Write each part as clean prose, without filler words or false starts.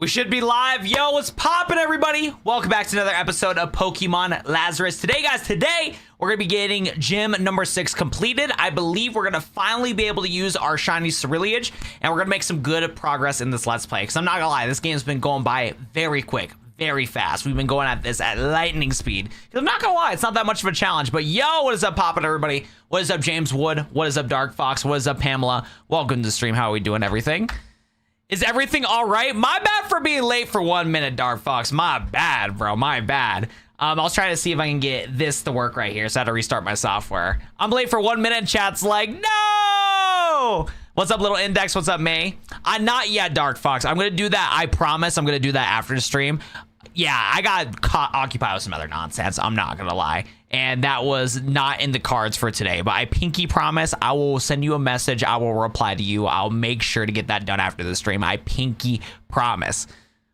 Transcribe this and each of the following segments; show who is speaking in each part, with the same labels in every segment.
Speaker 1: We should be live. Yo, what's poppin', everybody? Welcome back to another episode of Pokemon Lazarus. Today, guys, we're gonna be getting gym number 6 completed. I believe we're gonna finally be able to use our shiny Cerulean, and we're gonna make some good progress in this Let's Play. Because I'm not gonna lie, this game's been going by very quick, very fast. We've been going at this at lightning speed. I'm not gonna lie, it's not that much of a challenge. But yo, what is up, poppin', everybody? What is up, James Wood? What is up, Dark Fox? What is up, Pamela? Welcome to the stream. How are we doing, everything? Is everything all right? My bad for being late for 1 minute, Dark Fox. My bad, bro. My bad. I was trying to see if I can get this to work right here, so I had to restart my software. I'm late for 1 minute. Chat's like, no! What's up, Little Index? What's up, May? Not yet, Dark Fox. I'm going to do that. I promise I'm going to do that after the stream. Yeah, I got occupied with some other nonsense. I'm not going to lie. And that was not in the cards for today. But I pinky promise I will send you a message. I will reply to you. I'll make sure to get that done after the stream. I pinky promise.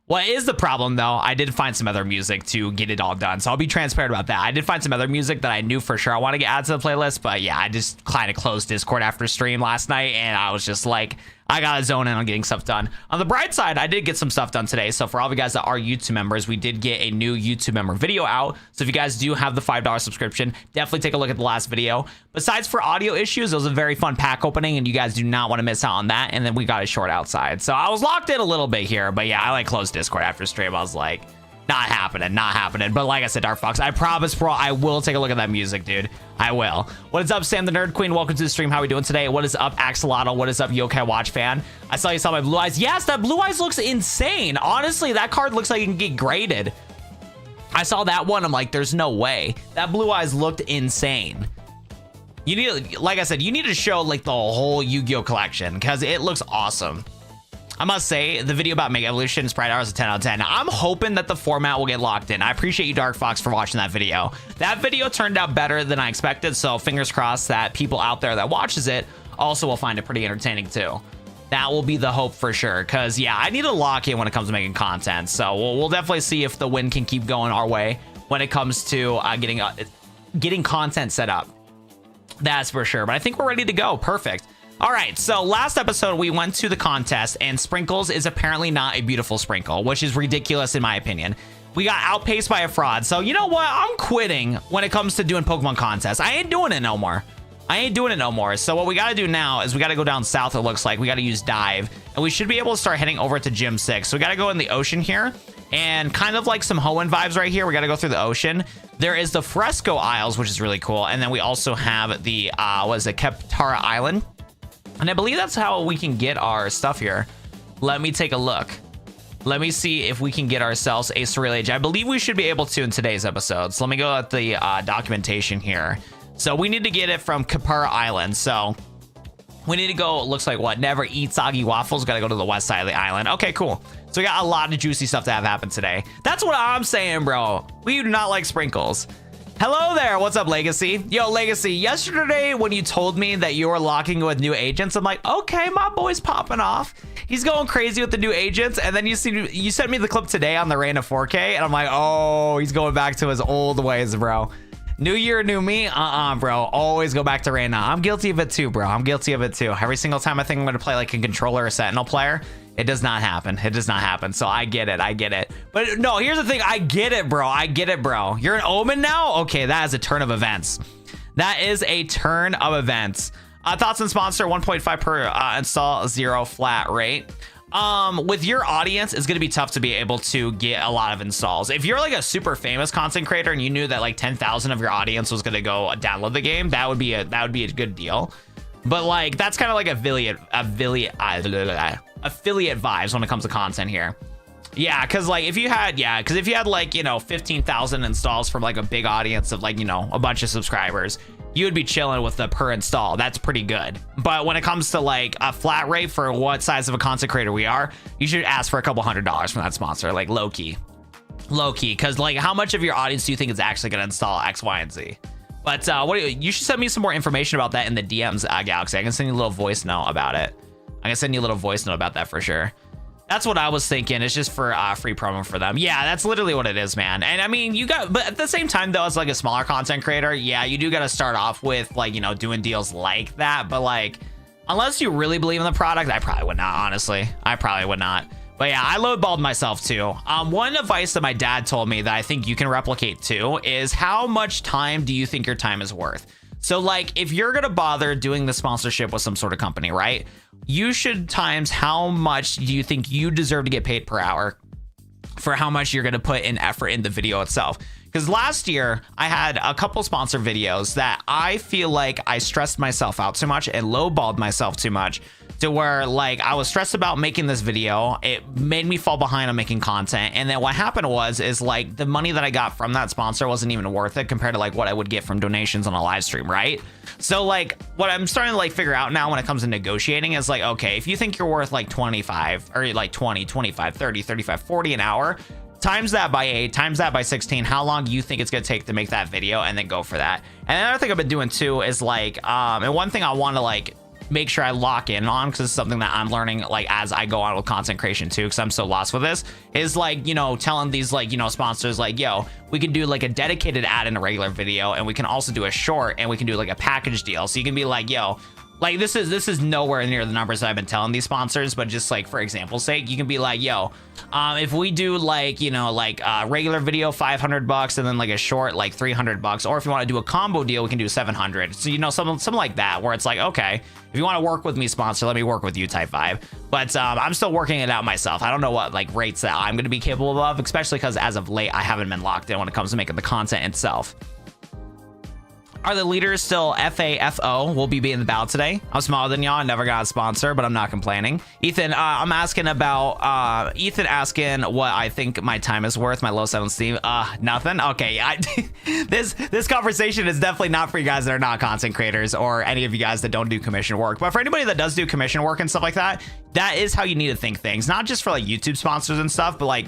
Speaker 1: What is the problem, though? I did find some other music to get it all done. So I'll be transparent about that. I did find some other music that I knew for sure I want to get added to the playlist. But yeah, I just kind of closed Discord after stream last night. And I was just like, I got to zone in on getting stuff done. On the bright side, I did get some stuff done today. So for all of you guys that are YouTube members, we did get a new YouTube member video out. So if you guys do have the $5 subscription, definitely take a look at the last video. Besides for audio issues, it was a very fun pack opening, and you guys do not want to miss out on that. And then we got a short outside. So I was locked in a little bit here, but yeah, I like closed Discord after stream. I was like, not happening, not happening. But like I said, Dark Fox, I promise, bro, I will take a look at that music, dude. I will. What is up, Sam the Nerd Queen? Welcome to the stream. How are we doing today? What is up, Axolotl? What is up, Yokai Watch Fan? I saw you saw my blue eyes. Yes, that blue eyes looks insane. Honestly, that card looks like it can get graded. I saw that one. I'm like, there's no way. That blue eyes looked insane. You need, like I said, you need to show like the whole Yu-Gi-Oh collection because it looks awesome. I must say, the video about Mega Evolution, Sprite Hour is a 10 out of 10. I'm hoping that the format will get locked in. I appreciate you, Dark Fox, for watching that video. That video turned out better than I expected, so fingers crossed that people out there that watches it also will find it pretty entertaining, too. That will be the hope for sure, because, yeah, I need to lock in when it comes to making content. So we'll definitely see if the win can keep going our way when it comes to getting content set up. That's for sure, but I think we're ready to go. Perfect. All right, so last episode we went to the contest, and Sprinkles is apparently not a beautiful sprinkle, which is ridiculous in my opinion. We got outpaced by a fraud, so you know what? I'm quitting when it comes to doing Pokemon contests. I ain't doing it no more. So what we got to do now is we got to go down south, it looks like. We got to use Dive, and we should be able to start heading over to Gym 6. So we got to go in the ocean here, and kind of like some Hoenn vibes right here. We got to go through the ocean. There is the Fresco Isles, which is really cool, and then we also have the, Keptara Island. And I believe that's how we can get our stuff here. Let me take a look. Let me see if we can get ourselves a Cerulean. I believe we should be able to in today's episode. So let me go at the documentation here. So we need to get it from Keptara Island. So we need to go, it looks like what? Never eat soggy waffles. Got to go to the west side of the island. Okay, cool. So we got a lot of juicy stuff to have happen today. That's what I'm saying, bro. We do not like sprinkles. Hello there. What's up, Legacy? Yo, Legacy, yesterday when you told me that you were locking with new agents, I'm like, okay, my boy's popping off. He's going crazy with the new agents. And then you sent me the clip today on the Reign of 4K. And I'm like, oh, he's going back to his old ways, bro. New year, new me. Bro. Always go back to Reign. I'm guilty of it too, bro. I'm guilty of it too. Every single time I think I'm going to play like a controller or Sentinel player, it does not happen. It does not happen. So I get it. I get it. But no, here's the thing. I get it, bro. I get it, bro. You're an Omen now? Okay, that is a turn of events. That is a turn of events. Thoughts and sponsor, 1.5 per install, 0 flat rate. With your audience, it's going to be tough to be able to get a lot of installs. If you're like a super famous content creator and you knew that like 10,000 of your audience was going to go download the game, that would be a good deal. But like, that's kind of like affiliate vibes when it comes to content here. Yeah, because like if you had like, you know, 15,000 installs from like a big audience of like, you know, a bunch of subscribers, you would be chilling with the per install. That's pretty good. But when it comes to like a flat rate for what size of a content creator we are, you should ask for a couple $100 from that sponsor, like low key, because like how much of your audience do you think is actually going to install X, Y, and Z? But you should send me some more information about that in the DMs, Galaxy. I can send you a little voice note about it. I can send you a little voice note about that for sure. That's what I was thinking. It's just for free promo for them. Yeah, that's literally what it is, man. And I mean, but at the same time though, as like a smaller content creator, yeah, you do got to start off with like, you know, doing deals like that. But like, unless you really believe in the product, I probably would not, honestly. I probably would not. But yeah, I lowballed myself too. One advice that my dad told me that I think you can replicate too is how much time do you think your time is worth? So like if you're gonna bother doing the sponsorship with some sort of company, right? You should times how much do you think you deserve to get paid per hour for how much you're gonna put in effort in the video itself. Because last year I had a couple sponsor videos that I feel like I stressed myself out too much and lowballed myself too much to where like I was stressed about making this video. It made me fall behind on making content. And then what happened is like the money that I got from that sponsor wasn't even worth it compared to like what I would get from donations on a live stream, right? So like what I'm starting to like figure out now when it comes to negotiating is like, okay, if you think you're worth like 25 or like 20, 25, 30, 35, 40 an hour, times that by 8, times that by 16, how long do you think it's gonna take to make that video, and then go for that. And another thing I've been doing too is like, and one thing I want to like make sure I lock in on, because it's something that I'm learning like as I go on with content creation too, because I'm so lost with this, is like, you know, telling these like, you know, sponsors like, yo, we can do like a dedicated ad in a regular video, and we can also do a short, and we can do like a package deal. So you can be like, yo, like this is nowhere near the numbers that I've been telling these sponsors, but just like for example's sake, you can be like, yo, if we do like, you know, like a regular video $500 and then like a short like $300, or if you want to do a combo deal, we can do 700. So you know, something like that, where it's like, okay, if you want to work with me, sponsor, let me work with you type vibe. But I'm still working it out myself. I don't know what like rates that I'm going to be capable of, especially because as of late I haven't been locked in when it comes to making the content itself. Are the leaders still FAFO? We'll be in the battle today. I'm smaller than y'all. I never got a sponsor, but I'm not complaining. Ethan, I'm asking about Ethan asking what I think my time is worth. My low 7 Steam. Nothing. Okay. This conversation is definitely not for you guys that are not content creators or any of you guys that don't do commission work. But for anybody that does do commission work and stuff like that, that is how you need to think things. Not just for like YouTube sponsors and stuff, but like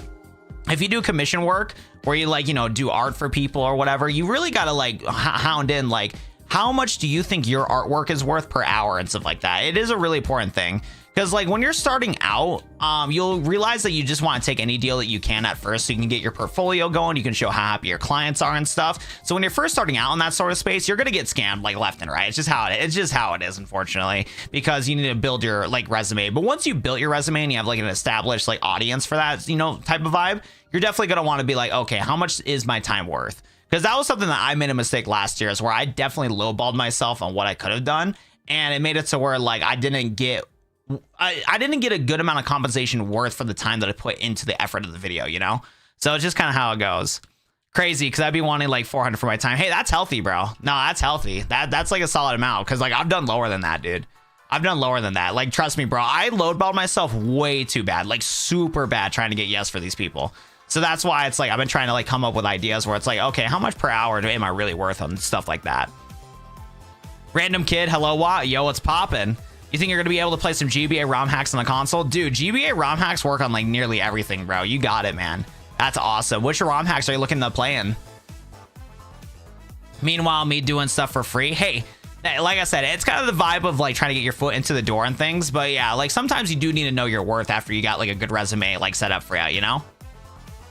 Speaker 1: if you do commission work where you like, you know, do art for people or whatever, you really got to like hound in like how much do you think your artwork is worth per hour and stuff like that. It is a really important thing, because like when you're starting out, you'll realize that you just want to take any deal that you can at first, so you can get your portfolio going, you can show how happy your clients are and stuff. So when you're first starting out in that sort of space, you're gonna get scammed like left and right. It's just how it is, unfortunately, because you need to build your like resume. But once you built your resume and you have like an established like audience for that, you know, type of vibe, you're definitely gonna want to be like, okay, how much is my time worth? Because that was something that I made a mistake last year, is where I definitely lowballed myself on what I could have done, and it made it to where like I didn't get a good amount of compensation worth for the time that I put into the effort of the video, you know? So it's just kind of how it goes. Crazy, because I'd be wanting like 400 for my time. Hey, that's healthy, bro. No, that's healthy. That's like a solid amount, because like I've done lower than that, dude. I've done lower than that. Like, trust me, bro. I lowballed myself way too bad, like super bad, trying to get yes for these people. So that's why it's like I've been trying to like come up with ideas where it's like, okay, how much per hour am I really worth on stuff like that? Random kid, hello, what? Yo, what's poppin'? You think you're gonna be able to play some GBA ROM hacks on the console? Dude, GBA ROM hacks work on like nearly everything, bro. You got it, man. That's awesome. Which ROM hacks are you looking to play in? Meanwhile, me doing stuff for free. Hey, like I said, it's kind of the vibe of like trying to get your foot into the door and things. But yeah, like sometimes you do need to know your worth after you got like a good resume like set up for you, you know?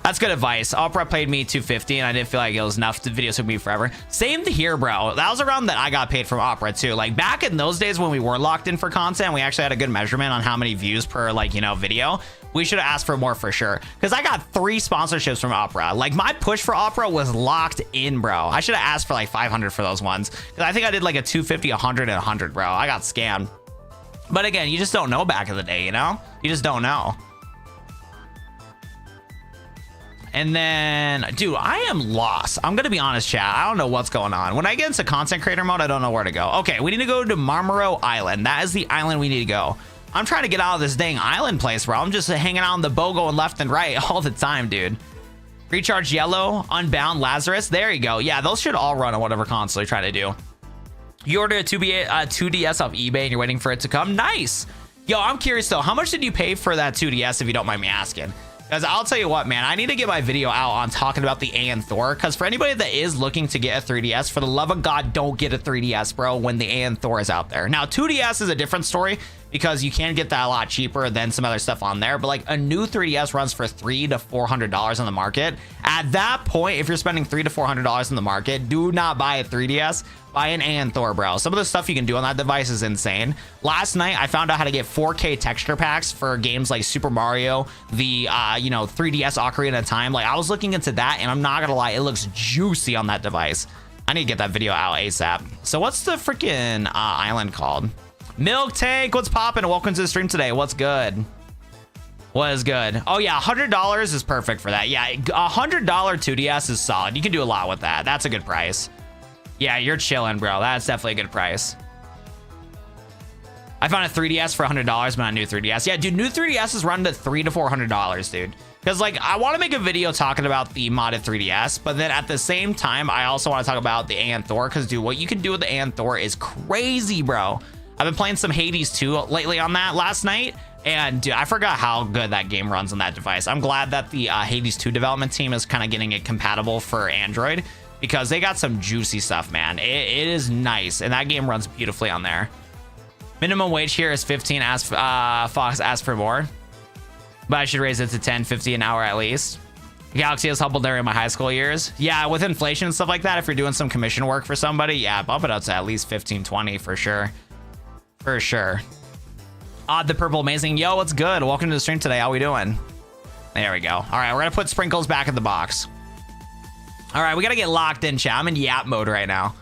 Speaker 1: That's good advice. Opera paid me $250 and I didn't feel like it was enough. The video took me forever. Same to here, bro. That was around that I got paid from Opera too. Like back in those days when we were locked in for content, we actually had a good measurement on how many views per like, you know, video. We should have asked for more for sure, because I got 3 sponsorships from Opera. Like my push for Opera was locked in, bro. I should have asked for like 500 for those ones, because I think I did like a 250, 100, and 100, bro. I got scammed. But again, you just don't know back in the day, you know? You just don't know. And then, dude, I am lost. I'm gonna be honest, chat. I don't know what's going on. When I get into content creator mode, I don't know where to go. Okay, we need to go to Marmaro Island. That is the island we need to go. I'm trying to get out of this dang island place, bro. I'm just hanging out on the boat going left and right all the time, dude. Recharge Yellow, Unbound, Lazarus. There you go. Yeah, those should all run on whatever console you're trying to do. You ordered a 2DS off eBay and you're waiting for it to come. Nice. Yo, I'm curious though. How much did you pay for that 2DS, if you don't mind me asking? Because I'll tell you what, man, I need to get my video out on talking about the AN Thor. Because for anybody that is looking to get a 3DS, for the love of God, don't get a 3DS, bro, when the AN Thor is out there. Now, 2DS is a different story, because you can get that a lot cheaper than some other stuff on there. But like a new 3DS runs for $300 to $400 on the market. At that point, if you're spending $300 to $400 in the market, do not buy a 3DS. Buy an Thor, bro. Some of the stuff you can do on that device is insane. Last night, I found out how to get 4K texture packs for games like Super Mario, the 3DS Ocarina of Time. Like, I was looking into that, and I'm not gonna lie, it looks juicy on that device. I need to get that video out ASAP. So what's the freaking island called? Milk Tank, what's poppin'? Welcome to the stream today. What's good? What is good? Oh yeah, $100 is perfect for that. Yeah, $100 2DS is solid. You can do a lot with that. That's a good price. Yeah, you're chilling, bro. That's definitely a good price. I found a 3DS for $100, but not a new 3DS. Yeah, dude, new 3DS is running to $300 to $400, dude. Because, like, I want to make a video talking about the modded 3DS, but then at the same time, I also want to talk about the Thor, because, dude, what you can do with the Thor is crazy, bro. I've been playing some Hades 2 lately on that last night, and, dude, I forgot how good that game runs on that device. I'm glad that the Hades 2 development team is kind of getting it compatible for Android, because they got some juicy stuff, man. It is nice, and that game runs beautifully on there. Minimum wage here is 15. Fox asked for more, but I should raise it to 10, 50 an hour at least. Galaxy has humbled during my high school years. Yeah, with inflation and stuff like that, if you're doing some commission work for somebody, yeah, bump it up to at least 15, 20 for sure. For sure. Odd the Purple Amazing. Yo, what's good? Welcome to the stream today. How we doing? There we go. All right, we're gonna put Sprinkles back in the box. All right, we gotta get locked in, chat. I'm in Yap mode right now.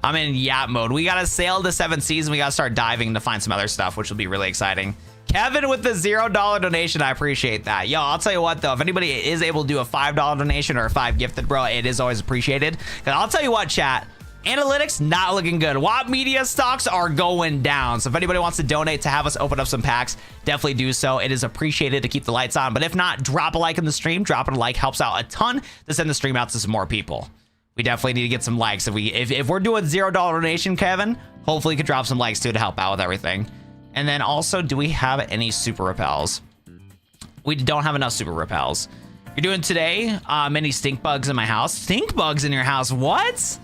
Speaker 1: I'm in Yap mode. We gotta sail the 7 seas and we gotta start diving to find some other stuff, which will be really exciting. Kevin with the $0 donation. I appreciate that. Yo, I'll tell you what, though. If anybody is able to do a $5 donation or a 5 gifted, bro, it is always appreciated. Because I'll tell you what, chat. Analytics not looking good. Watt Media stocks are going down. So if anybody wants to donate to have us open up some packs, definitely do so. It is appreciated to keep the lights on. But if not, drop a like in the stream. Dropping a like helps out a ton to send the stream out to some more people. We definitely need to get some likes. If we're doing $0 donation, Kevin, hopefully you could drop some likes too to help out with everything. And then also, do we have any super repels? We don't have enough super repels. You're doing today many stink bugs in my house. Stink bugs in your house? What?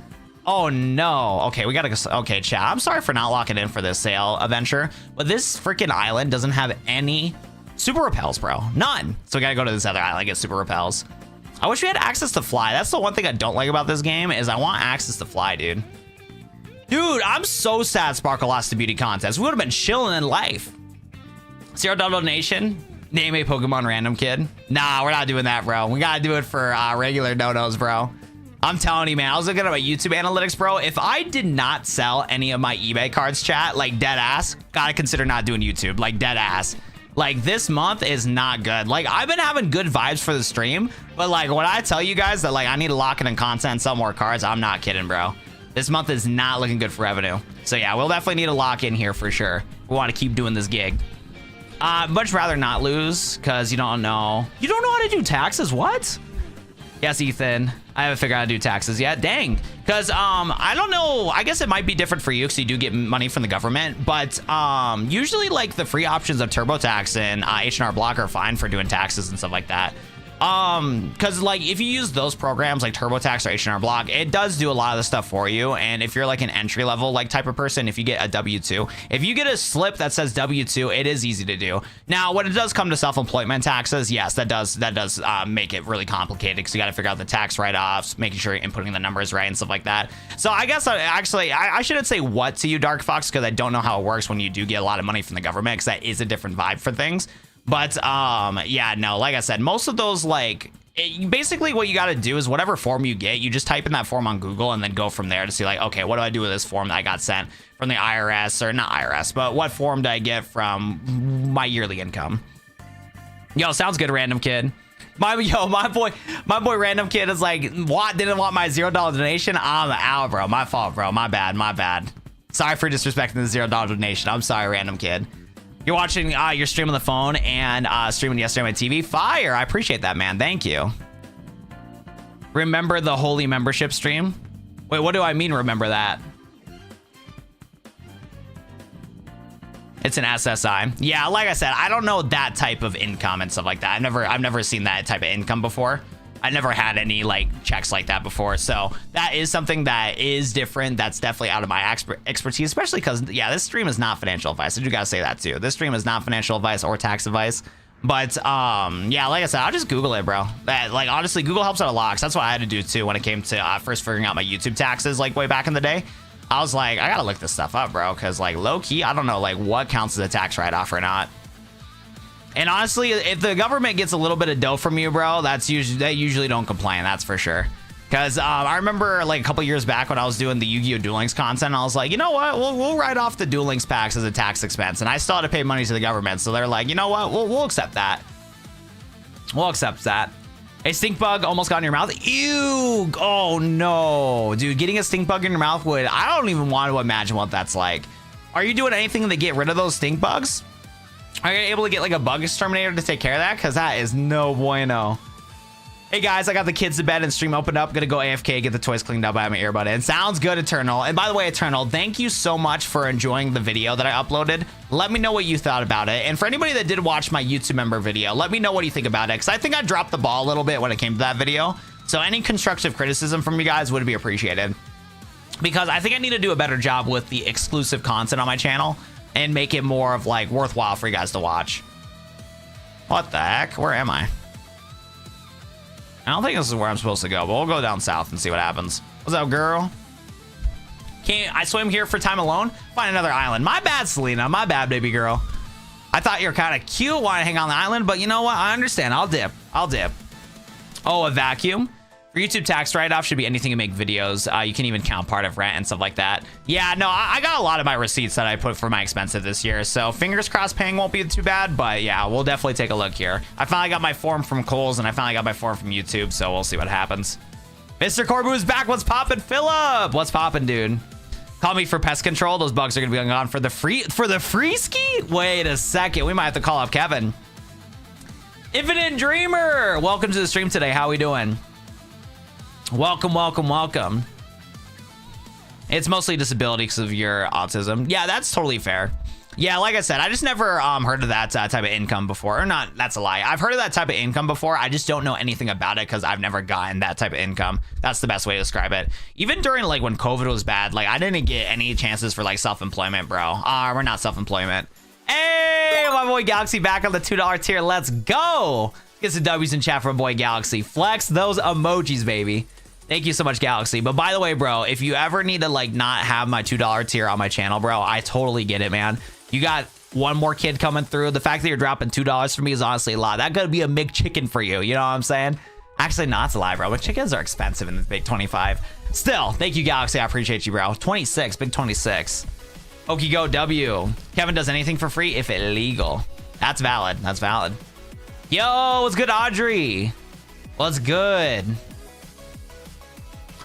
Speaker 1: Oh no. Okay, we gotta go. Okay, chat. I'm sorry for not locking in for this sale adventure, but this freaking island doesn't have any super repels, bro. None. So we gotta go to this other island and get super repels. I wish we had access to fly. That's the one thing I don't like about this game is I want access to fly, dude. Dude, I'm so sad Sparkle lost the beauty contest. We would have been chilling in life. $0 donation. Name a Pokemon random kid. Nah, we're not doing that, bro. We gotta do it for regular donos, bro. I'm telling you, man, I was looking at my YouTube analytics, bro. If I did not sell any of my eBay cards, chat, like dead ass, gotta consider not doing YouTube, like dead ass. Like this month is not good. Like I've been having good vibes for the stream, but like when I tell you guys that like I need to lock in content, sell more cards, I'm not kidding, bro. This month is not looking good for revenue. So yeah, we'll definitely need to lock in here for sure. We want to keep doing this gig. Much rather not lose because you don't know. You don't know how to do taxes? What? Yes, Ethan. I haven't figured out how to do taxes yet. Dang. Because I don't know. I guess it might be different for you because you do get money from the government. But usually like the free options of TurboTax and H&R Block are fine for doing taxes and stuff like that. Because like if you use those programs like TurboTax or H&R Block, it does do a lot of the stuff for you. And if you're like an entry level like type of person, if you get a W-2, if you get a slip that says W-2, it is easy to do. Now when it does come to self-employment taxes, yes, that does make it really complicated because you got to figure out the tax write-offs, making sure you're inputting the numbers right and stuff like that. So I guess I shouldn't say what to you, Dark Fox, because I don't know how it works when you do get a lot of money from the government, because that is a different vibe for things. But yeah, no, like I said, most of those basically what you got to do is whatever form you get, you just type in that form on Google and then go from there to see like, okay, what do I do with this form that I got sent from the IRS, or not IRS, but what form do I get from my yearly income? Yo, sounds good, random kid. My boy random kid is like, what, didn't want my $0 donation? I'm out, bro. My fault, bro. My bad. Sorry for disrespecting the $0 donation. I'm sorry, random kid. You're watching your stream on the phone and streaming yesterday on my TV. Fire. I appreciate that, man. Thank you. Remember the holy membership stream? Wait, what do I mean remember that? It's an SSI. Yeah, like I said, I don't know that type of income and stuff like that. I've never seen that type of income before. I never had any like checks like that before. So that is something that is different. That's definitely out of my expertise, especially because, yeah, this stream is not financial advice. I do gotta say that too. This stream is not financial advice or tax advice. But yeah, like I said, I'll just Google it, bro. Like, honestly, Google helps out a lot. 'Cause that's what I had to do too when it came to first figuring out my YouTube taxes, like way back in the day. I was like, I gotta look this stuff up, bro, because like low key, I don't know like what counts as a tax write-off or not. And honestly, if the government gets a little bit of dough from you, bro, they usually don't complain. That's for sure. Because I remember like a couple years back when I was doing the Yu-Gi-Oh! Duel Links content, I was like, you know what? We'll write off the Duel Links packs as a tax expense, and I still had to pay money to the government. So they're like, you know what? We'll accept that. We'll accept that. A stink bug almost got in your mouth. Ew! Oh no, dude, getting a stink bug in your mouth would. I don't even want to imagine what that's like. Are you doing anything to get rid of those stink bugs? Are you able to get like a bug exterminator to take care of that? Because that is no bueno. Hey guys, I got the kids to bed and stream opened up. Gonna go AFK, get the toys cleaned up. I have my earbud in. Sounds good, Eternal. And by the way, Eternal, thank you so much for enjoying the video that I uploaded. Let me know what you thought about it. And for anybody that did watch my YouTube member video, let me know what you think about it. Because I think I dropped the ball a little bit when it came to that video. So any constructive criticism from you guys would be appreciated. Because I think I need to do a better job with the exclusive content on my channel and make it more of like worthwhile for you guys to watch. What the heck? Where am I? I don't think this is where I'm supposed to go, but we'll go down south and see what happens. What's up, girl? Can't I swim here for time alone? Find another island. My bad, Selena. My bad, baby girl. I thought you were kind of cute, want to hang on the island, but you know what? I understand. I'll dip. I'll dip. Oh, a vacuum? For YouTube tax write-off should be anything to make videos. You can even count part of rent and stuff like that. Yeah, no, I got a lot of my receipts that I put for my expenses this year, so fingers crossed paying won't be too bad, but yeah, we'll definitely take a look here. I finally got my form from Kohl's, and I finally got my form from YouTube, so we'll see what happens. Mr. Corbu's back. What's poppin', Philip? What's poppin', dude? Call me for pest control. Those bugs are gonna be gone for the free ski? Wait a second, we might have to call up Kevin. Infinite Dreamer, welcome to the stream today. How we doing? Welcome, welcome, welcome. It's mostly disability because of your autism. Yeah, that's totally fair. Yeah, like I said, I just never heard of that type of income before. Or not, that's a lie. I've heard of that type of income before. I just don't know anything about it because I've never gotten that type of income. That's the best way to describe it. Even during like when COVID was bad, like I didn't get any chances for like self-employment, bro. We're not self-employment. Hey, my boy Galaxy back on the $2 tier. Let's go. Get some W's in chat for my boy Galaxy. Flex those emojis, baby. Thank you so much, Galaxy. But by the way, bro, if you ever need to like not have my $2 tier on my channel, bro, I totally get it, man. You got one more kid coming through. The fact that you're dropping $2 for me is honestly a lot. That could be a McChicken for you. You know what I'm saying? Actually, not a lie, bro. McChickens are expensive in the big 25. Still, thank you, Galaxy. I appreciate you, bro. 26, big 26. Okie go W. Kevin does anything for free if it's legal. That's valid. That's valid. Yo, what's good, Audrey? What's good?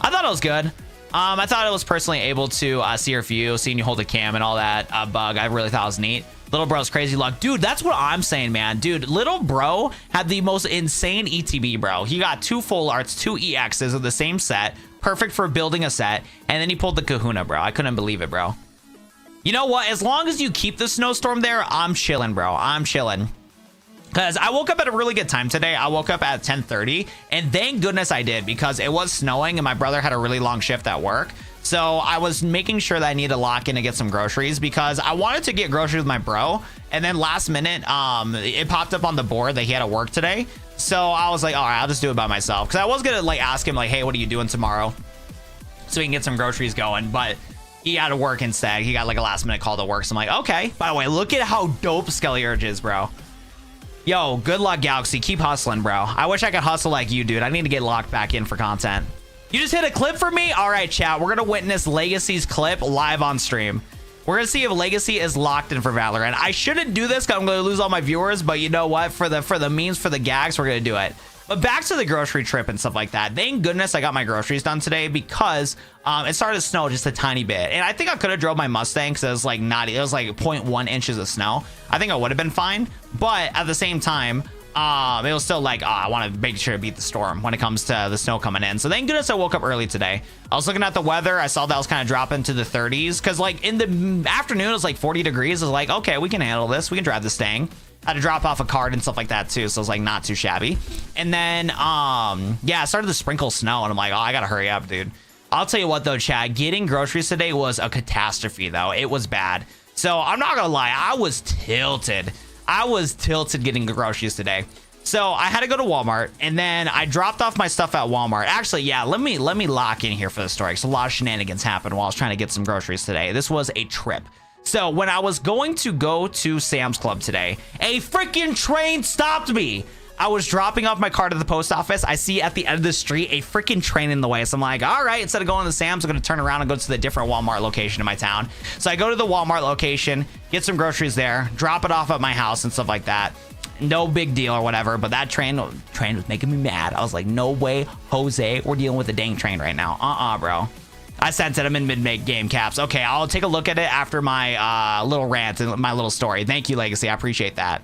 Speaker 1: I thought it was good. I thought it was personally able to see your view, seeing you hold a cam and all that bug. I really thought it was neat. Little bro's crazy luck. Dude, that's what I'm saying, man. Dude, little bro had the most insane ETB, bro. He got 2 full arts, 2 EXs of the same set. Perfect for building a set. And then he pulled the kahuna, bro. I couldn't believe it, bro. You know what? As long as you keep the snowstorm there, I'm chilling, bro. I'm chilling. Because I woke up at a really good time today. I woke up at 10:30, and thank goodness I did because it was snowing and my brother had a really long shift at work. So I was making sure that I need to lock in to get some groceries because I wanted to get groceries with my bro. And then last minute, it popped up on the board that he had to work today. So I was like, all right, I'll just do it by myself. Because I was going to like ask him like, hey, what are you doing tomorrow? So we can get some groceries going. But he had to work instead. He got like a last minute call to work. So I'm like, okay. By the way, look at how dope Skelly Urge is, bro. Yo, good luck, Galaxy. Keep hustling, bro. I wish I could hustle like you, dude. I need to get locked back in for content. You just hit a clip for me? All right, chat. We're going to witness Legacy's clip live on stream. We're going to see if Legacy is locked in for Valorant. I shouldn't do this because I'm going to lose all my viewers, but you know what? For the memes, for the gags, we're going to do it. But back to the grocery trip and stuff like that. Thank goodness I got my groceries done today because it started to snow just a tiny bit. And I think I could have drove my Mustang because it was like not, it was like 0.1 inches of snow. I think I would have been fine. But at the same time, it was still like, oh, I want to make sure to beat the storm when it comes to the snow coming in. So thank goodness I woke up early today. I was looking at the weather. I saw that was kind of dropping to the 30s because like in the afternoon it was like 40 degrees. I was like, okay, we can handle this. We can drive this thing. I had to drop off a card and stuff like that too, so it was like not too shabby. And then yeah, it started to sprinkle snow and I'm like, oh, I gotta hurry up, dude. I'll tell you what though, Chad, getting groceries today was a catastrophe though. It was bad. So I'm not gonna lie, I was tilted getting groceries today. So I had to go to Walmart and then I dropped off my stuff at Walmart. Actually, yeah, let me lock in here for the story because a lot of shenanigans happened while I was trying to get some groceries today. This was a trip. So when I was going to go to Sam's Club today, a freaking train stopped me. I was dropping off my card at the post office. I see at the end of the street a freaking train in the way. So I'm like, all right, instead of going to Sam's, I'm going to turn around and go to the different Walmart location in my town. So I go to the Walmart location, get some groceries there, drop it off at my house and stuff like that. No big deal or whatever, but that train was making me mad. I was like, no way, Jose, we're dealing with a dang train right now. Bro. I sent it. I'm in mid-game caps. Okay, I'll take a look at it after my little rant and my little story. Thank you, Legacy. I appreciate that.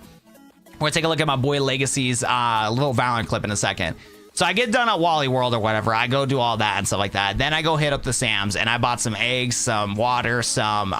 Speaker 1: We're going to take a look at my boy Legacy's little Valorant clip in a second. So I get done at Wally World or whatever. I go do all that and stuff like that. Then I go hit up the Sam's and I bought some eggs, some water, some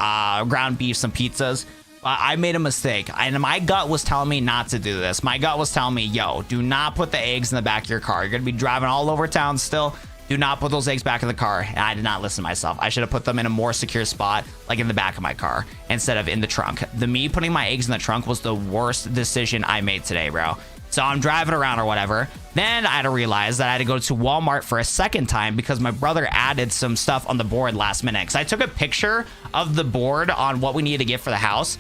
Speaker 1: ground beef, some pizzas. I made a mistake and my gut was telling me not to do this. My gut was telling me, yo, do not put the eggs in the back of your car. You're going to be driving all over town still. Do not put those eggs back in the car. And I did not listen to myself. I should have put them in a more secure spot, like in the back of my car, instead of in the trunk. Me putting my eggs in the trunk was the worst decision I made today, bro. So I'm driving around or whatever. Then I had to realize that I had to go to Walmart for a second time because my brother added some stuff on the board last minute. Because I took a picture of the board on what we needed to get for the house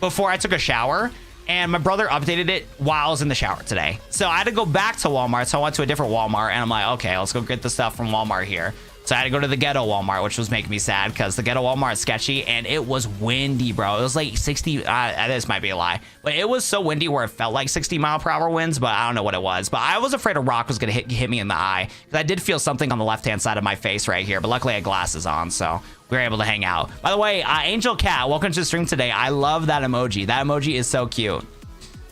Speaker 1: before I took a shower. And my brother updated it while I was in the shower today. So I had to go back to Walmart. So I went to a different Walmart and I'm like, okay, let's go get the stuff from Walmart here. So I had to go to the ghetto Walmart, which was making me sad because the ghetto Walmart is sketchy and it was windy, bro. It was like 60, this might be a lie, but it was so windy where it felt like 60-mile-per-hour winds, but I don't know what it was. But I was afraid a rock was gonna hit me in the eye because I did feel something on the left-hand side of my face right here, but luckily I had glasses on, so we were able to hang out. By the way, Angel Cat, welcome to the stream today. I love that emoji. That emoji is so cute.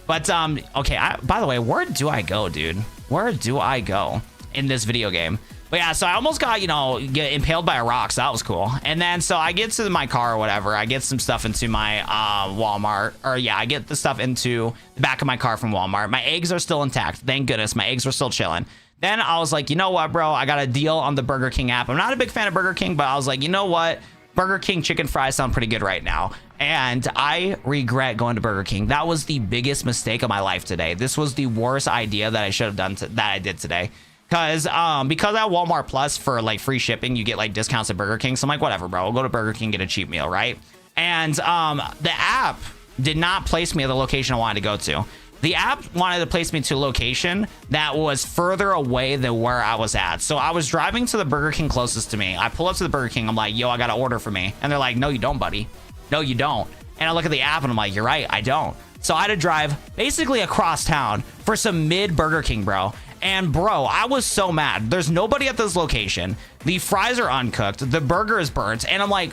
Speaker 1: But, okay, by the way, where do I go, dude? Where do I go in this video game? But yeah, so I almost got, you know, get impaled by a rock, so that was cool. And then, so I get to my car or whatever. I get some stuff into my Walmart. Or, yeah, I get the stuff into the back of my car from Walmart. My eggs are still intact. Thank goodness. My eggs were still chilling. Then I was like, you know what, bro? I got a deal on the Burger King app. I'm not a big fan of Burger King, but I was like, you know what? Burger King chicken fries sound pretty good right now. And I regret going to Burger King. That was the biggest mistake of my life today. This was the worst idea that I should have done that I did today. Because I have Walmart Plus for like free shipping, you get like discounts at Burger King. So I'm like, whatever, bro. I'll go to Burger King, get a cheap meal, right? And the app did not place me at the location I wanted to go to. The app wanted to place me to a location that was further away than where I was at. So I was driving to the Burger King closest to me. I pull up to the Burger King. I'm like, yo, I got an order for me. And they're like, no, you don't, buddy. No, you don't. And I look at the app and I'm like, you're right, I don't. So I had to drive basically across town for some mid Burger King, bro. And bro, I was so mad. There's nobody at this location. The fries are uncooked. The burger is burnt. And I'm like,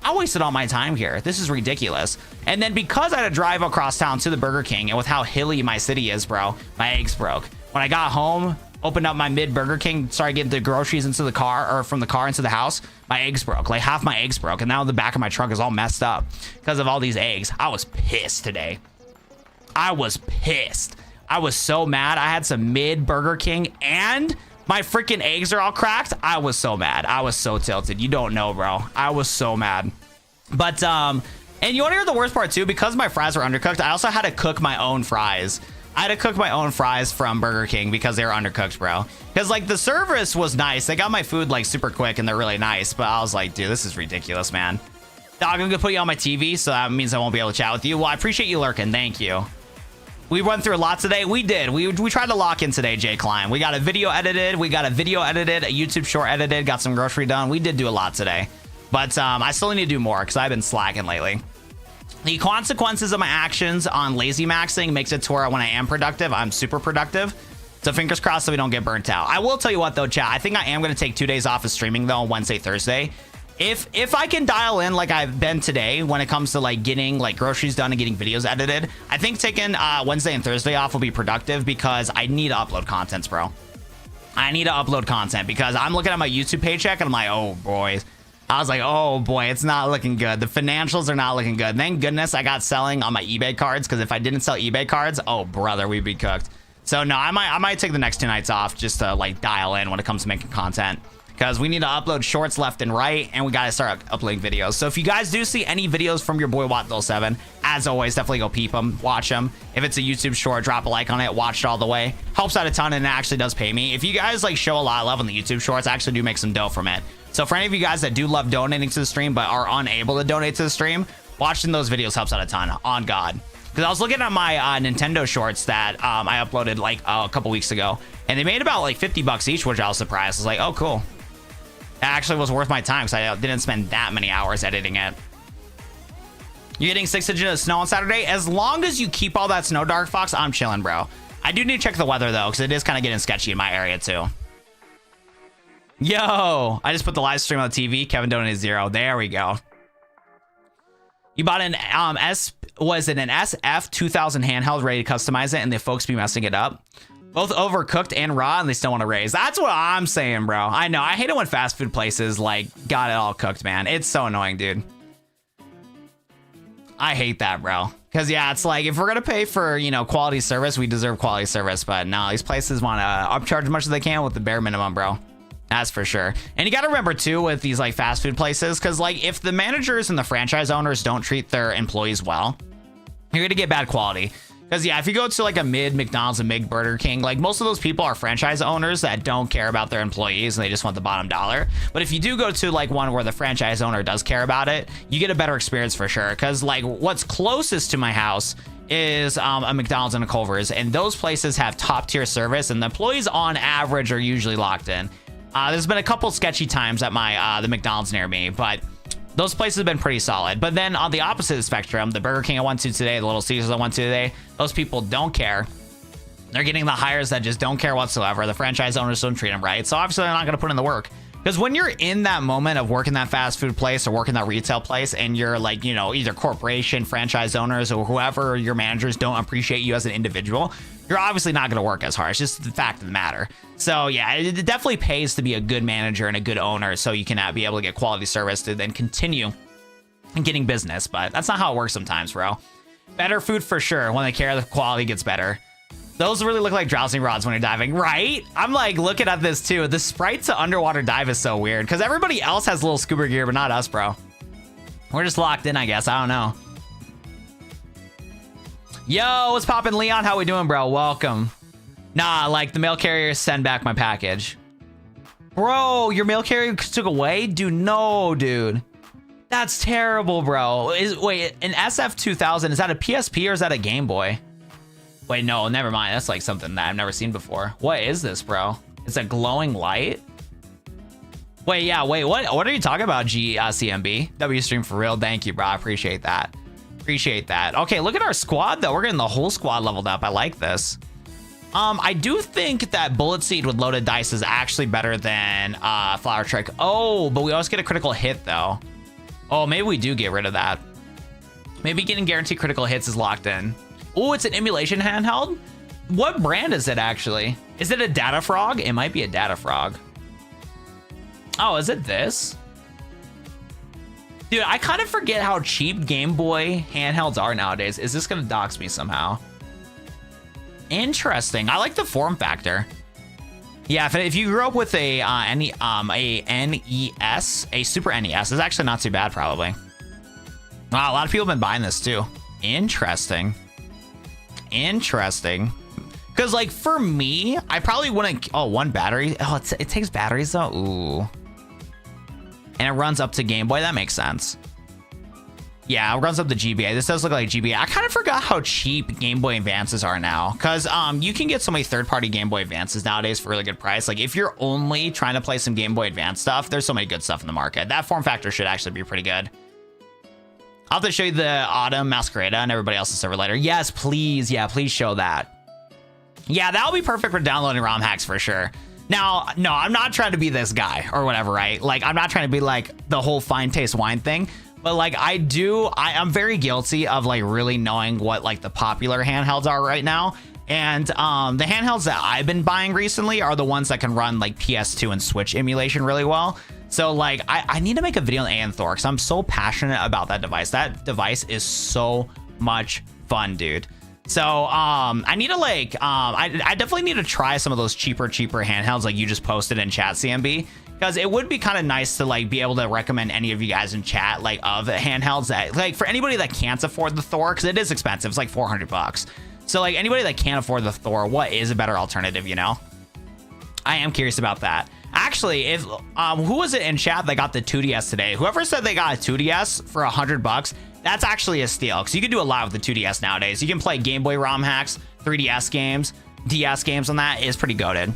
Speaker 1: I wasted all my time here. This is ridiculous. And then because I had to drive across town to the Burger King, and with how hilly my city is, bro, my eggs broke. When I got home, opened up my mid Burger King, started getting the groceries into the car, or from the car into the house, my eggs broke. Like half my eggs broke. And now the back of my trunk is all messed up because of all these eggs. I was pissed today. I was pissed. I was so mad. I had some mid Burger King and my freaking eggs are all cracked. I was so mad. I was so tilted. You don't know, bro. I was so mad. But, and you want to hear the worst part too? Because my fries were undercooked, I also had to cook my own fries. I had to cook my own fries from Burger King because they were undercooked, bro. Because, like, the service was nice. They got my food, like, super quick and they're really nice. But I was like, dude, this is ridiculous, man. Dog, I'm going to put you on my TV, so that means I won't be able to chat with you. Well, I appreciate you lurking. Thank you. We went through a lot today. We did. We tried to lock in today, Jay Klein. We got a video edited. A YouTube short edited. Got some grocery done. We did do a lot today. But I still need to do more because I've been slacking lately. The consequences of my actions on lazy maxing makes it to where when I am productive, I'm super productive. So fingers crossed so we don't get burnt out. I will tell you what, though, chat. I think I am going to take 2 days off of streaming, though, on Wednesday, Thursday. If I can dial in like I've been today when it comes to like getting like groceries done and getting videos edited, I think taking Wednesday and Thursday off will be productive because I need to upload content, bro. I need to upload content because I'm looking at my YouTube paycheck and I'm like, oh boy. I was like, oh boy, it's not looking good. The financials are not looking good. Thank goodness I got selling on my eBay cards, because if I didn't sell eBay cards, oh brother, we'd be cooked. So no, I might take the next 2 nights off just to like dial in when it comes to making content, because we need to upload shorts left and right, and we got to start uploading videos. So if you guys do see any videos from your boy Wattville7, as always, definitely go peep them, watch them. If it's a YouTube short, drop a like on it, watch it all the way. Helps out a ton, and it actually does pay me. If you guys like show a lot of love on the YouTube shorts, I actually do make some dough from it. So for any of you guys that do love donating to the stream but are unable to donate to the stream, watching those videos helps out a ton, on God. Because I was looking at my Nintendo shorts that I uploaded like a couple weeks ago, and they made about like 50 bucks each, which I was surprised. I was like, oh, cool. That actually was worth my time because I didn't spend that many hours editing it. You're getting 6 inches of snow on Saturday? As long as you keep all that snow, Dark Fox, I'm chilling, bro. I do need to check the weather, though, because it is kind of getting sketchy in my area, too. Yo, I just put the live stream on the TV. Kevin donated 0. There we go. You bought an was it an SF 2000 handheld ready to customize it, and the folks be messing it up? Both overcooked and raw, and they still want to raise. That's what I'm saying, bro. I know. I hate it when fast food places like got it all cooked, man. It's so annoying, dude. I hate that, bro. Because yeah, it's like if we're gonna pay for, you know, quality service, we deserve quality service. But no, these places want to upcharge as much as they can with the bare minimum, bro. That's for sure. And you got to remember too with these like fast food places, because like if the managers and the franchise owners don't treat their employees well, you're gonna get bad quality. Because yeah, if you go to like a mid McDonald's and mid Burger King, like most of those people are franchise owners that don't care about their employees and they just want the bottom dollar. But if you do go to like one where the franchise owner does care about it, you get a better experience for sure. Because like what's closest to my house is a McDonald's and a Culver's, and those places have top tier service, and the employees on average are usually locked in. There's been a couple sketchy times at my the McDonald's near me, but those places have been pretty solid. But then on the opposite spectrum, the Burger King I went to today, the Little Caesars I went to today, those people don't care. They're getting the hires that just don't care whatsoever. The franchise owners don't treat them right. So obviously they're not going to put in the work. Because when you're in that moment of working that fast food place or working that retail place, and you're like, you know, either corporation, franchise owners, or whoever your managers don't appreciate you as an individual, you're obviously not going to work as hard. It's just the fact of the matter. So yeah, it definitely pays to be a good manager and a good owner, so you can be able to get quality service to then continue getting business. But that's not how it works sometimes, bro. Better food for sure. When they care, the quality gets better. Those really look like drowsing rods when you're diving, right? I'm like looking at this too. The sprite to underwater dive is so weird because everybody else has little scuba gear, but not us, bro. We're just locked in, I guess. I don't know. Yo, what's poppin', Leon? How we doing, bro? Welcome. Nah, like the mail carrier send back my package. Bro, your mail carrier took away? Dude, no, dude. That's terrible, bro. Wait, an SF2000, is that a PSP or is that a Game Boy? Wait, no, never mind. That's like something that I've never seen before. What is this, bro? It's a glowing light? Wait, yeah, wait, what are you talking about, CMB? W stream for real. Thank you, bro. I appreciate that. Appreciate that. Okay, look at our squad, though. We're getting the whole squad leveled up. I like this. I do think that Bullet Seed with loaded dice is actually better than Flower Trick. Oh, but we always get a critical hit, though. Oh, maybe we do get rid of that. Maybe getting guaranteed critical hits is locked in. Oh, it's an emulation handheld? What brand is it, actually? Is it a Data Frog? It might be a Data Frog. Oh, is it this? Dude, I kind of forget how cheap Game Boy handhelds are nowadays. Is this gonna dox me somehow? Interesting. I like the form factor. Yeah, if you grew up with a NES, a Super NES, it's actually not too bad, probably. Wow, a lot of people have been buying this too. Interesting. Interesting. Because like for me, I probably wouldn't. Oh, one battery. Oh, it takes batteries though. Ooh. And it runs up to Game Boy. That makes sense. Yeah, it runs up to GBA. This does look like GBA. I kind of forgot how cheap Game Boy Advances are now, because you can get so many third-party Game Boy Advances nowadays for a really good price. Like if you're only trying to play some Game Boy Advance stuff, there's so many good stuff in the market. That form factor should actually be pretty good. I'll have to show you the Autumn Masquerada and everybody else's server later. Yes, please. Yeah, please show that. Yeah, that'll be perfect for downloading ROM hacks for sure. Now, no, I'm not trying to be this guy or whatever, right? Like, I'm not trying to be like the whole fine taste wine thing, but like I'm very guilty of like really knowing what like the popular handhelds are right now. And the handhelds that I've been buying recently are the ones that can run like PS2 and Switch emulation really well. So like I need to make a video on Anthor because I'm so passionate about that device. That device is so much fun, dude. So I need to like I definitely need to try some of those cheaper handhelds like you just posted in chat, CMB, because it would be kind of nice to like be able to recommend any of you guys in chat like of handhelds that like for anybody that can't afford the Thor, because it is expensive. It's like $400. So like anybody that can't afford the Thor, what is a better alternative, you know? I am curious about that. Actually, if who was it in chat that got the 2DS today? Whoever said they got a 2DS for $100, that's actually a steal, because you can do a lot with the 2DS nowadays. You can play Gameboy ROM hacks, 3DS games, DS games on that. Is pretty goated.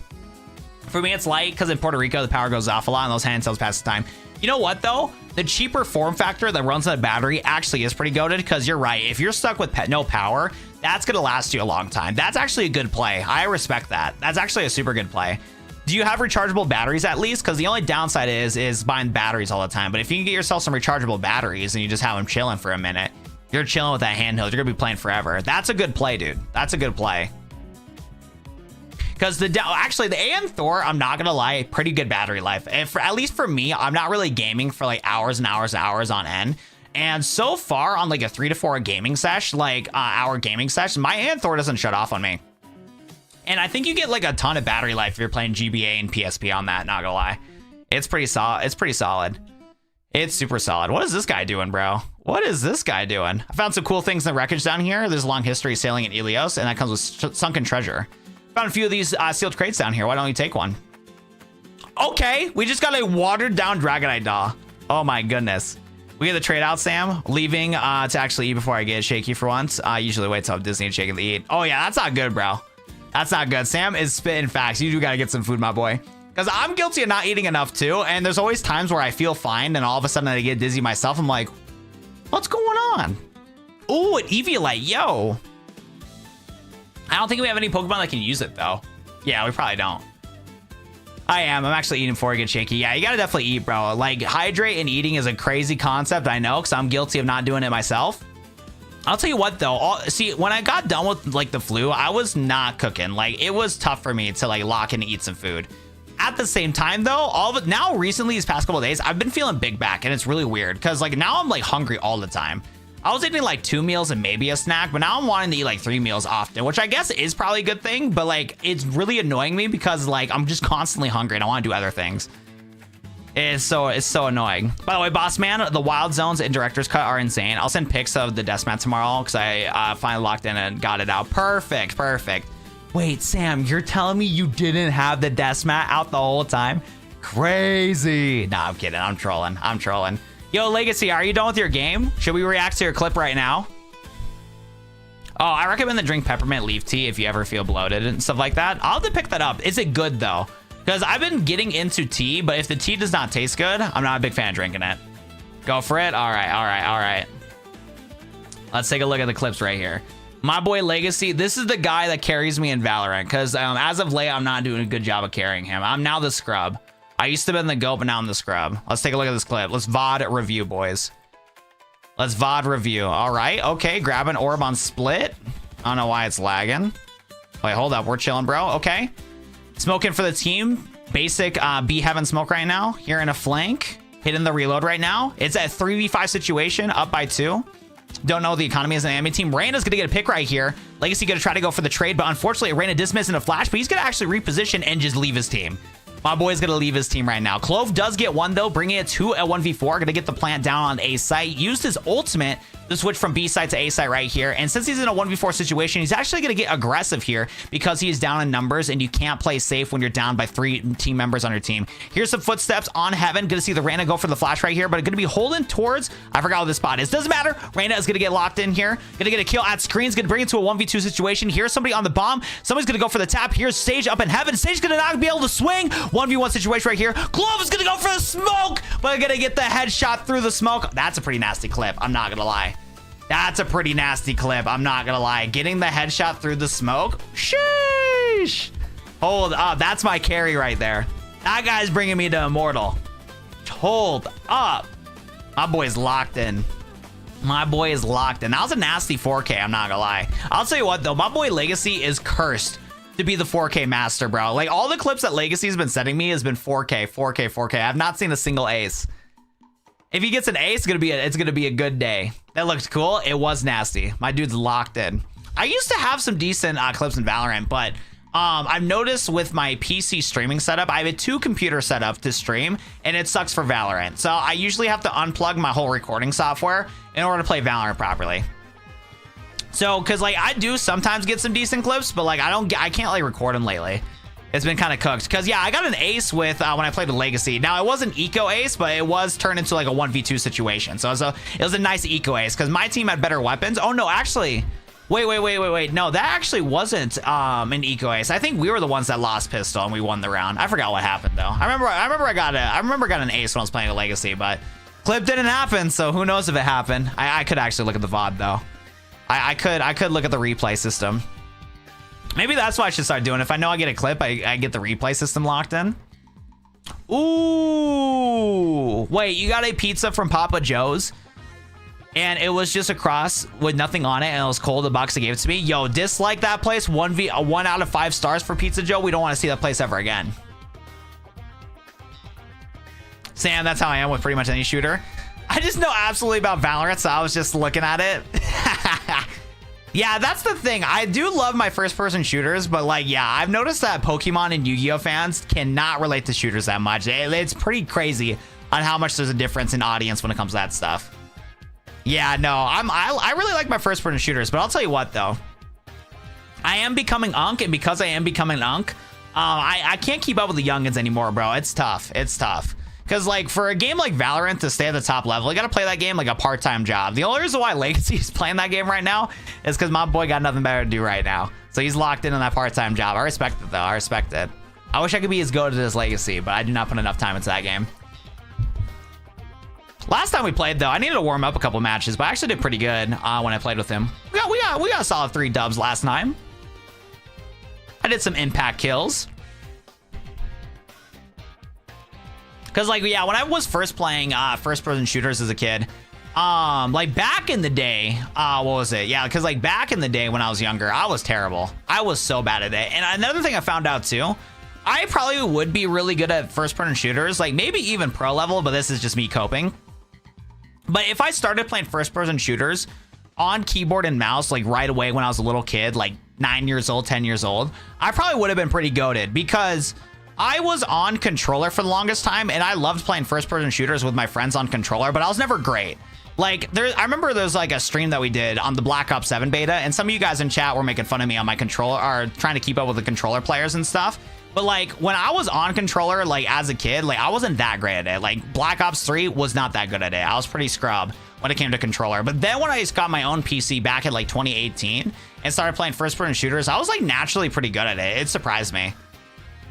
Speaker 1: For me, it's light because in Puerto Rico, the power goes off a lot and those handhelds pass the time. You know what, though? The cheaper form factor that runs on a battery actually is pretty goated, because you're right. If you're stuck with no power, that's going to last you a long time. That's actually a good play. I respect that. That's actually a super good play. Do you have rechargeable batteries at least? Because the only downside is buying batteries all the time. But if you can get yourself some rechargeable batteries and you just have them chilling for a minute, you're chilling with that handheld. You're going to be playing forever. That's a good play, dude. That's a good play. Because actually the Thor, I'm not gonna lie, pretty good battery life. And at least for me, I'm not really gaming for like hours and hours and hours on end. And so far on like a 3 to 4 gaming sesh, like hour gaming session, my Thor doesn't shut off on me. And I think you get like a ton of battery life if you're playing GBA and PSP on that. Not gonna lie, it's pretty solid. It's pretty solid. It's super solid. What is this guy doing, bro? What is this guy doing? I found some cool things in the wreckage down here. There's a long history of sailing in Ilios, and that comes with sunken treasure. Found a few of these sealed crates down here. Why don't you take one? Okay, we just got a watered down Dragonite doll. Oh my goodness. We get the trade out, Sam. Leaving to actually eat before I get shaky for once. I usually wait till Disney and shaking to eat. Oh yeah, that's not good, bro. That's not good. Sam is spitting facts. You do gotta get some food, my boy. Because I'm guilty of not eating enough too. And there's always times where I feel fine and all of a sudden I get dizzy myself. I'm like, what's going on? Ooh, an Eviolite, yo. I don't think we have any Pokemon that can use it though. Yeah, we probably don't. I'm actually eating before I get shaky. Yeah, you gotta definitely eat, bro. Like, hydrate and eating is a crazy concept, I know, because I'm guilty of not doing it myself. I'll tell you what though, see, when I got done with like the flu, I was not cooking. Like, it was tough for me to like lock in and eat some food. At the same time though, now recently these past couple of days, I've been feeling big back, and it's really weird because like now I'm like hungry all the time. I was eating like 2 meals and maybe a snack, but now I'm wanting to eat like 3 meals often, which I guess is probably a good thing, but like it's really annoying me because like I'm just constantly hungry and I want to do other things. It's so annoying. By the way, boss man, the wild zones and director's cut are insane. I'll send pics of the desk mat tomorrow because I finally locked in and got it out. Perfect. Wait, Sam, you're telling me you didn't have the desk mat out the whole time? Crazy. Nah, I'm kidding. I'm trolling. Yo, Legacy, are you done with your game? Should we react to your clip right now? Oh, I recommend to drink peppermint leaf tea if you ever feel bloated and stuff like that. I'll have to pick that up. Is it good though? Because I've been getting into tea, but if the tea does not taste good, I'm not a big fan of drinking it. Go for it. All right. Let's take a look at the clips right here. My boy Legacy, this is the guy that carries me in Valorant, because as of late, I'm not doing a good job of carrying him. I'm now the scrub. I used to be in the GOAT, but now I'm the scrub. Let's take a look at this clip. Let's VOD review, boys. Let's VOD review. All right. Okay. Grab an orb on split. I don't know why it's lagging. Wait, hold up. We're chilling, bro. Okay. Smoking for the team. Basic B heaven smoke right now. Here in a flank. Hitting the reload right now. It's a 3v5 situation. Up by 2. Don't know the economy as an enemy team. Reyna's going to get a pick right here. Legacy going to try to go for the trade, but unfortunately, Reyna dismissed in a flash, but he's going to actually reposition and just leave his team. My boy's going to leave his team right now. Clove does get one, though, bringing it to a 1v4. Going to get the plant down on A site. Used his ultimate to switch from B site to A site right here. And since he's in a 1v4 situation, he's actually going to get aggressive here because he is down in numbers, and you can't play safe when you're down by 3 team members on your team. Here's some footsteps on Heaven. Going to see the Reyna go for the flash right here, but going to be holding towards, I forgot what this spot is. Doesn't matter. Reyna is going to get locked in here. Going to get a kill at screens. Going to bring it to a 1v2 situation. Here's somebody on the bomb. Somebody's going to go for the tap. Here's Sage up in Heaven. Sage's going to not be able to swing. 1v1 situation right here. Clove is going to go for the smoke, but going to get the headshot through the smoke. That's a pretty nasty clip. I'm not going to lie. That's a pretty nasty clip. I'm not going to lie. Getting the headshot through the smoke. Sheesh. Hold up. That's my carry right there. That guy's bringing me to immortal. Hold up. My boy's locked in. My boy is locked in. That was a nasty 4K, I'm not gonna lie. I'll tell you what, though. My boy Legacy is cursed to be the 4K master, bro. Like, all the clips that Legacy's been sending me has been 4K, 4K, 4K. I've not seen a single ace. If he gets an ace, it's gonna be a good day. That looked cool. It was nasty. My dude's locked in. I used to have some decent clips in Valorant, but I've noticed with my PC streaming setup, I have a 2-computer setup to stream, and it sucks for Valorant. So I usually have to unplug my whole recording software in order to play Valorant properly. So, cause like I do sometimes get some decent clips, but like I can't like record them lately. It's been kind of cooked. Cause yeah, I got an ace with when I played with Legacy. Now it wasn't eco ace, but it was turned into like a 1v2 situation. So it was a nice eco ace because my team had better weapons. Oh no, actually. Wait. No, that actually wasn't an eco ace. I think we were the ones that lost pistol and we won the round. I forgot what happened though. I remember I got an ace when I was playing a Legacy, but clip didn't happen, so who knows if it happened. I could actually look at the VOD though. I could look at the replay system. Maybe that's what I should start doing. If I know I get a clip, I get the replay system locked in. Ooh. Wait, you got a pizza from Papa Joe's? And it was just a cross with nothing on it, and it was cold. The box that gave it to me. Yo, dislike that place. 1 out of 5 stars for Pizza Joe. We don't want to see that place ever again. Sam, that's how I am with pretty much any shooter. I just know absolutely about Valorant, so I was just looking at it. Yeah, that's the thing. I do love my first-person shooters, but like, yeah, I've noticed that Pokemon and Yu-Gi-Oh fans cannot relate to shooters that much. It's pretty crazy on how much there's a difference in audience when it comes to that stuff. Yeah, no, I really like my first-person shooters, but I'll tell you what, though. I am becoming Unk, and because I am becoming Unk, I can't keep up with the youngins anymore, bro. It's tough. It's tough. Because, like, for a game like Valorant to stay at the top level, you got to play that game like a part-time job. The only reason why Legacy is playing that game right now is because my boy got nothing better to do right now. So he's locked in on that part-time job. I respect it, though. I respect it. I wish I could be as goated as Legacy, but I do not put enough time into that game. Last time we played, though, I needed to warm up a couple matches, but I actually did pretty good when I played with him. We got a solid 3 dubs last time. I did some impact kills. Because, like, yeah, when I was first playing first-person shooters as a kid, like, back in the day, what was it? Yeah, because, like, back in the day when I was younger, I was terrible. I was so bad at it. And another thing I found out, too, I probably would be really good at first-person shooters, like, maybe even pro level, but this is just me coping. But if I started playing first-person shooters on keyboard and mouse, like, right away when I was a little kid, like, 9 years old, 10 years old, I probably would have been pretty goated because I was on controller for the longest time, and I loved playing first-person shooters with my friends on controller, but I was never great. Like, I remember there was, like, a stream that we did on the Black Ops 7 beta, and some of you guys in chat were making fun of me on my controller, or trying to keep up with the controller players and stuff. But, like, when I was on controller, like, as a kid, like, I wasn't that great at it. Like, Black Ops 3 was not that good at it. I was pretty scrub when it came to controller. But then when I just got my own PC back in, like, 2018 and started playing first-person shooters, I was, like, naturally pretty good at it. It surprised me.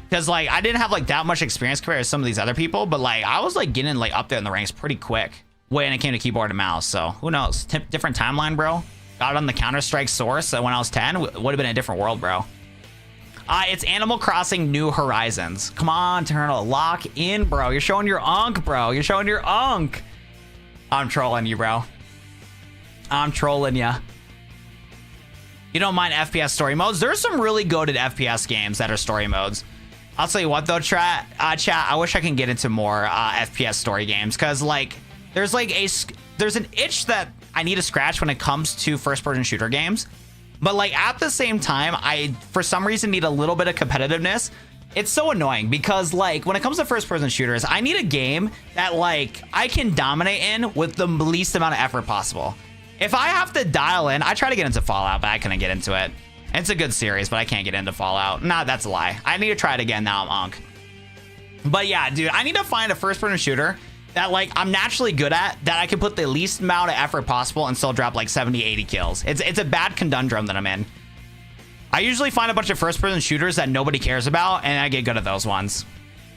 Speaker 1: Because, like, I didn't have, like, that much experience compared to some of these other people. But, like, I was, like, getting, like, up there in the ranks pretty quick when it came to keyboard and mouse. So, who knows? Different timeline, bro. Got on the Counter-Strike source when I was 10. Would have been a different world, bro. It's Animal Crossing New Horizons. Come on, Eternal. Lock in, bro. You're showing your unk, bro. You're showing your unk. I'm trolling you, bro. I'm trolling you. You don't mind FPS story modes? There's some really goated FPS games that are story modes. I'll tell you what, though, chat, I wish I can get into more FPS story games. Because, like, there's an itch that I need to scratch when it comes to first-person shooter games. But, like, at the same time, I, for some reason, need a little bit of competitiveness. It's so annoying because, like, when it comes to first-person shooters, I need a game that, like, I can dominate in with the least amount of effort possible. If I have to dial in, I try to get into Fallout, but I couldn't get into it. It's a good series, but I can't get into Fallout. Nah, that's a lie. I need to try it again now I'm Unk. But, yeah, dude, I need to find a first-person shooter that, like, I'm naturally good at, that I can put the least amount of effort possible and still drop, like, 70, 80 kills. It's a bad conundrum that I'm in. I usually find a bunch of first-person shooters that nobody cares about, and I get good at those ones.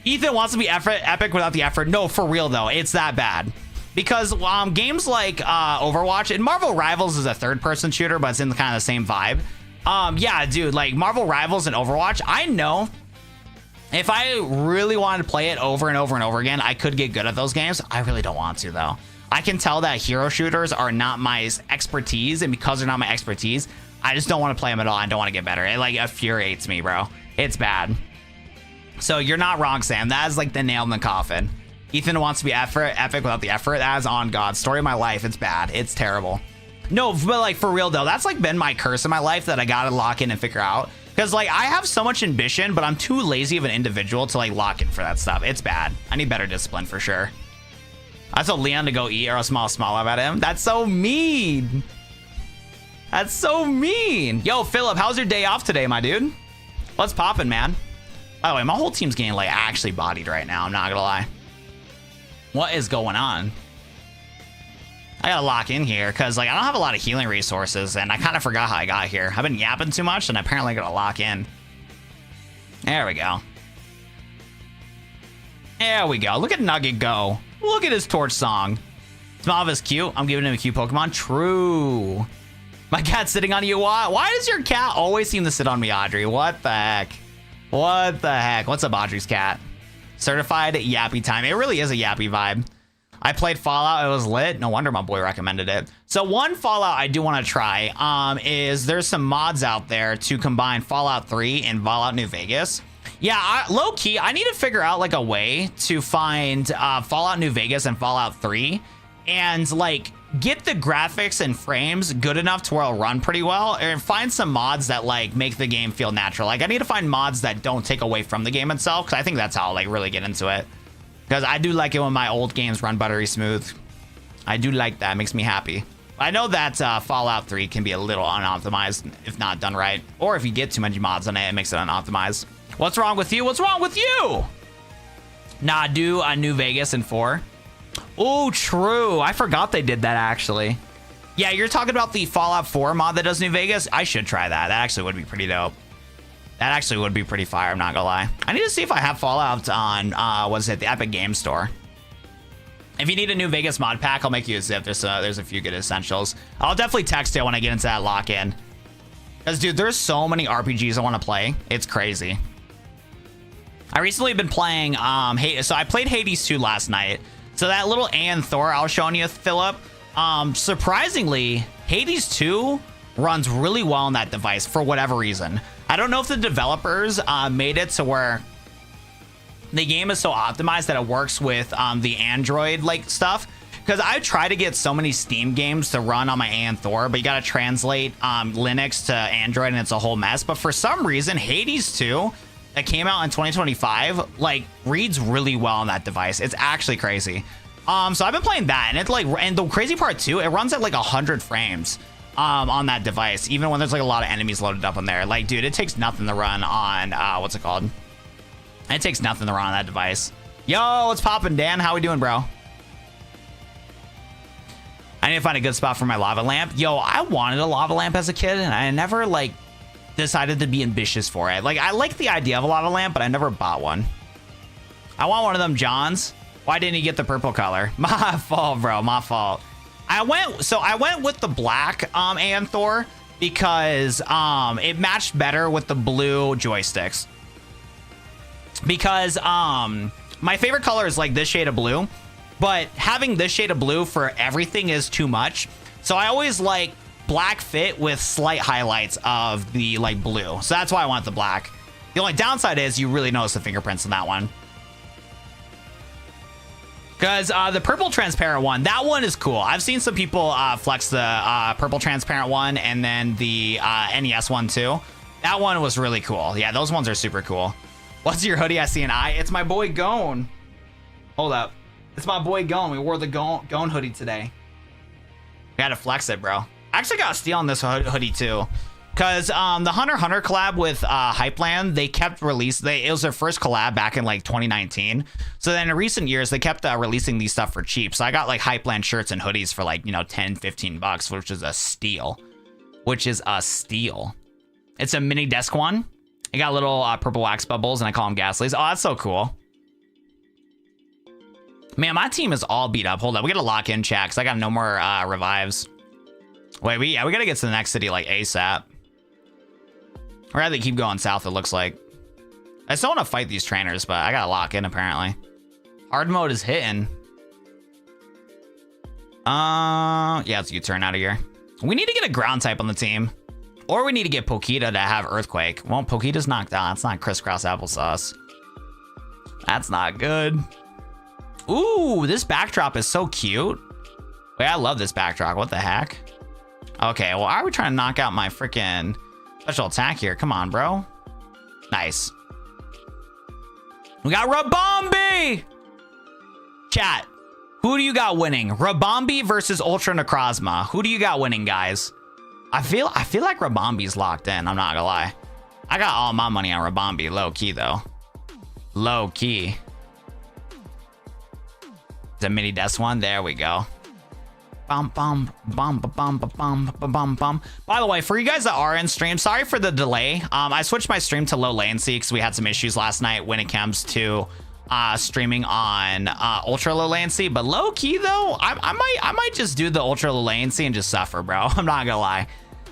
Speaker 1: Ethan wants to be epic without the effort. No, for real, though. It's that bad. Because games like Overwatch, and Marvel Rivals is a third-person shooter, but it's in kind of the same vibe. Yeah, dude, like, Marvel Rivals and Overwatch, I know If I really wanted to play it over and over and over again, I could get good at those games. I really don't want to, though. I can tell that hero shooters are not my expertise, and because they're not my expertise, I just don't want to play them at all. I don't want to get better. It like infuriates me, bro. It's bad. So you're not wrong, Sam. That is like the nail in the coffin. Ethan wants to be epic without the effort. That is on God. Story of my life. It's bad. It's terrible. No, but like for real though, that's like been my curse in my life that I gotta lock in and figure out. Because like I have so much ambition, but I'm too lazy of an individual to like lock in for that stuff. It's bad. I need better discipline for sure. I told Leon to go eat or else I'll smile about him. That's so mean. That's so mean. Yo, Philip, how's your day off today, my dude? What's poppin', man? By the way, my whole team's getting like actually bodied right now. I'm not gonna lie. What is going on? I gotta lock in here because like I don't have a lot of healing resources and I kind of forgot how I got here. I've been yapping too much and apparently I gotta lock in. There we go. There we go. Look at Nugget go. Look at his torch song. Small is cute. I'm giving him a cute Pokemon. True. My cat's sitting on you. Why does your cat always seem to sit on me, Audrey? What the heck? What the heck? What's up, Audrey's cat? Certified yappy time. It really is a yappy vibe. I played Fallout. It was lit. No wonder my boy recommended it. So one Fallout I do want to try is there's some mods out there to combine Fallout 3 and Fallout New Vegas. Yeah, low key, I need to figure out like a way to find Fallout New Vegas and Fallout 3 and like get the graphics and frames good enough to where it'll run pretty well, and find some mods that like make the game feel natural. Like I need to find mods that don't take away from the game itself, because I think that's how I'll like really get into it. Because I do like it when my old games run buttery smooth. I do like that. It makes me happy. I know that Fallout 3 can be a little unoptimized if not done right. Or if you get too many mods on it, it makes it unoptimized. What's wrong with you? What's wrong with you? Nah, do New Vegas in 4. Oh, true. I forgot they did that, actually. Yeah, you're talking about the Fallout 4 mod that does New Vegas? I should try that. That actually would be pretty dope. That actually would be pretty fire, I'm not gonna lie. I need to see if I have Fallout on, the Epic Game Store. If you need a New Vegas mod pack, I'll make you a zip. There's a few good essentials. I'll definitely text you when I get into that lock-in. Because, dude, there's so many RPGs I want to play. It's crazy. I recently been playing, so I played Hades 2 last night. So that little and Thor I was showing you, Philip, surprisingly, Hades 2 runs really well on that device for whatever reason. I don't know if the developers made it to where the game is so optimized that it works with the Android like stuff. Because I try to get so many Steam games to run on my and Thor, but you got to translate Linux to Android and it's a whole mess. But for some reason, Hades 2 that came out in 2025 like reads really well on that device. It's actually crazy. So I've been playing that, and it's like, and the crazy part too, it runs at like 100 frames on that device, even when there's like a lot of enemies loaded up on there. Like, dude, it takes nothing to run on what's it called? It takes nothing to run on that device. Yo, what's poppin', Dan? How we doing, bro? I need to find a good spot for my lava lamp. Yo, I wanted a lava lamp as a kid, and I never like decided to be ambitious for it. Like, I like the idea of a lava lamp, but I never bought one. I want one of them Johns. Why didn't you get the purple color? My fault, bro. My fault. I went with the black and Thor because it matched better with the blue joysticks. Because my favorite color is like this shade of blue, but having this shade of blue for everything is too much. So I always like black fit with slight highlights of the like blue. So that's why I want the black. The only downside is you really notice the fingerprints in that one. Because the purple transparent one, that one is cool. I've seen some people flex the purple transparent one and then the NES one too. That one was really cool. Yeah, those ones are super cool. What's your hoodie? I see an eye. It's my boy Gone. Hold up. It's my boy Gone. We wore the Gone hoodie today. We had to flex it, bro. I actually got a steal on this hoodie too. Because the Hunter x Hunter collab with Hypeland, they kept it was their first collab back in like 2019. So then in recent years, they kept releasing these stuff for cheap. So I got like Hypeland shirts and hoodies for like, 10, 15 bucks, which is a steal. It's a mini desk one. It got little purple wax bubbles and I call them Gaslies. Oh, that's so cool. Man, my team is all beat up. Hold up. We got to lock in chat because I got no more revives. Wait, we got to get to the next city like ASAP. Or rather keep going south, it looks like. I still want to fight these trainers, but I gotta lock in apparently. Hard mode is hitting. Yeah, it's U-turn out of here. We need to get a ground type on the team. Or we need to get Pokita to have Earthquake. Well, Pokita's knocked out. That's not crisscross applesauce. That's not good. Ooh, this backdrop is so cute. Wait, I love this backdrop. What the heck? Okay, well, why are we trying to knock out my freaking special attack here? Come on, bro. Nice. We got Rabombi! Chat, who do you got winning? Rabombi versus Ultra Necrozma. Who do you got winning, guys? I feel like Rabombi's locked in. I'm not gonna lie. I got all my money on Rabombi. Low key though. Low key. The mini death one. There we go. Bum bum bum bum bum bum bum bum. By the way, for you guys that are in stream, sorry for the delay. I switched my stream to low latency because we had some issues last night when it comes to streaming on ultra low latency. But low key though, I might just do the ultra low latency and just suffer, bro. I'm not gonna lie.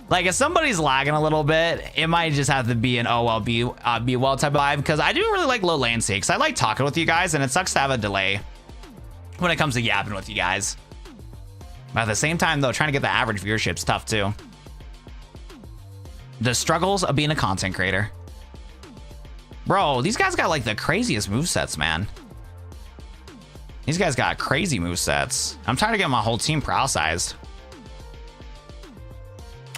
Speaker 1: Like if somebody's lagging a little bit, it might just have to be an oh well be well type of vibe, because I do really like low latency because I like talking with you guys, and it sucks to have a delay when it comes to yapping with you guys. But at the same time though, trying to get the average viewership is tough too. The struggles of being a content creator. Bro, these guys got like the craziest movesets, man. These guys got crazy movesets. I'm trying to get my whole team prowl-sized.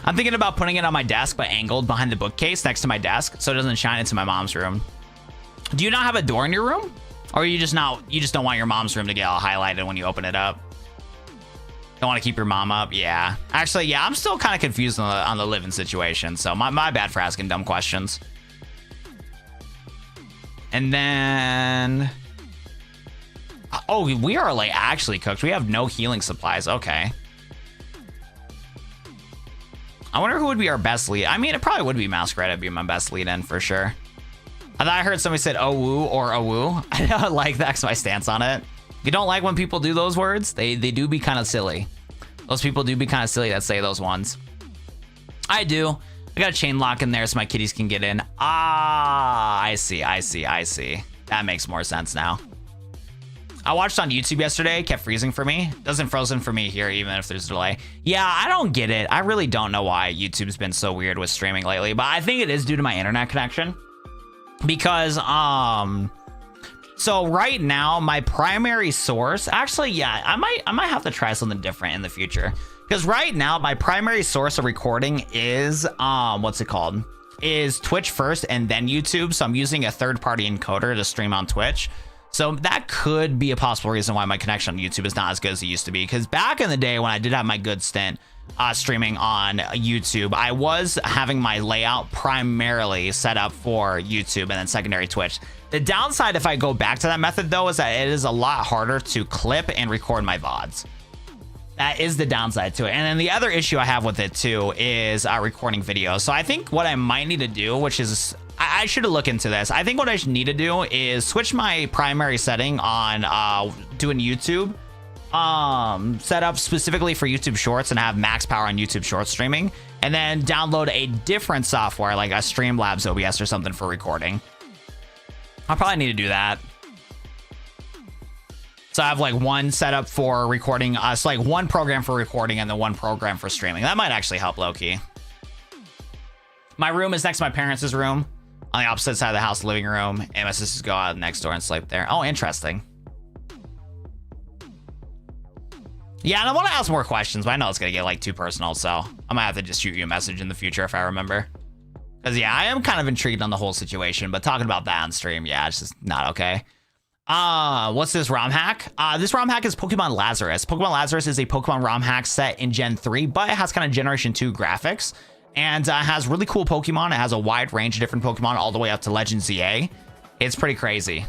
Speaker 1: I'm thinking about putting it on my desk, but angled behind the bookcase next to my desk so it doesn't shine into my mom's room. Do you not have a door in your room? Or you just don't want your mom's room to get all highlighted when you open it up? Don't want to keep your mom up? Yeah. Actually, yeah, I'm still kind of confused on the living situation. So my bad for asking dumb questions. And then... oh, we are like actually cooked. We have no healing supplies. Okay. I wonder who would be our best lead. I mean, it probably would be Masquerade. It'd be my best lead in for sure. I thought I heard somebody said "oh-woo" or "oh-woo." I don't like that because my stance on it. You don't like when people do those words? They do be kind of silly. Those people do be kind of silly that say those ones. I do. I got a chain lock in there so my kitties can get in. Ah, I see. That makes more sense now. I watched on YouTube yesterday, kept freezing for me. Doesn't frozen for me here, even if there's a delay. Yeah, I don't get it. I really don't know why YouTube's been so weird with streaming lately, but I think it is due to my internet connection. Because, so right now, my primary source, actually, yeah, I might have to try something different in the future. Because right now, my primary source of recording is, what's it called? Is Twitch first and then YouTube. So I'm using a third-party encoder to stream on Twitch. So that could be a possible reason why my connection on YouTube is not as good as it used to be. Because back in the day when I did have my good stint streaming on YouTube, I was having my layout primarily set up for YouTube and then secondary Twitch. The downside if I go back to that method though is that it is a lot harder to clip and record my VODs. That is the downside to it. And then the other issue I have with it too is recording videos. So I think what I might need to do, which is, I should have looked into this. I think what I should need to do is switch my primary setting on doing YouTube, set up specifically for YouTube Shorts and have max power on YouTube Short streaming, and then download a different software like a Streamlabs OBS or something for recording. I'll probably need to do that. So I have like one setup for recording, so like one program for recording and then one program for streaming. That might actually help low-key. My room is next to my parents' room on the opposite side of the house, living room, and my sisters go out next door and sleep there. Oh, interesting. Yeah, and I want to ask more questions, but I know it's going to get like too personal, so I might have to just shoot you a message in the future if I remember. Because yeah, I am kind of intrigued on the whole situation, but talking about that on stream, yeah, it's just not okay. What's this ROM hack? This ROM hack is Pokemon Lazarus. Pokemon Lazarus is a Pokemon ROM hack set in Gen 3, but it has kind of Generation 2 graphics and has really cool Pokemon. It has a wide range of different Pokemon all the way up to Legend ZA. It's pretty crazy.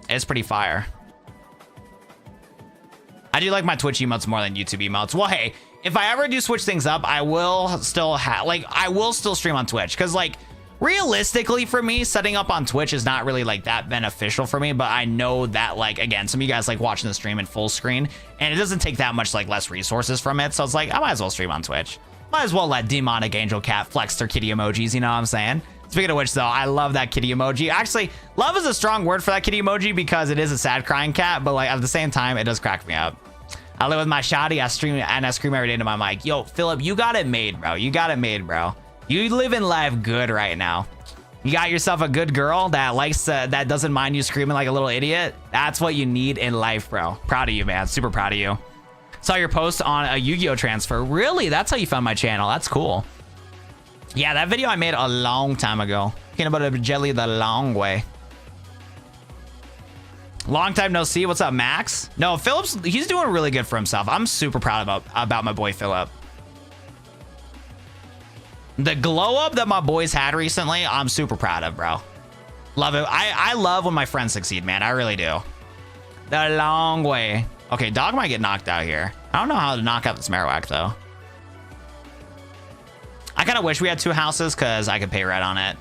Speaker 1: It's pretty fire. I do like my Twitch emotes more than YouTube emotes. Well, hey, if I ever do switch things up, I will still stream on Twitch, because like realistically for me, setting up on Twitch is not really like that beneficial for me, but I know that like, again, some of you guys like watching the stream in full screen and it doesn't take that much like less resources from it. So it's like, I might as well stream on Twitch. Might as well let Demonic Angel Cat flex their kitty emojis, you know what I'm saying? Speaking of which, though, I love that kitty emoji. Actually, love is a strong word for that kitty emoji because it is a sad crying cat, but like at the same time, it does crack me up. I live with my shawty, I stream and I scream every day into my mic. Yo, Philip, you got it made, bro. You got it made, bro. You live in life good right now. You got yourself a good girl that likes that doesn't mind you screaming like a little idiot. That's what you need in life, bro. Proud of you, man. Super proud of you. Saw your post on a Yu-Gi-Oh transfer. Really? That's how you found my channel. That's cool. Yeah, that video I made a long time ago. Peanut butter jelly the long way. Long time no see. What's up, Max? No, Philip's, he's doing really good for himself. I'm super proud about my boy Philip. The glow up that my boys had recently, I'm super proud of, bro. Love it. I love when my friends succeed, man. I really do. The long way. Okay, dog might get knocked out here. I don't know how to knock out this Marowak, though. I kind of wish we had 2 houses because I could pay rent on it.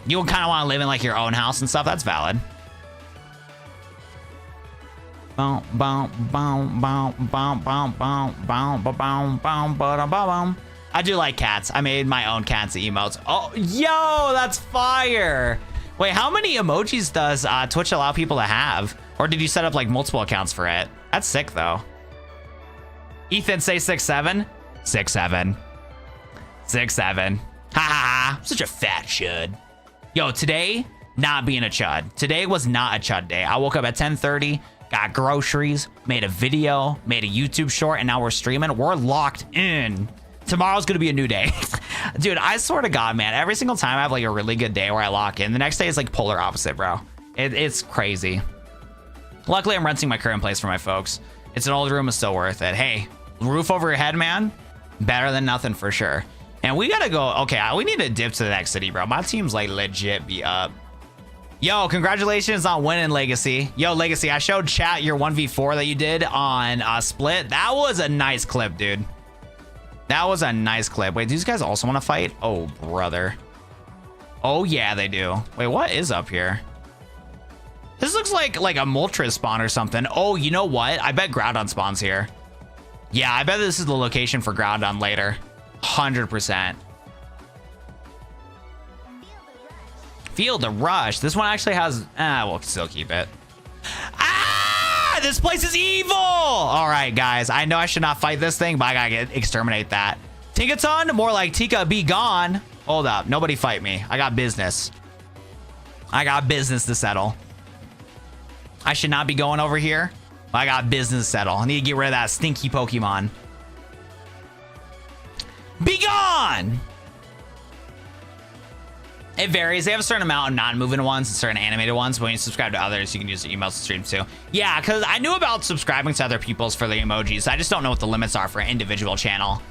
Speaker 1: You kind of want to live in like your own house and stuff. That's valid. I do like cats. I made my own cats emotes. Oh, yo, that's fire. Wait, how many emojis does Twitch allow people to have? Or did you set up like multiple accounts for it? That's sick though. Ethan, say 6'7". 6'7". 6'7". Ha ha ha. Such a fat chud. Yo, today, not being a chud. Today was not a chud day. I woke up at 10:30, got groceries, made a video, made a YouTube short, and now we're streaming. We're locked in. Tomorrow's gonna be a new day. Dude, I swear to God, man, every single time I have like a really good day where I lock in, the next day is like polar opposite, bro. It's crazy. Luckily, I'm renting my current place for my folks. It's an old room, it's still worth it. Hey, roof over your head, man. Better than nothing for sure. And we gotta go, okay, we need to dip to the next city, bro. My team's like legit be up. Yo, congratulations on winning, Legacy. Yo, Legacy, I showed chat your 1v4 that you did on Split. That was a nice clip, dude. That was a nice clip. Wait, do these guys also want to fight? Oh, brother. Oh, yeah, they do. Wait, what is up here? This looks like a Moltres spawn or something. Oh, you know what? I bet Groudon spawns here. Yeah, I bet this is the location for Groudon later. 100%. Feel the rush. This one actually has... we'll still keep it. Ah! This place is evil! All right, guys. I know I should not fight this thing, but I gotta exterminate that. Tinkaton? More like Tika, be gone. Hold up. Nobody fight me. I got business. I got business to settle. I should not be going over here. I got business to settle. I need to get rid of that stinky Pokemon. Be gone! It varies. They have a certain amount of non-moving ones and certain animated ones, but when you subscribe to others, you can use the emails to stream too. Yeah, because I knew about subscribing to other people's for the emojis. I just don't know what the limits are for an individual channel.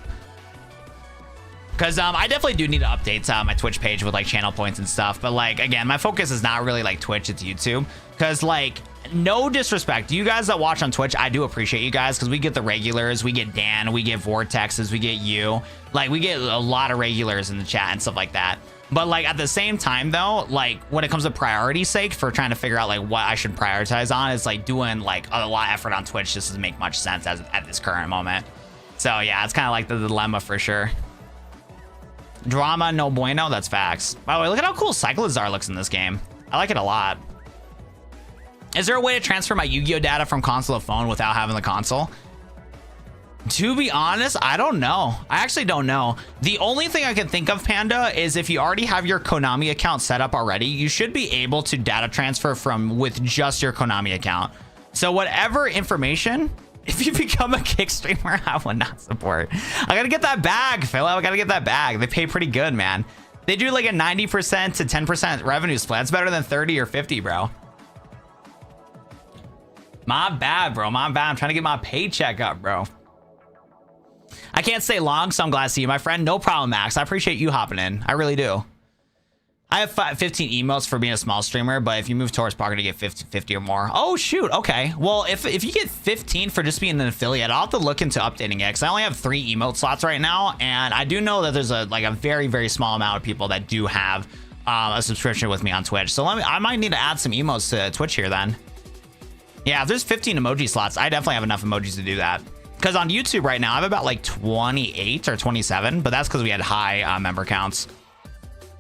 Speaker 1: Because I definitely do need to update my Twitch page with like channel points and stuff. But like, again, my focus is not really like Twitch, it's YouTube. Because like, no disrespect. You guys that watch on Twitch, I do appreciate you guys because we get the regulars. We get Dan, we get Vortexes, we get you. Like, we get a lot of regulars in the chat and stuff like that. But like at the same time though, like when it comes to priority sake for trying to figure out like what I should prioritize on, is like doing like a lot of effort on Twitch just doesn't make much sense at this current moment. So yeah, it's kind of like the dilemma for sure. Drama no bueno, that's facts. By the way, look at how cool Cyclizar looks in this game. I like it a lot. Is there a way to transfer my Yu-Gi-Oh data from console to phone without having the console? To be honest, I don't know. I actually don't know. The only thing I can think of, Panda, is if you already have your Konami account set up already, you should be able to data transfer from with just your Konami account. So whatever information, if you become a kick streamer, I will not support. I gotta get that bag, Phil. I gotta get that bag. They pay pretty good, man. They do like a 90% to 10% revenue split. That's better than 30 or 50, bro. My bad, bro. My bad. I'm trying to get my paycheck up, bro. I can't stay long, so I'm glad to see you, my friend. No problem, Max. I appreciate you hopping in. I really do. I have 15 emotes for being a small streamer, but if you move towards Parker to get 50 or more. Oh, shoot. Okay. Well, if you get 15 for just being an affiliate, I'll have to look into updating it because I only have 3 emote slots right now. And I do know that there's a very, very small amount of people that do have a subscription with me on Twitch. So I might need to add some emotes to Twitch here then. Yeah, if there's 15 emoji slots, I definitely have enough emojis to do that. Because on YouTube right now, I have about like 28 or 27, but that's because we had high member counts.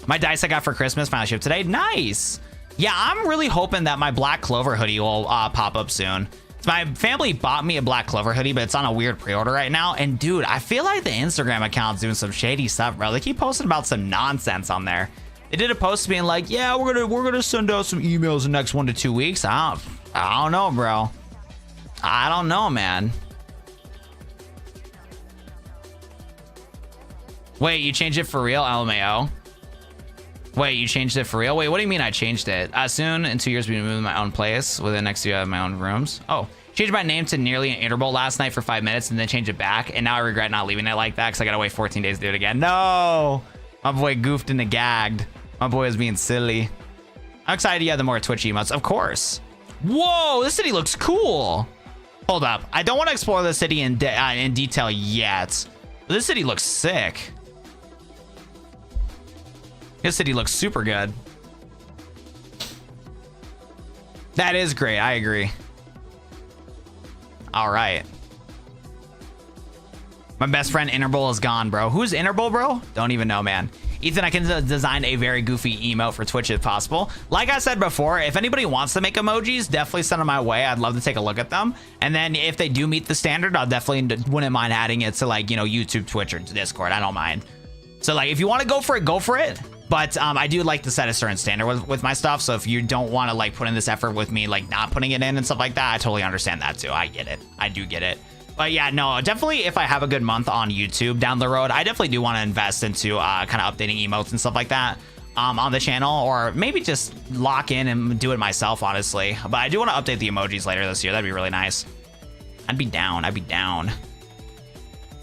Speaker 1: My dice I got for Christmas finally shipped today. Nice. Yeah, I'm really hoping that my Black Clover hoodie will pop up soon. My family bought me a Black Clover hoodie, but it's on a weird pre-order right now. And dude, I feel like the Instagram account's doing some shady stuff, bro. They keep posting about some nonsense on there. They did a post being like, yeah, we're gonna send out some emails in the next 1 to 2 weeks. I don't know, bro. I don't know, man. Wait, you changed it for real, LMAO? Wait, you changed it for real? Wait, what do you mean I changed it? Soon, in 2 years, we move to my own place. Within the next year, I have my own rooms. Oh, changed my name to nearly an interval last night for 5 minutes and then changed it back. And now I regret not leaving it like that because I gotta wait 14 days to do it again. No! My boy goofed and gagged. My boy was being silly. I'm excited to have the more Twitch emotes, of course. Whoa, this city looks cool. Hold up. I don't want to explore the city in detail yet. But this city looks sick. This city looks super good. That is great. I agree. All right. My best friend Interval is gone, bro. Who's Interval, bro? Don't even know, man. Ethan, I can design a very goofy emote for Twitch if possible. Like I said before, if anybody wants to make emojis, definitely send them my way. I'd love to take a look at them. And then if they do meet the standard, I'll definitely wouldn't mind adding it to, like, you know, YouTube, Twitch, or Discord. I don't mind. So, like, if you want to go for it, go for it. But I do like to set a certain standard with my stuff. So if you don't want to, like, put in this effort with me, like, not putting it in and stuff like that, I totally understand that too. I get it. I do get it. But yeah, no, definitely if I have a good month on YouTube down the road, I definitely do want to invest into kind of updating emotes and stuff like that on the channel, or maybe just lock in and do it myself, honestly. But I do want to update the emojis later this year. That'd be really nice. I'd be down. I'd be down.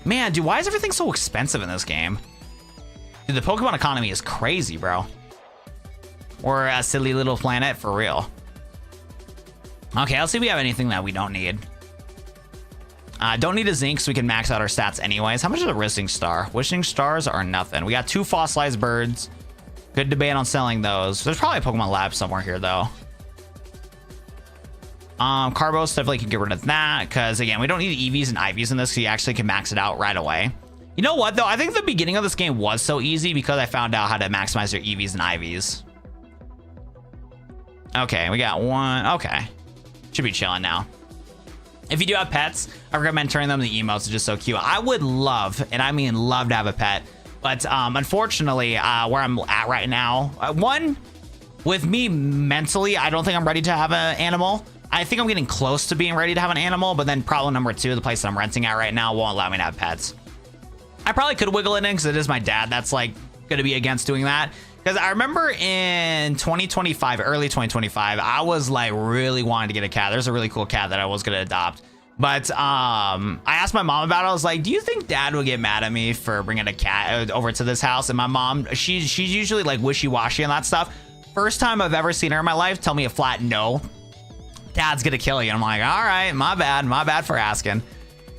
Speaker 1: Man, dude, why is everything so expensive in this game? Dude, the Pokemon economy is crazy, bro. We're a silly little planet for real. Okay, let's see if we have anything that we don't need. Don't need a zinc so we can max out our stats anyways. How much is a wishing star? Wishing stars are nothing. We got 2 fossilized birds. Good debate on selling those. There's probably a Pokemon lab somewhere here though. Carbos, definitely can get rid of that because again, we don't need EVs and IVs in this, so you actually can max it out right away. You know what though? I think the beginning of this game was so easy because I found out how to maximize your EVs and IVs. Okay, we got 1. Okay. Should be chilling now. If you do have pets, I recommend turning them to emotes. It's just so cute. I would love, and I mean love, to have a pet. But unfortunately, where I'm at right now, one, with me mentally, I don't think I'm ready to have an animal. I think I'm getting close to being ready to have an animal, but then problem number 2, the place that I'm renting at right now won't allow me to have pets. I probably could wiggle it in because it is my dad that's like going to be against doing that. Because I remember in 2025, early 2025, I was like really wanting to get a cat. There's a really cool cat that I was going to adopt. But I asked my mom about it. I was like, do you think dad would get mad at me for bringing a cat over to this house? And my mom, she's usually like wishy-washy and that stuff. First time I've ever seen her in my life tell me a flat no. Dad's going to kill you. And I'm like, all right, my bad for asking.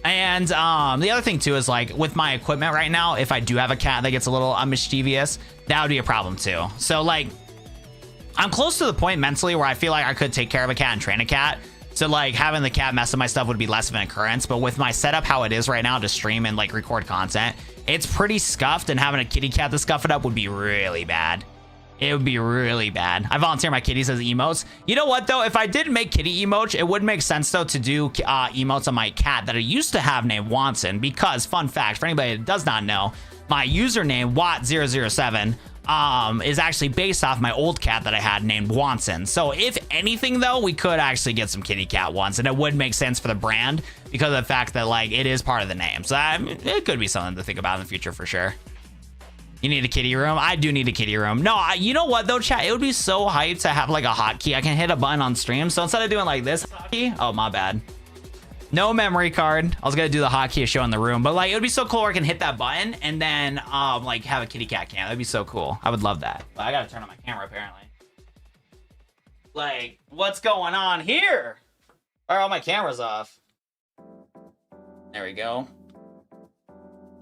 Speaker 1: And the other thing too is like with my equipment right now, if I do have a cat that gets a little mischievous, that would be a problem too. So like I'm close to the point mentally where I feel like I could take care of a cat and train a cat. So like having the cat mess with my stuff would be less of an occurrence. But with my setup how it is right now to stream and like record content, it's pretty scuffed, and having a kitty cat to scuff it up would be really bad. It would be really bad. I volunteer my kitties as emotes. You know what though? If I did make kitty emotes, it would make sense though to do emotes on my cat that I used to have named Watson, because fun fact for anybody that does not know, my username Watt007 is actually based off my old cat that I had named Watson. So if anything though, we could actually get some kitty cat ones, and it would make sense for the brand because of the fact that like it is part of the name. So I mean, it could be something to think about in the future for sure. You need a kitty room? I do need a kitty room. No, you know what though, chat? It would be so hyped to have like a hotkey. I can hit a button on stream. So instead of doing like this hotkey, oh my bad. No memory card. I was gonna do the hotkey to show in the room, but like it would be so cool where I can hit that button and then like have a kitty cat cam. That'd be so cool. I would love that. But I gotta turn on my camera apparently. Like, what's going on here? Why are all my cameras off? There we go.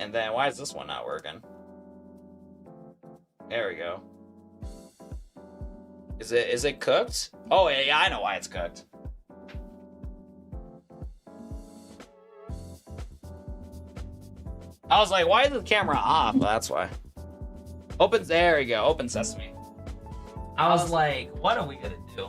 Speaker 1: And then why is this one not working? There we go. Is it cooked? Oh yeah, I know why it's cooked. I was like, why is the camera off? Well, that's why. Open, there we go. Open sesame. I was like, what are we gonna do?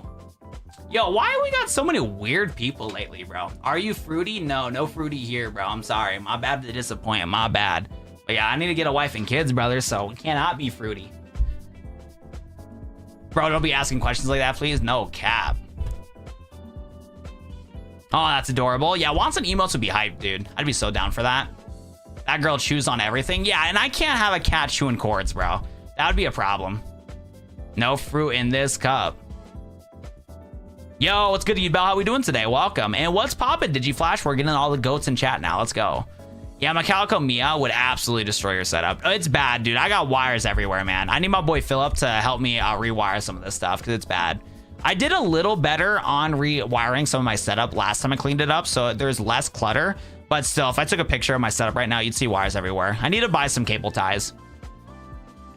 Speaker 1: Yo, why we got so many weird people lately, bro? Are you fruity? No, no fruity here, bro. I'm sorry. My bad to disappoint. My bad. But yeah, I need to get a wife and kids, brother, so we cannot be fruity. Bro, don't be asking questions like that, please. No cap. Oh, that's adorable. Yeah, wants and emotes would be hype, dude. I'd be so down for that. That girl chews on everything. Yeah, and I can't have a cat chewing cords, bro. That would be a problem. No fruit in this cup. Yo, what's good, Bell? How we doing today? Welcome. And what's poppin', Digiflash? We're getting all the goats in chat now. Let's go. Yeah, my Calico Mia would absolutely destroy your setup. It's bad, dude. I got wires everywhere, man. I need my boy Philip to help me rewire some of this stuff because it's bad. I did a little better on rewiring some of my setup last time I cleaned it up, so there's less clutter. But still, if I took a picture of my setup right now, you'd see wires everywhere. I need to buy some cable ties.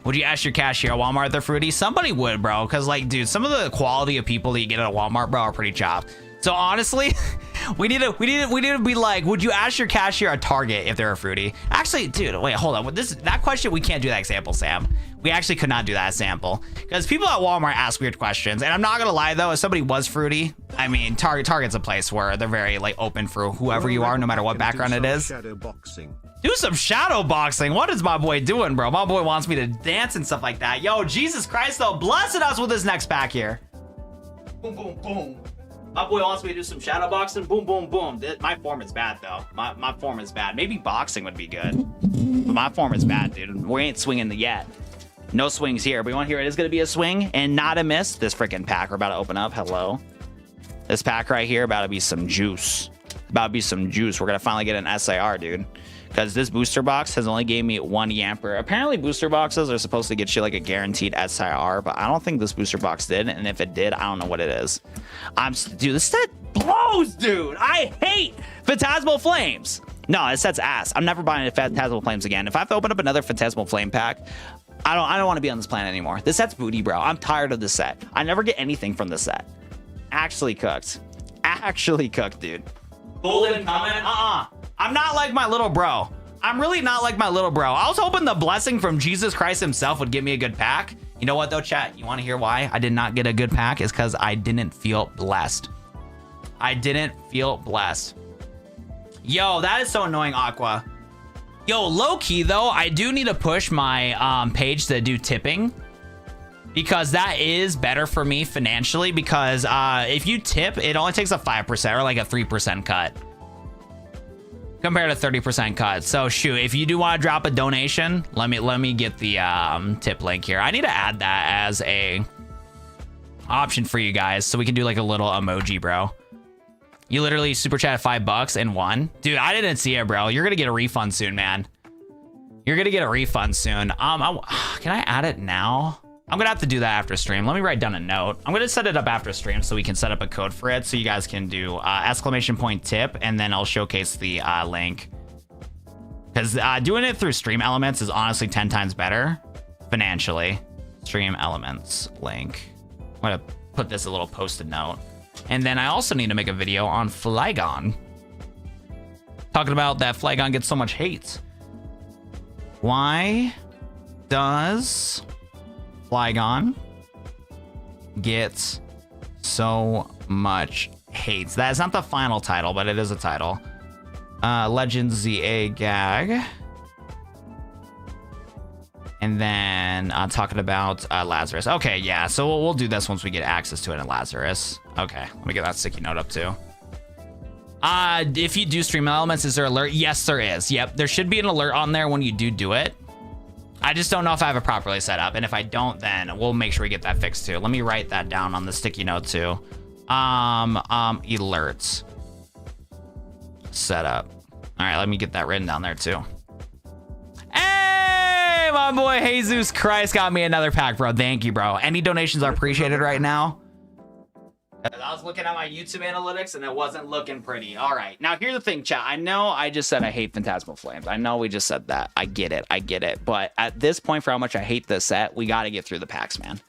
Speaker 1: Would you ask your cashier at Walmart if they're fruity? Somebody would, bro. Because, like, dude, some of the quality of people that you get at Walmart, bro, are pretty chopped. So honestly, we need to be like, would you ask your cashier at Target if they're a fruity? Actually, dude, wait, hold on. That question, we can't do that example, Sam. We actually could not do that sample because people at Walmart ask weird questions. And I'm not gonna lie though, if somebody was fruity, I mean, Target's a place where they're very like open for whoever you are, no matter what background it is. Do some shadow boxing. What is my boy doing, bro? My boy wants me to dance and stuff like that. Yo, Jesus Christ, though, blessing us with this next pack here. Boom, boom, boom. My boy wants me to do some shadow boxing. Boom, boom, boom. My form is bad, though. My form is bad. Maybe boxing would be good. But my form is bad, dude. We ain't swinging yet. No swings here. But you want to hear it is going to be a swing and not a miss. This freaking pack we're about to open up. Hello. This pack right here about to be some juice. About to be some juice. We're going to finally get an SIR, dude. Because this booster box has only gave me 1 Yamper. Apparently booster boxes are supposed to get you like a guaranteed SIR, but I don't think this booster box did. And if it did, I don't know what it is. Dude, this set blows, dude. I hate Phantasmal Flames. No, this set's ass. I'm never buying a Phantasmal Flames again. If I have to open up another Phantasmal Flame pack, I don't want to be on this planet anymore. This set's booty, bro. I'm tired of this set. I never get anything from this set. Actually cooked. Actually cooked, dude. Golden comment? I'm not like my little bro. I'm really not like my little bro. I was hoping the blessing from Jesus Christ himself would give me a good pack. You know what though, chat? You want to hear why I did not get a good pack? Is because I didn't feel blessed. I didn't feel blessed. Yo, that is so annoying, Aqua. Yo, low-key though, I do need to push my page to do tipping. Because that is better for me financially. Because if you tip, it only takes a 5% or like a 3% cut. Compared to 30% cut. So shoot, if you do want to drop a donation, let me get the tip link here. I need to add that as a option for you guys so we can do like a little emoji, bro. You literally super chat $5 and won. Dude, I didn't see it, bro. You're gonna get a refund soon, man. You're gonna get a refund soon. Can I add it now? I'm gonna have to do that after stream. Let me write down a note. I'm gonna set it up after stream so we can set up a code for it so you guys can do ! tip, and then I'll showcase the link. Because doing it through Stream Elements is honestly 10 times better financially. Stream Elements link. I'm gonna put this a little post-it note. And then I also need to make a video on Flygon. Talking about that Flygon gets so much hate. Why does Flygon gets so much hate? That is not the final title, but it is a title. Legends ZA gag. And then talking about Lazarus. Okay, yeah, so we'll do this once we get access to it in Lazarus. Okay, let me get that sticky note up too. If you do Stream Elements, is there an alert? Yes, there is. Yep, there should be an alert on there when you do it. I just don't know if I have it properly set up, and if I don't, then we'll make sure we get that fixed too. Let me write that down on the sticky note too. Alerts setup. All right, let me get that written down there too. Hey, my boy Jesus Christ got me another pack, bro. Thank you, bro. Any donations are appreciated right now. I was looking at my YouTube analytics and it wasn't looking pretty. All right. Now, here's the thing, chat. I know I just said I hate Phantasmal Flames. I know we just said that. I get it. I get it. But at this point, for how much I hate this set, we got to get through the packs, man.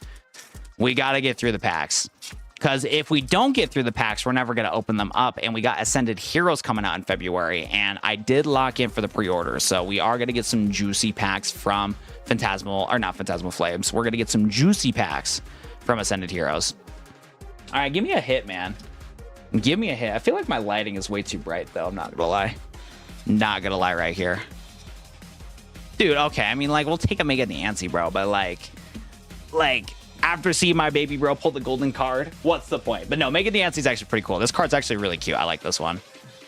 Speaker 1: We got to get through the packs. Because if we don't get through the packs, we're never going to open them up. And we got Ascended Heroes coming out in February. And I did lock in for the pre-order. So we are going to get some juicy packs from Phantasmal, or not Phantasmal Flames. We're going to get some juicy packs from Ascended Heroes. All right, give me a hit, man. Give me a hit. I feel like my lighting is way too bright, though. I'm not going to lie. Not going to lie right here. Dude, okay. I mean, like, we'll take a Mega Nancy, bro. But, like... after seeing my baby bro pull the golden card, what's the point? But no, Mega Nancy is actually pretty cool. This card's actually really cute. I like this one.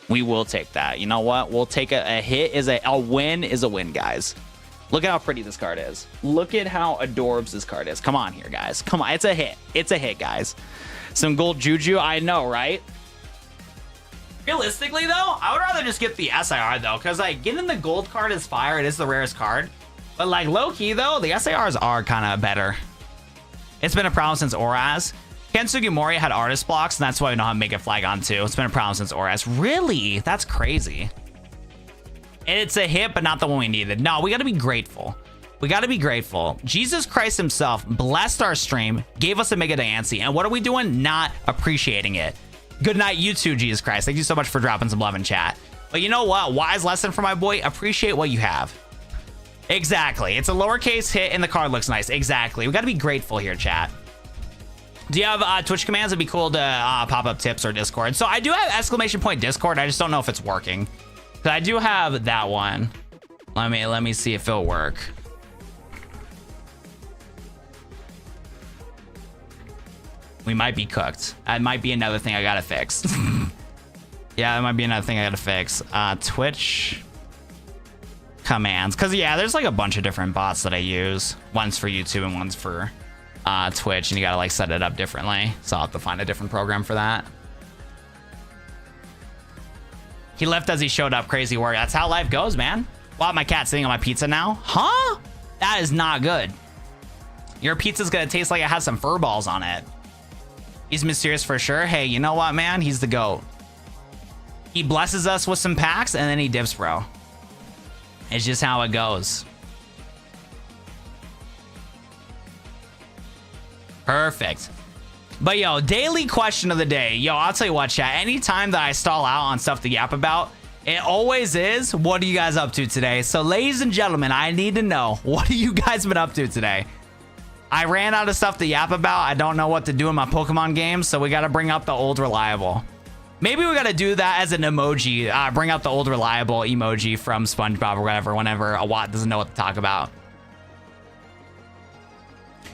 Speaker 1: We will take that. You know what? We'll take a hit. A win is a win, guys. Look at how pretty this card is. Look at how adorbs this card is. Come on here, guys. Come on. It's a hit. It's a hit, guys. Some gold Juju. I know, right? Realistically, though, I would rather just get the SIR, though, because, like, getting the gold card is fire. It is the rarest card. But, like, low-key, though, the SIRs are kind of better. It's been a problem since Oraz. Ken Sugimori had artist blocks, and that's why we know how to make a Flygon too. It's been a problem since Oraz. Really? That's crazy. It's a hit, but not the one we needed. No, we got to be grateful. We got to be grateful. Jesus Christ himself blessed our stream, gave us a Mega Diancie, and what are we doing? Not appreciating it. Good night, you too, Jesus Christ. Thank you so much for dropping some love in chat. But you know what? Wise lesson for my boy. Appreciate what you have. Exactly. It's a lowercase hit and the card looks nice. Exactly. We got to be grateful here, chat. Do you have Twitch commands? It'd be cool to pop up tips or Discord. So I do have exclamation point Discord. I just don't know if it's working. So I do have that one. Let me see if it'll work. We might be cooked. That might be another thing I got to fix. Yeah, that might be another thing I got to fix. Twitch commands, because yeah, there's like a bunch of different bots that I use. One's for YouTube and one's for Twitch, and you gotta like set it up differently, so I'll have to find a different program for that. He left as he showed up. Crazy work. That's how life goes, man. Wow, my cat's sitting on my pizza now. Huh? That is not good. Your pizza's gonna taste like it has some fur balls on it. He's mysterious for sure. Hey, you know what, man? He's the GOAT. He blesses us with some packs and then he dips, bro. It's just how it goes. Perfect. But yo, daily question of the day. Yo, I'll tell you what, chat. Anytime that I stall out on stuff to yap about, it always is, what are you guys up to today? So ladies and gentlemen, I need to know, what have you guys been up to today? I ran out of stuff to yap about. I don't know what to do in my Pokemon games, so we got to bring up the old reliable. Maybe we got to do that as an emoji. Bring out the old reliable emoji from SpongeBob or whatever, whenever a Watt doesn't know what to talk about.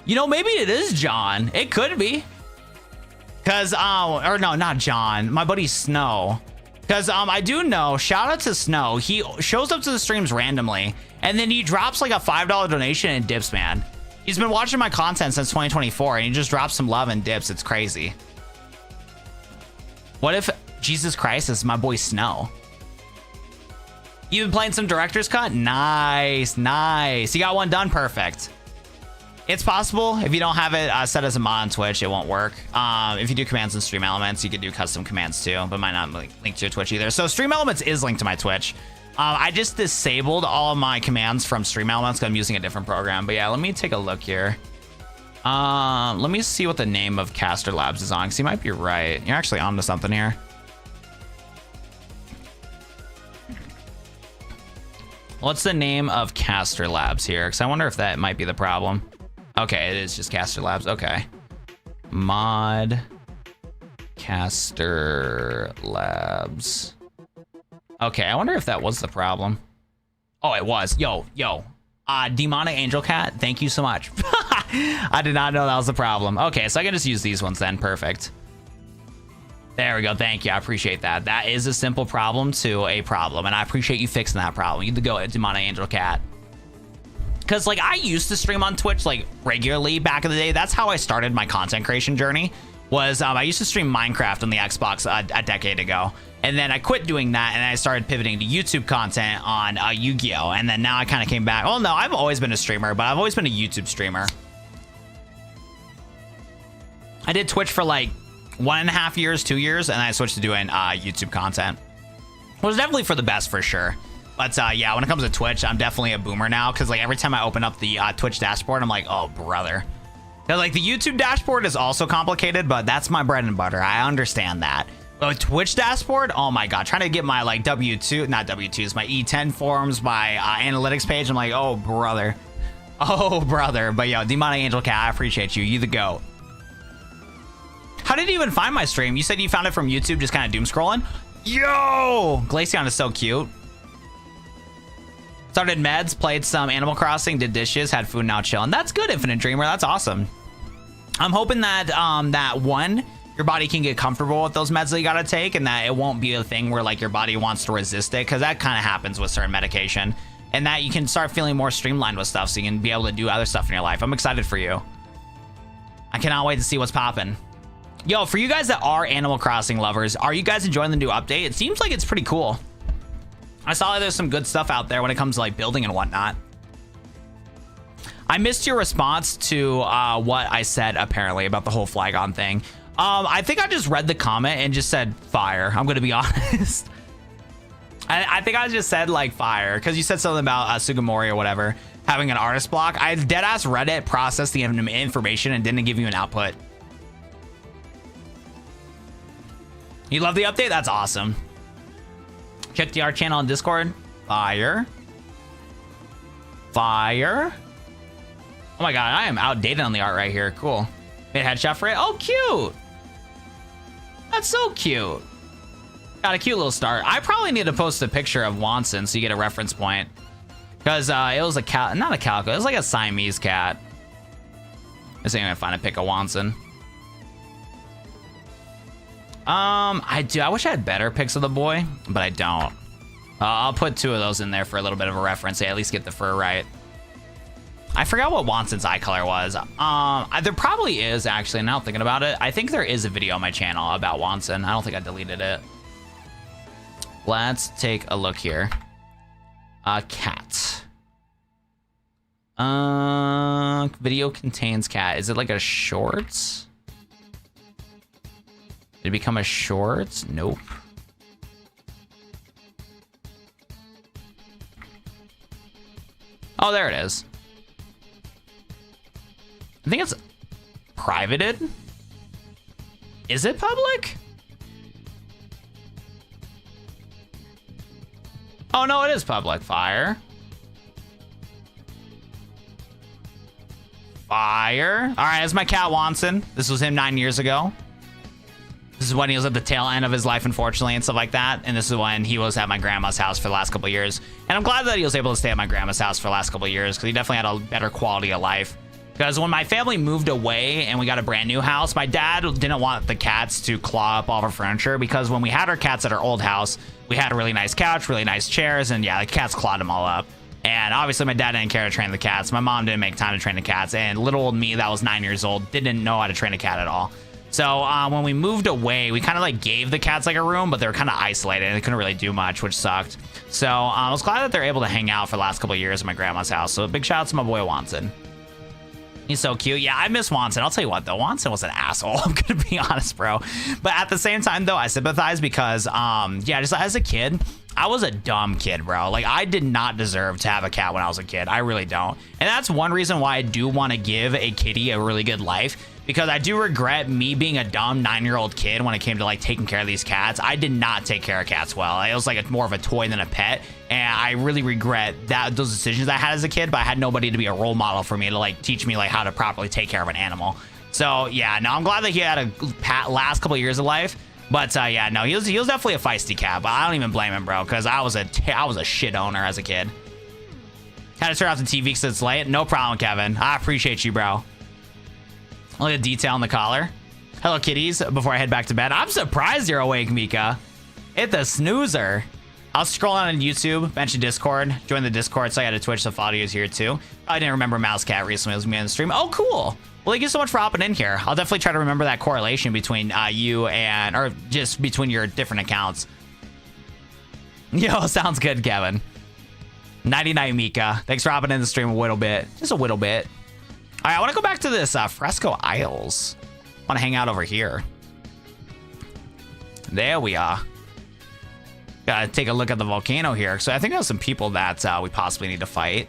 Speaker 1: You know, maybe it is John. It could be. Because, or no, not John. My buddy Snow. Because I do know, shout out to Snow. He shows up to the streams randomly, and then he drops like a $5 donation and dips, man. He's been watching my content since 2024, and he just drops some love and dips. It's crazy. What if Jesus Christ is my boy Snow? You been playing some director's cut? Nice, nice. You got one done. Perfect. It's possible. If you don't have it set as a mod on Twitch, it won't work. If you do commands in Stream Elements, you can do custom commands too, but might not link to your Twitch either. So Stream Elements is linked to my Twitch. I just disabled all of my commands from Stream Elements because I'm using a different program. But yeah, let me take a look here. Let me see what the name of Caster Labs is on, because you might be right. You're actually onto something here. What's the name of Caster Labs here? Because I wonder if that might be the problem. Okay, it is just Caster Labs. Okay. Mod Caster Labs. Okay, I wonder if that was the problem. Oh, it was. Yo. Demonic Angel Cat, thank you so much. I did not know that was the problem. Okay, so I can just use these ones then. Perfect. There we go. Thank you. I appreciate that. That is a simple problem to a problem, and I appreciate you fixing that problem. You go at Demonic Angel Cat. Because, like, I used to stream on Twitch, like, regularly back in the day. That's how I started my content creation journey. Was I used to stream Minecraft on the Xbox a decade ago. And then I quit doing that, and I started pivoting to YouTube content on Yu-Gi-Oh! And then now I kind of came back. Oh, no, I've always been a streamer, but I've always been a YouTube streamer. I did Twitch for, like, 1.5 years, 2 years, and I switched to doing YouTube content. It was definitely for the best, for sure. But, yeah, when it comes to Twitch, I'm definitely a boomer now, because, like, every time I open up the Twitch dashboard, I'm like, oh, brother. Now, like the YouTube dashboard is also complicated, but that's my bread and butter. I understand that. But Twitch dashboard, oh my God, trying to get my like W2, not W2s, my E10 forms, my analytics page. I'm like, oh brother. Oh brother. But yo, Demonic Angel Cat, I appreciate you. You the GOAT. How did you even find my stream? You said you found it from YouTube, just kind of doom scrolling. Yo, Glaceon is so cute. Started meds, played some Animal Crossing, did dishes, had food, now chilling. That's good, Infinite Dreamer. That's awesome. I'm hoping that that one, your body can get comfortable with those meds that you gotta take, and that it won't be a thing where like your body wants to resist it, because that kind of happens with certain medication, and that you can start feeling more streamlined with stuff, so you can be able to do other stuff in your life. I'm excited for you. I cannot wait to see what's popping. Yo, for you guys that are Animal Crossing lovers, are you guys enjoying the new update? It seems like it's pretty cool. I saw that there's some good stuff out there when it comes to like building and whatnot. I missed your response to what I said apparently about the whole Flygon thing. I think I just read the comment and just said fire. I'm gonna be honest. I think I just said like fire because you said something about Sugimori or whatever having an artist block. I deadass read it, processed the information, and didn't give you an output. You love the update? That's awesome. Check the art channel on Discord. Fire. Fire. Oh my God, I am outdated on the art right here. Cool. Made a headshot for it. Oh, cute. That's so cute. Got a cute little start. I probably need to post a picture of Wanson so you get a reference point. Because it was a cat, not a calico. It was like a Siamese cat. Let's see if I can find a pic of Wanson. I wish I had better pics of the boy, but I don't. I'll put 2 of those in there for a little bit of a reference. At least get the fur right. I forgot what Wanson's eye color was. There probably is actually, now thinking about it. I think there is a video on my channel about Wanson. I don't think I deleted it. Let's take a look here. Cat. Video contains cat. Is it like a shorts? Did it become a shorts? Nope. Oh, there it is. I think it's privated. Is it public? Oh, no, it is public. Fire. Fire. All right, that's my cat, Wanson. This was him 9 years ago. This is when he was at the tail end of his life, unfortunately, and stuff like that. And this is when he was at my grandma's house for the last couple of years. And I'm glad that he was able to stay at my grandma's house for the last couple of years, because he definitely had a better quality of life. Because when my family moved away and we got a brand new house, my dad didn't want the cats to claw up all of our furniture, because when we had our cats at our old house, we had a really nice couch, really nice chairs, and yeah, the cats clawed them all up. And obviously my dad didn't care to train the cats. My mom didn't make time to train the cats, and little old me that was 9 years old didn't know how to train a cat at all. So when we moved away, we kind of like gave the cats like a room, but they were kind of isolated and they couldn't really do much, which sucked. So I was glad that they're able to hang out for the last couple of years at my grandma's house. So big shout out to my boy Wanson. He's so cute. Yeah, I miss Wanson. I'll tell you what, though. Wanson was an asshole. I'm going to be honest, bro. But at the same time, though, I sympathize because, yeah, just as a kid, I was a dumb kid, bro. Like, I did not deserve to have a cat when I was a kid. I really don't. And that's one reason why I do want to give a kitty a really good life, because I do regret me being a dumb 9-year-old kid when it came to like taking care of these cats. I did not take care of cats well. It was like more of a toy than a pet, and I really regret those decisions I had as a kid. But I had nobody to be a role model for me to like teach me like how to properly take care of an animal. So yeah, no, I'm glad that he had a last couple of years of life. But yeah, no, he was definitely a feisty cat. But I don't even blame him, bro, because I was a shit owner as a kid. Had to turn off the TV because it's late. No problem, Kevin. I appreciate you, bro. Look at the detail on the collar. Hello, kitties. Before I head back to bed, I'm surprised you're awake, Mika. Hit the snoozer. I'll scroll on YouTube, mention Discord, join the Discord, so I got a Twitch, so follow you here too. I didn't remember Mouse Cat recently was me on the stream. Oh, cool. Well, thank you so much for hopping in here. I'll definitely try to remember that correlation between you and, or just between your different accounts. Yo, sounds good, Kevin. Nighty night, Mika. Thanks for hopping in the stream a little bit. Just a little bit. All right, I want to go back to this Fresco Isles. I want to hang out over here. There we are. Gotta take a look at the volcano here. So I think there's some people that we possibly need to fight.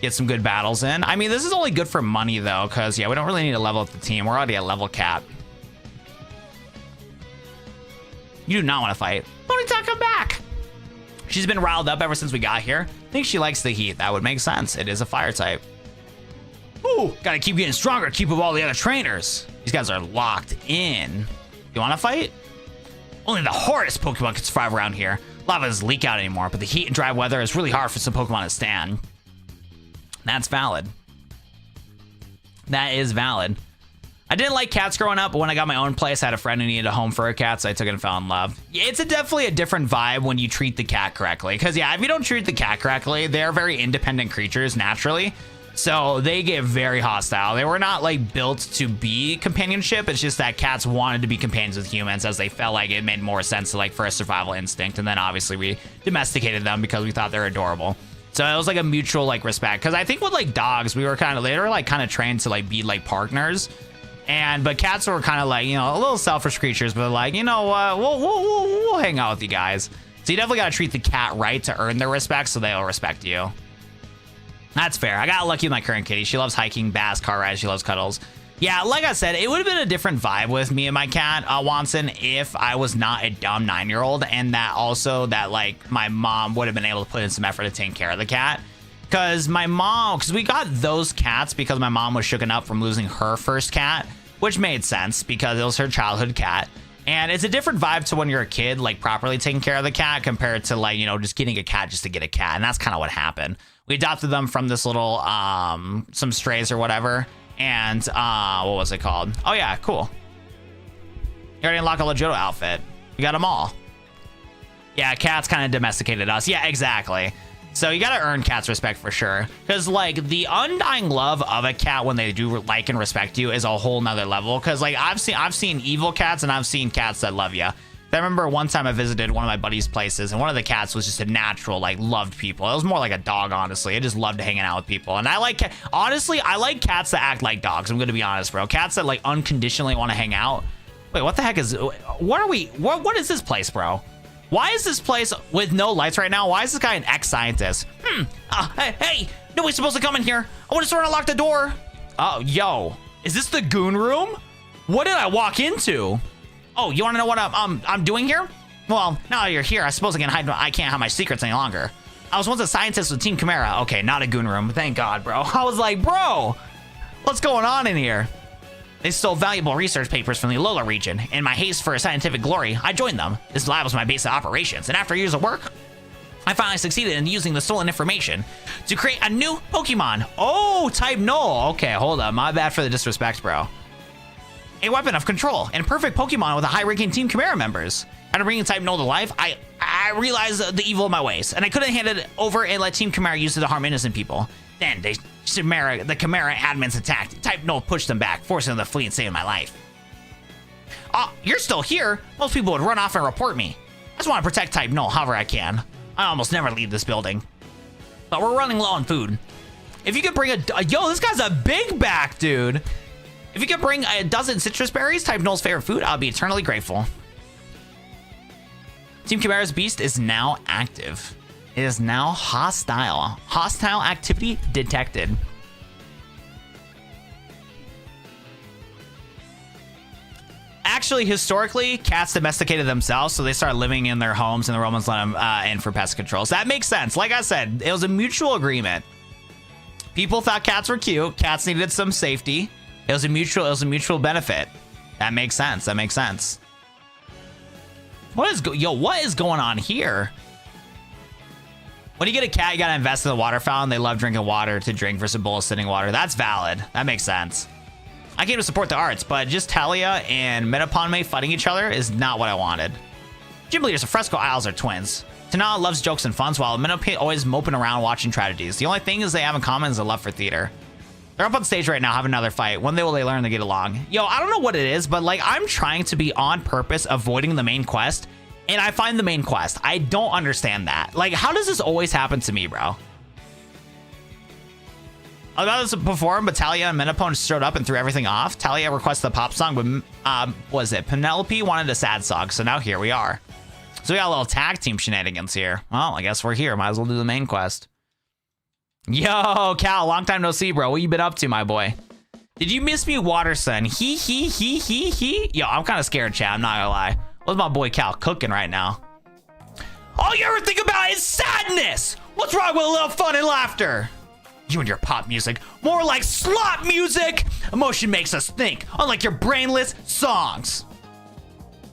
Speaker 1: get some good battles in. I mean, this is only good for money though, because yeah, we don't really need to level up the team. We're already at level cap. You do not want to fight. Ponyta, come back. She's been riled up ever since we got here. I think she likes the heat. That would make sense. It is a fire type. Ooh, gotta keep getting stronger. Keep up all the other trainers. These guys are locked in. You want to fight? Only the hardest Pokemon can survive around here. Lava doesn't leak out anymore, but the heat and dry weather is really hard for some Pokemon to stand. That's valid. That is valid. I didn't like cats growing up, but when I got my own place, I had a friend who needed a home for a cat, so I took it and fell in love. Yeah, it's definitely a different vibe when you treat the cat correctly. Because, yeah, if you don't treat the cat correctly, they're very independent creatures naturally. So they get very hostile. They were not, like, built to be companionship. It's just that cats wanted to be companions with humans as they felt like it made more sense to, like, for a survival instinct. And then, obviously, we domesticated them because we thought they were adorable. So it was like a mutual like respect, because I think with like dogs they were kind of trained to like be like partners, but cats were kind of like, you know, a little selfish creatures, but like, you know, we'll hang out with you guys. So you definitely got to treat the cat right to earn their respect, so they'll respect you. That's fair. I got lucky with my current kitty. She loves hiking, baths, car rides. She loves cuddles. Yeah, like I said, it would have been a different vibe with me and my cat, Watson, if I was not a dumb 9-year-old, and that also that like my mom would have been able to put in some effort to take care of the cat. Because we got those cats because my mom was shooken up from losing her first cat, which made sense because it was her childhood cat. And it's a different vibe to when you're a kid, like properly taking care of the cat compared to like, you know, just getting a cat just to get a cat. And that's kind of what happened. We adopted them from this little, some strays or whatever. And, what was it called? Oh, yeah, cool. You already unlocked a Johto outfit. We got them all. Yeah, cats kind of domesticated us. Yeah, exactly. So you got to earn cats' respect for sure. Because, like, the undying love of a cat when they do like and respect you is a whole nother level. Because, like, I've seen evil cats and I've seen cats that love you. I remember one time I visited one of my buddy's places, and one of the cats was just a natural, like, loved people. It was more like a dog, honestly. It just loved hanging out with people. And I like, honestly, I like cats that act like dogs. I'm going to be honest, bro. Cats that, like, unconditionally want to hang out. Wait, what the heck is, what is this place, bro? Why is this place with no lights right now? Why is this guy an ex-scientist? Hey, nobody's supposed to come in here. I want to sort of lock the door. Oh, yo, is this the goon room? What did I walk into? Oh, you want to know what I'm doing here? Well, now you're here, I suppose I can't hide my secrets any longer. I was once a scientist with Team Chimera. Okay, not a goon room. Thank God, bro. I was like, bro, what's going on in here? They stole valuable research papers from the Alola region. In my haste for scientific glory, I joined them. This lab was my base of operations, and after years of work, I finally succeeded in using the stolen information to create a new Pokemon. Oh, type Null. Okay, hold up. My bad for the disrespect, bro. A weapon of control and perfect Pokemon with a high-ranking Team Chimera members. After bringing type Null to life, I realized the evil of my ways, and I couldn't hand it over and let Team Chimera use it to harm innocent people. Then the Chimera admins attacked. Type Null pushed them back, forcing them to flee and save my life. Oh, you're still here? Most people would run off and report me. I just want to protect type Null however I can. I almost never leave this building. But we're running low on food. If you could bring yo, this guy's a big back, dude. If you could bring a dozen citrus berries, type Null's favorite food, I'll be eternally grateful. Team Chimera's beast is now active. It is now hostile. Hostile activity detected. Actually, historically, cats domesticated themselves, so they started living in their homes, and the Romans let them in for pest control. So that makes sense. Like I said, it was a mutual agreement. People thought cats were cute. Cats needed some safety. It was a mutual benefit. That makes sense. That makes sense. What is going on here? When you get a cat, you gotta invest in the water fountain. They love drinking water to drink versus a bowl of sitting water. That's valid. That makes sense. I came to support the arts, but just Talia and Metapon fighting each other is not what I wanted. Gym leaders of Fresco Isles are twins. Tanala loves jokes and funs, while Metapon always moping around watching tragedies. The only thing is they have in common is a love for theater. They're up on stage right now, having another fight. One day will they learn to get along. Yo, I don't know what it is, but like I'm trying to be on purpose avoiding the main quest, and I find the main quest. I don't understand that. Like, how does this always happen to me, bro? I was about to perform, but Talia and Metapon showed up and threw everything off. Talia requested a pop song, but was it Penelope wanted a sad song? So now here we are. So we got a little tag team shenanigans here. Well, I guess we're here. Might as well do the main quest. Yo, Cal, long time no see, bro. What you been up to, my boy? Did you miss me, Waterson? He. Yo, I'm kind of scared, chat. I'm not gonna lie. What's my boy Cal cooking right now? All you ever think about is sadness. What's wrong with a little fun and laughter? You and your pop music, more like slop music. Emotion makes us think, unlike your brainless songs.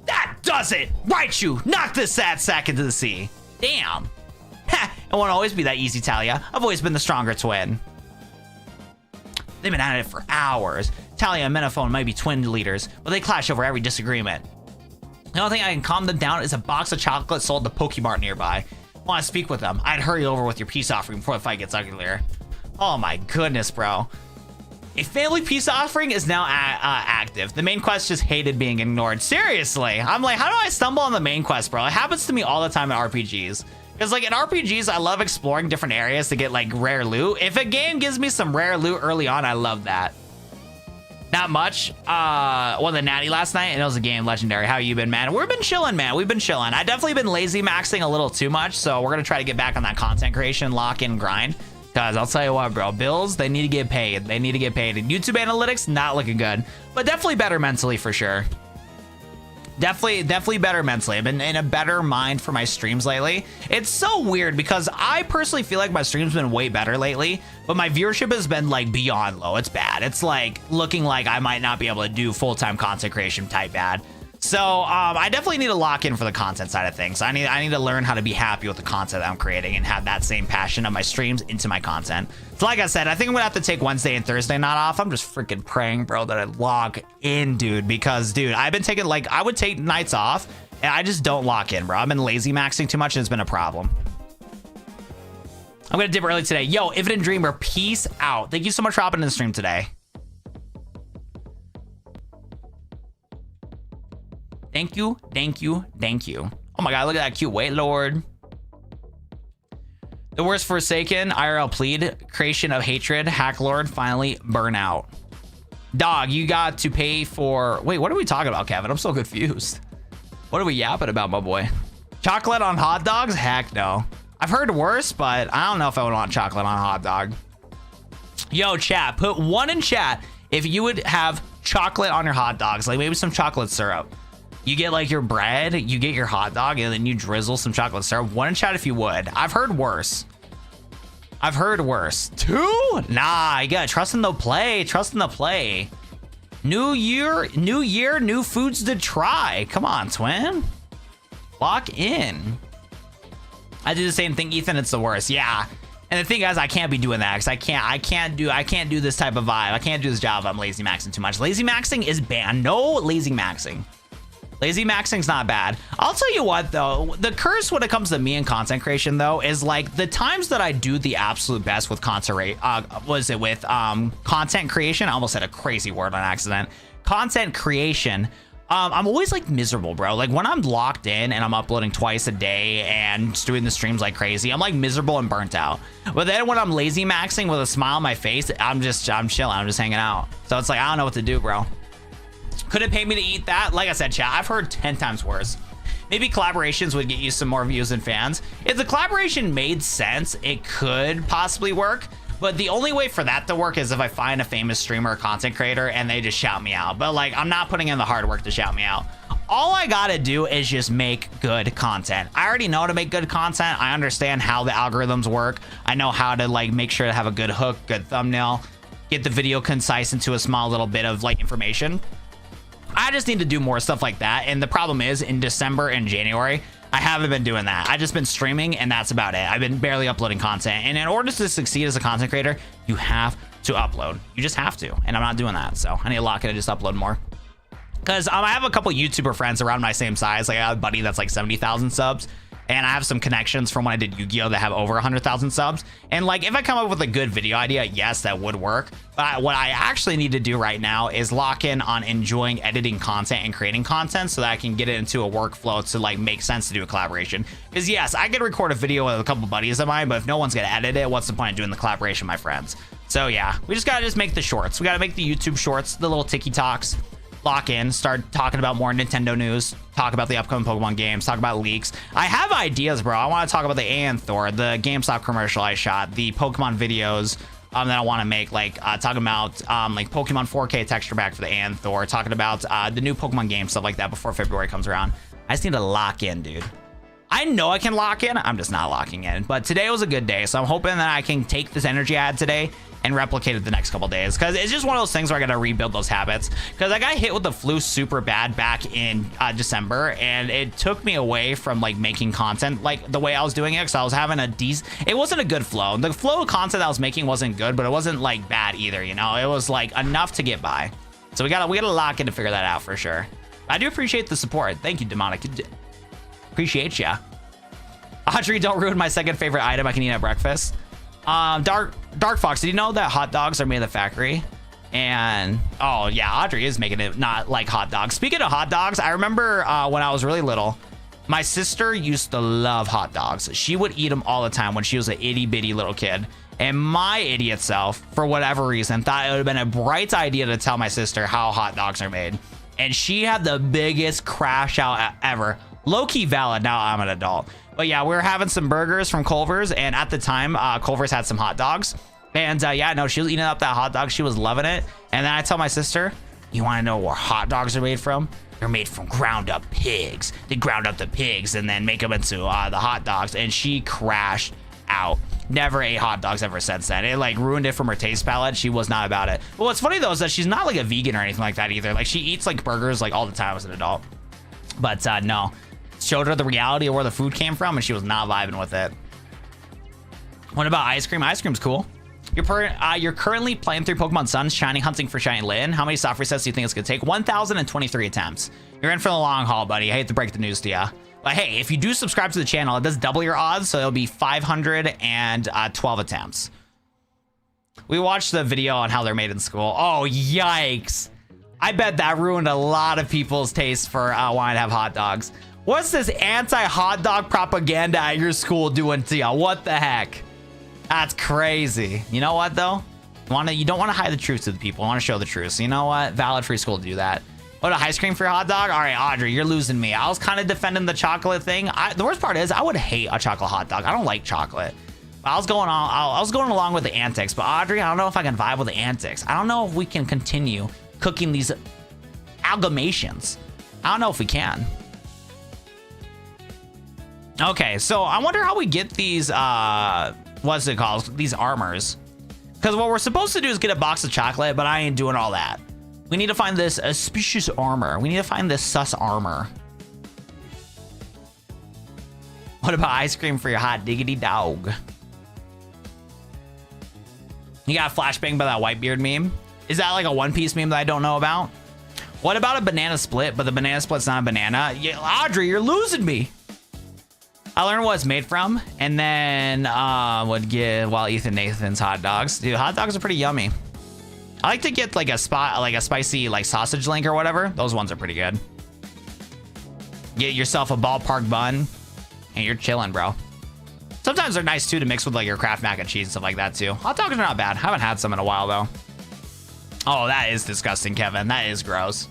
Speaker 1: That does it. Right, you. Knock this sad sack into the sea. Damn. Ha, it won't always be that easy, Talia. I've always been the stronger twin. They've been at it for hours. Talia and Menaphone might be twin leaders, but they clash over every disagreement. The only thing I can calm them down is a box of chocolate sold at the Pokemart nearby. Want to speak with them? I'd hurry over with your peace offering before the fight gets uglier. Oh my goodness, bro. A family peace offering is now active. The main quest just hated being ignored. Seriously. I'm like, how do I stumble on the main quest, bro? It happens to me all the time in RPGs. Because like in RPGs, I love exploring different areas to get like rare loot. If a game gives me some rare loot early on, I love that. Not much. Won the natty last night and it was a game legendary. How you been, man? We've been chilling, man. We've been chilling. I definitely been lazy maxing a little too much. So we're going to try to get back on that content creation, lock in, grind. Guys, I'll tell you what, bro. Bills, they need to get paid. They need to get paid. And YouTube analytics, not looking good. But definitely better mentally for sure. Definitely better mentally. I've been in a better mind for my streams lately. It's so weird because I personally feel like my streams been way better lately, but my viewership has been like beyond low. It's bad. It's like looking like I might not be able to do full-time content creation type bad. So I definitely need to lock in for the content side of things. I need to learn how to be happy with the content that I'm creating and have that same passion of my streams into my content. So like I said, I think I'm gonna have to take Wednesday and Thursday not off. I'm just freaking praying, bro, that I log in, dude, because dude, I've been taking like, I would take nights off and I just don't lock in, bro. I've been lazy maxing too much and it's been a problem. I'm gonna dip early today. Yo, Infinite Dreamer, peace out. Thank you so much for hopping in the stream today. Thank you. Oh my god, look at that cute Weight Lord. The worst Forsaken, IRL plead, creation of hatred, Hack Lord, finally burnout. Dog, you got to pay for... Wait, what are we talking about, Kevin? I'm so confused. What are we yapping about, my boy? Chocolate on hot dogs? Heck no. I've heard worse, but I don't know if I would want chocolate on a hot dog. Yo, chat, put one in chat if you would have chocolate on your hot dogs, like maybe some chocolate syrup. You get like your bread, you get your hot dog, and then you drizzle some chocolate syrup. One in chat if you would. I've heard worse. Two? Nah, you gotta trust in the play. New year, new foods to try. Come on, twin. Lock in. I do the same thing, Ethan. It's the worst. Yeah. And the thing is, I can't be doing that because I can't do this type of vibe. I can't do this job if I'm lazy maxing too much. Lazy maxing is banned. No lazy maxing. Lazy maxing's not bad. I'll tell you what though, the curse when it comes to me and content creation though is like the times that I do the absolute best with content creation. I almost said a crazy word on accident. Content creation. I'm always like miserable, bro. Like when I'm locked in and I'm uploading twice a day and just doing the streams like crazy, I'm like miserable and burnt out. But then when I'm lazy maxing with a smile on my face, I'm chilling. I'm just hanging out. So it's like, I don't know what to do, bro. Could it pay me to eat that? Like I said, chat, I've heard 10 times worse. Maybe collaborations would get you some more views and fans. If the collaboration made sense, it could possibly work. But the only way for that to work is if I find a famous streamer or content creator and they just shout me out. But like, I'm not putting in the hard work to shout me out. All I gotta do is just make good content. I already know how to make good content. I understand how the algorithms work. I know how to like make sure to have a good hook, good thumbnail, get the video concise into a small little bit of like information. I just need to do more stuff like that. And the problem is in December and January, I haven't been doing that. I've just been streaming and that's about it. I've been barely uploading content. And in order to succeed as a content creator, you have to upload. You just have to. And I'm not doing that. So I need to lock it and just upload more. Because I have a couple YouTuber friends around my same size. Like I have a buddy that's like 70,000 subs. And I have some connections from when I did Yu-Gi-Oh! That have over 100,000 subs. And like, if I come up with a good video idea, yes, that would work. But what I actually need to do right now is lock in on enjoying editing content and creating content so that I can get it into a workflow to like make sense to do a collaboration. Because yes, I could record a video with a couple buddies of mine, but if no one's gonna edit it, what's the point of doing the collaboration, my friends? So yeah, we just gotta make the shorts. We gotta make the YouTube shorts, the little TikToks. lock in, start talking about more Nintendo news, talk about the upcoming Pokemon games, talk about leaks. I have ideas, bro. I want to talk about the Anthor, the GameStop commercial I shot, the Pokemon videos that I want to make, like talking about like Pokemon 4K texture pack for the Anthor, talking about the new Pokemon game, stuff like that before February comes around. I just need to lock in, dude. I know I can lock in. I'm just not locking in. But today was a good day, so I'm hoping that I can take this energy I had today and replicate it the next couple days, because it's just one of those things where I gotta rebuild those habits, because I got hit with the flu super bad back in December, and it took me away from like making content like the way I was doing it, because I was having it wasn't a good flow. The flow of content I was making wasn't good, but it wasn't like bad either, you know. It was like enough to get by. So we gotta lock in to figure that out for sure. I do appreciate the support. Thank you, Demonic. Appreciate ya. Audrey, don't ruin my second favorite item I can eat at breakfast. Dark Fox, did you know that hot dogs are made in the factory? And oh yeah, Audrey is making it not like hot dogs. Speaking of hot dogs, I remember when I was really little, my sister used to love hot dogs. She would eat them all the time when she was an itty bitty little kid. And my idiot self, for whatever reason, thought it would have been a bright idea to tell my sister how hot dogs are made. And she had the biggest crash out ever. Low-key valid, now I'm an adult. But yeah, we were having some burgers from Culver's, and at the time, Culver's had some hot dogs. And yeah, no, she was eating up that hot dog. She was loving it. And then I tell my sister, you want to know where hot dogs are made from? They're made from ground up pigs. They ground up the pigs and then make them into the hot dogs. And she crashed out. Never ate hot dogs ever since then. It like ruined it from her taste palette. She was not about it. But what's funny though is that she's not like a vegan or anything like that either. Like she eats like burgers like all the time as an adult. But no. Showed her the reality of where the food came from, and she was not vibing with it. What about ice cream? Ice cream's cool. You're currently playing through Pokemon Sun, Shiny, hunting for Shiny Lyn. How many soft resets do you think it's gonna take? 1,023 attempts. You're in for the long haul, buddy. I hate to break the news to you. But hey, if you do subscribe to the channel, it does double your odds, so it'll be 512 attempts. We watched the video on how they're made in school. Oh, yikes. I bet that ruined a lot of people's taste for wanting to have hot dogs. What's this anti-hot dog propaganda at your school doing to you? What the heck? That's crazy. You know what though? You don't want to hide the truth to the people. You want to show the truth. So you know what? Valid free school to do that. What, a ice cream for your hot dog? All right, Audrey, you're losing me. I was kind of defending the chocolate thing. The worst part is I would hate a chocolate hot dog. I don't like chocolate. I was going along with the antics, but Audrey, I don't know if I can vibe with the antics. I don't know if we can continue cooking these amalgamations. I don't know if we can. Okay, so I wonder how we get these, what's it called? These armors. Because what we're supposed to do is get a box of chocolate, but I ain't doing all that. We need to find this auspicious armor. We need to find this sus armor. What about ice cream for your hot diggity dog? You got flashbang by that Whitebeard meme? Is that like a One Piece meme that I don't know about? What about a banana split, but the banana split's not a banana? Yeah, Audrey, you're losing me. I learned what it's made from, and then would get Ethan Nathan's hot dogs. Dude, hot dogs are pretty yummy. I like to get like a spicy like sausage link or whatever. Those ones are pretty good. Get yourself a ballpark bun, and you're chilling, bro. Sometimes they're nice too to mix with like your Kraft mac and cheese and stuff like that too. Hot dogs are not bad. Haven't had some in a while though. Oh, that is disgusting, Kevin. That is gross.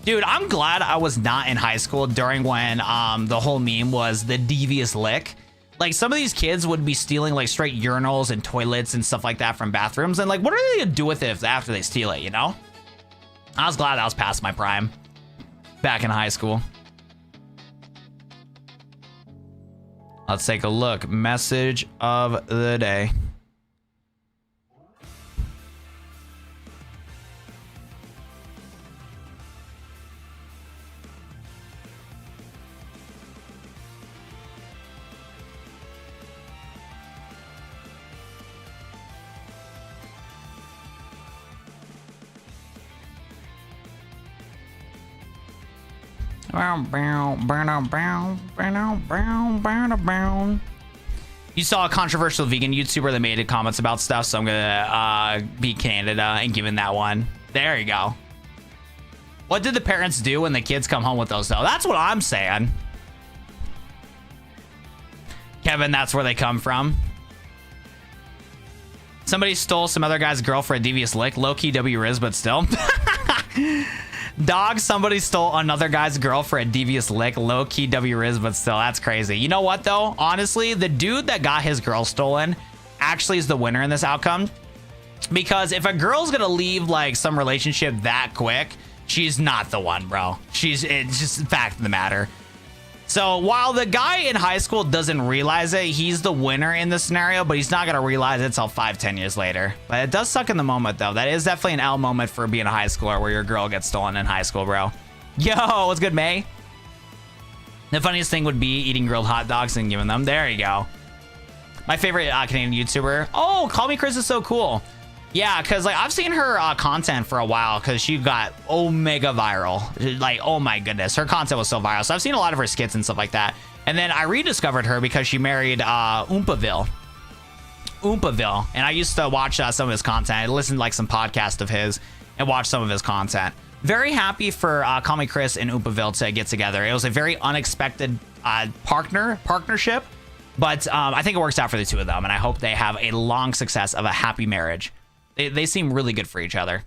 Speaker 1: Dude, I'm glad I was not in high school during when the whole meme was the devious lick. Like some of these kids would be stealing like straight urinals and toilets and stuff like that from bathrooms. And like, what are they gonna do with it after they steal it, you know? I was glad I was past my prime back in high school. Let's take a look. Message of the day. You saw a controversial vegan YouTuber that made comments about stuff, so I'm gonna be candid and give him that one. There you go. What did the parents do when the kids come home with those though? That's what I'm saying. Kevin, that's where they come from. Somebody stole some other guy's girl for a devious lick. Low-key W Riz, but still. Dog, somebody stole another guy's girl for a devious lick. Low-key W-Riz, but still, that's crazy. You know what, though? Honestly, the dude that got his girl stolen actually is the winner in this outcome. Because if a girl's gonna leave, like, some relationship that quick, she's not the one, bro. It's just a fact of the matter. So while the guy in high school doesn't realize it, he's the winner in this scenario, but he's not going to realize it until 5-10 years later. But it does suck in the moment, though. That is definitely an L moment for being a high schooler where your girl gets stolen in high school, bro. Yo, what's good, May? The funniest thing would be eating grilled hot dogs and giving them. There you go. My favorite Canadian YouTuber. Oh, Call Me Chris is so cool. Yeah, because like I've seen her content for a while because she got omega viral. Like, oh my goodness, her content was so viral. So I've seen a lot of her skits and stuff like that. And then I rediscovered her because she married Oompaville. And I used to watch some of his content. I listened to like some podcast of his and watch some of his content. Very happy for Call Me Chris and Oompaville to get together. It was a very unexpected partnership, but I think it works out for the two of them. And I hope they have a long success of a happy marriage. They seem really good for each other.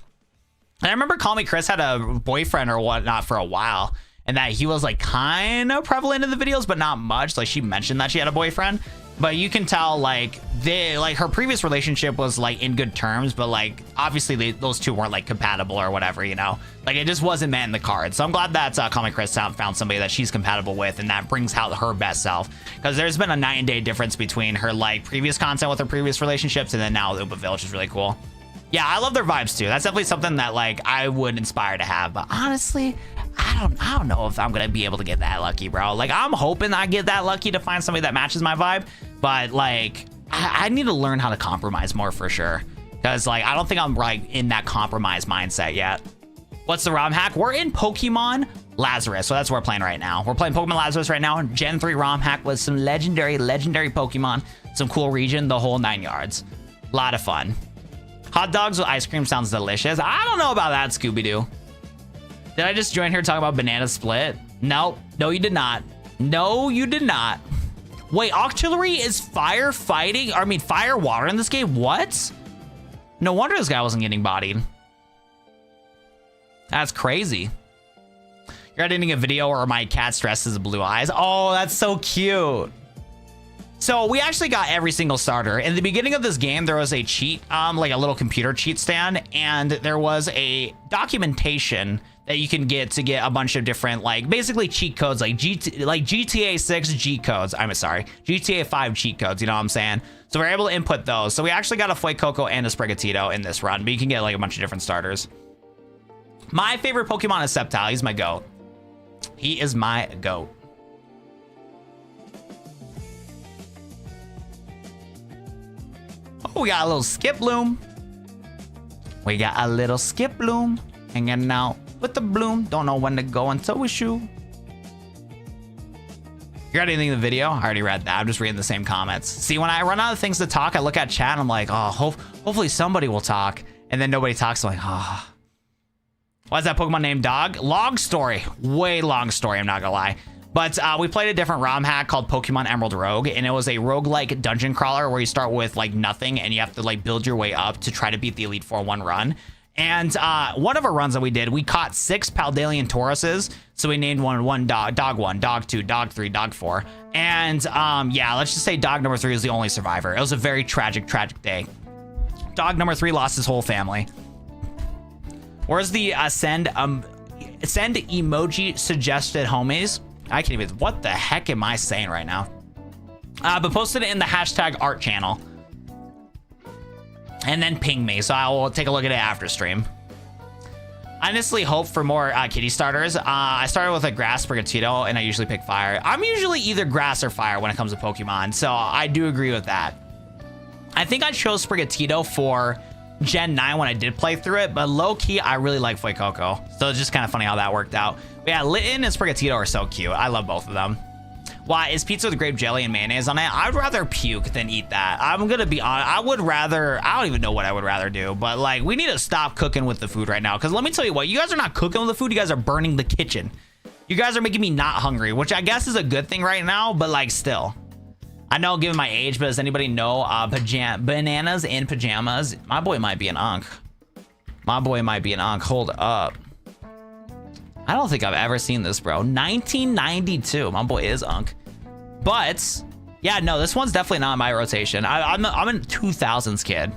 Speaker 1: And I remember Call Me Chris had a boyfriend or whatnot for a while, and that he was like kind of prevalent in the videos, but not much. Like she mentioned that she had a boyfriend, but you can tell like her previous relationship was like in good terms, but like obviously those two weren't like compatible or whatever, you know, like it just wasn't meant in the cards. So I'm glad that Call Me Chris found somebody that she's compatible with, and that brings out her best self, because there's been a night and day difference between her like previous content with her previous relationships and then now with Oopaville, which is really cool. Yeah, I love their vibes too. That's definitely something that like I would inspire to have. But honestly, I don't know if I'm gonna be able to get that lucky, bro. Like I'm hoping I get that lucky to find somebody that matches my vibe. But like I need to learn how to compromise more for sure. Because like I don't think I'm like in that compromise mindset yet. What's the ROM hack? We're in Pokemon Lazarus. So that's what we're playing right now. We're playing Pokemon Lazarus right now. Gen 3 ROM hack with some legendary Pokemon, some cool region, the whole 9 yards. A lot of fun. Hot dogs with ice cream sounds delicious. I don't know about that, Scooby-Doo. Did I just join here talking about banana split? No, you did not. No, you did not. Wait, Octillery is fire water in this game? What? No wonder this guy wasn't getting bodied. That's crazy. You're editing a video where my cat dresses blue eyes. Oh, that's so cute. So we actually got every single starter. In the beginning of this game, there was a cheat, like a little computer cheat stand, and there was a documentation that you can get to get a bunch of different, like basically cheat codes, like GTA 6 G codes. I'm sorry, GTA 5 cheat codes. You know what I'm saying? So we're able to input those. So we actually got a Fuecoco and a Sprigatito in this run, but you can get like a bunch of different starters. My favorite Pokemon is Sceptile. He's my goat. He is my goat. Oh, we got a little Skiploom. We got a little Skiploom hanging out with the bloom. Don't know when to go until we shoot. You got anything in the video? I already read that. I'm just reading the same comments. See, when I run out of things to talk, I look at chat and I'm like, oh, hopefully somebody will talk. And then nobody talks. I'm like, oh. Why is that Pokemon named Dog? Long story. Way long story, I'm not gonna lie. But we played a different ROM hack called Pokemon Emerald Rogue, and it was a roguelike dungeon crawler where you start with like nothing and you have to like build your way up to try to beat the Elite Four one run. And one of our runs that we did, we caught 6 Paldalian Tauruses. So we named one dog, dog 1, dog 2, dog 3, dog 4. And yeah, let's just say dog number 3 was the only survivor. It was a very tragic day. Dog number 3 lost his whole family. Where's the send emoji suggested homies? I can't even, what the heck am I saying right now? But posted it in the hashtag art channel. And then ping me, so I will take a look at it after stream. I honestly hope for more kitty starters. I started with a grass Sprigatito, and I usually pick fire. I'm usually either grass or fire when it comes to Pokemon, so I do agree with that. I think I chose Sprigatito for Gen 9 when I did play through it, but low-key, I really like Fuecoco. So it's just kind of funny how that worked out. But yeah, Litten and Sprigatito are so cute. I love both of them. Why is pizza with grape jelly and mayonnaise on it? I'd rather puke than eat that. I'm gonna be honest. I don't even know what I would rather do, but like we need to stop cooking with the food right now, because let me tell you what, you guys are not cooking with the food, you guys are burning the kitchen. You guys are making me not hungry, which I guess is a good thing right now, but like still. I know given my age, but does anybody know bananas in pajamas? My boy might be an unk. My boy might be an unk. Hold up. I don't think I've ever seen this, bro. 1992. My boy is Unk. But yeah, no, this one's definitely not in my rotation. I'm a 2000s kid.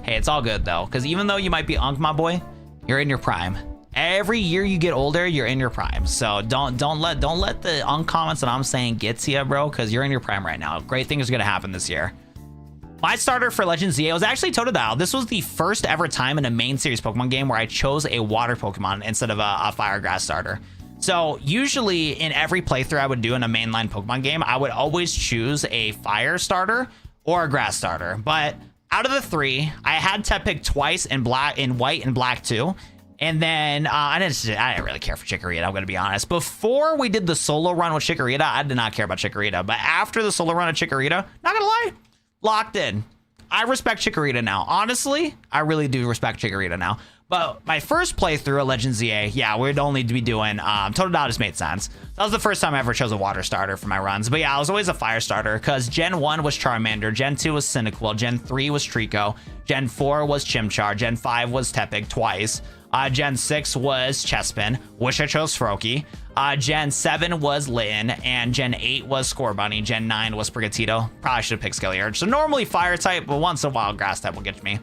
Speaker 1: Hey, it's all good though, because even though you might be Unk, my boy, you're in your prime. Every year you get older, you're in your prime. So don't let the Unk comments that I'm saying get to you, bro, because you're in your prime right now. Great things are gonna happen this year. My starter for Legends ZA was actually Totodile. This was the first ever time in a main series Pokemon game where I chose a water Pokemon instead of a fire grass starter. So usually in every playthrough I would do in a mainline Pokemon game, I would always choose a fire starter or a grass starter. But out of the three, I had Tepig twice in white and black too. And then I didn't really care for Chikorita, I'm gonna be honest. Before we did the solo run with Chikorita, I did not care about Chikorita. But after the solo run of Chikorita, not gonna lie, locked in. I respect Chikorita now. Honestly, I really do respect Chikorita now. But my first playthrough of Legends ZA, yeah, we'd only be doing Totodile just made sense. That was the first time I ever chose a water starter for my runs. But yeah, I was always a fire starter because Gen 1 was Charmander, Gen 2 was Cyndaquil, Gen 3 was Trico, Gen 4 was Chimchar, Gen 5 was Tepig twice, Gen 6 was Chespin, wish I chose Froakie, Gen 7 was Litten, and Gen 8 was Scorbunny, Gen 9 was Sprigatito. Probably should have picked Skilliard. So normally fire type, but once in a while grass type will get me.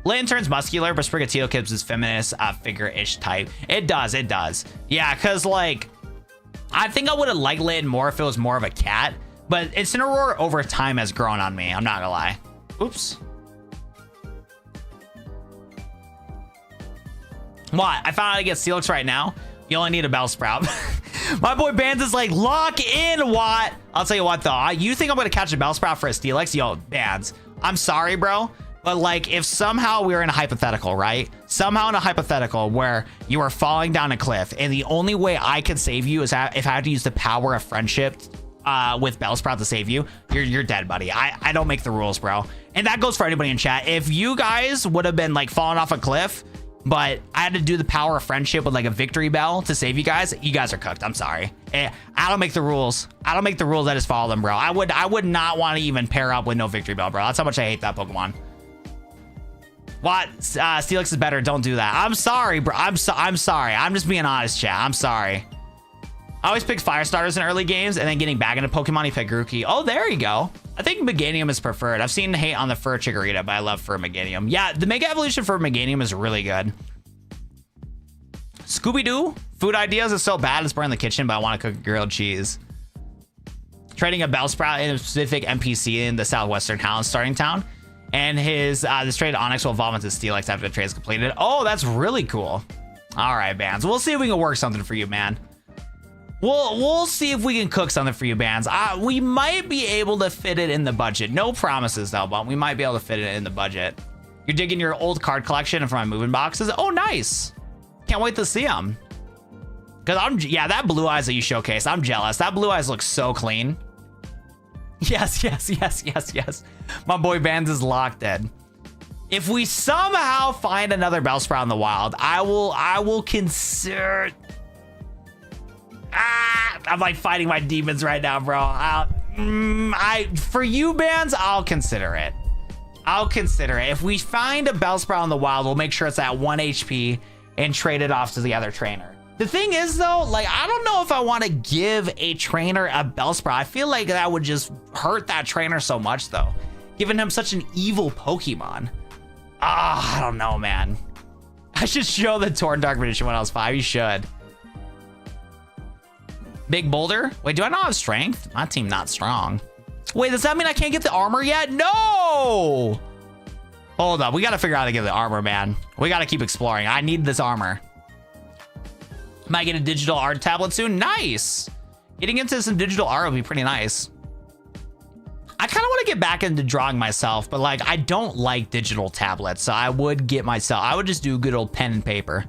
Speaker 1: Litten turns muscular, but Sprigatito keeps his feminist figure-ish type. It does. Yeah, because like, I think I would have liked Litten more if it was more of a cat, but Incineroar over time has grown on me. I'm not gonna lie. Oops. What? I found out I get Steelix right now. You only need a Bellsprout. My boy Bands is like, lock in, what? I'll tell you what though. You think I'm gonna catch a Bellsprout for a Steelix? Yo, Bands, I'm sorry, bro. But like, if somehow we were in a hypothetical, right? Somehow in a hypothetical where you are falling down a cliff and the only way I can save you is if I have to use the power of friendship with Bellsprout to save you, you're dead, buddy. I don't make the rules, bro. And that goes for anybody in chat. If you guys would have been like falling off a cliff, but I had to do the power of friendship with like a victory bell to save you guys are cooked. I'm sorry. I don't make the rules. I don't make the rules. I just follow them, bro. I would not want to even pair up with no victory bell, bro. That's how much I hate that Pokemon. What? Steelix is better. Don't do that. I'm sorry, bro. I'm sorry. I'm just being honest, chat. I'm sorry. I always pick fire starters in early games and then getting back into Pokemon, you pick Grookey. Oh, there you go. I think Meganium is preferred. I've seen hate on the Fur Chikorita, but I love Fur Meganium. Yeah, the Mega Evolution for Meganium is really good. Scooby-Doo? Food ideas is so bad it's burning the kitchen, but I want to cook grilled cheese. Trading a Bellsprout in a specific NPC in the southwestern town, starting town. And his this trade Onyx will evolve into Steelix after the trade is completed. Oh, that's really cool. All right, Bands. We'll see if we can work something for you, man. We'll see if we can cook something for you, Bands. We might be able to fit it in the budget. No promises, though, but we might be able to fit it in the budget. You're digging your old card collection from my moving boxes. Oh, nice. Can't wait to see them. Because yeah, that Blue Eyes that you showcased, I'm jealous. That Blue Eyes looks so clean. Yes. My boy Bands is locked in. If we somehow find another Bellsprout in the wild, I will consider. I'm like fighting my demons right now, bro. For you, Bands, I'll consider it. If we find a Bellsprout in the wild, we'll make sure it's at 1 HP and trade it off to the other trainer. The thing is, though, like, I don't know if I want to give a trainer a Bellsprout. I feel like that would just hurt that trainer so much, though, giving him such an evil Pokemon. I don't know, man. I should show the Torn Dark Edition when I was 5. You should. Big Boulder? Wait, do I not have strength? My team not strong. Wait, does that mean I can't get the armor yet? No! Hold up. We got to figure out how to get the armor, man. We got to keep exploring. I need this armor. Might get a digital art tablet soon. Nice. Getting into some digital art would be pretty nice. I kind of want to get back into drawing myself, but like, I don't like digital tablets. So I would just do good old pen and paper.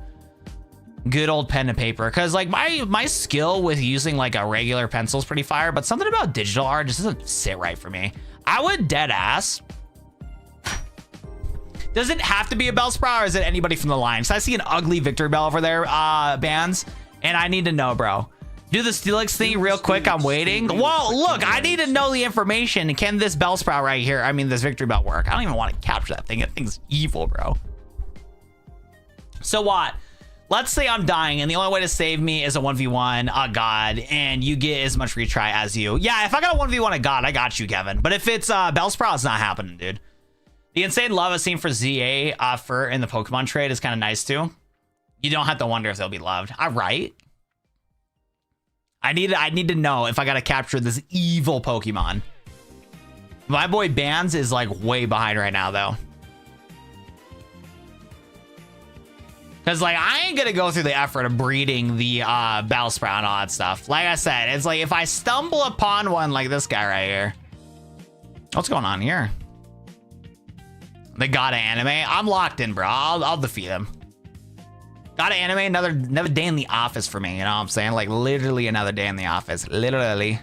Speaker 1: Good old pen and paper. Cause like my skill with using like a regular pencil is pretty fire, but something about digital art just doesn't sit right for me. I would dead ass. Does it have to be a Bellsprout or is it anybody from the line? So I see an ugly Victory Bell over there, Bands, and I need to know, bro. Do the Steelix thing real quick. I'm waiting. Well, look, I need to know the information. Can this Bellsprout right here, I mean, this Victory Bell work? I don't even want to capture that thing. That thing's evil, bro. So what? let's say I'm dying and the only way to save me is a 1v1 a god and you get as much retry as you. Yeah, if I got a 1v1 a god, I got you, Kevin. But if it's Bellsprout, it's not happening, dude. The insane love I've seen for ZA for in the Pokemon trade is kind of nice too. You don't have to wonder if they'll be loved. All right. I need to know if I got to capture this evil Pokemon. My boy Bands is like way behind right now though. Because, like, I ain't going to go through the effort of breeding the Bellsprout and all that stuff. Like I said, it's like if I stumble upon one like this guy right here. What's going on here? The God of Anime. I'm locked in, bro. I'll defeat him. God of Anime, another day in the office for me. You know what I'm saying? Like, literally another day in the office. Literally.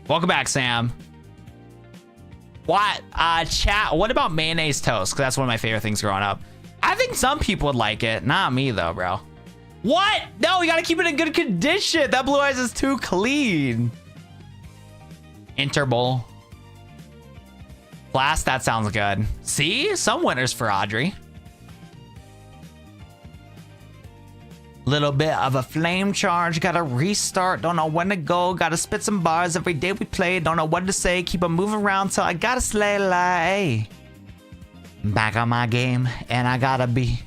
Speaker 1: Welcome back, Sam. What? Chat, what about mayonnaise toast? Because that's one of my favorite things growing up. I think some people would like it. Not me, though, bro. What? No, you got to keep it in good condition. That blue eyes is too clean. Interbowl. Blast, that sounds good. See? Some winners for Audrey. Little bit of a flame charge. Gotta restart. Don't know when to go. Gotta spit some bars every day we play. Don't know what to say. Keep them moving around till I gotta slay like. Back on my game, and I gotta be.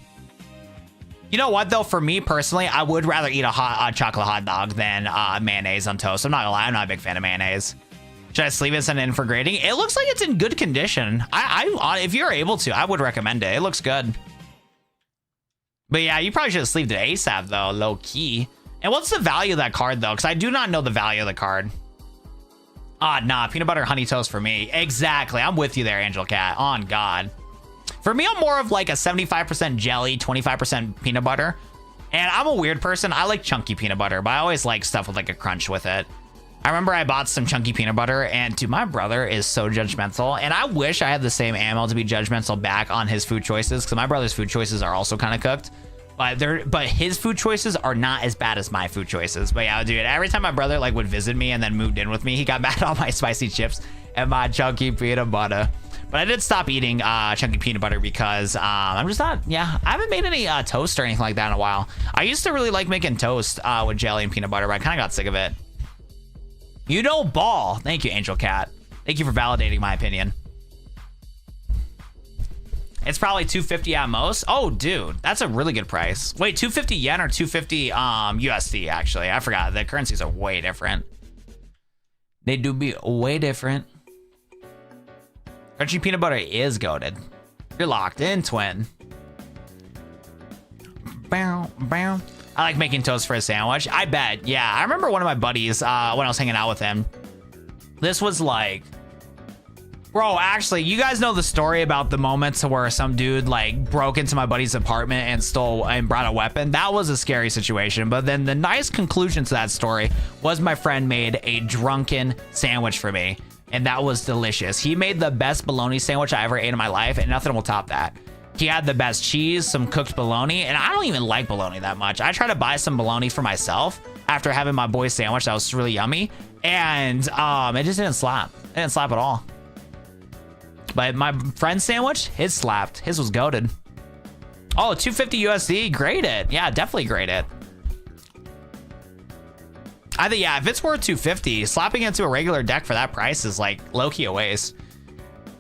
Speaker 1: You know what though? For me personally, I would rather eat a chocolate hot dog than mayonnaise on toast. I'm not gonna lie, I'm not a big fan of mayonnaise. Should I sleeve it and send it in for grading? It looks like it's in good condition. I if you're able to, I would recommend it. It looks good. But yeah, you probably should have sleeved it ASAP though, low key. And what's the value of that card though? Because I do not know the value of the card. Nah, peanut butter honey toast for me. Exactly, I'm with you there, Angel Cat. On God. For me, I'm more of like a 75% jelly, 25% peanut butter. And I'm a weird person. I like chunky peanut butter, but I always like stuff with like a crunch with it. I remember I bought some chunky peanut butter, and dude, my brother is so judgmental. And I wish I had the same ammo to be judgmental back on his food choices, because my brother's food choices are also kind of cooked. But his food choices are not as bad as my food choices. But yeah, dude, every time my brother like would visit me and then moved in with me, he got mad at all my spicy chips and my chunky peanut butter. But I did stop eating chunky peanut butter because I'm just not, I haven't made any toast or anything like that in a while. I used to really like making toast with jelly and peanut butter, but I kind of got sick of it. You know ball. Thank you, Angel Cat. Thank you for validating my opinion. It's probably 250 at most. Oh, dude, that's a really good price. Wait, 250 yen or 250 USD, actually. I forgot. The currencies are way different. They do be way different. Crunchy peanut butter is goated. You're locked in, twin. Bow, bow. I like making toast for a sandwich. I bet. Yeah, I remember one of my buddies when I was hanging out with him. This was like, bro, actually, you guys know the story about the moments where some dude like broke into my buddy's apartment and stole and brought a weapon. That was a scary situation. But then the nice conclusion to that story was my friend made a drunken sandwich for me. And that was delicious. He made the best bologna sandwich I ever ate in my life, and nothing will top that. He had the best cheese, some cooked bologna, and I don't even like bologna that much. I tried to buy some bologna for myself after having my boy's sandwich that was really yummy, and it just didn't slap. It didn't slap at all. But my friend's sandwich, his slapped. His was goated. Oh, 250 USD, grade it. Yeah, definitely grade it. I think, yeah, if it's worth 250, slapping it into a regular deck for that price is like low-key a waste.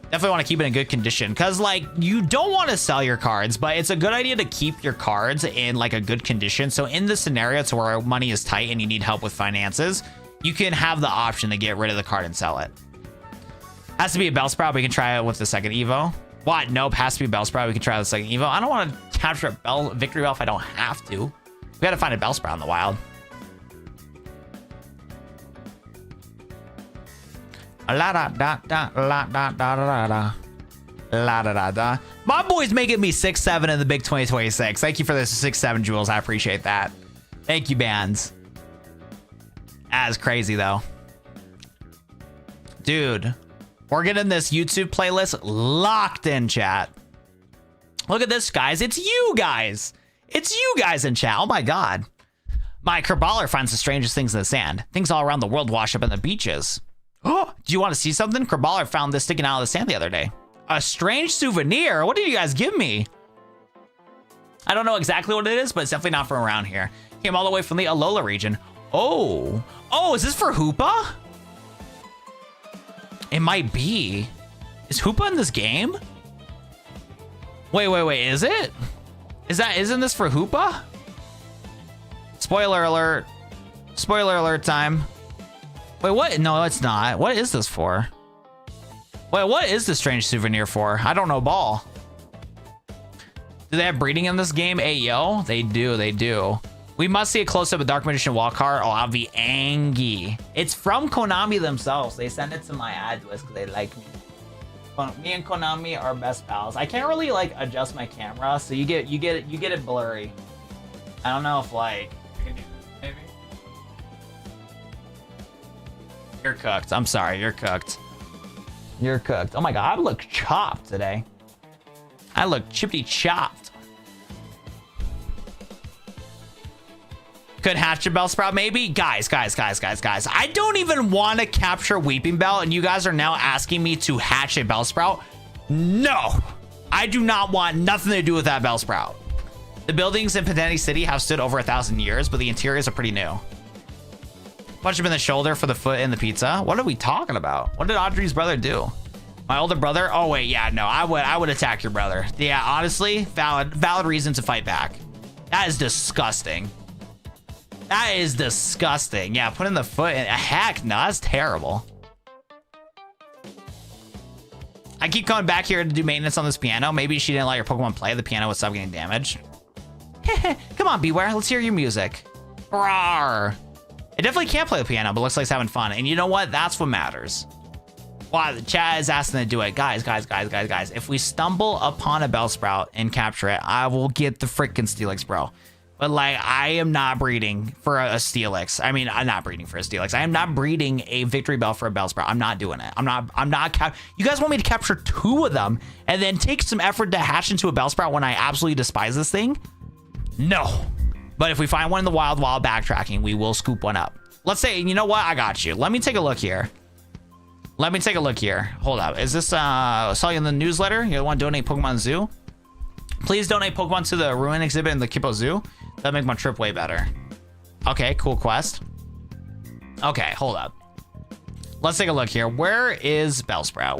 Speaker 1: Definitely want to keep it in good condition, because like you don't want to sell your cards, but it's a good idea to keep your cards in like a good condition. So in the scenario to where money is tight and you need help with finances, you can have the option to get rid of the card and sell it. Has to be a Bellsprout. We can try it with the second Evo. What? Nope. Has to be Bellsprout. We can try the second Evo. I don't want to capture a Victory Bell if I don't have to. We got to find a Bellsprout in the wild. La da da da la da da da da la da da da. My boy's making me 6'7" in the big 2026. Thank you for this 6'7" jewels. I appreciate that. Thank you, Bands. That's crazy though, dude. We're getting this YouTube playlist locked in, chat. Look at this, guys. It's you guys. It's you guys in chat. Oh my God. My Kerballer finds the strangest things in the sand. Things all around the world wash up in the beaches. Oh, do you want to see something? Kerballer found this sticking out of the sand the other day. A strange souvenir? What did you guys give me? I don't know exactly what it is, but it's definitely not from around here. Came all the way from the Alola region. Oh, is this for Hoopa? It might be. Is Hoopa in this game? Wait, is it? Isn't this for Hoopa? Spoiler alert. Spoiler alert time. Wait, what? No, it's not. What is this for? Wait, what is this strange souvenir for? I don't know, ball. Do they have breeding in this game? Hey, yo. They do. We must see a close-up of Dark Magician Walkar. Oh, I'll be angry. It's from Konami themselves. They send it to my address because they like me. Me and Konami are best pals. I can't really like adjust my camera, so you get it blurry. I don't know if like maybe. You're cooked. I'm sorry, you're cooked. You're cooked. Oh my god, I look chopped today. I look chippity chopped. Could hatch a Bellsprout maybe? Guys. I don't even want to capture Weeping Bell, and you guys are now asking me to hatch a Bellsprout? No! I do not want nothing to do with that Bellsprout. The buildings in Patenti City have stood over 1,000 years, but the interiors are pretty new. Punch him in the shoulder for the foot and the pizza. What are we talking about? What did Audrey's brother do? My older brother? Oh wait, yeah, no, I would attack your brother. Yeah, honestly, valid reason to fight back. That is disgusting. That is disgusting. Yeah, put in the foot and heck, no, that's terrible. I keep coming back here to do maintenance on this piano. Maybe she didn't let your Pokemon play. The piano would stop getting damaged. Come on, Beware. Let's hear your music. Rawr. It definitely can't play the piano, but looks like it's having fun. And you know what? That's what matters. Wow, the chat is asking to do it. Guys. If we stumble upon a Bellsprout and capture it, I will get the freaking Steelix, bro. But like, I am not breeding for a Steelix. I mean, I'm not breeding for a Steelix. I am not breeding a Victory Bell for a Bellsprout. I'm not doing it. I'm not. You guys want me to capture 2 of them and then take some effort to hatch into a Bellsprout when I absolutely despise this thing? No. But if we find one in the wild while backtracking, we will scoop one up. Let's say, you know what? I got you. Let me take a look here. Hold up. Is this, saw you in the newsletter? You want to donate Pokemon Zoo? Please donate Pokemon to the Ruin exhibit in the Kippo Zoo. That'll make my trip way better. Okay, cool quest. Okay, hold up. Let's take a look here. Where is Bellsprout?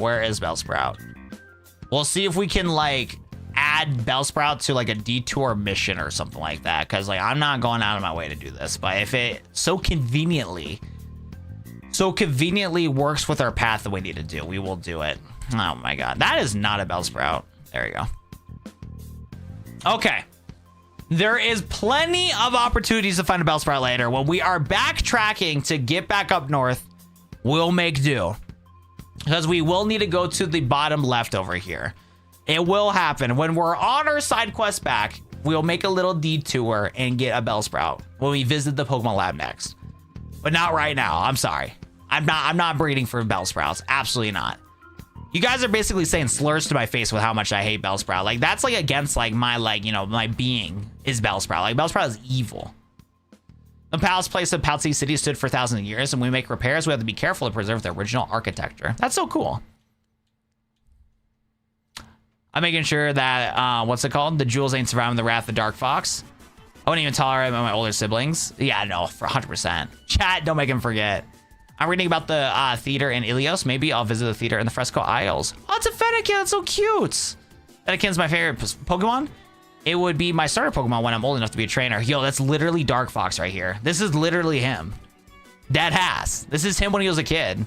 Speaker 1: We'll see if we can like add Bellsprout to like a detour mission or something like that. Cause like I'm not going out of my way to do this, but if it so conveniently works with our path that we need to do, we will do it. Oh my god, that is not a Bellsprout. There you go. Okay. There is plenty of opportunities to find a Bellsprout later. When we are backtracking to get back up north, we'll make do. Because we will need to go to the bottom left over here. It will happen. When we're on our side quest back, we'll make a little detour and get a Bellsprout when we visit the Pokemon Lab next. But not right now. I'm sorry. I'm not breeding for Bellsprouts. Absolutely not. You guys are basically saying slurs to my face with how much I hate Bellsprout. Like, that's like against like my, like, you know, my being is Bellsprout. Like, Bellsprout is evil. The palace place of Paltzy City stood for 1,000 years, and when we make repairs, we have to be careful to preserve the original architecture. That's so cool. I'm making sure that, what's it called? The jewels ain't surviving the wrath of the Dark Fox. I wouldn't even tolerate my older siblings. Yeah, no, for 100%. Chat, don't make him forget. I'm reading about the theater in Ilios. Maybe I'll visit the theater in the Fresco Isles. Oh, it's a Fennekin. That's so cute. Fennekin's my favorite Pokemon. It would be my starter Pokemon when I'm old enough to be a trainer. Yo, that's literally Dark Fox right here. This is literally him. Dead ass. This is him when he was a kid.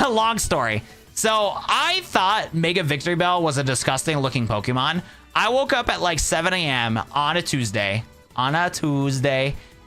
Speaker 1: Long story. So I thought Mega Victory Bell was a disgusting looking Pokemon. I woke up at like 7 a.m. on a Tuesday.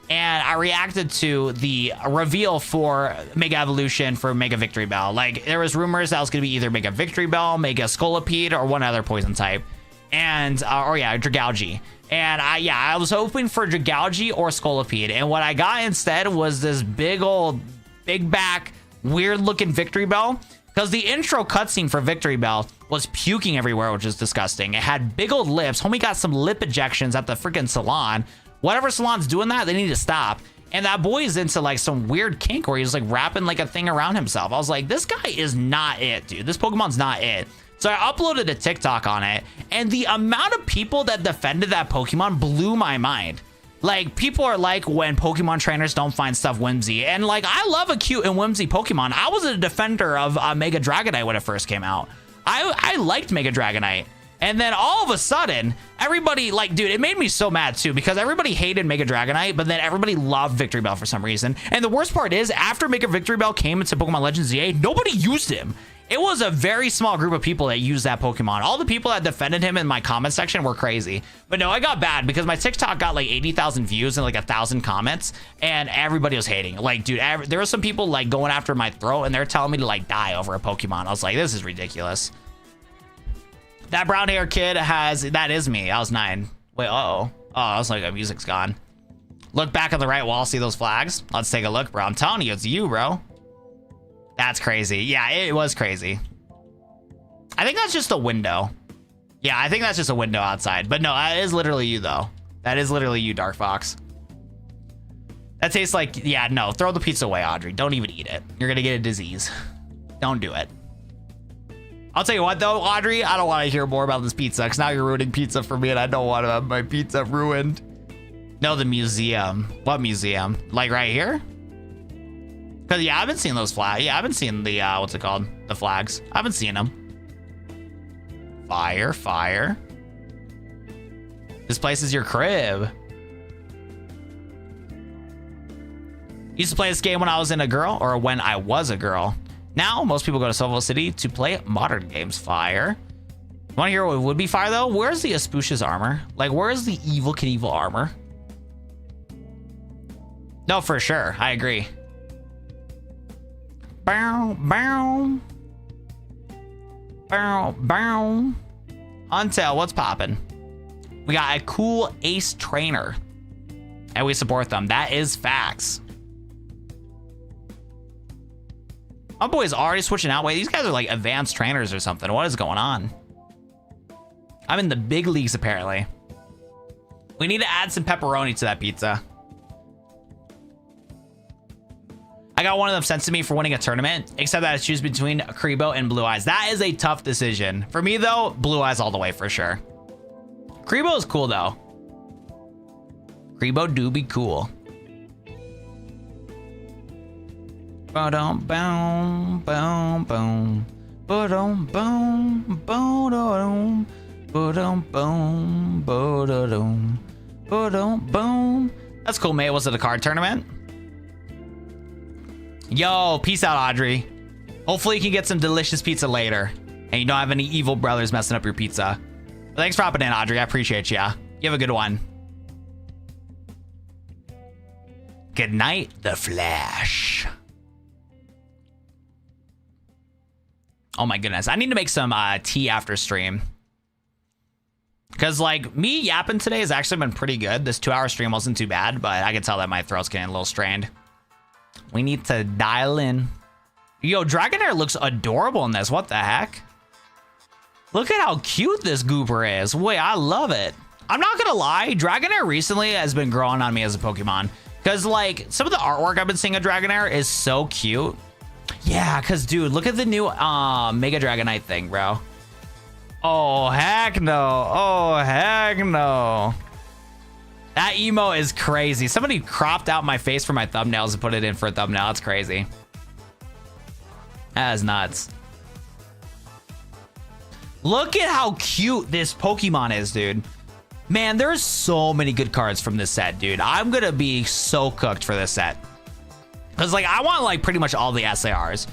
Speaker 1: And I reacted to the reveal for Mega Evolution for Mega Victory Bell. Like, there was rumors that it was going to be either Mega Victory Bell, Mega Scolipede, or one other poison type. And, Dragalge. And I was hoping for Dragalge or Scolipede. And what I got instead was this big back, weird looking Victory Bell. Because the intro cutscene for Victory Bell was puking everywhere, which is disgusting. It had big old lips. Homie got some lip ejections at the freaking salon. Whatever salon's doing that, they need to stop. And that boy is into like some weird kink where he's like wrapping like a thing around himself. I was like, this guy is not it, dude. This Pokemon's not it. So I uploaded a TikTok on it, and the amount of people that defended that Pokemon blew my mind. Like, people are like, when Pokemon trainers don't find stuff whimsy. And like, I love a cute and whimsy Pokemon. I was a defender of Mega Dragonite when it first came out. I liked Mega Dragonite. And then all of a sudden, everybody, like, dude, it made me so mad too, because everybody hated Mega Dragonite, but then everybody loved Victory Bell for some reason. And the worst part is, after Mega Victory Bell came into Pokemon Legends ZA, nobody used him. It was a very small group of people that used that Pokemon. All the people that defended him in my comment section were crazy. But no, I got bad because my TikTok got like 80,000 views and like 1,000 comments, and everybody was hating. Like, dude, there were some people like going after my throat, and they're telling me to like die over a Pokemon. I was like, this is ridiculous. That brown hair kid that is me. I was 9. Wait, oh, I was like, the music's gone. Look back on the right wall, see those flags? Let's take a look, bro. I'm telling you, it's you, bro. That's crazy. Yeah, it was crazy. I think that's just a window. Yeah, I think that's just a window outside. But no, that is literally you, though. That is literally you, Dark Fox. That tastes like, yeah, no, throw the pizza away, Audrey. Don't even eat it. You're gonna get a disease. Don't do it. I'll tell you what, though, Audrey, I don't want to hear more about this pizza, because now you're ruining pizza for me, and I don't want to have my pizza ruined. No, the museum. What museum? Like right here? Because, yeah, I haven't seen those flags. Yeah, I haven't seen the, what's it called? The flags. I haven't seen them. Fire, fire. This place is your crib. Used to play this game when I was a girl. Now, most people go to Silver City to play modern games. Fire. You want to hear what would be fire, though? Where's the Auspicious armor? Like, where's the Evil Knievel armor? No, for sure. I agree. Bow, bow. Bow, bow. Until, what's poppin'? We got a cool ace trainer. And we support them. That is facts. My boy's already switching out. Wait, these guys are like advanced trainers or something. What is going on? I'm in the big leagues, apparently. We need to add some pepperoni to that pizza. I got one of them sent to me for winning a tournament, except that I choose between Karibo and Blue Eyes. That is a tough decision. For me, though, Blue Eyes all the way for sure. Karibo is cool, though. Karibo do be cool. Ba-dum, boom, boom, boom. Ba-dum, boom, ba-da-dum. Ba-dum, boom, ba-da-dum. Ba-dum, boom. That's cool, mate. Was it a card tournament? Yo, peace out, Audrey. Hopefully you can get some delicious pizza later, and you don't have any evil brothers messing up your pizza. But thanks for hopping in, Audrey. I appreciate ya. You have a good one. Good night, The Flash. Oh my goodness. I need to make some tea after stream. Because, like, me yapping today has actually been pretty good. This 2-hour stream wasn't too bad, but I can tell that my throat's getting a little strained. We need to dial in. Yo, Dragonair looks adorable in this. What the heck? Look at how cute this goober is. Wait, I love it. I'm not going to lie. Dragonair recently has been growing on me as a Pokemon. Because, like, some of the artwork I've been seeing of Dragonair is so cute. Yeah, because, dude, look at the new Mega Dragonite thing, bro. Oh, heck no. Oh, heck no. That emo is crazy. Somebody cropped out my face for my thumbnails and put it in for a thumbnail. That's crazy. That is nuts. Look at how cute this Pokemon is, dude. Man, there's so many good cards from this set, dude. I'm going to be so cooked for this set. Because, like, I want, like, pretty much all the SARs.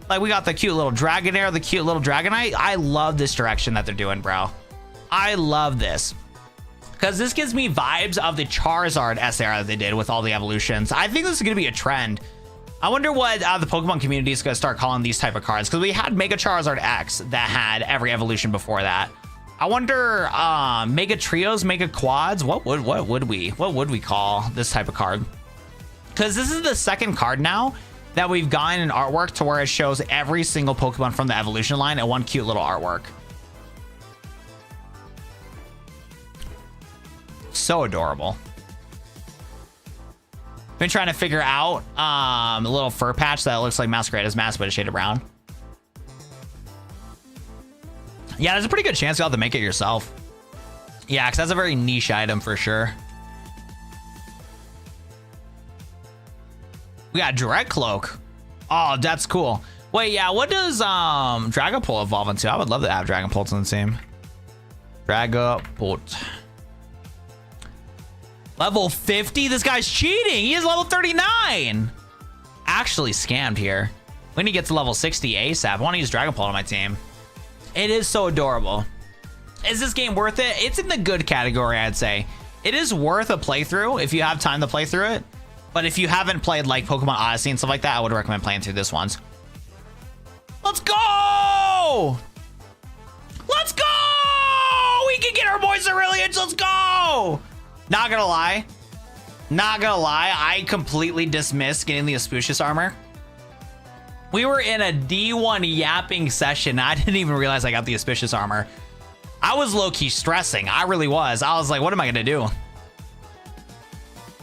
Speaker 1: Like, we got the cute little Dragonair, the cute little Dragonite. I love this direction that they're doing, bro. I love this. Because this gives me vibes of the Charizard SAR that they did with all the evolutions. I think this is going to be a trend. I wonder what the Pokemon community is going to start calling these type of cards. Because we had Mega Charizard X that had every evolution before that. I wonder, Mega Trios, Mega Quads. What would we call this type of card? Because this is the second card now that we've gotten an artwork to where it shows every single Pokemon from the evolution line and one cute little artwork. So adorable. Been trying to figure out a little fur patch that looks like Masquerade's mask, but it's shaded brown. Yeah, there's a pretty good chance you'll have to make it yourself. Yeah, because that's a very niche item for sure. We got Direct Cloak. Oh, that's cool. Wait, yeah, what does Dragapult evolve into? I would love to have Dragapult on the team. Dragapult. Level 50? This guy's cheating. He is level 39. Actually scammed here. We need to get to level 60 ASAP. I want to use Dragapult on my team. It is so adorable. Is this game worth it? It's in the good category, I'd say. It is worth a playthrough if you have time to play through it. But if you haven't played like Pokemon Odyssey and stuff like that, I would recommend playing through this ones. Let's go! Let's go! We can get our boys Ceruleans. Let's go! Not gonna lie. I completely dismissed getting the Auspicious armor. We were in a D1 yapping session. I didn't even realize I got the Auspicious armor. I was low-key stressing. I really was. I was like, what am I gonna do?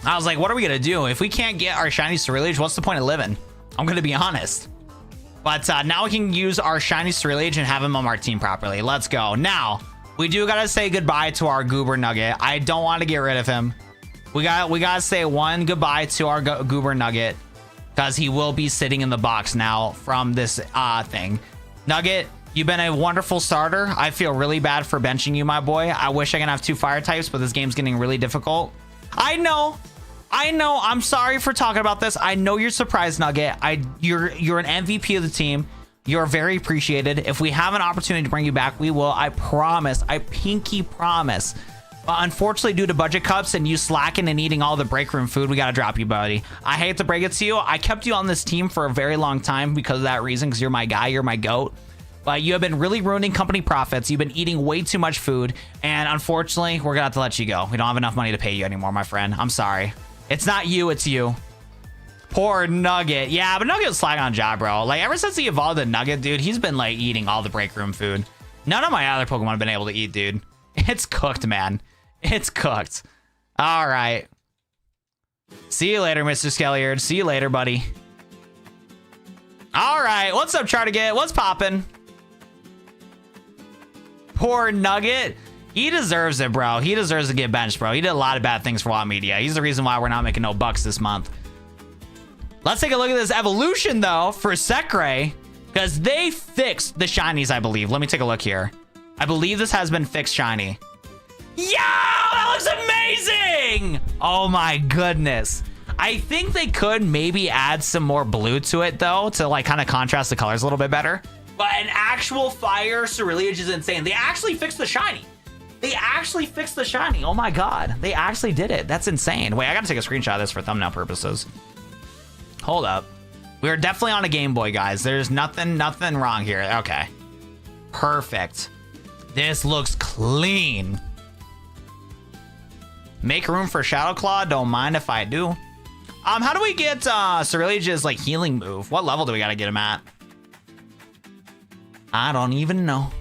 Speaker 1: I was like, what are we gonna do? If we can't get our shiny Cerulean, what's the point of living? I'm gonna be honest. But now we can use our shiny Cerulean and have him on our team properly. Let's go. Now, we do gotta say goodbye to our Goober Nugget. I don't want to get rid of him. We gotta say one goodbye to our Goober Nugget, because he will be sitting in the box now from this thing. Nugget, you've been a wonderful starter. I feel really bad for benching you, my boy. I wish I could have 2 fire types, but this game's getting really difficult. I know. I'm sorry for talking about this. I know you're surprised, Nugget. You're an MVP of the team. You're very appreciated. If we have an opportunity to bring you back, we will. I promise. I pinky promise. But unfortunately, due to budget cuts and you slacking and eating all the break room food, we got to drop you, buddy. I hate to break it to you. I kept you on this team for a very long time because of that reason, because you're my guy. You're my GOAT. But you have been really ruining company profits. You've been eating way too much food. And unfortunately, we're going to have to let you go. We don't have enough money to pay you anymore, my friend. I'm sorry. It's not you, it's you. Poor Nugget. Yeah, but Nugget's slacking on job, bro. Like, ever since he evolved the Nugget, dude, he's been, like, eating all the break room food. None of my other Pokemon have been able to eat, dude. It's cooked, man. It's cooked. All right. See you later, Mr. Skelliard. See you later, buddy. All right. What's up, Chartiget? What's poppin'? Poor Nugget. He deserves it, bro. He deserves to get benched, bro. He did a lot of bad things for WA Media. He's the reason why we're not making no bucks this month. Let's take a look at this evolution, though, for Sekray, because they fixed the shinies, I believe. Let me take a look here. I believe this has been fixed shiny. Yeah, that looks amazing. Oh, my goodness. I think they could maybe add some more blue to it, though, to, like, kind of contrast the colors a little bit better. But an actual fire Cerulean is insane. They actually fixed the shiny. They actually fixed the shiny. Oh my god. They actually did it. That's insane. Wait, I gotta take a screenshot of this for thumbnail purposes. Hold up. We are definitely on a Game Boy, guys. There's nothing wrong here. Okay. Perfect. This looks clean. Make room for Shadow Claw. Don't mind if I do. How do we get Cerulean's like healing move? What level do we gotta get him at? I don't even know.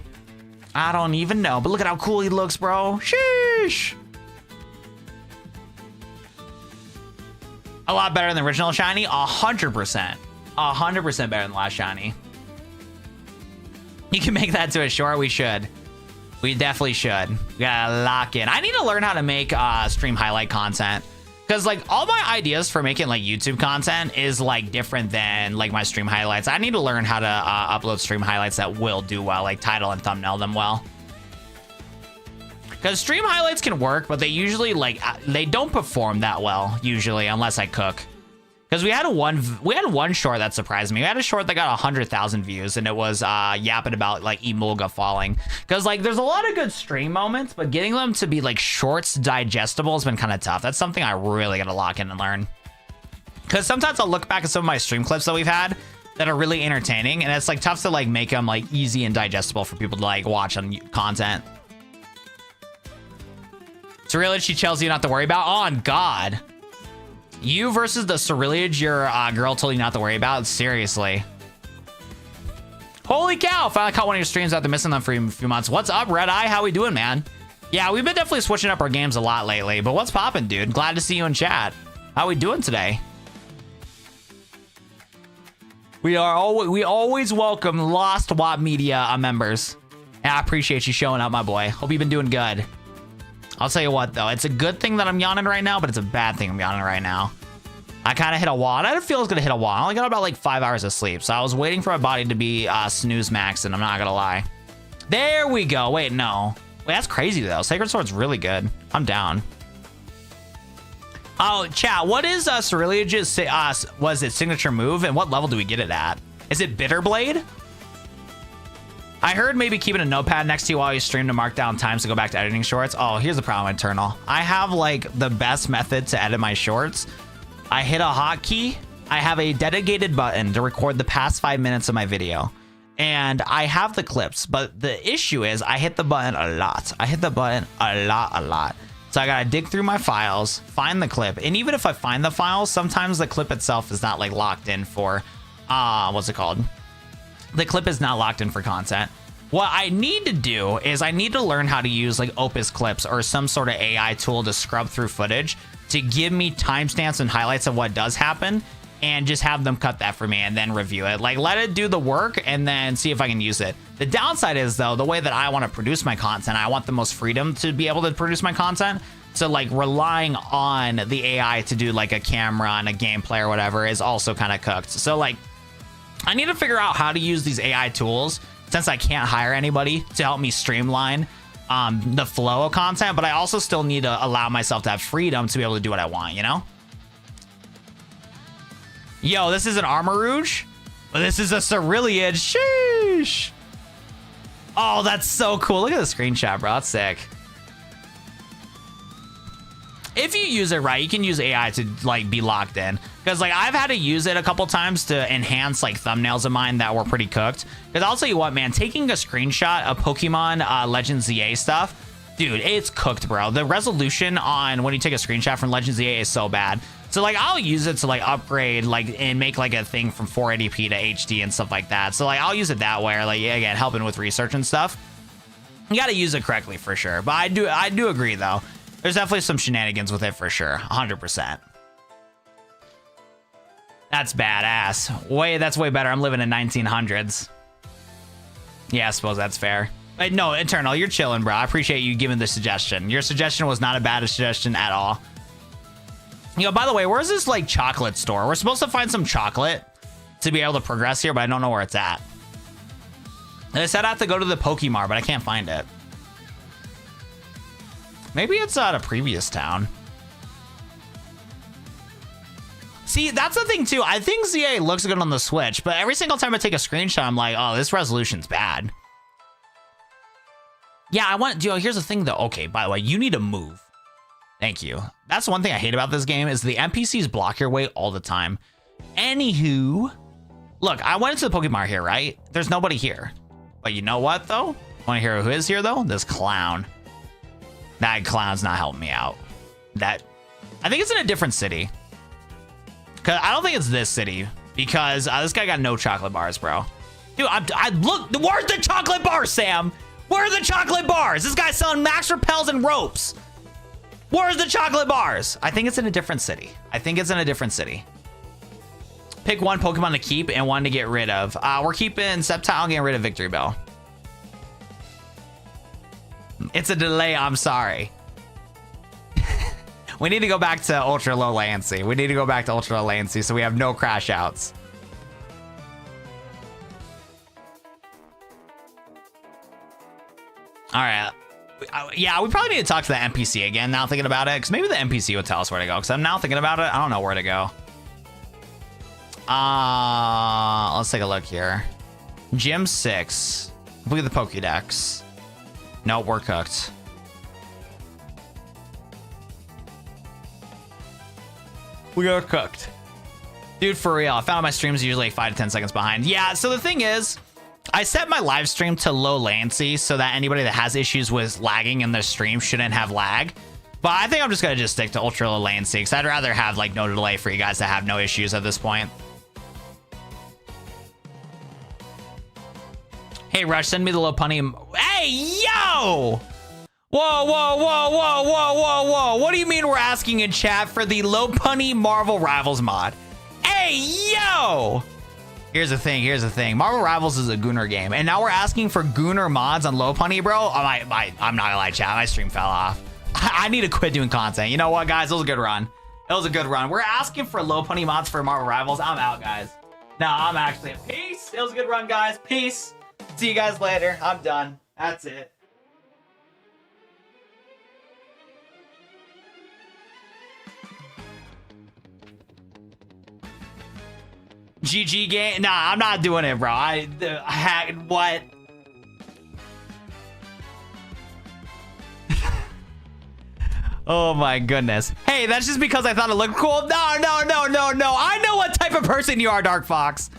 Speaker 1: I don't even know, but look at how cool he looks, bro. Sheesh. A lot better than the original shiny. 100%. 100% better than the last shiny. You can make that to a short. We should. We definitely should. We gotta lock in. I need to learn how to make stream highlight content. Because, like, all my ideas for making, like, YouTube content is, like, different than, like, my stream highlights. I need to learn how to upload stream highlights that will do well, like, title and thumbnail them well. Because stream highlights can work, but they usually, like, they don't perform that well, usually, unless I cook. Because we had one short that surprised me. We had a short that got 100,000 views, and it was yapping about like Emolga falling. Because like there's a lot of good stream moments, but getting them to be like shorts digestible has been kind of tough. That's something I really gotta lock in and learn. Because sometimes I'll look back at some of my stream clips that we've had that are really entertaining, and it's like tough to like make them like easy and digestible for people to like watch on content. So really, she tells you not to worry about. Oh, on God. You versus the Cerulean your girl told you not to worry about? Seriously. Holy cow, finally caught one of your streams after missing them for a few months. What's up, Red Eye? How we doing, man? Yeah, we've been definitely switching up our games a lot lately, but what's poppin', dude? Glad to see you in chat. How we doing today? We always welcome lost WAP Media members. Yeah, I appreciate you showing up, my boy. Hope you've been doing good. I'll tell you what, though. It's a good thing that I'm yawning right now, but it's a bad thing I'm yawning right now. I kind of hit a wall. I didn't feel I was going to hit a wall. I only got about like 5 hours of sleep. So I was waiting for my body to be snooze maxing. I'm not going to lie. There we go. Wait, no. Wait, that's crazy, though. Sacred Sword's really good. I'm down. Oh, chat, what is Ceriliage's was it signature move, and what level do we get it at? Is it Bitter Blade? I heard maybe keeping a notepad next to you while you stream to mark down times to go back to editing shorts. Oh, here's the problem, Eternal. I have like the best method to edit my shorts. I hit a hotkey. I have a dedicated button to record the past 5 minutes of my video. And I have the clips, but the issue is I hit the button a lot. I hit the button a lot. So I gotta dig through my files, find the clip. And even if I find the files, sometimes the clip itself is not like locked in for, what's it called? The clip is not locked in for content. What I need to do is I need to learn how to use like Opus Clips or some sort of AI tool to scrub through footage to give me timestamps and highlights of what does happen, and just have them cut that for me and then review it. Like, let it do the work and then see if I can use it. The downside is, though, the way that I want to produce my content, I want the most freedom to be able to produce my content. So, like, relying on the AI to do, like, a camera and a gameplay or whatever is also kind of cooked. So, like, I need to figure out how to use these AI tools since I can't hire anybody to help me streamline the flow of content. But I also still need to allow myself to have freedom to be able to do what I want, you know? Yo, this is an Armor Rouge? But this is a Ceriliage. Sheesh. Oh, that's so cool. Look at the screenshot, bro. That's sick. If you use it right, you can use AI to like be locked in. Because like I've had to use it a couple times to enhance like thumbnails of mine that were pretty cooked. Because I'll tell you what, man, taking a screenshot of Pokemon Legends ZA stuff, dude, it's cooked, bro. The resolution on when you take a screenshot from Legends ZA is so bad. So like I'll use it to like upgrade like and make like a thing from 480p to HD and stuff like that. So like I'll use it that way, or like again helping with research and stuff. You got to use it correctly for sure. But I do agree though. There's definitely some shenanigans with it for sure, 100%. That's badass. That's way better. I'm living in 1900s. Yeah, I suppose that's fair. But no, Eternal, you're chilling, bro. I appreciate you giving the suggestion. Your suggestion was not a bad suggestion at all. You know, by the way, where's this like chocolate store? We're supposed to find some chocolate to be able to progress here, but I don't know where it's at. They said I have to go to the Pokemon, but I can't find it. Maybe it's at a previous town. See, that's the thing too. I think ZA looks good on the Switch, but every single time I take a screenshot, I'm like, oh, this resolution's bad. Yeah, here's the thing though. Okay, by the way, you need to move. Thank you. That's one thing I hate about this game is the NPCs block your way all the time. Anywho, look, I went into the Pokemon here, right? There's nobody here. But you know what, though? Want to hear who is here, though? This clown. That clown's not helping me out. I think it's in a different city. Because I don't think it's this city. Because this guy got no chocolate bars, bro. Dude, look, where's the chocolate bars, Sam? Where are the chocolate bars? This guy's selling max repels and ropes. Where's the chocolate bars? I think it's in a different city. Pick one Pokemon to keep and one to get rid of. We're keeping Sceptile and getting rid of Victory Bell. It's a delay, I'm sorry. We need to go back to ultra low latency. So we have no crash outs. All right. Yeah, we probably need to talk to the NPC again now thinking about it, because maybe the NPC would tell us where to go, because I'm now thinking about it. I don't know where to go. Let's take a look here. Gym 6. Look at the Pokédex. Nope, we're cooked. We are cooked. Dude, for real, I found my streams are usually like 5 to 10 seconds behind. Yeah, so the thing is, I set my live stream to low latency so that anybody that has issues with lagging in their stream shouldn't have lag. But I think I'm just going to stick to ultra low latency because I'd rather have like no delay for you guys to have no issues at this point. Hey, Rush, send me the low punny. Hey, yo! Whoa, whoa, whoa, whoa, whoa, whoa, whoa. What do you mean we're asking in chat for the low punny Marvel Rivals mod? Hey, yo! Here's the thing. Marvel Rivals is a Gooner game, and now we're asking for Gooner mods on Low Punny, bro. I'm not gonna lie, chat. My stream fell off. I need to quit doing content. You know what, guys? It was a good run. We're asking for Low Punny mods for Marvel Rivals. I'm out, guys. No, I'm actually... Peace. It was a good run, guys. Peace. See you guys later. I'm done. That's it. GG game. Nah, I'm not doing it, bro. What? Oh my goodness. Hey, that's just because I thought it looked cool. No. I know what type of person you are, Dark Fox.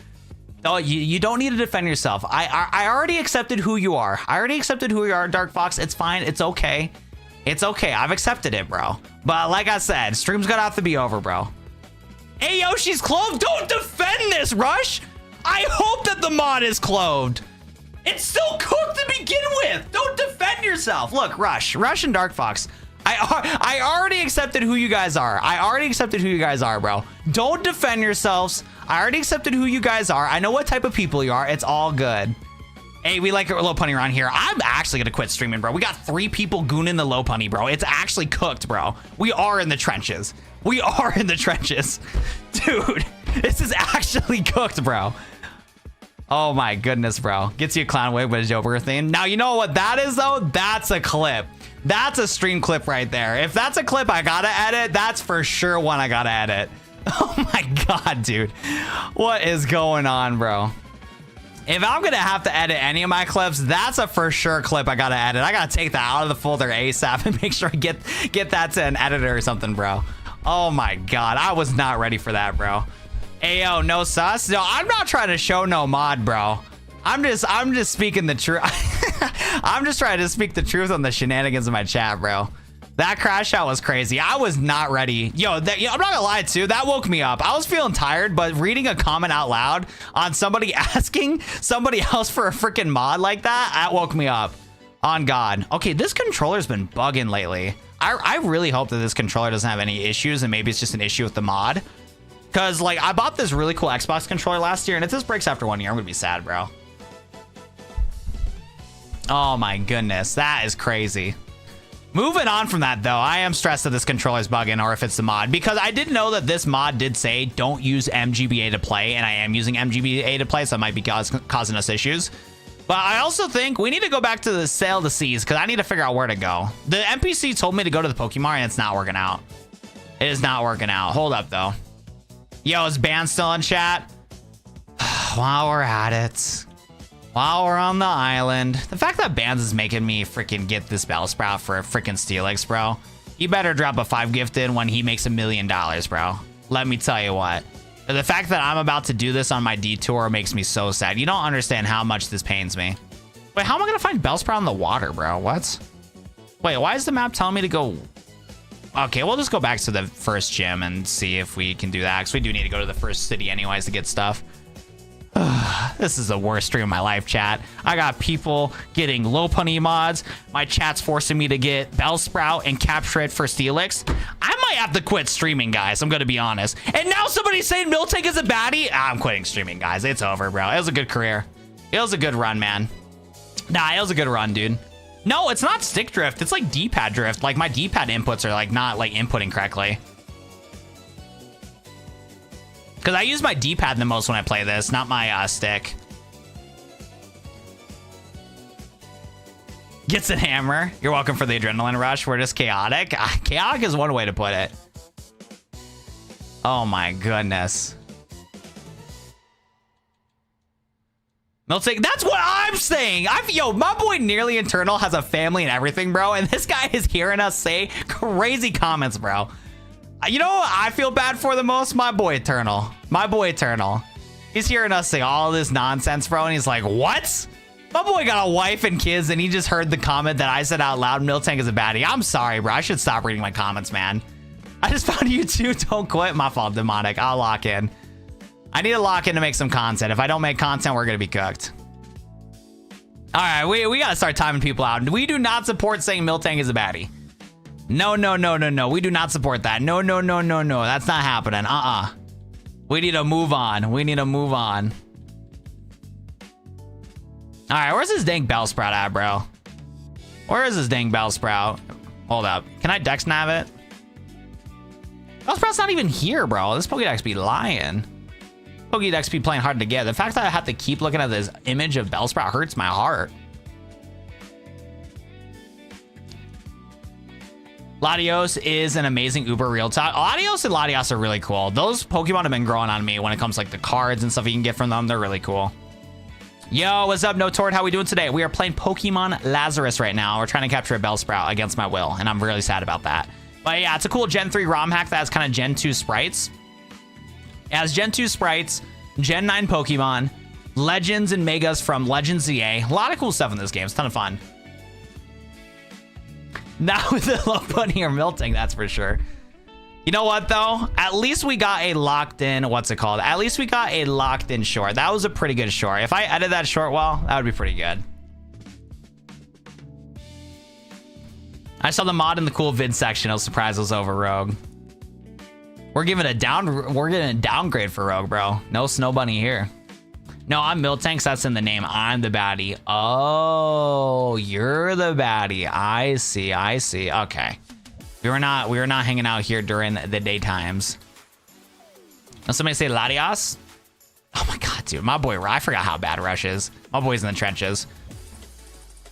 Speaker 1: Oh, you don't need to defend yourself. I already accepted who you are. Dark Fox. It's fine. It's okay. I've accepted it, bro. But like I said, stream's gonna have to be over, bro. Hey, Yoshi's clothed. Don't defend this, Rush. I hope that the mod is clothed. It's still cooked to begin with. Don't defend yourself. Look, Rush and Dark Fox. I already accepted who you guys are. Bro. Don't defend yourselves. I already accepted who you guys are. I know what type of people you are. It's all good. Hey, we like a Low Punny around here. I'm actually gonna quit streaming, bro. We got 3 people gooning the Low Punny, bro. It's actually cooked, bro. We are in the trenches. Dude, this is actually cooked, bro. Oh my goodness, bro. Gets you a clown wig with a Joker theme. Now, you know what that is, though? That's a clip. That's a stream clip right there. If that's a clip I gotta edit, that's for sure one I gotta edit. Oh my God, dude. What is going on, bro? If I'm gonna have to edit any of my clips, that's a for sure clip I gotta edit. I gotta take that out of the folder ASAP and make sure I get that to an editor or something, bro. Oh my God, I was not ready for that, bro. Ayo, no sus? No, I'm not trying to show no mod, bro. I'm just speaking the truth. I'm just trying to speak the truth on the shenanigans in my chat, bro. That crash out was crazy. I was not ready. Yo, I'm not gonna lie too. That woke me up. I was feeling tired, but reading a comment out loud on somebody asking somebody else for a freaking mod like that woke me up. On God. Okay, this controller's been bugging lately. I really hope that this controller doesn't have any issues and maybe it's just an issue with the mod. Cause like I bought this really cool Xbox controller last year and if this breaks after 1 year, I'm gonna be sad, bro. Oh my goodness, that is crazy. Moving on from that though, I am stressed that this controller is bugging or if it's the mod because I did know that this mod did say don't use MGBA to play and I am using MGBA to play, so it might be causing us issues. But I also think we need to go back to the Sail the Seas because I need to figure out where to go. The NPC told me to go to the Pokemon and it's not working out. It is not working out. Hold up though. Yo, is Ban still in chat? While we're at it. While we're on the island. The fact that Bans is making me freaking get this Bellsprout for a freaking Steelix, bro. He better drop a 5 gifted when he makes $1 million, bro. Let me tell you what. The fact that I'm about to do this on my detour makes me so sad. You don't understand how much this pains me. Wait, how am I gonna find Bellsprout in the water, bro? What? Wait, why is the map telling me to go? Okay, we'll just go back to the first gym and see if we can do that. Because we do need to go to the first city anyways to get stuff. This is the worst stream of my life, chat. I got people getting Low Punny mods. My chat's forcing me to get Bellsprout and capture it for Steelix. I might have to quit streaming, guys. I'm going to be honest. And now somebody's saying Miltank is a baddie. I'm quitting streaming, guys. It's over, bro. It was a good career. It was a good run, man. Nah, it was a good run, dude. No, it's not stick drift. It's like D-pad drift. Like my D-pad inputs are like not like inputting correctly. Because I use my D-pad the most when I play this, not my stick. Gets a hammer. You're welcome for the adrenaline rush. We're just chaotic. Chaotic is one way to put it. Oh my goodness. Miltank, that's what I'm saying. Yo, my boy Nearly Eternal has a family and everything, bro. And this guy is hearing us say crazy comments, bro. You know what I feel bad for the most? My boy Eternal. My boy Eternal. He's hearing us say all this nonsense, bro. And he's like, what? My boy got a wife and kids and he just heard the comment that I said out loud. Miltank is a baddie. I'm sorry, bro. I should stop reading my comments, man. I just found you too. Don't quit. My fault, Demonic. I'll lock in. I need to lock in to make some content. If I don't make content, we're going to be cooked. All right. We got to start timing people out. We do not support saying Miltank is a baddie. No. We do not support that. No. That's not happening. We need to move on. We need to move on. All right, where's this dang Bellsprout at, bro? Where is this dang Bellsprout? Hold up. Can I Dex nav it? Bellsprout's not even here, bro. This Pokédex be lying. Pokédex be playing hard to get. The fact that I have to keep looking at this image of Bellsprout hurts my heart. Latios is an amazing Uber real talk. Latios and Latios are really cool. Those Pokemon have been growing on me when it comes to like the cards and stuff you can get from them. They're really cool. Yo, what's up, Notord? How we doing today? We are playing Pokemon Lazarus right now. We're trying to capture a Bellsprout against my will, and I'm really sad about that. But yeah, it's a cool Gen 3 ROM hack that has kind of Gen 2 sprites. It has Gen 2 sprites, Gen 9 Pokemon, Legends and Megas from Legends ZA. A lot of cool stuff in this game. It's a ton of fun. Not with the Lopunny or Milting, that's for sure. You know what, though? At least we got a locked-in, what's it called? At least we got a locked-in short. That was a pretty good short. If I edit that short well, that would be pretty good. I saw the mod in the cool vid section. I was surprised it was over Rogue. We're getting a downgrade for Rogue, bro. No Snow Bunny here. No, I'm Miltank, so that's in the name. I'm the baddie. Oh, you're the baddie. I see. I see. Okay. We were not hanging out here during the daytimes. Now somebody say Latios? Oh my god, dude. My boy, I forgot how bad Rush is. My boy's in the trenches.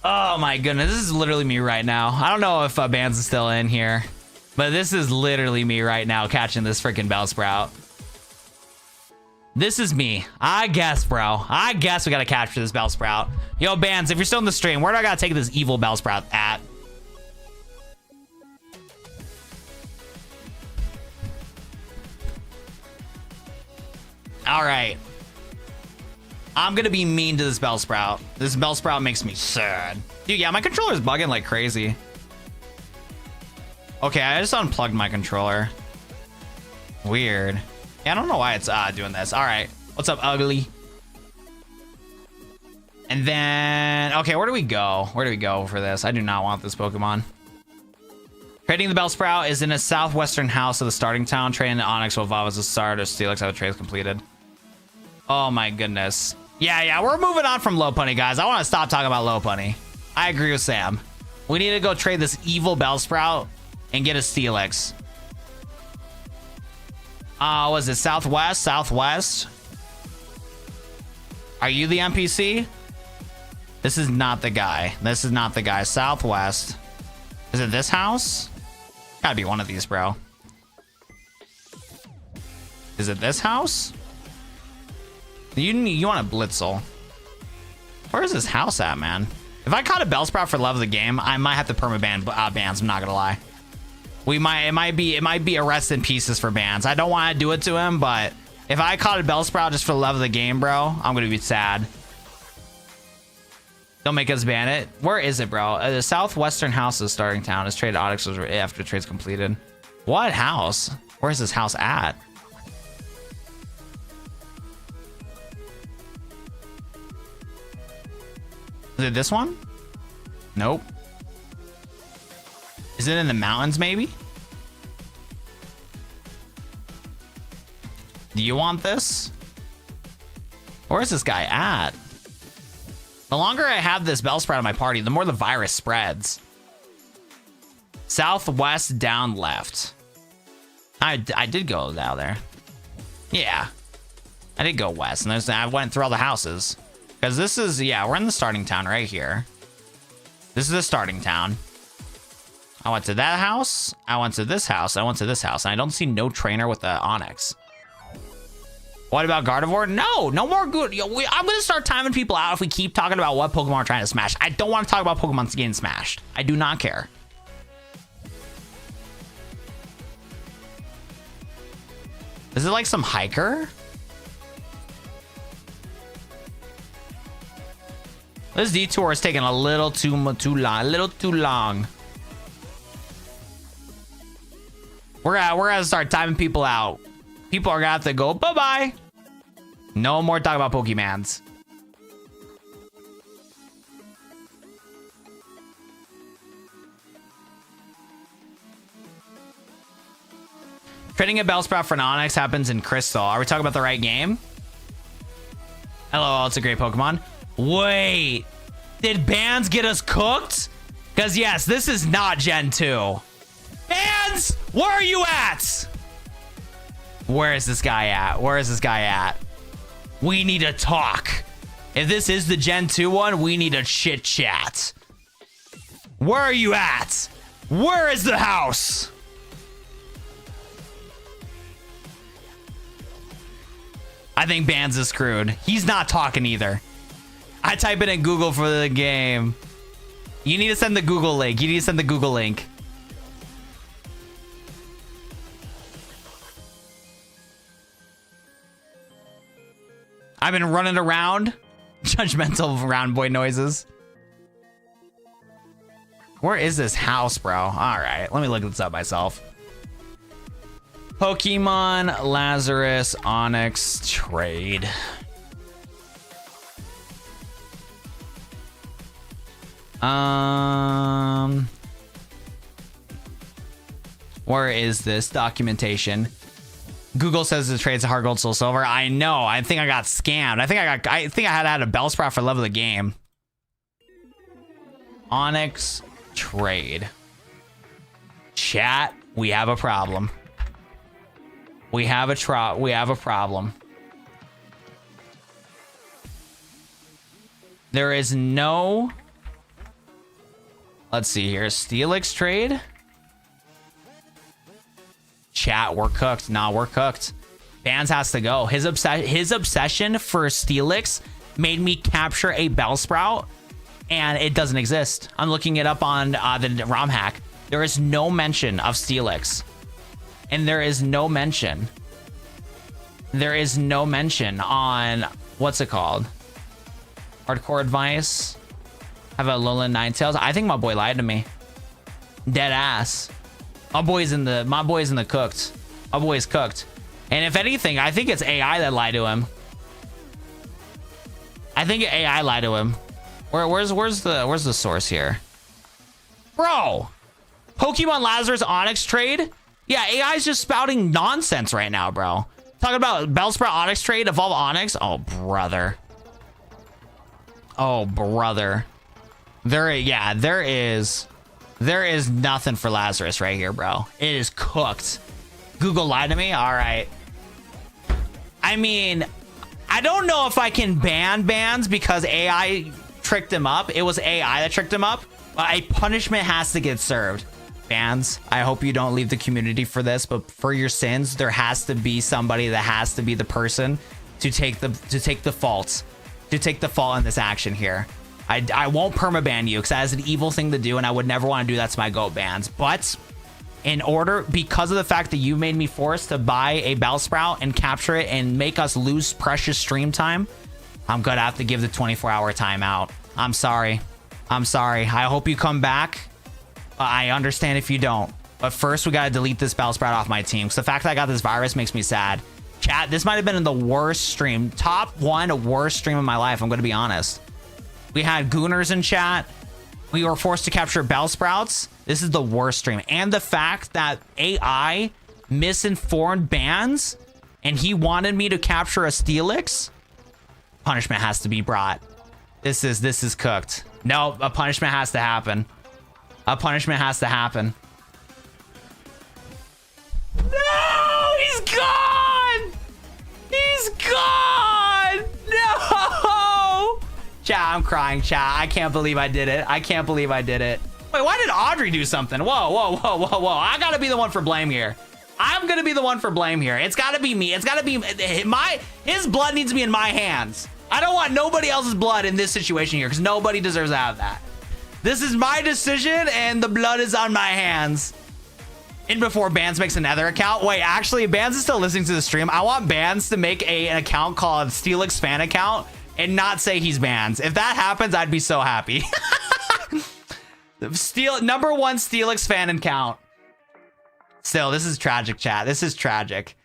Speaker 1: Oh my goodness. This is literally me right now. I don't know if Bands is still in here, but this is literally me right now catching this freaking Bellsprout. This is me. I guess, bro. I guess we gotta capture this Bellsprout. Yo, Bands, if you're still in the stream, where do I gotta take this evil Bellsprout at? All right. I'm gonna be mean to this Bellsprout. This Bellsprout makes me sad. Dude, yeah, my controller's bugging like crazy. Okay, I just unplugged my controller. Weird. Yeah, I don't know why it's doing this. All right. What's up, ugly? And then, okay, where do we go? Where do we go for this? I do not want this Pokemon. Trading the Bellsprout is in a southwestern house of the starting town. Trading the Onix will evolve as a start or Steelix have the trade completed. Oh my goodness. Yeah, we're moving on from Lopunny, guys. I want to stop talking about Lopunny. I agree with Sam. We need to go trade this evil Bellsprout and get a Steelix. Was it southwest? Southwest? Are you the NPC? This is not the guy. This is not the guy. Southwest. Is it this house? Gotta be one of these, bro. Is it this house? You want a Blitzel. Where is this house at, man? If I caught a Bellsprout for love of the game, I might have to permaban Bands. I'm not gonna lie. It might be a rest in pieces for Bands. I don't want to do it to him, but if I caught a Bellsprout just for the love of the game, bro, I'm gonna be sad. Don't make us ban it. Where is it, bro? The southwestern house is starting town. Is traded Onix after trade's completed. What house? Where's this house at? Is it this one? Nope. Is it in the mountains, maybe? Do you want this? Where's this guy at? The longer I have this Bellsprout in my party, the more the virus spreads. Southwest, down left. I did go down there. Yeah. I did go west, and I went through all the houses. Because this is, yeah, we're in the starting town right here. This is the starting town. I went to that house. I went to this house. I went to this house. And I don't see no trainer with the Onix. What about Gardevoir? No more good. I'm going to start timing people out if we keep talking about what Pokemon are trying to smash. I don't want to talk about Pokemon getting smashed. I do not care. Is it like some hiker? This detour is taking a little too long. We're gonna start timing people out. People are gonna have to go bye-bye. No more talk about Pokemons. Trading a Bellsprout for an Onix happens in Crystal. Are we talking about the right game? LOL, it's a great Pokemon. Wait, did bans get us cooked? Because yes, this is not Gen 2. Bans, where are you at? Where is this guy at? Where is this guy at? We need to talk. If this is the Gen 2 one, we need a chit chat. Where are you at? Where is the house? I think Bans is screwed. He's not talking either. I type it in Google for the game. You need to send the Google link. You need to send the Google link. I've been running around. Judgmental round boy noises. Where is this house, bro? All right, let me look this up myself. Pokemon Lazarus Onyx trade. Where is this documentation? Google says the trade's hard gold, soul silver. I know. I think I got scammed. I think I had a Bellsprout for love of the game. Onyx trade. Chat, we have a problem. We have a problem. There is no. Let's see here. Steelix trade. Chat, we're cooked. Nah, we're cooked. Bans has to go. His obsession for Steelix made me capture a Bellsprout, and it doesn't exist. I'm looking it up on the ROM hack. There is no mention of Steelix. And there is no mention. There is no mention on what's it called? Hardcore advice. Have a Alolan Ninetales. I think my boy lied to me. Dead ass. My boy's in the cooked. My boy's cooked. And if anything, I think it's AI that lied to him. I think AI lied to him. Where's the source here? Bro! Pokemon Lazarus Onyx trade? Yeah, AI's just spouting nonsense right now, bro. Talking about Bellsprout Onyx trade, Evolve Onyx. Oh, brother. Oh, brother. There is nothing for Lazarus right here, bro. It is cooked. Google lied to me? All right. I mean, I don't know if I can ban bans because AI tricked him up. It was AI that tricked him up. But a punishment has to get served. Bans, I hope you don't leave the community for this, but for your sins, there has to be somebody that has to be the person to take the fault in this action here. I won't permaban you because that is an evil thing to do, and I would never want to do that to my GOAT bans. But because of the fact that you made me forced to buy a Bellsprout and capture it and make us lose precious stream time, I'm gonna have to give the 24-hour timeout. I'm sorry. I hope you come back. I understand if you don't. But first, we gotta delete this Bellsprout off my team because the fact that I got this virus makes me sad. Chat, this might have been the worst stream. Top one worst stream of my life, I'm gonna be honest. We had Gooners in chat. We were forced to capture Bellsprouts. This is the worst stream. And the fact that AI misinformed bans and he wanted me to capture a Steelix. Punishment has to be brought. This is cooked. No, a punishment has to happen. A punishment has to happen. No, he's gone. He's gone. No. Chat, I'm crying, chat. I can't believe I did it. I can't believe I did it. Wait, why did Audrey do something? Whoa. I gotta be the one for blame here. I'm gonna be the one for blame here. It's gotta be me. It's gotta be his blood needs to be in my hands. I don't want nobody else's blood in this situation here because nobody deserves to have that. This is my decision and the blood is on my hands. And before Bans makes another account. Wait, actually, Bans is still listening to the stream. I want Bans to make an account called Steelix fan account and not say he's Bans. If that happens, I'd be so happy. Number one Steelix fan account. Still, this is tragic, chat. This is tragic.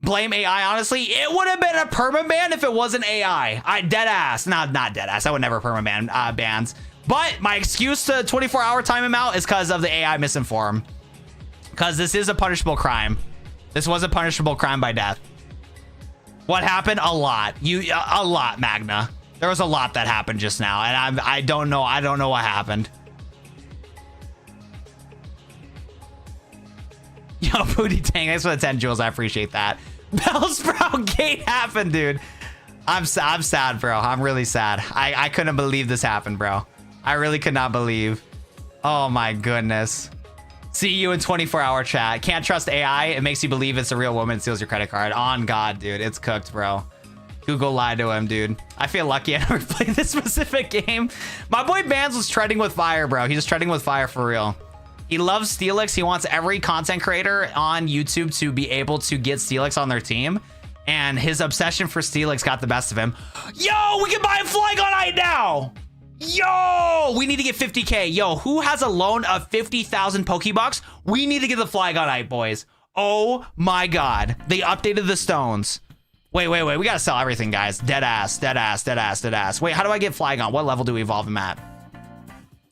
Speaker 1: Blame AI, honestly. It would have been a permaban if it wasn't AI. Dead ass. Not dead ass. I would never permaban bans. But my excuse to 24-hour time him out is because of the AI misinform. Because this is a punishable crime. This was a punishable crime by death. What happened? A lot. A lot, Magna. There was a lot that happened just now, and I don't know what happened. Yo, Booty Tang, thanks for the 10 jewels. I appreciate that. Bellsprout Gate happened, dude. I'm sad, bro. I'm really sad. I couldn't believe this happened, bro. I really could not believe. Oh my goodness. See you in 24-hour chat. Can't trust AI. It makes you believe it's a real woman. It steals your credit card. On God, dude. It's cooked, bro. Google lied to him, dude. I feel lucky I never played this specific game. My boy Bands was treading with fire, bro. He's just treading with fire for real. He loves Steelix. He wants every content creator on YouTube to be able to get Steelix on their team. And his obsession for Steelix got the best of him. Yo, we can buy a Flygon now. Yo, we need to get 50K. Yo, who has a loan of 50,000 Pokebucks? We need to get the Flygon, boys. Oh my God. They updated the stones. Wait. We gotta sell everything, guys. Dead ass. Wait, how do I get Flygon? What level do we evolve him at?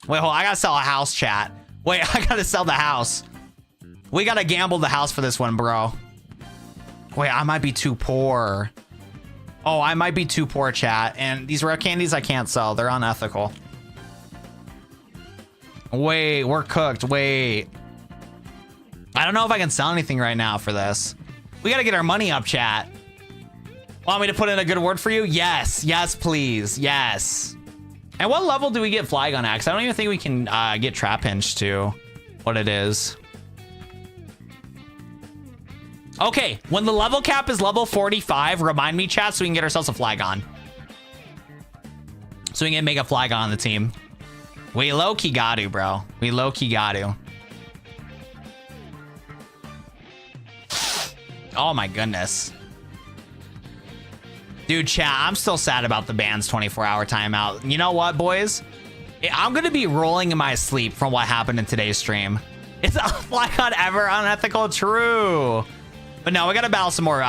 Speaker 1: Wait, hold on. I gotta sell a house, chat. Wait, I gotta sell the house. We gotta gamble the house for this one, bro. Wait, I might be too poor. Oh, I might be too poor, chat. And these rare candies I can't sell. They're unethical. Wait, we're cooked. Wait. I don't know if I can sell anything right now for this. We gotta get our money up, chat. Want me to put in a good word for you? Yes. Yes, please. Yes. And what level do we get Flygon at? 'Cause I don't even think we can get Trapinch to what it is. Okay, when the level cap is level 45, remind me, chat, so we can get ourselves a Flygon. So we can make a Flygon on the team. We low-key got to, bro. We low-key got to. Oh my goodness. Dude, chat, I'm still sad about the band's 24-hour timeout. You know what, boys? I'm going to be rolling in my sleep from what happened in today's stream. Is a Flygon ever unethical? True. But no, we got to battle some more,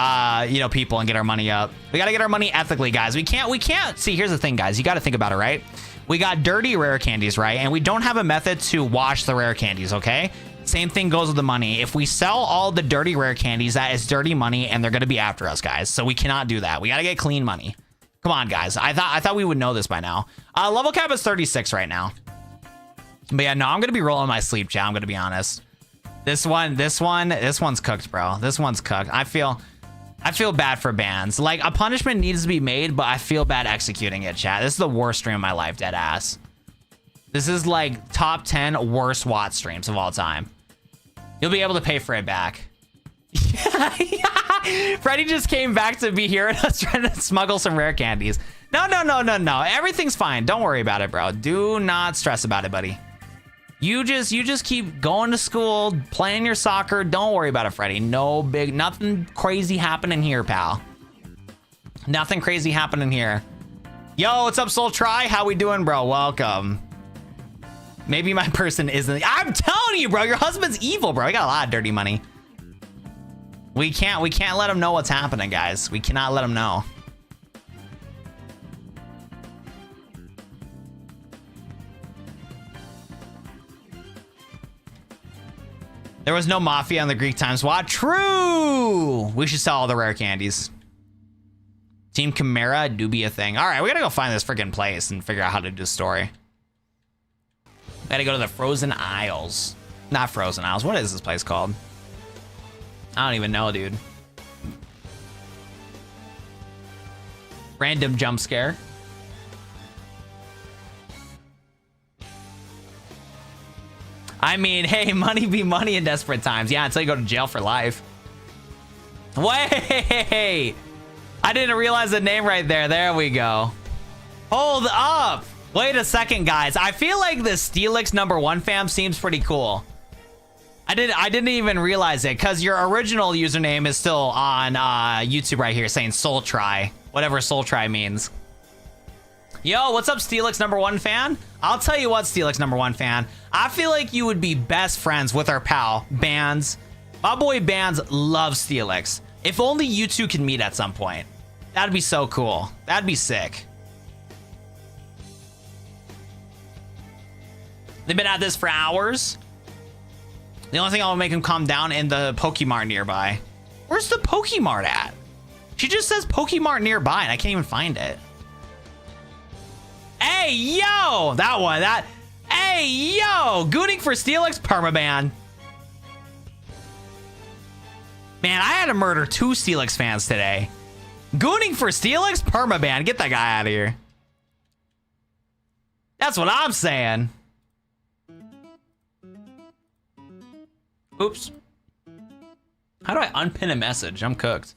Speaker 1: people and get our money up. We got to get our money ethically, guys. We can't. See, here's the thing, guys. You got to think about it, right? We got dirty rare candies, right? And we don't have a method to wash the rare candies, okay? Same thing goes with the money. If we sell all the dirty rare candies, that is dirty money, and they're going to be after us, guys. So we cannot do that. We got to get clean money. Come on, guys. I thought we would know this by now. Level cap is 36 right now. But yeah, no, I'm going to be rolling my sleep, chat. I'm going to be honest. This one's cooked, bro. This one's cooked. I feel bad for bands. Like, a punishment needs to be made, but I feel bad executing it, chat. This is the worst stream of my life, dead ass. This is like top 10 worst Watt streams of all time. You'll be able to pay for it back. Freddy just came back to be here and us trying to smuggle some rare candies. No. Everything's fine. Don't worry about it, bro. Do not stress about it, buddy. You just keep going to school, playing your soccer. Don't worry about it, Freddy. Nothing crazy happening here, pal. Nothing crazy happening here. Yo, what's up, Soul Try? How we doing, bro? Welcome. Maybe my person isn't. I'm telling you, bro, your husband's evil, bro. He got a lot of dirty money. We can't let him know what's happening, guys. We cannot let him know. There was no mafia on the Greek times. What? True. We should sell all the rare candies. Team Chimera do be a thing. All right, we gotta go find this freaking place and figure out how to do the story. Gotta go to the Frozen Isles. Not Frozen Isles. What is this place called? I don't even know, dude. Random jump scare. I mean, hey, money be money in desperate times. Yeah, until you go to jail for life. Wait! I didn't realize the name right there. There we go. Hold up! Wait a second, guys. I feel like the Steelix #1 fam seems pretty cool. I didn't even realize it, because your original username is still on YouTube right here saying Soul Try. Whatever Soul Try means. Yo, what's up, Steelix #1 fan? I'll tell you what, Steelix #1 fan. I feel like you would be best friends with our pal, Bands. My boy Bands loves Steelix. If only you two can meet at some point. That'd be so cool. That'd be sick. They've been at this for hours. The only thing I'll make him calm down in the Pokemart nearby. Where's the Pokemart at? She just says Pokemart nearby and I can't even find it. Hey, yo! That one, that. Hey, yo! Gooning for Steelix permaban. Man, I had to murder 2 Steelix fans today. Gooning for Steelix permaban. Get that guy out of here. That's what I'm saying. Oops. How do I unpin a message? I'm cooked.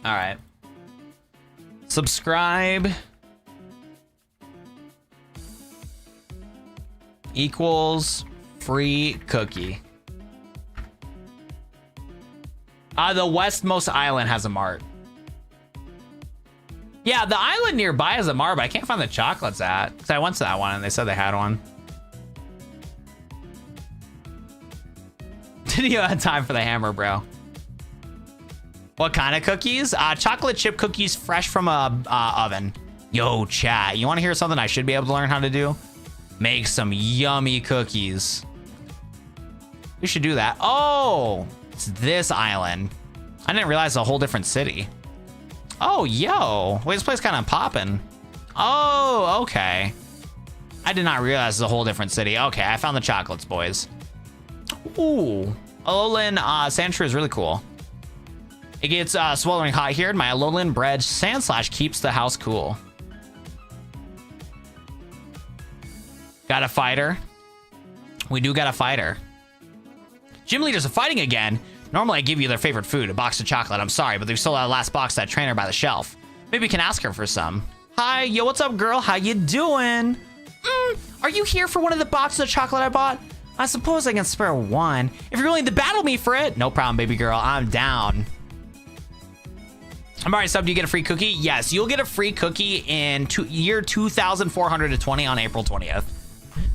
Speaker 1: All right. Subscribe equals free cookie. The westmost island has a mart. Yeah, the island nearby has a mart, but I can't find the chocolates at. Because I went to that one and they said they had one. Didn't you have time for the hammer, bro? What kind of cookies? Chocolate chip cookies fresh from a oven. Yo, chat, you want to hear something I should be able to learn how to do? Make some yummy cookies. We should do that. Oh, it's this island. I didn't realize it's a whole different city. Oh, yo. Wait, this place kind of popping. Oh, okay. I did not realize it's a whole different city. Okay, I found the chocolates, boys. Ooh. Alolan Sandshrew is really cool. It gets sweltering hot here, and my Alolan bread sand slash keeps the house cool. Got a fighter. We do got a fighter. Gym leaders are fighting again. Normally I give you their favorite food, a box of chocolate. I'm sorry, but there's still that last box of that trainer by the shelf. Maybe we can ask her for some. Hi, yo, what's up, girl? How you doing? Are you here for one of the boxes of chocolate I bought? I suppose I can spare one. If you're willing to battle me for it, no problem, baby girl. I'm down. I'm already subbed. Do you get a free cookie? Yes, you'll get a free cookie in year 2420 on April 20th.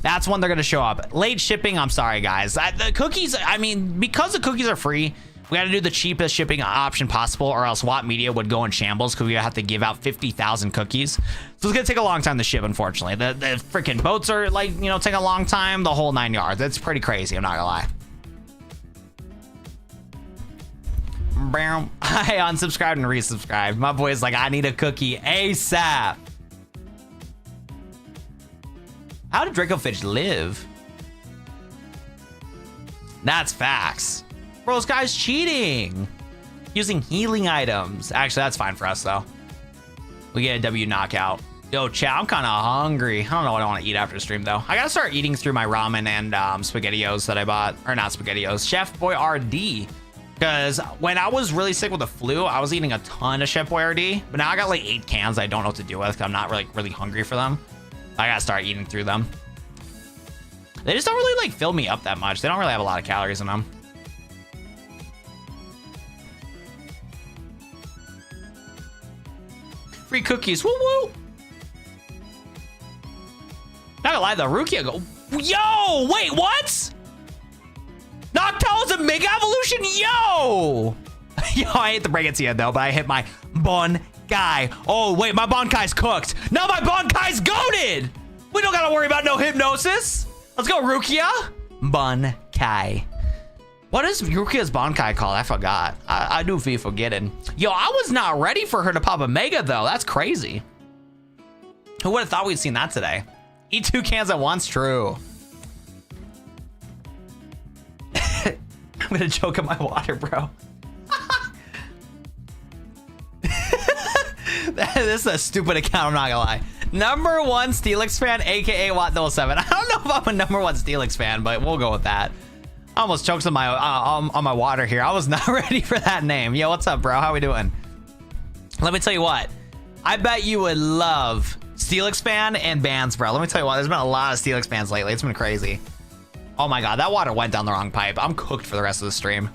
Speaker 1: That's when they're going to show up. Late shipping, I'm sorry, guys. The cookies, I mean, because the cookies are free, we got to do the cheapest shipping option possible, or else Watt Media would go in shambles because we have to give out 50,000 cookies. So it's going to take a long time to ship, unfortunately. The freaking boats are, like, you know, take a long time, the whole 9 yards. It's pretty crazy, I'm not going to lie. I unsubscribed and resubscribed. My boy's like, I need a cookie ASAP. How did Dracofish live? That's facts. Bro, this guy's cheating. Using healing items. Actually, that's fine for us, though. We get a W knockout. Yo, chat, I'm kind of hungry. I don't know what I want to eat after the stream, though. I got to start eating through my ramen and SpaghettiOs that I bought. Or not SpaghettiOs. Chef Boyardee. Because when I was really sick with the flu, I was eating a ton of Chef Boyardee. But now I got like 8 cans I don't know what to do with because I'm not really hungry for them. I gotta start eating through them. They just don't really like fill me up that much. They don't really have a lot of calories in them. Free cookies, woo woo. Not gonna lie though, Rukia go. Yo, wait, what? Noctow's a Mega Evolution, yo! Yo, I hate to break it to you though, but I hit my Bonkai. Oh wait, my Bonkai's cooked. No, my Bonkai's goated. We don't gotta worry about no hypnosis. Let's go, Rukia. Bonkai. What is Rukia's Bonkai called? I forgot. I do be forgetting. Yo, I was not ready for her to pop a Mega though. That's crazy. Who would have thought we'd seen that today? Eat 2 cans at once, true. I'm gonna choke on my water, bro. This is a stupid account, I'm not gonna lie. Number 1 Steelix fan, aka Watt07. I don't know if I'm a number 1 Steelix fan, but we'll go with that. I almost choked on my water here. I was not ready for that name. Yo, what's up, bro? How we doing? Let me tell you what. I bet you would love Steelix fan and bands, bro. Let me tell you what. There's been a lot of Steelix fans lately. It's been crazy. Oh my god, that water went down the wrong pipe. I'm cooked for the rest of the stream.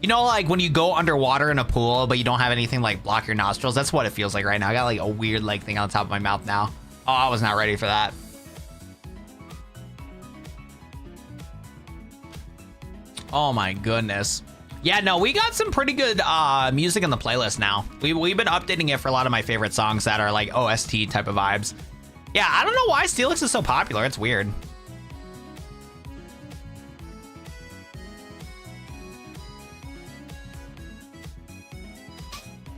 Speaker 1: You know, like when you go underwater in a pool, but you don't have anything like block your nostrils? That's what it feels like right now. I got like a weird like thing on the top of my mouth now. Oh, I was not ready for that. Oh my goodness. Yeah, no, we got some pretty good music in the playlist now. We've been updating it for a lot of my favorite songs that are like OST type of vibes. Yeah, I don't know why Steelix is so popular. It's weird.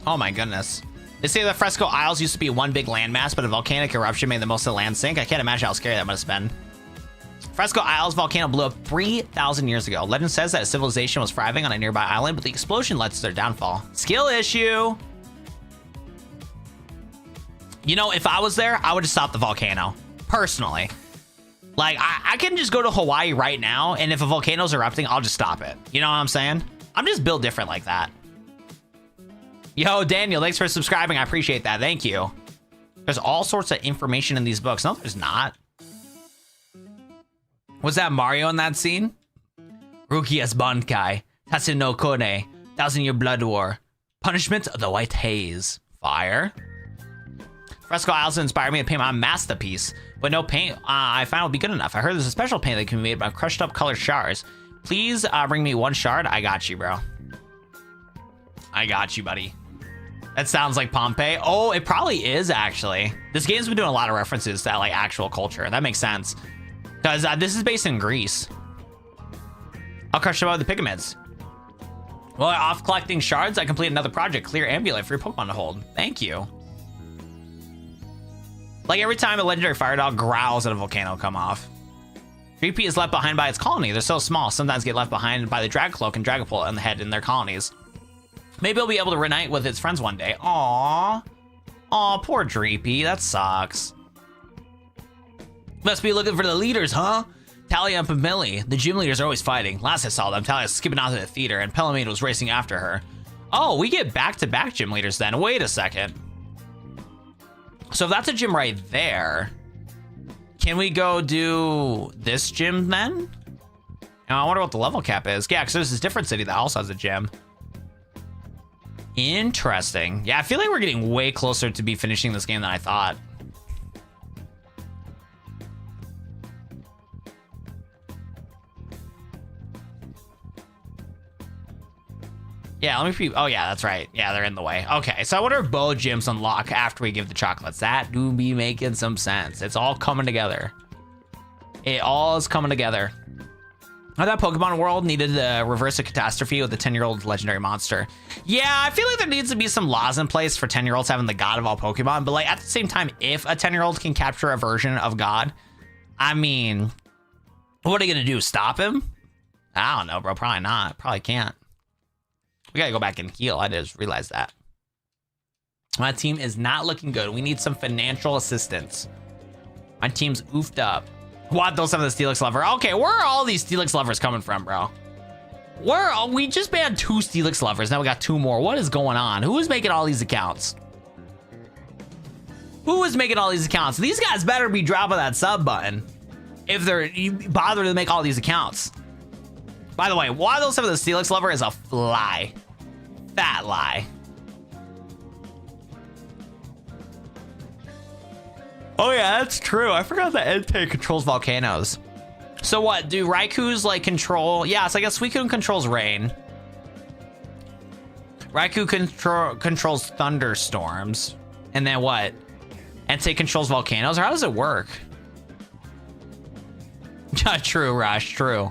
Speaker 1: Oh my goodness. They say the Fresco Isles used to be one big landmass, but a volcanic eruption made the most of the land sink. I can't imagine how scary that must have been. Fresco Isles volcano blew up 3,000 years ago. Legend says that a civilization was thriving on a nearby island, but the explosion led to their downfall. Skill issue. You know, if I was there, I would just stop the volcano. Personally. Like, I can just go to Hawaii right now, and if a volcano's erupting, I'll just stop it. You know what I'm saying? I'm just built different like that. Yo, Daniel, thanks for subscribing. I appreciate that. Thank you. There's all sorts of information in these books. No, there's not. Was that Mario in that scene? Rukia's Bankai. Tatsu no Kone. 1,000-Year Blood War. Punishment of the White Haze. Fire. Fresco Isles inspired me to paint my masterpiece. But no paint I found would be good enough. I heard there's a special paint that can be made by crushed up colored shards. Please bring me one shard. I got you, bro. I got you, buddy. That sounds like Pompeii. Oh, it probably is, actually. This game's been doing a lot of references to that, like, actual culture. That makes sense. Because this is based in Greece. I'll crush them out with the pigments. Well, off collecting shards, I complete another project. Clear Amulet for your Pokemon to hold. Thank you. Like, every time a legendary fire dog growls at a volcano come off. Dreepy is left behind by its colony. They're so small, sometimes get left behind by the Dragcloak and Dragapult on the head in their colonies. Maybe it'll be able to reunite with its friends one day. Aww. Aw, poor Dreepy. That sucks. Must be looking for the leaders, huh? Talia and Pamili. The gym leaders are always fighting. Last I saw them, Talia was skipping out to the theater, and Pelamine was racing after her. Oh, we get back-to-back gym leaders then. Wait a second. So if that's a gym right there, can we go do this gym then? I wonder what the level cap is. Yeah, because there's this different city that also has a gym. Interesting. Yeah, I feel like we're getting way closer to be finishing this game than I thought. Yeah, let me. Oh yeah, that's right. Yeah, they're in the way. Okay, so I wonder if both gyms unlock after we give the chocolates. That do be making some sense. It's all coming together. It all is coming together. I thought Pokemon World needed to reverse a catastrophe with a 10-year-old legendary monster. Yeah, I feel like there needs to be some laws in place for 10-year-olds having the god of all Pokemon. But like at the same time, if a 10-year-old can capture a version of God, I mean, what are you gonna do? Stop him? I don't know, bro. Probably not. Probably can't. We gotta go back and heal. I just realized that. My team is not looking good. We need some financial assistance. My team's oofed up. What? Those have the Steelix lover. Okay, where are all these Steelix lovers coming from, bro? We just banned 2 Steelix lovers. Now we got 2 more. What is going on? Who is making all these accounts? Who is making all these accounts? These guys better be dropping that sub button if they're bothered to make all these accounts. By the way, why those have the Steelix lover is a lie. Fat lie. Oh yeah, that's true. I forgot that Entei controls volcanoes. So what, do Raikous like control? Yeah, so I guess Suicune controls rain. Raikou controls thunderstorms. And then what? Entei controls volcanoes, or how does it work? True, Rush, true.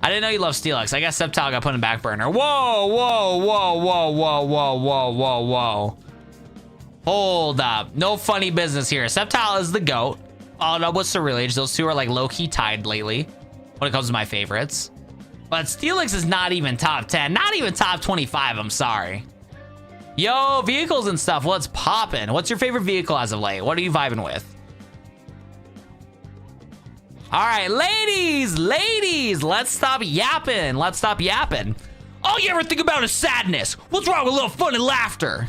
Speaker 1: I didn't know you love Steelix. I guess Sceptile got put in back burner. Whoa, whoa, whoa, whoa, whoa, whoa, whoa, whoa, whoa. Hold up. No funny business here. Sceptile is the GOAT. Oh, no, what's the relation? Those two are like low-key tied lately when it comes to my favorites. But Steelix is not even top 10. Not even top 25, I'm sorry. Yo, vehicles and stuff. What's poppin'? What's your favorite vehicle as of late? What are you vibing with? All right, ladies, let's stop yapping. Let's stop yapping. All you ever think about is sadness. What's wrong with a little fun and laughter?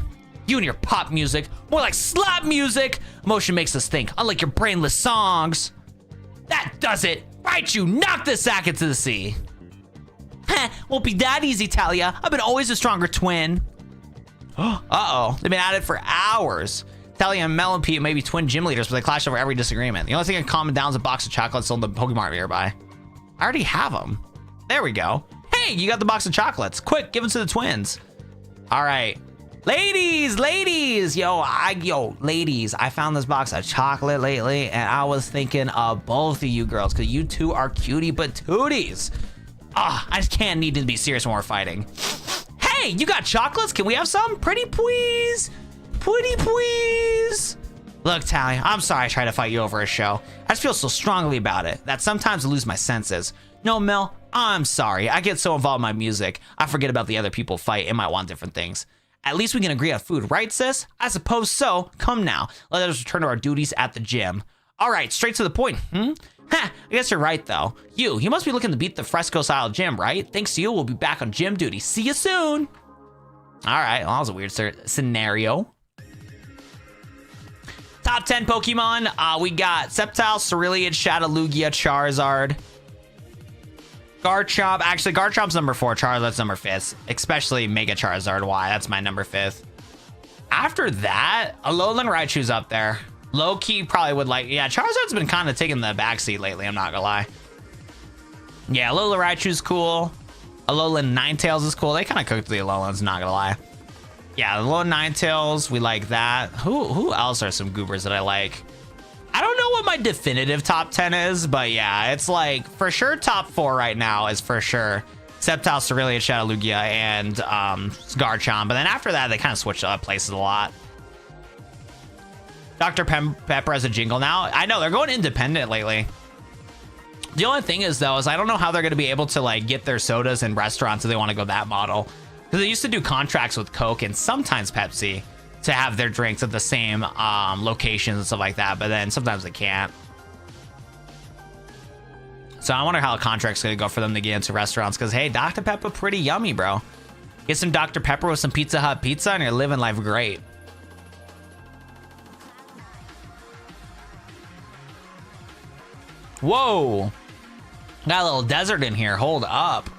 Speaker 1: You and your pop music, more like slap music. Emotion makes us think, unlike your brainless songs. That does it. Right, you knock this sack into the sea. Heh, won't be that easy, Talia. I've been always a stronger twin. Uh-oh, they've been at it for hours. Talia and Mel and Pete may be twin gym leaders, but they clash over every disagreement. The only thing I can calm down is a box of chocolates sold in the Pokemon nearby. I already have them. There we go. Hey, you got the box of chocolates. Quick, give them to the twins. All right. Ladies, ladies, I found this box of chocolate lately, and I was thinking of both of you girls, because you two are cutie patooties. I just can't need to be serious when we're fighting. Hey, Hey, you got chocolates? Can we have some? Pretty please. Pretty please. Look, Tally, I'm sorry I tried to fight you over a show. I just feel so strongly about it that sometimes I lose my senses. No, Mel, I'm sorry. I get so involved in my music, I forget about the other people fight and might want different things. At least we can agree on food, right, sis? I suppose so. Come now. Let us return to our duties at the gym. All right, straight to the point. Ha, I guess you're right, though. You must be looking to beat the fresco-style gym, right? Thanks to you, we'll be back on gym duty. See you soon. All right, well, that was a weird scenario. Top 10 Pokemon. We got Sceptile, Cerulean, Shadowlugia, Charizard, Garchomp. Actually, Garchomp's number 4. Charizard's number 5th. Especially Mega Charizard. Why? That's my number 5th. After that, Alolan Raichu's up there. Low-key probably would like... Yeah, Charizard's been kind of taking the backseat lately, I'm not gonna lie. Yeah, Alolan Raichu's cool. Alolan Ninetales is cool. They kind of cooked the Alolans, not gonna lie. Yeah, Alolan Ninetales, we like that. Who else are some goobers that I like? I don't know what my definitive top 10 is, but yeah, it's like for sure top 4 right now is for sure Sceptile, Cerulean, Shadowlugia, and Garchomp. But then after that, they kind of switched up places a lot. Dr. Pepper has a jingle now. I know, they're going independent lately. The only thing is, though, is I don't know how they're going to be able to like get their sodas in restaurants if they want to go that model. Because they used to do contracts with Coke and sometimes Pepsi to have their drinks at the same locations and stuff like that, but then sometimes they can't. So I wonder how the contract's gonna go for them to get into restaurants, because hey, Dr. Pepper pretty yummy, bro. Get some Dr. Pepper with some Pizza Hut pizza and you're living life great. Whoa, got a little desert in here. Hold up.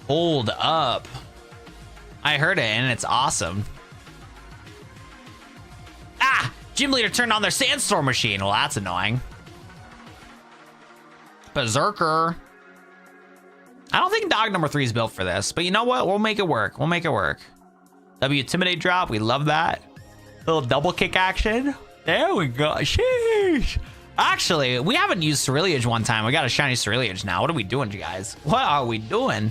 Speaker 1: Hold up. I heard it and it's awesome. Ah, gym leader turned on their sandstorm machine. Well, that's annoying. Berserker. I don't think dog number 3 is built for this, but you know what? We'll make it work. We'll make it work. W Intimidate drop. We love that. Little double kick action. There we go. Sheesh. Actually, we haven't used Cerulean one time. We got a shiny Cerulean now. What are we doing, you guys? What are we doing?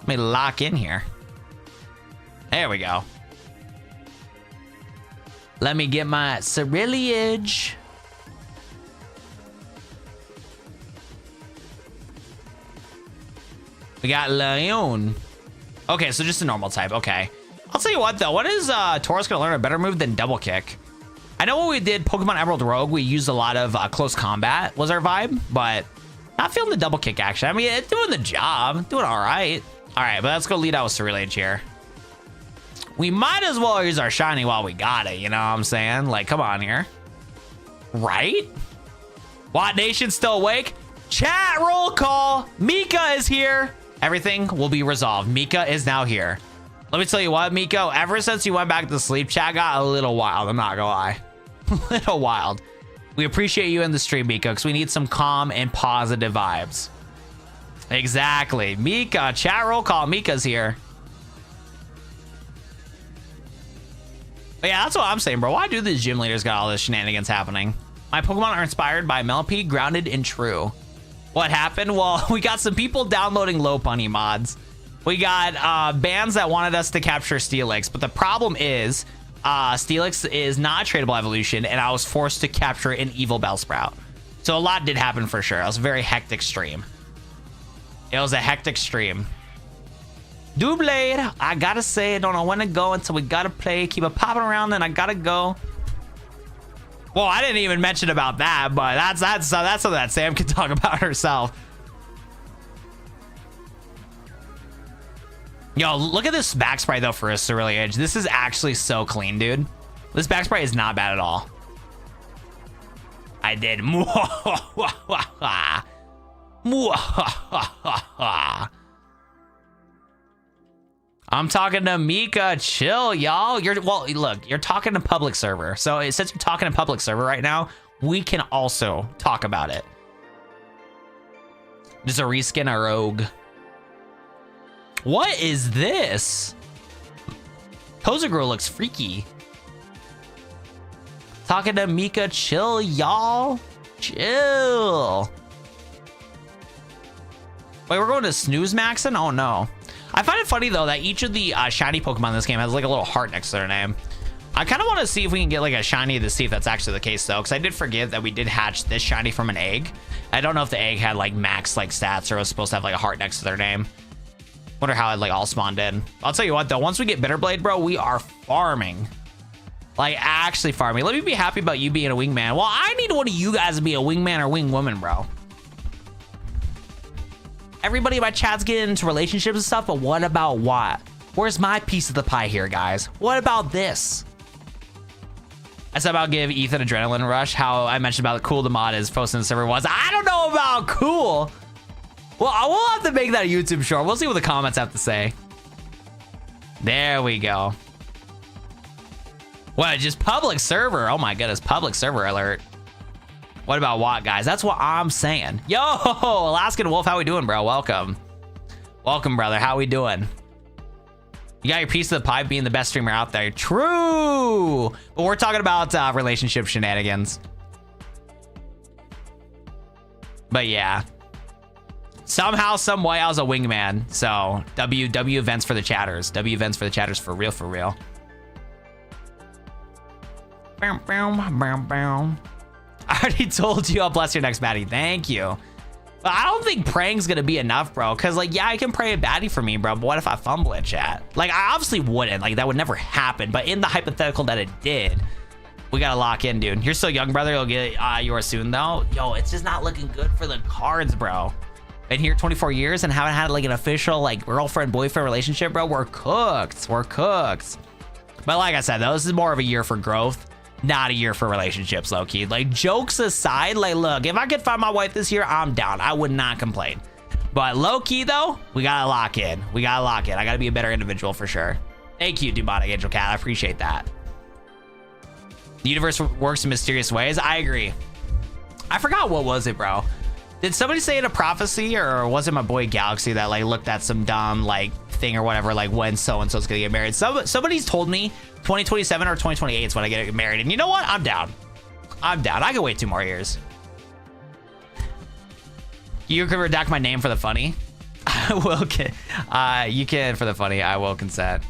Speaker 1: Let me lock in here. There we go. Let me get my Cerulean. We got Leon. Okay, so just a normal type. Okay. I'll tell you what, though. What is Taurus going to learn a better move than Double Kick? I know when we did Pokemon Emerald Rogue, we used a lot of close combat was our vibe, but not feeling the Double Kick action. I mean, it's doing the job. Doing all right. All right, but let's go lead out with Cerulean here. We might as well use our shiny while we got it, you know what I'm saying? Like, come on here. Right? Watt Nation still awake? Chat roll call. Mika is here. Everything will be resolved. Mika is now here. Let me tell you what, Miko, ever since you went back to sleep, chat got a little wild. I'm not gonna lie. A little wild. We appreciate you in the stream, Mika, because we need some calm and positive vibes. Exactly. Mika, chat roll call. Mika's here. But yeah, that's what I'm saying, bro. Why do these gym leaders got all this shenanigans happening? My Pokemon are inspired by Melopy, grounded and true. What happened? Well, we got some people downloading Lopunny mods. We got bands that wanted us to capture Steelix, but the problem is Steelix is not a tradable evolution, and I was forced to capture an evil Bellsprout. So a lot did happen for sure. It was a very hectic stream. It was a hectic stream. Doublade, I gotta say, I don't know when to go until we gotta play. Keep it popping around, then I gotta go. Well, I didn't even mention about that, but that's something that Sam can talk about herself. Yo, look at this back sprite though for a Cerulean. This is actually so clean, dude. This back sprite is not bad at all. I did. I'm talking to Mika. Chill, y'all. Look, you're talking to public server. So since you're talking to public server right now, we can also talk about it. Just a reskin a rogue. What is this? Hosagro looks freaky. Talking to Mika. Chill, y'all. Chill. Wait, we're going to snooze maxing? Oh no. I find it funny though that each of the shiny Pokemon in this game has like a little heart next to their name. I kind of want to see if we can get like a shiny to see if that's actually the case though, because I did forget that we did hatch this shiny from an egg. I don't know if the egg had like max like stats or was supposed to have like a heart next to their name. Wonder how it like all spawned in. I'll tell you what though, once we get Bitterblade, bro, we are farming. Like actually farming. Let me be happy about you being a wingman. Well, I need one of you guys to be a wingman or wingwoman, bro. Everybody in my chat's getting into relationships and stuff, but what about what? Where's my piece of the pie here, guys? What about this? I said about give Ethan adrenaline rush. How I mentioned about cool the mod is posting the server was. I don't know about cool. Well, we'll have to make that a YouTube short. We'll see what the comments have to say. There we go. What, just public server? Oh my goodness, public server alert. What about what, guys? That's what I'm saying. Yo, Alaskan Wolf, how we doing, bro? Welcome. Welcome, brother. How we doing? You got your piece of the pie being the best streamer out there. True. But we're talking about relationship shenanigans. But yeah. Somehow, some way, I was a wingman. So, W events for the chatters. W events for the chatters for real, for real. Bow, bow, bow, bow. I already told you I'll bless your next baddie. Thank you. But I don't think praying's gonna be enough, bro. Cause like, yeah, I can pray a baddie for me, bro. But what if I fumble it, chat? Like, I obviously wouldn't. Like, that would never happen. But in the hypothetical that it did, we gotta lock in, dude. You're still young, brother. You'll get yours soon, though. Yo, it's just not looking good for the cards, bro. Been here 24 years and haven't had like an official like girlfriend-boyfriend relationship, bro. We're cooked. We're cooked. But like I said, though, this is more of a year for growth. Not a year for relationships, low-key. Like, jokes aside, like, look, if I could find my wife this year, I'm down. I would not complain. But low-key, though, we gotta lock in. We gotta lock in. I gotta be a better individual for sure. Thank you, Demonic Angel Cat. I appreciate that. The universe works in mysterious ways. I agree. I forgot what was it, bro. Did somebody say in a prophecy, or was it my boy Galaxy that, like, looked at some dumb, like, thing or whatever, like, when so-and-so's gonna get married? Somebody's told me 2027 or 2028 is when I get married. And you know what? I'm down. I'm down. I can wait 2 more years. You can redact my name for the funny. I will. You can for the funny. I will consent.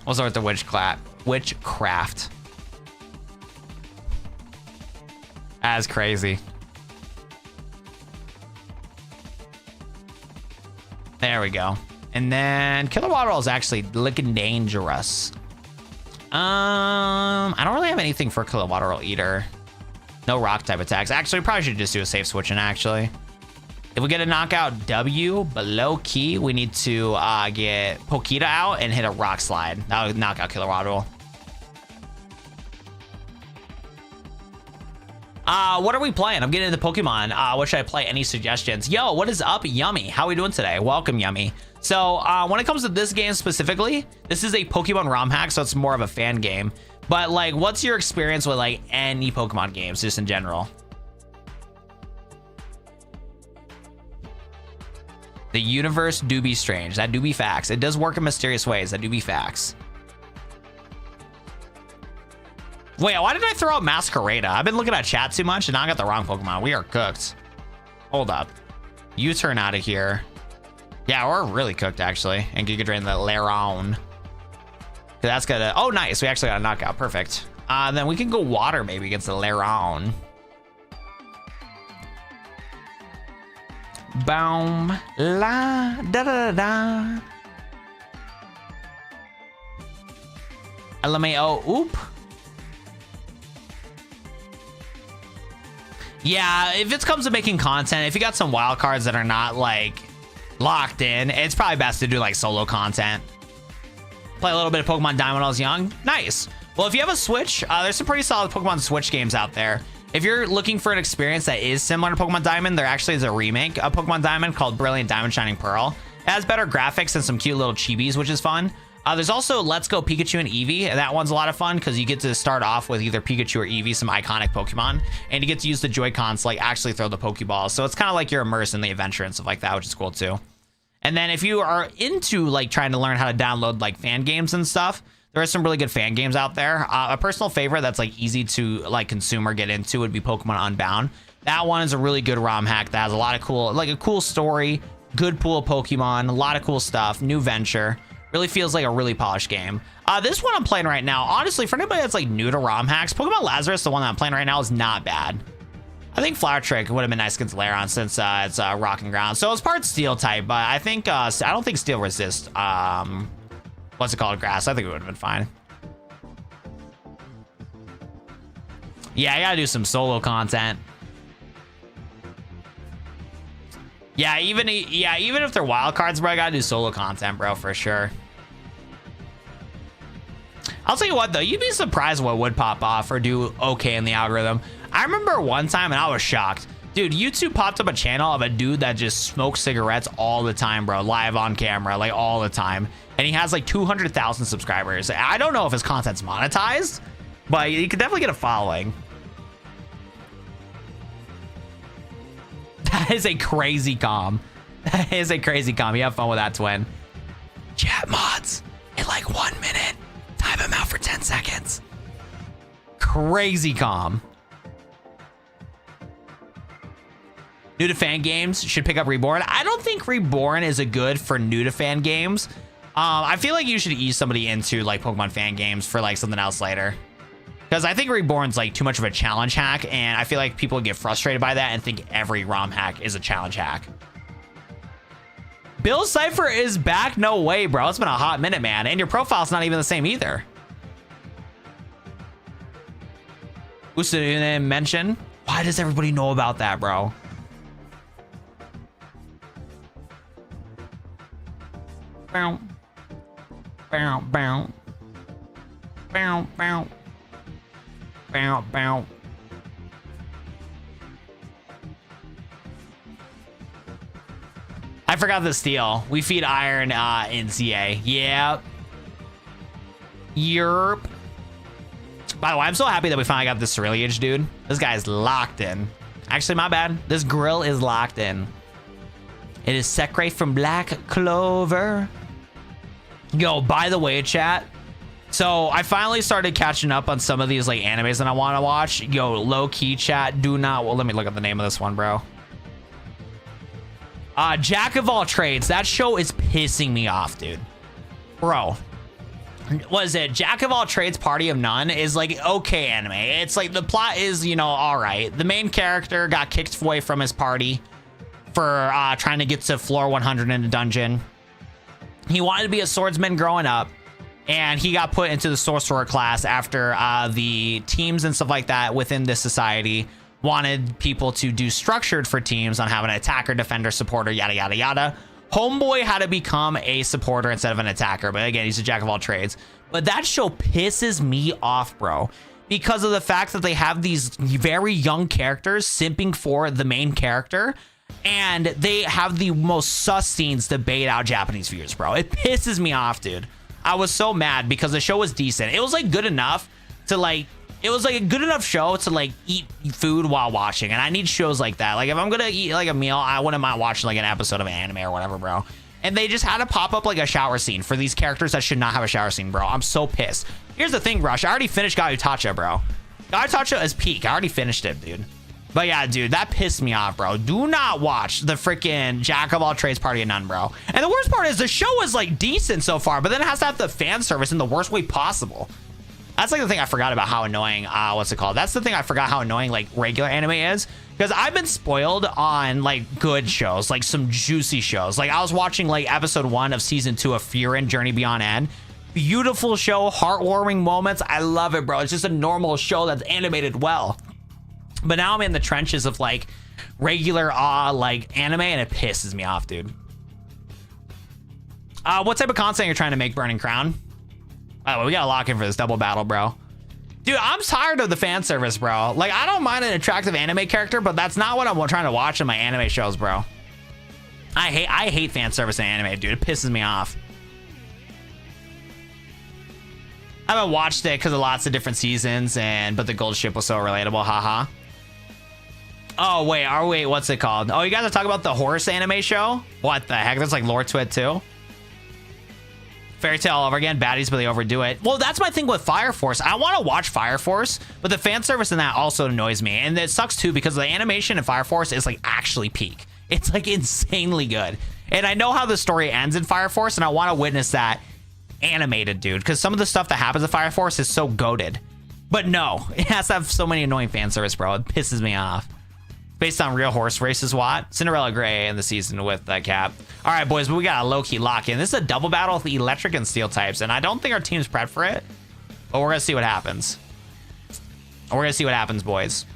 Speaker 1: We'll start with the witchcraft. That's crazy. There we go. And then Killer Waddle is actually looking dangerous. I don't really have anything for Killer Waddle either. No rock type attacks. Actually, we probably should just do a safe switching, actually. If we get a knockout W, but low key, we need to get Pokita out and hit a rock slide. That would knock out Killer Waddle. What are we playing? I'm getting into Pokemon. What should I play? Any suggestions? Yo, what is up, Yummy? How are we doing today? Welcome, Yummy. So, when it comes to this game specifically, this is a Pokemon Rom Hack, so it's more of a fan game. But, like, what's your experience with, like, any Pokemon games, just in general? The universe do be strange. That do be facts. It does work in mysterious ways. That do be facts. Wait, why did I throw out Masquerada? I've been looking at chat too much, and I got the wrong Pokemon. We are cooked. Hold up. You turn out of here. Yeah, we're really cooked, actually. And Giga Drain the Laron. That's gonna... Oh, nice. We actually got a knockout. Perfect. Then we can go water, maybe, against the Laron. Boom. La. Da-da-da-da. LMAO. Oop. Yeah, if it comes to making content, if you got some wild cards that are not, like, locked in, it's probably best to do, like, solo content. Play a little bit of Pokemon Diamond when I was young. Nice. Well, if you have a Switch, there's some pretty solid Pokemon Switch games out there. If you're looking for an experience that is similar to Pokemon Diamond, there actually is a remake of Pokemon Diamond called Brilliant Diamond Shining Pearl. It has better graphics and some cute little chibis, which is fun. There's also Let's Go Pikachu and Eevee, and that one's a lot of fun because you get to start off with either Pikachu or Eevee, some iconic Pokemon, and you get to use the Joy-Cons to like actually throw the Pokeballs. So it's kind of like you're immersed in the adventure and stuff like that, which is cool too. And then if you are into like trying to learn how to download like fan games and stuff, there are some really good fan games out there. A personal favorite that's like easy to like consume or get into would be Pokemon Unbound. That one is a really good ROM hack that has a lot of cool, like a cool story, good pool of Pokemon, a lot of cool stuff, new venture. Really feels like a really polished game. This one I'm playing right now, honestly, for anybody that's like new to ROM hacks, Pokemon Lazarus, the one that I'm playing right now, is not bad. I think Flower Trick would have been nice against Lairon since it's Rock and Ground. So it's part Steel type, but I think I don't think Steel resists. What's it called? Grass. I think it would have been fine. Yeah, I gotta do some solo content. Yeah, even if they're wild cards, bro, I gotta do solo content, bro, for sure. I'll tell you what, though, you'd be surprised what would pop off or do okay in the algorithm. I remember one time and I was shocked. Dude, YouTube popped up a channel of a dude that just smokes cigarettes all the time, bro, live on camera, like all the time. And he has like 200,000 subscribers. I don't know if his content's monetized, but you could definitely get a following. That is a crazy comm. That is a crazy comm. You have fun with that, twin. Chat mods in like 1 minute. Time him out for 10 seconds. Crazy comm. New to fan games should pick up Reborn. I don't think Reborn is a good for new to fan games. I feel like you should ease somebody into like Pokemon fan games for like something else later. Because I think Reborn's like too much of a challenge hack, and I feel like people get frustrated by that and think every ROM hack is a challenge hack. Bill Cipher is back? No way, bro. It's been a hot minute, man. And your profile's not even the same either. Usually mention. Why does everybody know about that, bro? Bow. Bow, bow. Bow, bow. Bow, bow. I forgot the steel. We feed iron in CA. Yeah. Yerp. By the way, I'm so happy that we finally got this Cerulean, dude. This guy's locked in. Actually, my bad. This grill is locked in. It is Sekre from Black Clover. Yo, by the way, chat. So I finally started catching up on some of these like animes that I want to watch. Yo, low key, chat. Do not. Well, let me look at the name of this one, bro. Jack of all trades. That show is pissing me off, dude. Bro. What is it? Jack of all trades, party of none is like okay anime. It's like the plot is, you know, all right. The main character got kicked away from his party for trying to get to floor 100 in a dungeon. He wanted to be a swordsman growing up, and he got put into the sorcerer class after the teams and stuff like that within this society wanted people to do structured for teams on having an attacker, defender, supporter, yada, yada, yada. Homeboy had to become a supporter instead of an attacker. But again, he's a jack of all trades. But that show pisses me off, bro, because of the fact that they have these very young characters simping for the main character. And they have the most sus scenes to bait out Japanese viewers, bro. It pisses me off, dude. I was so mad because the show was decent. It was like good enough to like, it was like a good enough show to like eat food while watching. And I need shows like that. Like if I'm gonna eat like a meal, I wouldn't mind watching like an episode of an anime or whatever, bro. And they just had to pop up like a shower scene for these characters that should not have a shower scene, bro. I'm so pissed. Here's the thing, Rush. I already finished Gautacha, bro. Gautacha is peak. I already finished it, dude. But yeah, dude, that pissed me off, bro. Do not watch the freaking Jack of all trades, party of none, bro. And the worst part is the show is like decent so far, but then it has to have the fan service in the worst way possible. That's like the thing I forgot about how annoying, what's it called? That's the thing I forgot how annoying like regular anime is. Because I've been spoiled on like good shows, like some juicy shows. Like I was watching like episode 1 of season 2 of Furin, Journey Beyond End. Beautiful show, heartwarming moments. I love it, bro. It's just a normal show that's animated well. But now I'm in the trenches of like regular like anime, and it pisses me off, dude. What type of content you're trying to make, Burning Crown? Oh, we gotta lock in for this double battle, bro. Dude, I'm tired of the fan service, bro. Like, I don't mind an attractive anime character, but that's not what I'm trying to watch in my anime shows, bro. I hate fan service in anime, dude. It pisses me off. I haven't watched it because of lots of different seasons, but the gold ship was so relatable, haha. Oh, wait, what's it called? Oh, you guys are talking about the horse anime show? What the heck? There's like lore to it too. Fairy Tail all over again. Baddies, but they overdo it. Well, that's my thing with Fire Force. I want to watch Fire Force, but the fan service in that also annoys me. And it sucks too because the animation in Fire Force is like actually peak. It's like insanely good. And I know how the story ends in Fire Force, and I want to witness that animated, dude, because some of the stuff that happens in Fire Force is so goated. But no, it has to have so many annoying fan service, bro. It pisses me off. Based on real horse races, what? Cinderella Gray in the season with Cap. All right, boys, but we got a low-key lock-in. This is a double battle with electric and steel types, and I don't think our team's prepped for it, but we're going to see what happens. We're going to see what happens, boys.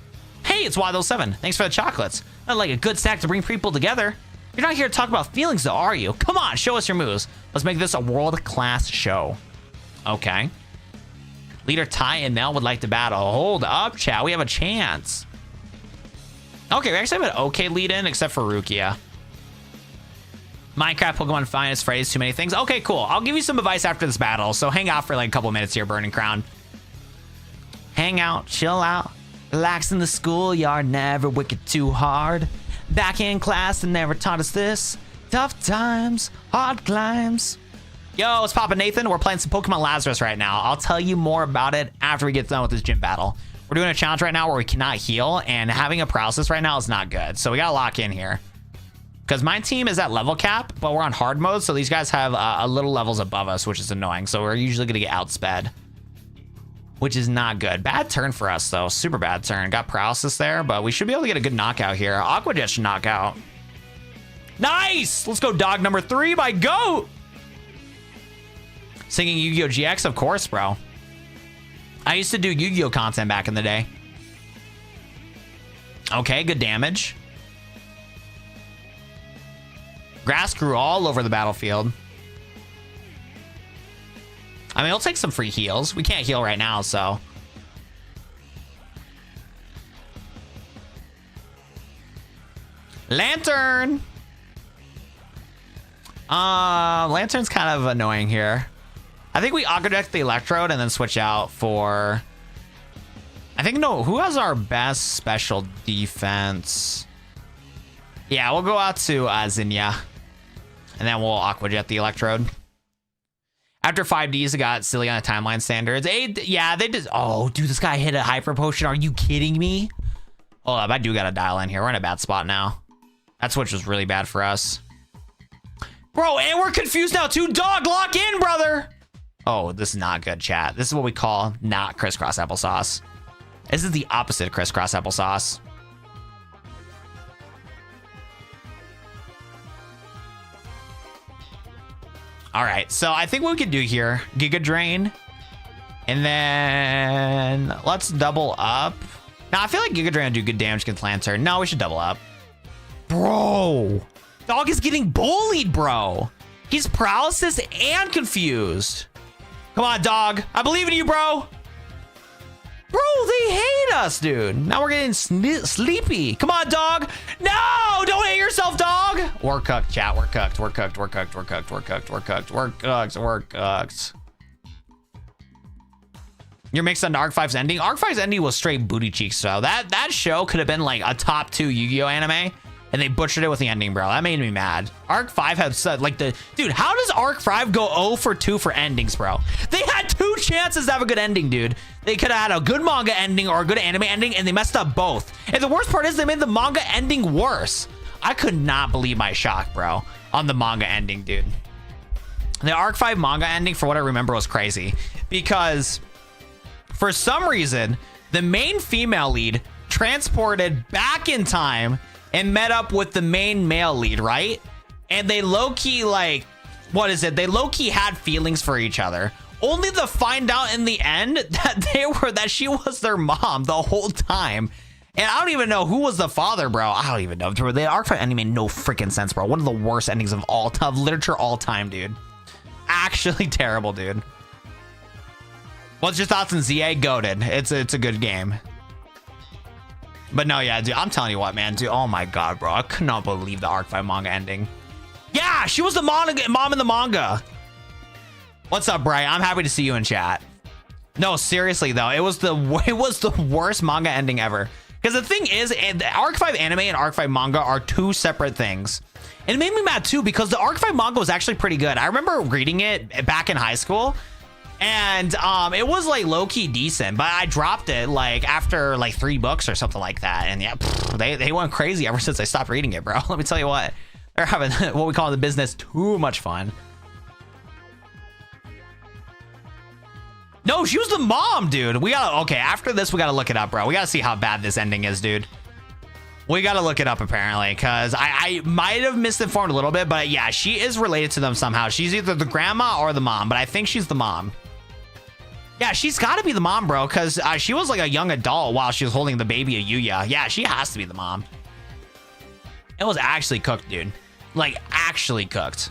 Speaker 1: Hey, it's Wild07. Thanks for the chocolates. Not like a good snack to bring people together. You're not here to talk about feelings, though, are you? Come on, show us your moves. Let's make this a world-class show. Okay. Leader Ty and Mel would like to battle. Hold up, chat. We have a chance. Okay, we actually have an okay lead-in, except for Rukia. Minecraft, Pokemon Finest, Freddy's, too many things. Okay, cool. I'll give you some advice after this battle, so hang out for like a couple minutes here, Burning Crown. Hang out, chill out, relax in the schoolyard, never wicked too hard. Back in class, and never taught us this. Tough times, hard climbs. Yo, what's poppin', Nathan? We're playing some Pokemon Lazarus right now. I'll tell you more about it after we get done with this gym battle. We're doing a challenge right now where we cannot heal, and having a paralysis right now is not good. So we gotta lock in here. Because my team is at level cap, but we're on hard mode, so these guys have a little levels above us, which is annoying. So we're usually gonna get outsped, which is not good. Bad turn for us, though. Super bad turn. Got paralysis there, but we should be able to get a good knockout here. Aqua Jet should knock out. Nice! Let's go dog number 3 by GOAT! Singing Yu-Gi-Oh! GX, of course, bro. I used to do Yu-Gi-Oh! Content back in the day. Okay, good damage. Grass grew all over the battlefield. I mean, we'll take some free heals. We can't heal right now, so. Lantern! Lantern's kind of annoying here. I think we Aquadeck the Electrode and then switch out for... I think, no, who has our best special defense? Yeah, we'll go out to Zinnia. And then we'll Aqua Jet the Electrode. After 5Ds, it got silly on the timeline standards. Yeah, they just... Oh, dude, this guy hit a Hyper Potion. Are you kidding me? Hold up, I do got to dial in here. We're in a bad spot now. That switch was really bad for us. Bro, and we're confused now, too. Dog, lock in, brother. Oh, this is not good, chat. This is what we call not crisscross applesauce. This is the opposite of crisscross applesauce. All right, so I think what we could do here, Giga Drain, and then let's double up. Now, I feel like Giga Drain will do good damage against Lantern. No, we should double up. Bro, dog is getting bullied, bro. He's paralysis and confused. Come on, dog. I believe in you, bro. Bro, they hate us, dude. Now we're getting sleepy. Come on, dog. No, don't hate yourself, dog. We're cooked, chat. We're cooked. We're cooked. We're cooked. We're cooked. We're cooked. We're cooked. We're cooked. We're cooked. You're mixed on Arc 5's ending. Arc 5's ending was straight booty cheeks, so that show could have been like a top 2 Yu-Gi-Oh anime. And they butchered it with the ending, bro. That made me mad. Arc 5 had said, like, dude, how does Arc 5 go 0 for 2 for endings, bro? They had 2 chances to have a good ending, dude. They could have had a good manga ending or a good anime ending, and they messed up both. And the worst part is they made the manga ending worse. I could not believe my shock, bro, on the manga ending, dude. The Arc 5 manga ending, for what I remember, was crazy. Because for some reason, the main female lead transported back in time and met up with the main male lead, right? And they low-key, like, what is it? They low-key had feelings for each other, only to find out in the end that she was their mom the whole time. And I don't even know who was the father, bro. I don't even know. The Arc 5 ending made no freaking sense, bro. One of the worst endings of all time, literature all time, dude. Actually terrible, dude. What's your thoughts on ZA? Goated. It's a good game. But no, yeah, dude, I'm telling you what, man, dude, oh my god, bro, I could not believe the Arc 5 manga ending. Yeah, she was the mom in the manga. What's up, Bray? I'm happy to see you in chat. No, seriously though, it was the worst manga ending ever. Because the thing is, the Arc 5 anime and Arc 5 manga are 2 separate things. And it made me mad too, because the Arc 5 manga was actually pretty good. I remember reading it back in high school. And it was like low-key decent, but I dropped it like after like 3 books or something like that. And yeah, they went crazy ever since I stopped reading it, bro. Let me tell you what, They're having what we call in the business too much fun. No, she was the mom, dude. We gotta, okay, after this, we gotta look it up, bro. We gotta see how bad this ending is, dude. We gotta look it up, apparently, because I might have misinformed a little bit, but yeah, she is related to them somehow. She's either the grandma or the mom, but I think she's the mom. Yeah, she's gotta be the mom, bro, because she was like a young adult while she was holding the baby of Yuya. Yeah, she has to be the mom. It was actually cooked, dude. Like, actually cooked.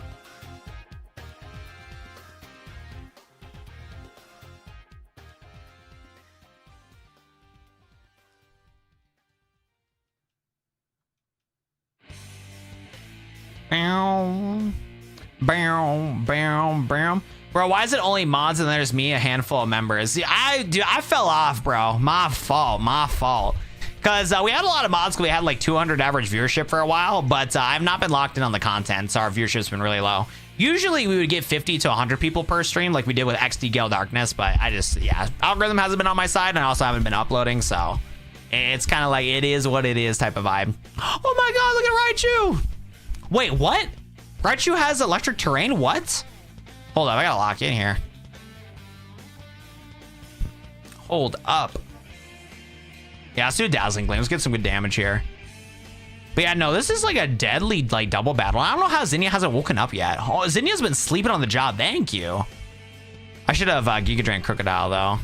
Speaker 1: Bam, bam, bam, bam. Bro, why is it only mods and there's me, a handful of members? Dude, I fell off, bro. My fault. Because we had a lot of mods because we had like 200 average viewership for a while, but I've not been locked in on the content, so our viewership's been really low. Usually we would get 50 to 100 people per stream like we did with XD Gale Darkness, but yeah, algorithm hasn't been on my side and I also haven't been uploading, so it's kind of like it is what it is type of vibe. Oh my god, look at Raichu! Wait, what? Raichu has electric terrain? What? Hold up, I gotta lock in here. Hold up. Yeah, let's do a Dazzling Gleam. Let's get some good damage here. But yeah, no, this is like a deadly like double battle. I don't know how Zinnia hasn't woken up yet. Oh, Zinnia's been sleeping on the job. Thank you. I should have Giga Drain Crocodile though.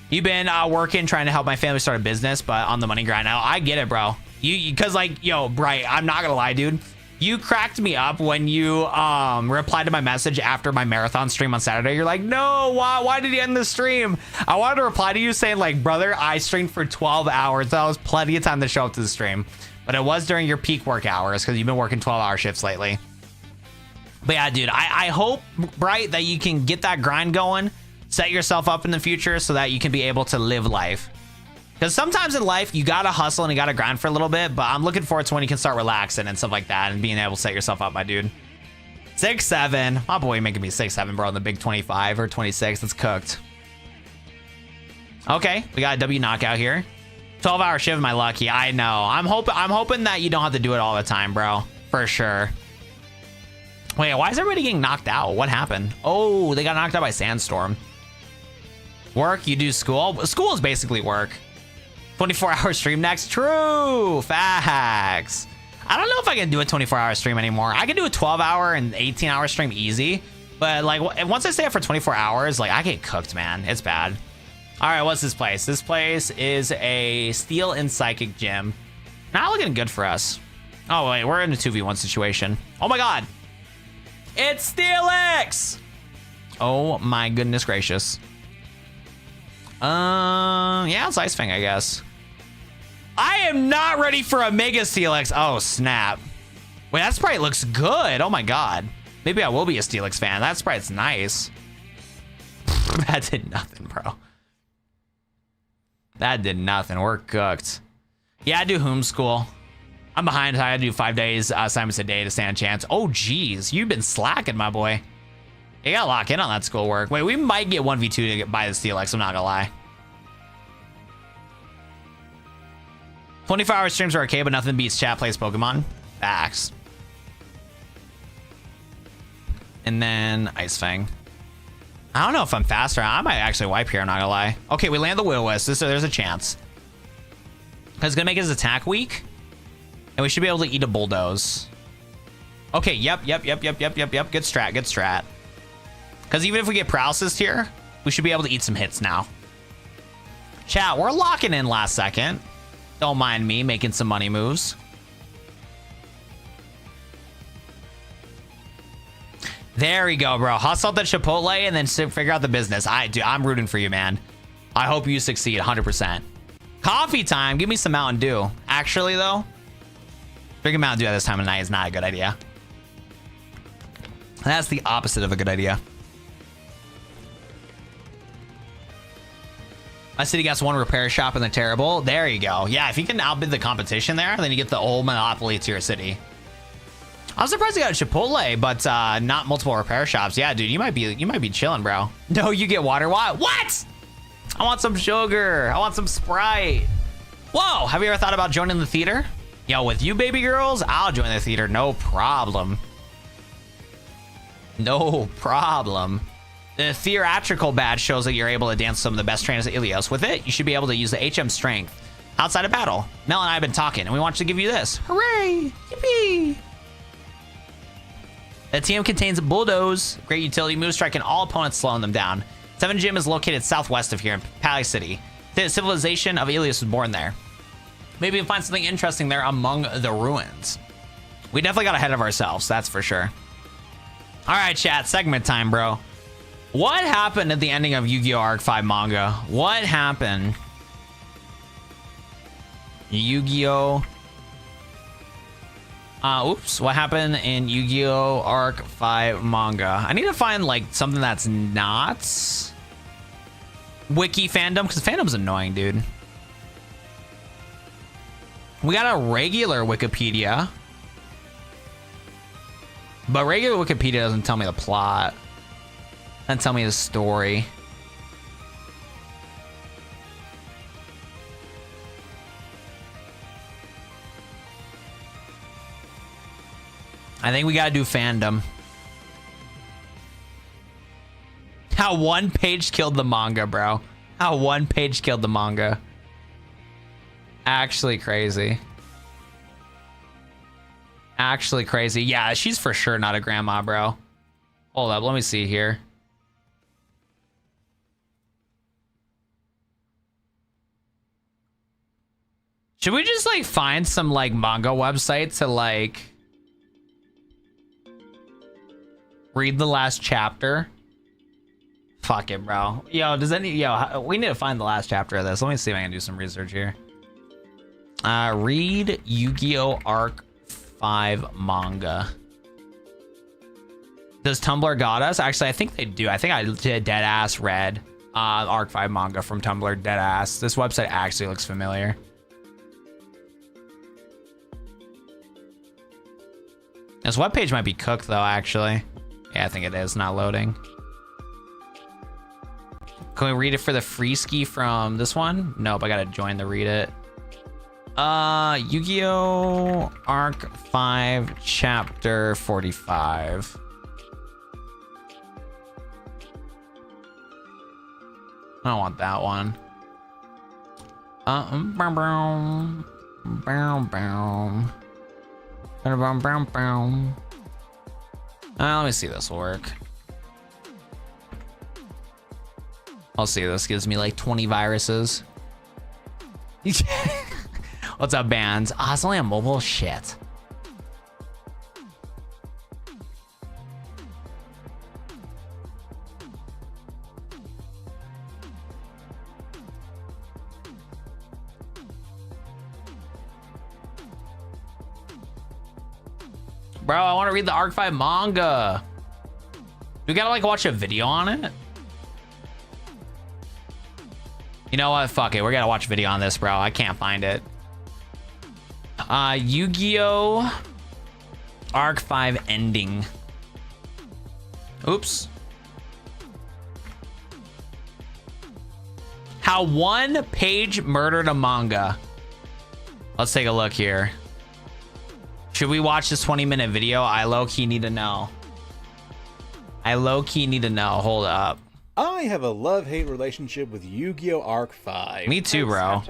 Speaker 1: You've been working, trying to help my family start a business, but on the money grind now. I get it, bro. Because like, yo, Bright, I'm not gonna lie, dude. You cracked me up when you replied to my message after my marathon stream on Saturday. You're like, no, why did he end the stream? I wanted to reply to you saying like, brother, I streamed for 12 hours. That was plenty of time to show up to the stream. But it was during your peak work hours because you've been working 12-hour shifts lately. But yeah, dude, I hope, Bright, that you can get that grind going. Set yourself up in the future so that you can be able to live life. Because sometimes in life, you gotta hustle and you gotta grind for a little bit, but I'm looking forward to when you can start relaxing and stuff like that and being able to set yourself up, my dude. 6-7. My boy making me 6-7, bro, in the big 25 or 26. That's cooked. Okay, we got a W knockout here. 12-hour shift, my lucky. I know. I'm hoping that you don't have to do it all the time, bro. For sure. Wait, why is everybody getting knocked out? What happened? Oh, they got knocked out by Sandstorm. Work, you do school. School is basically work. 24-hour stream next. True. Facts. I don't know if I can do a 24-hour stream anymore. I can do a 12-hour and 18-hour stream easy. But like once I stay up for 24 hours, like I get cooked, man. It's bad. All right, what's this place? This place is a Steel and Psychic gym. Not looking good for us. Oh, wait, we're in a 2v1 situation. Oh my God. It's Steelix! Oh my goodness gracious. Yeah, it's Ice Fang, I guess. I am not ready for a Mega Steelix. Oh, snap. Wait, that Sprite looks good. Oh my God. Maybe I will be a Steelix fan. That Sprite's nice. That did nothing, bro. That did nothing. We're cooked. Yeah, I do homeschool. I'm behind. I do 5 days assignments a day to stand a chance. Oh, geez. You've been slacking, my boy. You gotta lock in on that schoolwork. Wait, we might get 1v2 to get by the Steelix. I'm not gonna lie. 24-hour streams are okay, but nothing beats chat plays Pokemon. Facts. And then Ice Fang. I don't know if I'm faster. I might actually wipe here. I'm not gonna lie. Okay, we land the Will-O-Wisp, so there's a chance. It's gonna make his attack weak. And we should be able to eat a Bulldoze. Okay, yep. Good strat. Because even if we get paralysis here, we should be able to eat some hits now. Chat, we're locking in last second. Don't mind me making some money moves. There we go, bro. Hustle that Chipotle and then figure out the business. I'm rooting for you, man. I hope you succeed 100%. Coffee time. Give me some Mountain Dew. Actually, though, drinking Mountain Dew at this time of night is not a good idea. That's the opposite of a good idea. My city gets one repair shop and they're terrible. There you go. Yeah, if you can outbid the competition there, then you get the whole monopoly to your city. I was surprised you got a Chipotle, but not multiple repair shops. Yeah, dude, you might be chilling, bro. No, you get water. What? I want some sugar. I want some Sprite. Whoa, have you ever thought about joining the theater? Yo, with you baby girls, I'll join the theater, no problem. No problem. The theatrical badge shows that you're able to dance some of the best trainers at Ilios. With it, you should be able to use the HM strength outside of battle. Mel and I have been talking, and we want you to give you this. Hooray! Yippee! The TM contains Bulldoze, great utility move, striking all opponents, slowing them down. 7 Gym is located southwest of here in Pali City. The civilization of Ilios was born there. Maybe you'll find something interesting there among the ruins. We definitely got ahead of ourselves, that's for sure. All right, chat, segment time, bro. What happened at the ending of Yu-Gi-Oh! Arc 5 manga? What happened? Yu-Gi-Oh! Oops, what happened in Yu-Gi-Oh! Arc 5 manga? I need to find, like, something that's not wiki fandom, because fandom's annoying, dude. We got a regular Wikipedia. But regular Wikipedia doesn't tell me the plot. Doesn't tell me the story. I think we gotta do fandom. How one page killed the manga, bro. How one page killed the manga. Actually crazy. Actually crazy. Yeah, she's for sure not a grandma, bro. Hold up, let me see here. Should we just like find some like manga website to like read the last chapter? Fuck it, bro. Yo, we need to find the last chapter of this. Let me see if I can do some research here. Read Yu-Gi-Oh! Arc 5 manga. Does Tumblr got us? Actually, I think they do. I think I did deadass read Arc 5 manga from Tumblr, deadass. This website actually looks familiar. This webpage might be cooked though, actually. Yeah, I think it is not loading. Can we read it for the free ski from this one? Nope, I gotta join to read it. Yu-Gi-Oh! Arc 5, Chapter 45. I don't want that one. Let me see this work. I'll see. This gives me like 20 viruses. What's up, bands? Ah, it's only a mobile shit. Bro, I want to read the Arc 5 manga. We gotta like watch a video on it. You know what? Fuck it. We're gonna watch a video on this, bro. I can't find it. Yu-Gi-Oh! Arc 5 ending. Oops. How one page murdered a manga. Let's take a look here. Should we watch this 20-minute video? I low-key need to know. I low-key need to know. Hold up.
Speaker 2: I have a love-hate relationship with Yu-Gi-Oh! Arc 5.
Speaker 1: Me too, bro.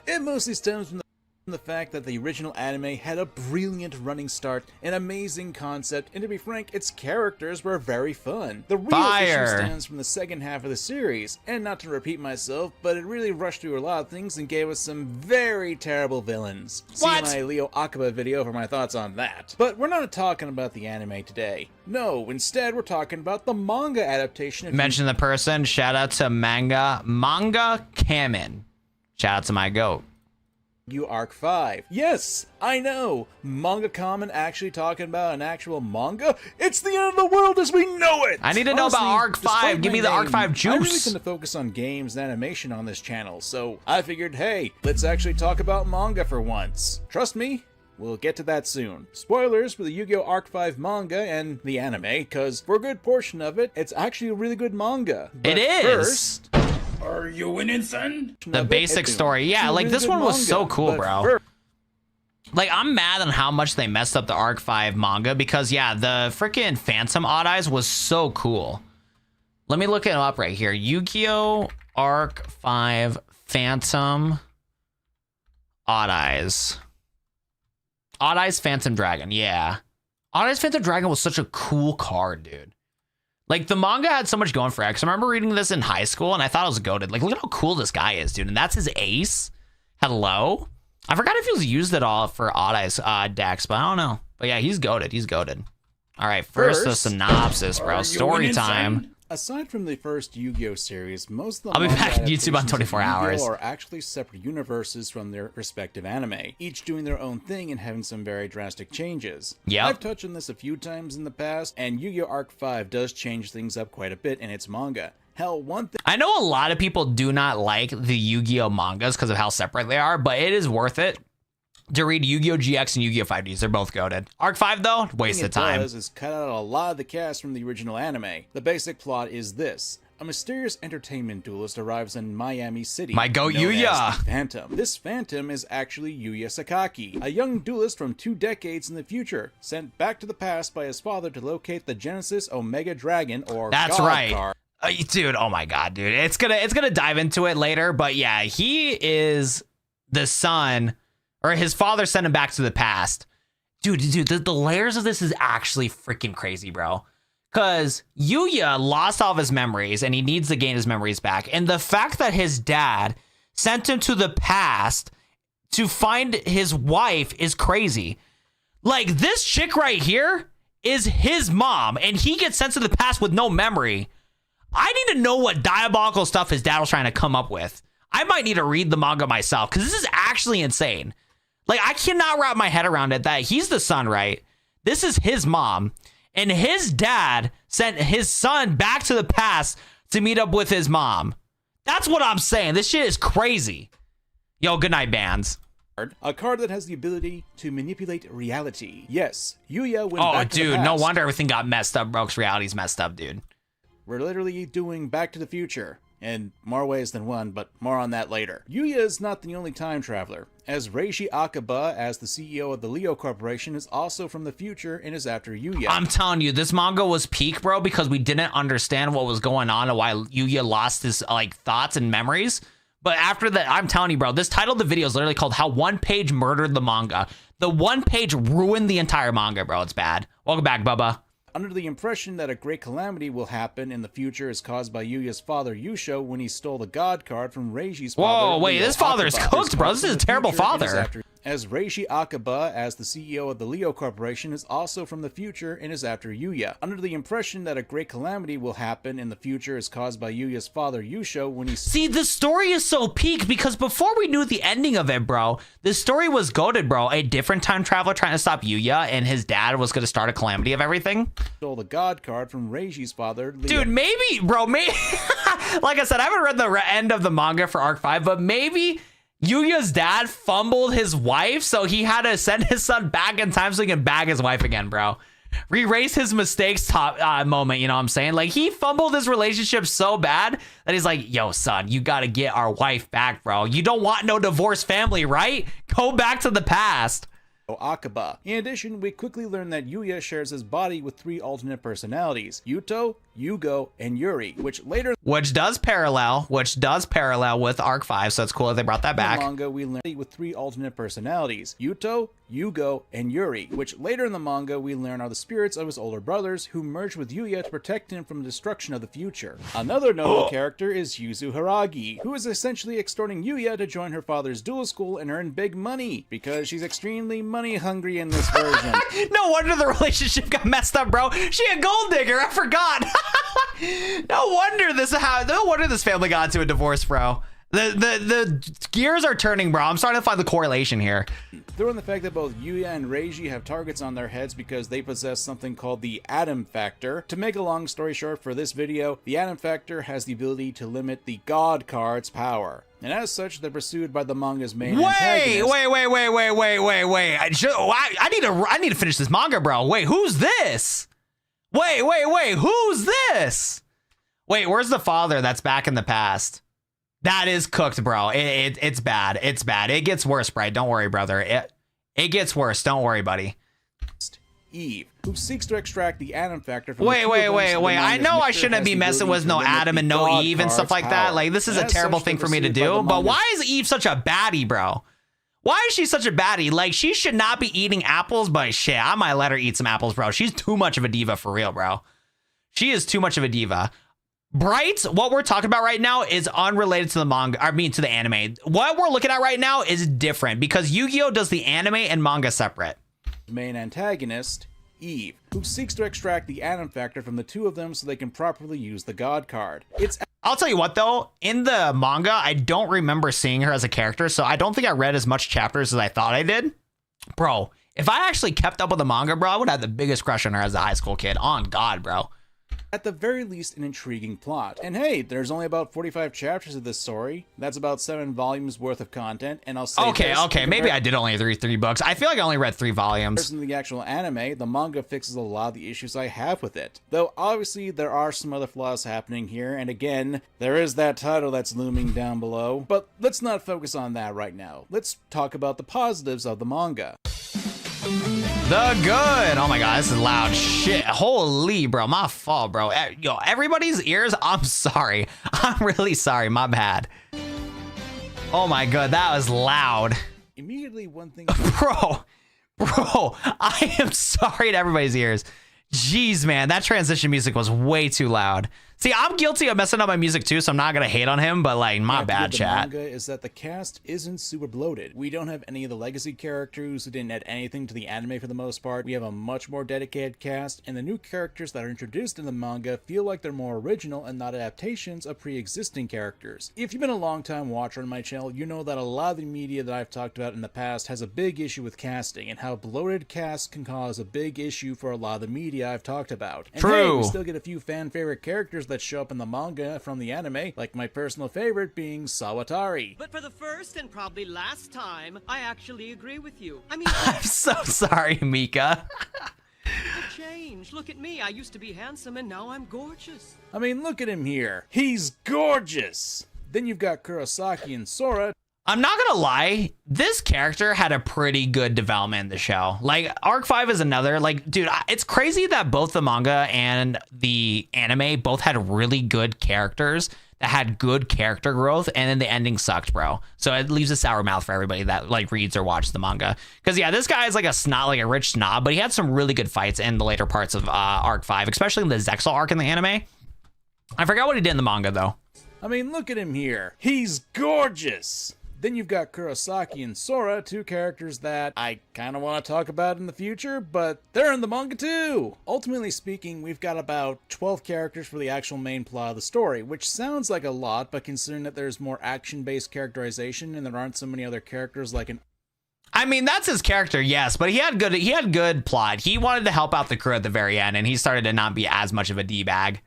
Speaker 2: It mostly stems from the fact that the original anime had a brilliant running start, an amazing concept, and to be frank, its characters were very fun. The real issue stems from the second half of the series, and not to repeat myself, but it really rushed through a lot of things and gave us some very terrible villains.
Speaker 1: What?
Speaker 2: See my Leo Akaba video for my thoughts on that. But we're not talking about the anime today. No, instead we're talking about the manga adaptation of
Speaker 1: Mention the person. Shout out to Manga Kamen. Shout out to my goat.
Speaker 2: Yu-Gi-Oh! Arc 5. Yes, I know. Manga Common actually talking about an actual manga? It's the end of the world as we know it!
Speaker 1: I need to know about Arc 5. Give me the Arc 5 juice.
Speaker 2: I really tend to focus on games and animation on this channel, so I figured, hey, let's actually talk about manga for once. Trust me, we'll get to that soon. Spoilers for the Yu-Gi-Oh! Arc 5 manga and the anime, because for a good portion of it, it's actually a really good manga. But
Speaker 1: it is!
Speaker 2: First,
Speaker 3: Are you winning, son?
Speaker 1: The basic story. Yeah, like this one was so cool, bro. Like, I'm mad on how much they messed up the Arc 5 manga because, yeah, the freaking Phantom Odd Eyes was so cool. Let me look it up right here. Yu-Gi-Oh! Arc 5 Phantom Odd Eyes. Odd Eyes Phantom Dragon, yeah. Odd Eyes Phantom Dragon was such a cool card, dude. Like, the manga had so much going for it. Because I remember reading this in high school, and I thought it was goated. Like, look at how cool this guy is, dude. And that's his ace. Hello? I forgot if he was used at all for Odd Eyes decks, but I don't know. But yeah, he's goated. He's goated. All right, first the synopsis, bro. Story time.
Speaker 2: Aside from the first Yu-Gi-Oh series, most of the
Speaker 1: I'll be back on YouTube on 24 hours.
Speaker 2: are actually separate universes from their respective anime, each doing their own thing and having some very drastic changes.
Speaker 1: Yep.
Speaker 2: I've touched on this a few times in the past, and Yu-Gi-Oh! Arc 5 does change things up quite a bit in its manga. Hell, one thing
Speaker 1: I know a lot of people do not like the Yu-Gi-Oh mangas because of how separate they are, but it is worth it to read Yu-Gi-Oh! GX and Yu-Gi-Oh! 5Ds. They're both goated. Arc 5, though, waste of time.
Speaker 2: What it does is cut out a lot of the cast from the original anime. The basic plot is this. A mysterious entertainment duelist arrives in Miami City.
Speaker 1: My goat
Speaker 2: known
Speaker 1: Yuya.
Speaker 2: as the Phantom. This Phantom is actually Yuya Sakaki, a young duelist from 2 decades in the future, sent back to the past by his father to locate the Genesis Omega Dragon, or
Speaker 1: That's
Speaker 2: God
Speaker 1: right.
Speaker 2: card.
Speaker 1: Dude, oh my god, dude. It's gonna dive into it later, but yeah, he is the son, or his father sent him back to the past. Dude, the layers of this is actually freaking crazy, bro. Because Yuya lost all of his memories, and he needs to gain his memories back. And the fact that his dad sent him to the past to find his wife is crazy. Like, this chick right here is his mom, and he gets sent to the past with no memory. I need to know what diabolical stuff his dad was trying to come up with. I might need to read the manga myself, because this is actually insane. Like, I cannot wrap my head around it that he's the son, right? This is his mom, and his dad sent his son back to the past to meet up with his mom. That's what I'm saying. This shit is crazy. Yo, good night, bands.
Speaker 2: A card that has the ability to manipulate reality. Yes, Yuya went back to the
Speaker 1: dude,
Speaker 2: past.
Speaker 1: no wonder everything got messed up, bro, 'cause reality's messed up, dude.
Speaker 2: We're literally doing Back to the Future, in more ways than one, but more on that later. Yuya is not the only time traveler, as Reishi Akaba, as the CEO of the Leo Corporation, is also from the future and is after Yuya.
Speaker 1: I'm telling you, this manga was peak, bro, because we didn't understand what was going on and why Yuya lost his thoughts and memories. But after that, I'm telling you, bro, this title of the video is literally called How One Page Murdered the Manga. The one page ruined the entire manga, bro. It's bad. Welcome back, Bubba.
Speaker 2: Under the impression that a great calamity will happen in the future is caused by Yuya's father Yusho when he stole the God card from Reishi's father.
Speaker 1: Whoa, wait, this father is cooked, bro. This is a terrible father.
Speaker 2: As Reishi Akaba, as the CEO of the Leo Corporation, is also from the future and is after Yuya. Under the impression that a great calamity will happen in the future is caused by Yuya's father Yusho when he...
Speaker 1: See, the story is so peak because before we knew the ending of it, bro, the story was goated, bro. A different time traveler trying to stop Yuya, and his dad was going to start a calamity of everything.
Speaker 2: Stole the God card from Reishi's father, Leo.
Speaker 1: Dude, maybe, bro, maybe... like I said, I haven't read the end of the manga for Arc 5, but maybe... Yuya's dad fumbled his wife, so he had to send his son back in time so he can bag his wife again, bro. Erase his mistakes moment, you know what I'm saying? Like, he fumbled his relationship so bad that he's like, yo, son, you got to get our wife back, bro. You don't want no divorced family, right? Go back to the past.
Speaker 2: Akaba. In addition, we quickly learn that Yuya shares his body with 3 alternate personalities, Yuto, Yugo, and Yuri, which does parallel with Arc 5, so it's cool that they brought that back. In the manga, we learn with 3 alternate personalities, Yuto, Yugo, and Yuri, which later in the manga we learn are the spirits of his older brothers who merged with Yuya to protect him from the destruction of the future. Another notable character is Yuzu Haragi, who is essentially extorting Yuya to join her father's duel school and earn big money, because she's extremely money hungry in this version.
Speaker 1: No wonder the relationship got messed up, bro. She a gold digger, I forgot. No wonder this family got into a divorce, bro. The gears are turning, bro. I'm starting to find the correlation here.
Speaker 2: Throw in the fact that both Yuya and Reiji have targets on their heads because they possess something called the Atom Factor. To make a long story short for this video, the Atom Factor has the ability to limit the God card's power. And as such, they're pursued by the manga's main antagonist.
Speaker 1: Wait. I need to finish this manga, bro. Wait, who's this? Wait, who's this? Wait, where's the father that's back in the past? That is cooked, bro. It's bad. It's bad. It gets worse, Bright. Don't worry, brother. It gets worse. Don't worry, buddy.
Speaker 2: Eve, who seeks to extract the Adam factor from
Speaker 1: wait. I know I shouldn't be messing with no Adam and no Eve and stuff like that. Like, this is a terrible thing for me to do. But why is Eve such a baddie, bro? Why is she such a baddie? Like, she should not be eating apples, but shit, I might let her eat some apples, bro. She's too much of a diva for real, bro. She is too much of a diva. Bright, what we're talking about right now is unrelated to the manga, I mean to the anime. What we're looking at right now is different because Yu-Gi-Oh does the anime and manga separate.
Speaker 2: Main antagonist, Eve, who seeks to extract the Adam factor from the two of them so they can properly use the God card.
Speaker 1: I'll tell you what though, in the manga, I don't remember seeing her as a character, so I don't think I read as much chapters as I thought I did. Bro, if I actually kept up with the manga, bro, I would have the biggest crush on her as a high school kid. On God, bro.
Speaker 2: At the very least, an intriguing plot. And hey, there's only about 45 chapters of this story. That's about 7 volumes worth of content, and I'll say
Speaker 1: Okay, maybe I did only read 3 books. I feel like I only read 3 volumes.
Speaker 2: In the actual anime, the manga fixes a lot of the issues I have with it. Though, obviously, there are some other flaws happening here, and again, there is that title that's looming down below. But let's not focus on that right now. Let's talk about the positives of the manga.
Speaker 1: The good. Oh my God, this is loud shit. Holy, bro, my fault, bro. Yo, everybody's ears, I'm sorry. I'm really sorry, my bad. Oh my God, that was loud.
Speaker 2: Immediately, one thing...
Speaker 1: Bro, I am sorry to everybody's ears. Jeez, man, that transition music was way too loud. See, I'm guilty of messing up my music too, so I'm not gonna hate on him, but like, my bad, chat.
Speaker 2: The manga is that the cast isn't super bloated. We don't have any of the legacy characters who didn't add anything to the anime for the most part. We have a much more dedicated cast, and the new characters that are introduced in the manga feel like they're more original and not adaptations of pre-existing characters. If you've been a long-time watcher on my channel, you know that a lot of the media that I've talked about in the past has a big issue with casting, and how bloated casts can cause a big issue for a lot of the media I've talked about. And
Speaker 1: True.
Speaker 2: Hey, we still get a few fan-favorite characters that show up in the manga from the anime, like my personal favorite being Sawatari.
Speaker 3: But for the first and probably last time, I actually agree with you. I mean,
Speaker 1: I'm so sorry, Mika.
Speaker 3: the change. Look at me. I used to be handsome and now I'm gorgeous.
Speaker 2: I mean, look at him here. He's gorgeous! Then you've got Kurosaki and Sora.
Speaker 1: I'm not gonna lie, this character had a pretty good development in the show. Like, Arc 5 is another, like, dude, it's crazy that both the manga and the anime both had really good characters that had good character growth, and then the ending sucked, bro. So it leaves a sour mouth for everybody that, like, reads or watches the manga. Because, yeah, this guy is like a snot, like a rich snob, but he had some really good fights in the later parts of Arc 5, especially in the Zexal arc in the anime. I forgot what he did in the manga, though.
Speaker 2: I mean, look at him here. He's gorgeous! Then you've got Kurosaki and Sora, two characters that I kind of want to talk about in the future, but they're in the manga too! Ultimately speaking, we've got about 12 characters for the actual main plot of the story, which sounds like a lot, but considering that there's more action-based characterization and there aren't so many other characters like an...
Speaker 1: I mean, that's his character, yes, but he had good plot. He wanted to help out the crew at the very end, and he started to not be as much of a D-bag.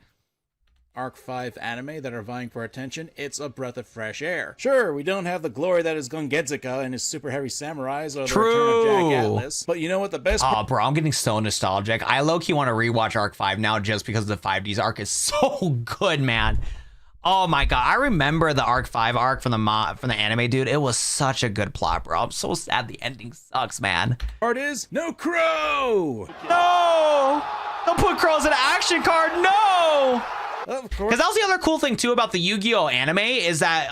Speaker 2: Arc 5 anime that are vying for attention, it's a breath of fresh air. Sure, we don't have the glory that is Gongetsika and his super heavy samurais or the return of Jack Atlas, but you know what the best...
Speaker 1: Oh, bro, I'm getting so nostalgic. I low-key want to rewatch Arc 5 now just because the 5D's arc is so good, man. Oh my God, I remember the Arc 5 arc from the anime, dude. It was such a good plot, bro. I'm so sad the ending sucks, man.
Speaker 2: Part is no crow!
Speaker 1: No! Don't put crows in an action card, no!
Speaker 2: Of course.
Speaker 1: Because that was the other cool thing too about the Yu-Gi-Oh anime is that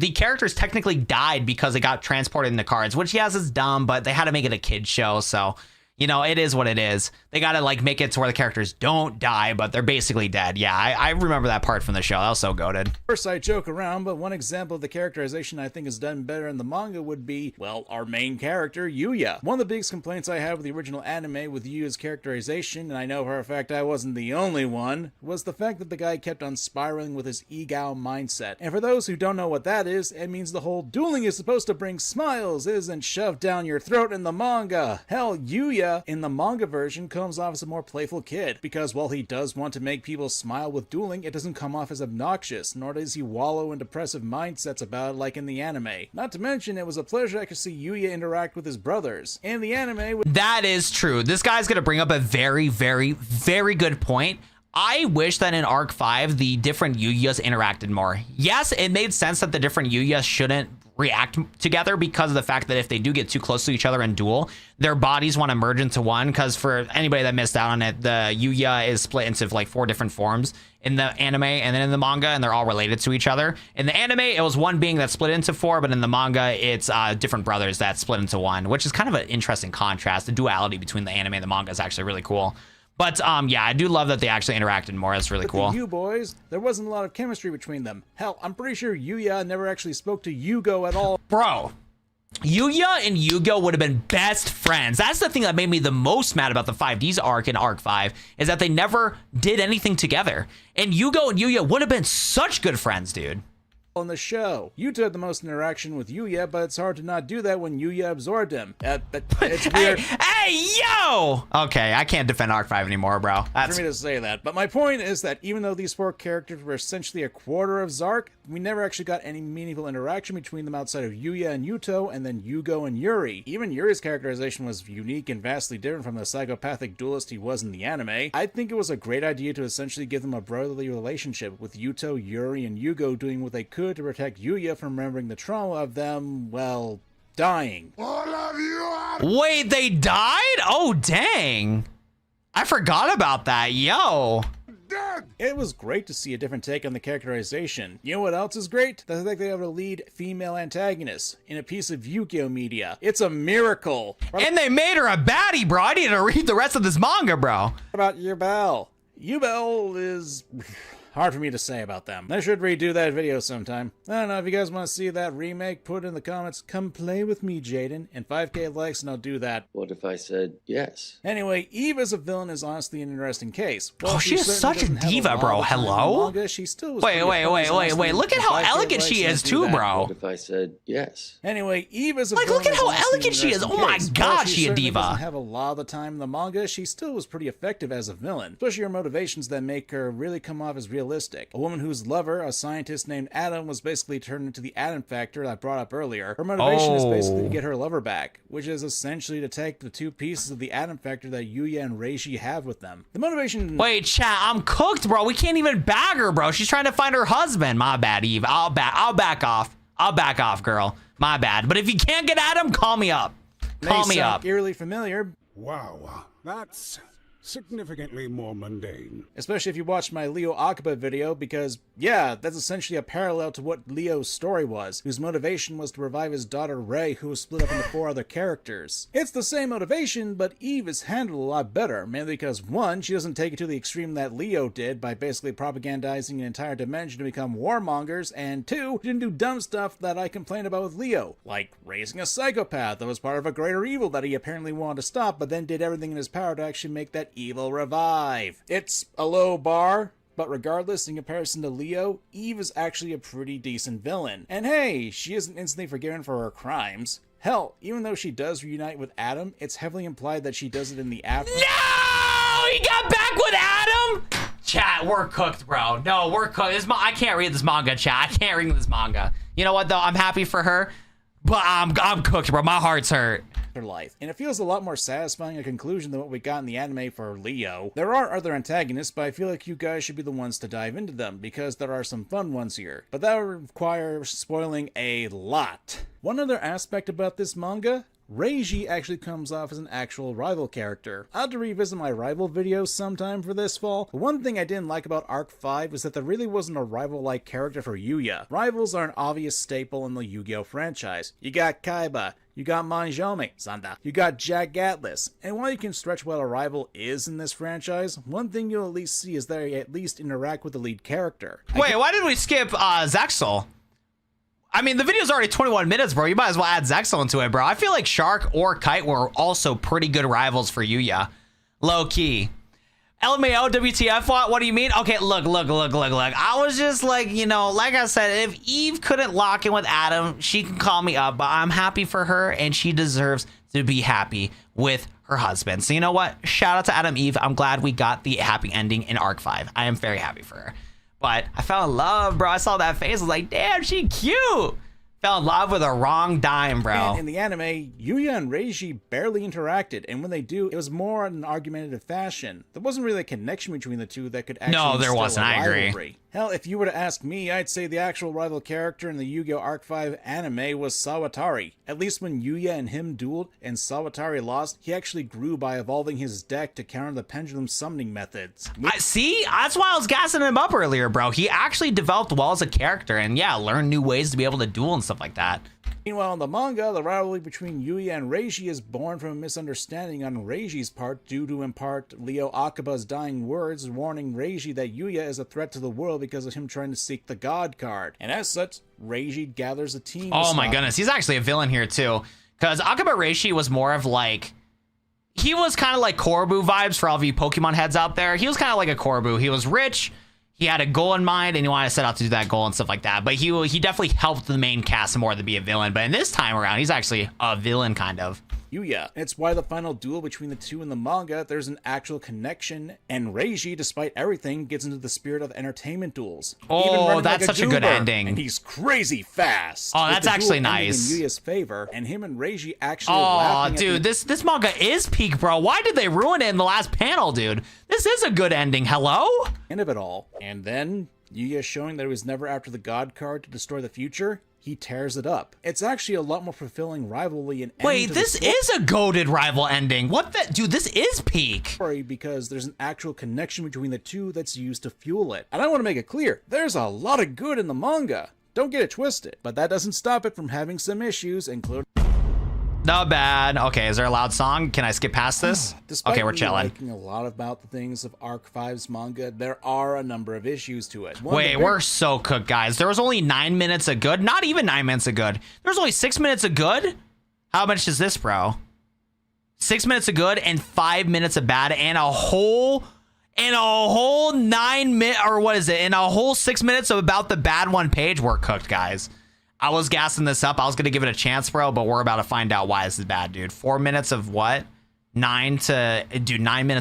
Speaker 1: the characters technically died because they got transported in the cards, which yes is dumb, but they had to make it a kid's show, so you know, it is what it is. They gotta like make it to where the characters don't die, but they're basically dead. Yeah, I remember that part from the show. That was so goated.
Speaker 2: Of course, I joke around, but one example of the characterization I think is done better in the manga would be, well, our main character, Yuya. One of the biggest complaints I have with the original anime with Yuya's characterization, and I know for a fact I wasn't the only one, was the fact that the guy kept on spiraling with his ego mindset. And for those who don't know what that is, it means the whole dueling is supposed to bring smiles isn't shoved down your throat in the manga. Hell, Yuya in the manga version comes off as a more playful kid, because while he does want to make people smile with dueling, it doesn't come off as obnoxious, nor does he wallow in depressive mindsets about it like in the anime. Not to mention, it was a pleasure I could see Yuya interact with his brothers. And the anime...
Speaker 1: That is true. This guy's gonna bring up a very, very, very good point. I wish that in Arc 5, the different Yuyas interacted more. Yes, it made sense that the different Yuyas shouldn't react together because of the fact that if they do get too close to each other in duel, their bodies want to merge into one. Because for anybody that missed out on it, the Yuya is split into like 4 different forms in the anime and then in the manga, and they're all related to each other. In the anime, it was one being that split into 4, but in the manga, it's different brothers that split into 1, which is kind of an interesting contrast. The duality between the anime and the manga is actually really cool. But yeah, I do love that they actually interacted more. It's really cool.
Speaker 2: You boys, there wasn't a lot of chemistry between them. Hell, I'm pretty sure Yuya never actually spoke to Yugo at all.
Speaker 1: Bro, Yuya and Yugo would have been best friends. That's the thing that made me the most mad about the 5D's arc in Arc 5, is that they never did anything together. And Yugo and Yuya would have been such good friends, dude.
Speaker 2: On the show, Yuta had the most interaction with Yuya, but it's hard to not do that when Yuya absorbed him. But it's weird.
Speaker 1: Hey, yo! Okay, I can't defend Arc 5 anymore, bro. That's
Speaker 2: for me to say that. But my point is that even though these 4 characters were essentially a quarter of Zark, we never actually got any meaningful interaction between them outside of Yuya and Yuto, and then Yugo and Yuri. Even Yuri's characterization was unique and vastly different from the psychopathic duelist he was in the anime. I think it was a great idea to essentially give them a brotherly relationship, with Yuto, Yuri, and Yugo doing what they could to protect Yuya from remembering the trauma of them, well, dying.
Speaker 4: All of you are...
Speaker 1: Wait, they died? Oh, dang. I forgot about that. Yo.
Speaker 4: dead!
Speaker 2: It was great to see a different take on the characterization. You know what else is great? The fact they have a lead female antagonist in a piece of Yu-Gi-Oh media. It's a miracle.
Speaker 1: And they made her a baddie, bro. I need to read the rest of this manga, bro.
Speaker 2: What about Yubel? Yubel is... hard for me to say about them. I should redo that video sometime. I don't know, if you guys want to see that remake, put it in the comments. Come play with me, Jaden. And 5k likes and I'll do that.
Speaker 5: What if I said yes?
Speaker 2: Anyway, Eve as a villain is honestly an interesting case.
Speaker 1: Oh, she is such a diva, bro. Hello?
Speaker 2: Manga, she still was
Speaker 1: wait. Look at how elegant she is too, bro.
Speaker 5: What if I said yes?
Speaker 2: Anyway, Eve as a villain
Speaker 1: look at how
Speaker 2: is honestly
Speaker 1: elegant she is.
Speaker 2: an
Speaker 1: Oh my
Speaker 2: interesting
Speaker 1: god,
Speaker 2: case.
Speaker 1: she a
Speaker 2: While
Speaker 1: diva.
Speaker 2: doesn't have a lot of the time in the manga, she still was pretty effective as a villain. Especially her motivations that make her really come off as realistic. A woman whose lover, a scientist named Adam, was basically turned into the Adam factor that I brought up earlier. Her motivation is basically to get her lover back, which is essentially to take the 2 pieces of the Adam factor that Yuya and Reishi have with them. The motivation...
Speaker 1: Wait, chat, I'm cooked, bro. We can't even bag her, bro. She's trying to find her husband. My bad, Eve. I'll back off. I'll back off, girl. My bad. But if you can't get Adam, call me up. Call me up.
Speaker 2: Eerily familiar.
Speaker 4: Wow, that's significantly more mundane.
Speaker 2: Especially if you watched my Leo Akiba video, because, yeah, that's essentially a parallel to what Leo's story was, whose motivation was to revive his daughter Rei, who was split up into 4 other characters. It's the same motivation, but Eve is handled a lot better, mainly because 1, she doesn't take it to the extreme that Leo did by basically propagandizing an entire dimension to become warmongers, and 2, she didn't do dumb stuff that I complained about with Leo, like raising a psychopath that was part of a greater evil that he apparently wanted to stop, but then did everything in his power to actually make that evil revive. It's a low bar, but regardless, in comparison to Leo, Eve is actually a pretty decent villain. And hey, she isn't instantly forgiven for her crimes. Hell, even though she does reunite with Adam, it's heavily implied that she does it in the after.
Speaker 1: No! He got back with Adam? Chat, we're cooked, bro. No, we're cooked. I can't read this manga, chat. I can't read this manga. You know what, though? I'm happy for her, but I'm cooked, bro. My heart's hurt.
Speaker 2: Life. And it feels a lot more satisfying a conclusion than what we got in the anime for Leo. There are other antagonists, but I feel like you guys should be the ones to dive into them, because there are some fun ones here. But that would require spoiling a lot. One other aspect about this manga, Reiji actually comes off as an actual rival character. I'll have to revisit my rival videos sometime for this fall, but one thing I didn't like about Arc 5 was that there really wasn't a rival-like character for Yuya. Rivals are an obvious staple in the Yu-Gi-Oh franchise. You got Kaiba, you got Manjome, Sanda, you got Jack Atlas, and while you can stretch what a rival is in this franchise, one thing you'll at least see is that they at least interact with the lead character.
Speaker 1: Wait, why did we skip Zexal? I mean, the video's already 21 minutes, bro. You might as well add Zexal into it, bro. I feel like Shark or Kite were also pretty good rivals for Yuya. Low key. LMAO, WTF, what do you mean? Okay, look. I was just like, you know, like I said, if Eve couldn't lock in with Adam, she can call me up, but I'm happy for her, and she deserves to be happy with her husband. So you know what? Shout out to Adam Eve. I'm glad we got the happy ending in Arc 5. I am very happy for her. But I fell in love, bro. I saw that face. I was like, damn, she cute. Fell in love with a wrong dime, bro.
Speaker 2: And in the anime, Yuya and Reiji barely interacted, and when they do, it was more in an argumentative fashion. There wasn't really a connection between the two that could actually
Speaker 1: No, there
Speaker 2: instill
Speaker 1: wasn't.
Speaker 2: a
Speaker 1: I agree.
Speaker 2: rivalry. Hell, if you were to ask me, I'd say the actual rival character in the Yu-Gi-Oh! Arc 5 anime was Sawatari. At least when Yuya and him dueled and Sawatari lost, he actually grew by evolving his deck to counter the pendulum summoning methods.
Speaker 1: I see. That's why I was gassing him up earlier, bro. He actually developed well as a character, and yeah, learned new ways to be able to duel and stuff like that.
Speaker 2: Meanwhile, in the manga, the rivalry between Yuya and Reiji is born from a misunderstanding on Reiji's part due to, in part, Leo Akaba's dying words warning Reiji that Yuya is a threat to the world because of him trying to seek the God card. And as such, Reiji gathers a team.
Speaker 1: Oh my goodness, he's actually a villain here too. Because Akaba Reishi was more of like, he was kind of like Korobu vibes for all of you Pokemon heads out there. He was kind of like a Korobu. He was rich. He had a goal in mind, and he wanted to set out to do that goal and stuff like that. But he definitely helped the main cast more to be a villain. But in this time around, he's actually a villain, kind of.
Speaker 2: Yuya. It's why the final duel between the two in the manga, there's an actual connection, and Reiji, despite everything, gets into the spirit of entertainment duels.
Speaker 1: Oh, that's such a good ending.
Speaker 2: And he's crazy fast.
Speaker 1: Oh, that's actually
Speaker 2: nice. In Yuya's favor, and him and Reiji actually laughing at
Speaker 1: dude, this manga is peak, bro. Why did they ruin it in the last panel, dude? This is a good ending. Hello?
Speaker 2: End of it all. And then, Yuya showing that he was never after the God card to destroy the future, he tears it up. It's actually a lot more fulfilling rivalry and
Speaker 1: wait, this is a goated rival ending. What the dude, this is peak.
Speaker 2: Story because there's an actual connection between the two that's used to fuel it. And I want to make it clear, there's a lot of good in the manga. Don't get it twisted. But that doesn't stop it from having some issues, including
Speaker 1: not bad. Okay, is there a loud song? Can I skip past this?
Speaker 2: Despite
Speaker 1: okay, we're chilling.
Speaker 2: Liking a lot about the things of Arc 5's manga, there are a number of issues to it.
Speaker 1: Wait, we're so cooked, guys. There was only 9 minutes of good. Not even 9 minutes of good. There was only 6 minutes of good. How much is this, bro? 6 minutes of good and 5 minutes of bad, and a whole 9 minutes, or what is it? And a whole 6 minutes of about the bad one page. We're cooked, guys. I was gassing this up. I was going to give it a chance, bro, but we're about to find out why this is bad, dude. 4 minutes of what? 9 minutes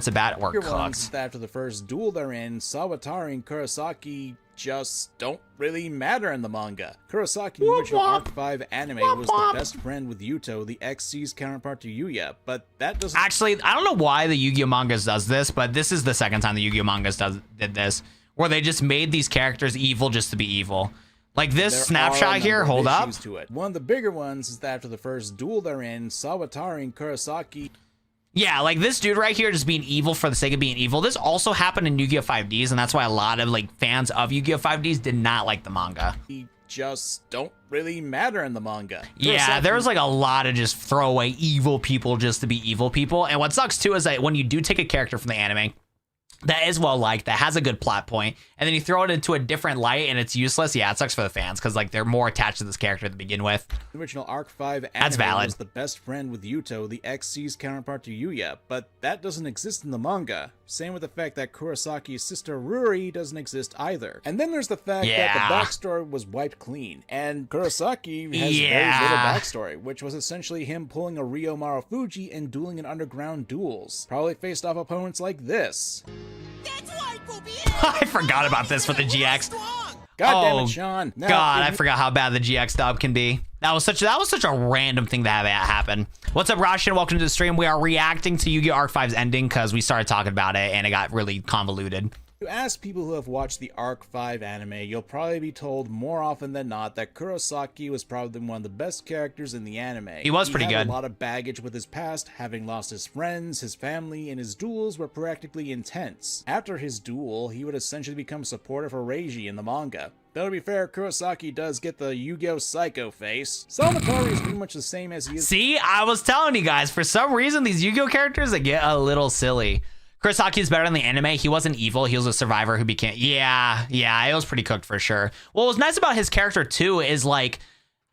Speaker 1: of bad. We're cooked.
Speaker 2: After the first duel they're in, Sawatari and Kurosaki just don't really matter in the manga. Kurosaki in the original Arc 5 anime was the best friend with Yuto, the XC's counterpart to Yuya, but that doesn't...
Speaker 1: Actually, I don't know why the Yu-Gi-Oh! Mangas does this, but this is the second time the Yu-Gi-Oh! Mangas did this, where they just made these characters evil just to be evil. Like this snapshot here, hold up.
Speaker 2: One of the bigger ones is that after the first duel they're in, Sawatari and Kurosaki...
Speaker 1: Yeah, like this dude right here just being evil for the sake of being evil. This also happened in Yu-Gi-Oh! 5Ds, and that's why a lot of like fans of Yu-Gi-Oh! 5Ds did not like the manga.
Speaker 2: Just don't really matter in the manga.
Speaker 1: Yeah, there's like a lot of just throwaway evil people just to be evil people. And what sucks too is that when you do take a character from the anime that is well liked, that has a good plot point, and then you throw it into a different light and it's useless, yeah, it sucks for the fans because like they're more attached to this character to begin with.
Speaker 2: The original Arc 5 anime
Speaker 1: That's valid.
Speaker 2: was the best friend with Yuto, the XC's counterpart to Yuya, but that doesn't exist in the manga. Same with the fact that Kurosaki's sister Ruri doesn't exist either. And then there's the fact that the backstory was wiped clean, and Kurosaki has very little backstory, which was essentially him pulling a Ryo Marufuji and dueling in underground duels. Probably faced off opponents like this.
Speaker 1: I forgot about this with the GX.
Speaker 2: God damn it, Sean.
Speaker 1: Now, God, I forgot how bad the GX dub can be. That was such a random thing to have happen. What's up, Roshan? Welcome to the stream. We are reacting to Yu-Gi-Oh! Arc 5's ending because we started talking about it and it got really convoluted.
Speaker 2: If you ask people who have watched the Arc 5 anime, you'll probably be told more often than not that Kurosaki was probably one of the best characters in the anime.
Speaker 1: He was pretty good.
Speaker 2: He had a lot of baggage with his past, having lost his friends, his family, and his duels were practically intense. After his duel, he would essentially become supportive for Reiji in the manga. Though to be fair, Kurosaki does get the Yu-Gi-Oh! Psycho face. Sawatari is pretty much the same as he is. See,
Speaker 1: I was telling you guys, for some reason, these Yu-Gi-Oh! Characters, they get a little silly. Kurosaki is better in the anime. He wasn't evil. He was a survivor who became... Yeah, it was pretty cooked for sure. What was nice about his character, too, is, like...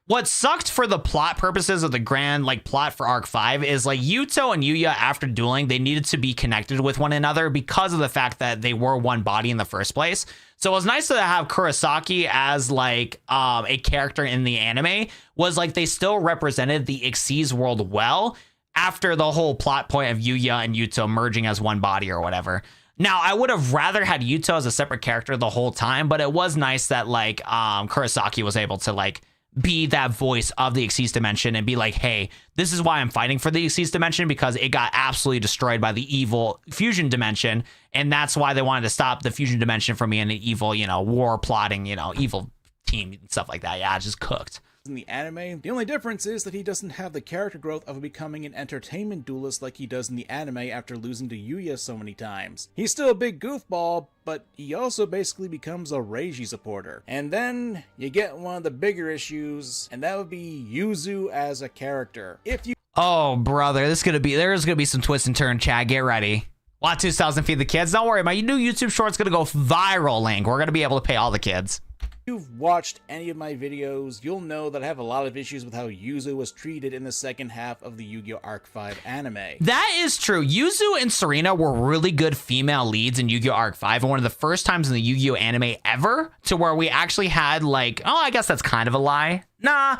Speaker 1: What sucked for the plot purposes of the grand, like, plot for Arc 5 is, like, Yuto and Yuya, after dueling, they needed to be connected with one another because of the fact that they were one body in the first place. So it was nice to have Kurosaki as, like, a character in the anime. Was, like, they still represented the Xyz world well, after the whole plot point of Yuya and Yuto merging as one body or whatever. Now, I would have rather had Yuto as a separate character the whole time, but it was nice that, like, Kurosaki was able to, like, be that voice of the Exceed Dimension and be like, hey, this is why I'm fighting for the Exceed Dimension, because it got absolutely destroyed by the evil Fusion Dimension, and that's why they wanted to stop the Fusion Dimension from being an evil, you know, war plotting, you know, evil team and stuff like that. Yeah, just cooked.
Speaker 2: In the anime, the only difference is that he doesn't have the character growth of becoming an entertainment duelist like he does in the anime after losing to Yuya so many times. He's still a big goofball, but he also basically becomes a Reiji supporter. And then you get one of the bigger issues, and that would be Yuzu as a character. If you
Speaker 1: Oh, brother, there's gonna be some twist and turn, chat. Get ready. Watch 2,000 feed the kids. Don't worry, my new YouTube short's gonna go viral, Link. We're gonna be able to pay all the kids.
Speaker 2: you've watched any of my videos, you'll know that I have a lot of issues with how Yuzu was treated in the second half of the Yu-Gi-Oh! Arc 5 anime.
Speaker 1: That is true. Yuzu and Serena were really good female leads in Yu-Gi-Oh! Arc 5, and one of the first times in the Yu-Gi-Oh! Anime ever to where we actually had, like, oh, I guess that's kind of a lie. Nah,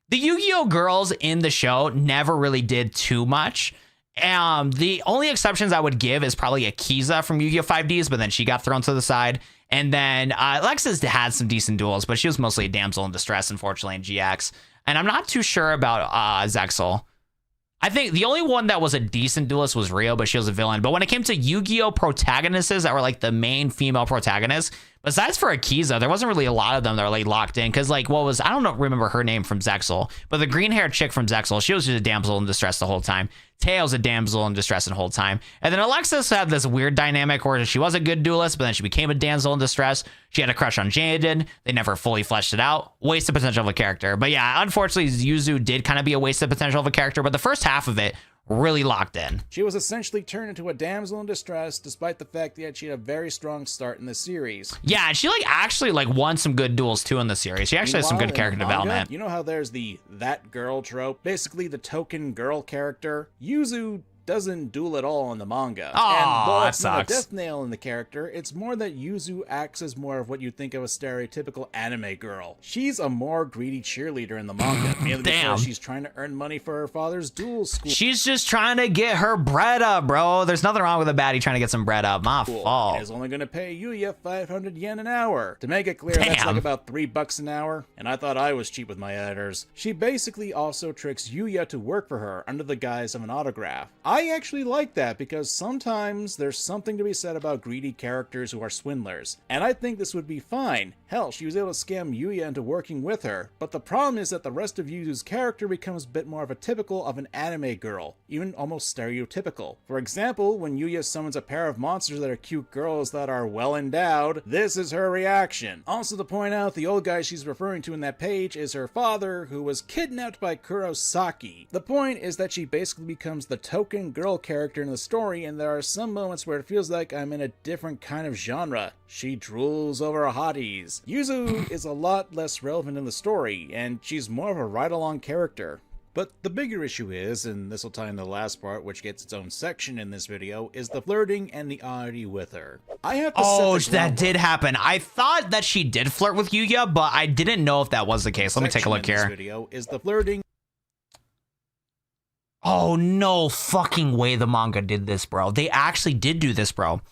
Speaker 1: the Yu-Gi-Oh! Girls in the show never really did too much. The only exceptions I would give is probably Akiza from Yu-Gi-Oh! 5Ds, but then she got thrown to the side. And then Alexis had some decent duels, but she was mostly a damsel in distress, unfortunately, in GX. And I'm not too sure about Zexal. I think the only one that was a decent duelist was Rio, but she was a villain. But when it came to Yu-Gi-Oh! Protagonists that were like the main female protagonists, besides for Akiza, there wasn't really a lot of them that were like locked in. Because like I don't remember her name from Zexal, but the green haired chick from Zexal, she was just a damsel in distress the whole time. Tails a damsel in distress the whole time. And then Alexis had this weird dynamic where she was a good duelist, but then she became a damsel in distress. She had a crush on Jaden. They never fully fleshed it out. Wasted potential of a character. But yeah, unfortunately, Yuzu did kind of be a wasted potential of a character, but the first half of it really locked in.
Speaker 2: She was essentially turned into a damsel in distress, despite the fact that she had a very strong start in the series.
Speaker 1: Yeah, and she actually won some good duels too in the series. She actually has some good character development.
Speaker 2: You know how there's that girl trope? Basically the token girl character? Yuzu doesn't duel at all in the manga.
Speaker 1: Oh,
Speaker 2: and though
Speaker 1: that
Speaker 2: it's not a
Speaker 1: sucks.
Speaker 2: death nail in the character, it's more that Yuzu acts as more of what you'd think of a stereotypical anime girl. She's a more greedy cheerleader in the manga, mainly because she's trying to earn money for her father's duel school.
Speaker 1: She's just trying to get her bread up, bro. There's nothing wrong with a baddie trying to get some bread up. My fault.
Speaker 2: And is only going to pay Yuya 500 yen an hour. To make it clear, that's like about $3 an hour, and I thought I was cheap with my editors. She basically also tricks Yuya to work for her under the guise of an autograph. I actually like that because sometimes there's something to be said about greedy characters who are swindlers, and I think this would be fine. Hell, she was able to scam Yuya into working with her, but the problem is that the rest of Yuzu's character becomes a bit more of a typical of an anime girl, even almost stereotypical. For example, when Yuya summons a pair of monsters that are cute girls that are well endowed, this is her reaction. Also to point out, the old guy she's referring to in that page is her father, who was kidnapped by Kurosaki. The point is that she basically becomes the token girl character in the story, and there are some moments where it feels like I'm in a different kind of genre. She drools over hotties. Yuzu is a lot less relevant in the story, and she's more of a ride-along character. But the bigger issue is, and this will tie in the last part, which gets its own section in this video, is the flirting and the oddity with her. I have to
Speaker 1: that did happen. I thought that she did flirt with Yuya, but I didn't know if that was the case. Let me take a look here.
Speaker 2: This video is the flirting.
Speaker 1: Oh, no fucking way the manga did this, bro. They actually did do this, bro.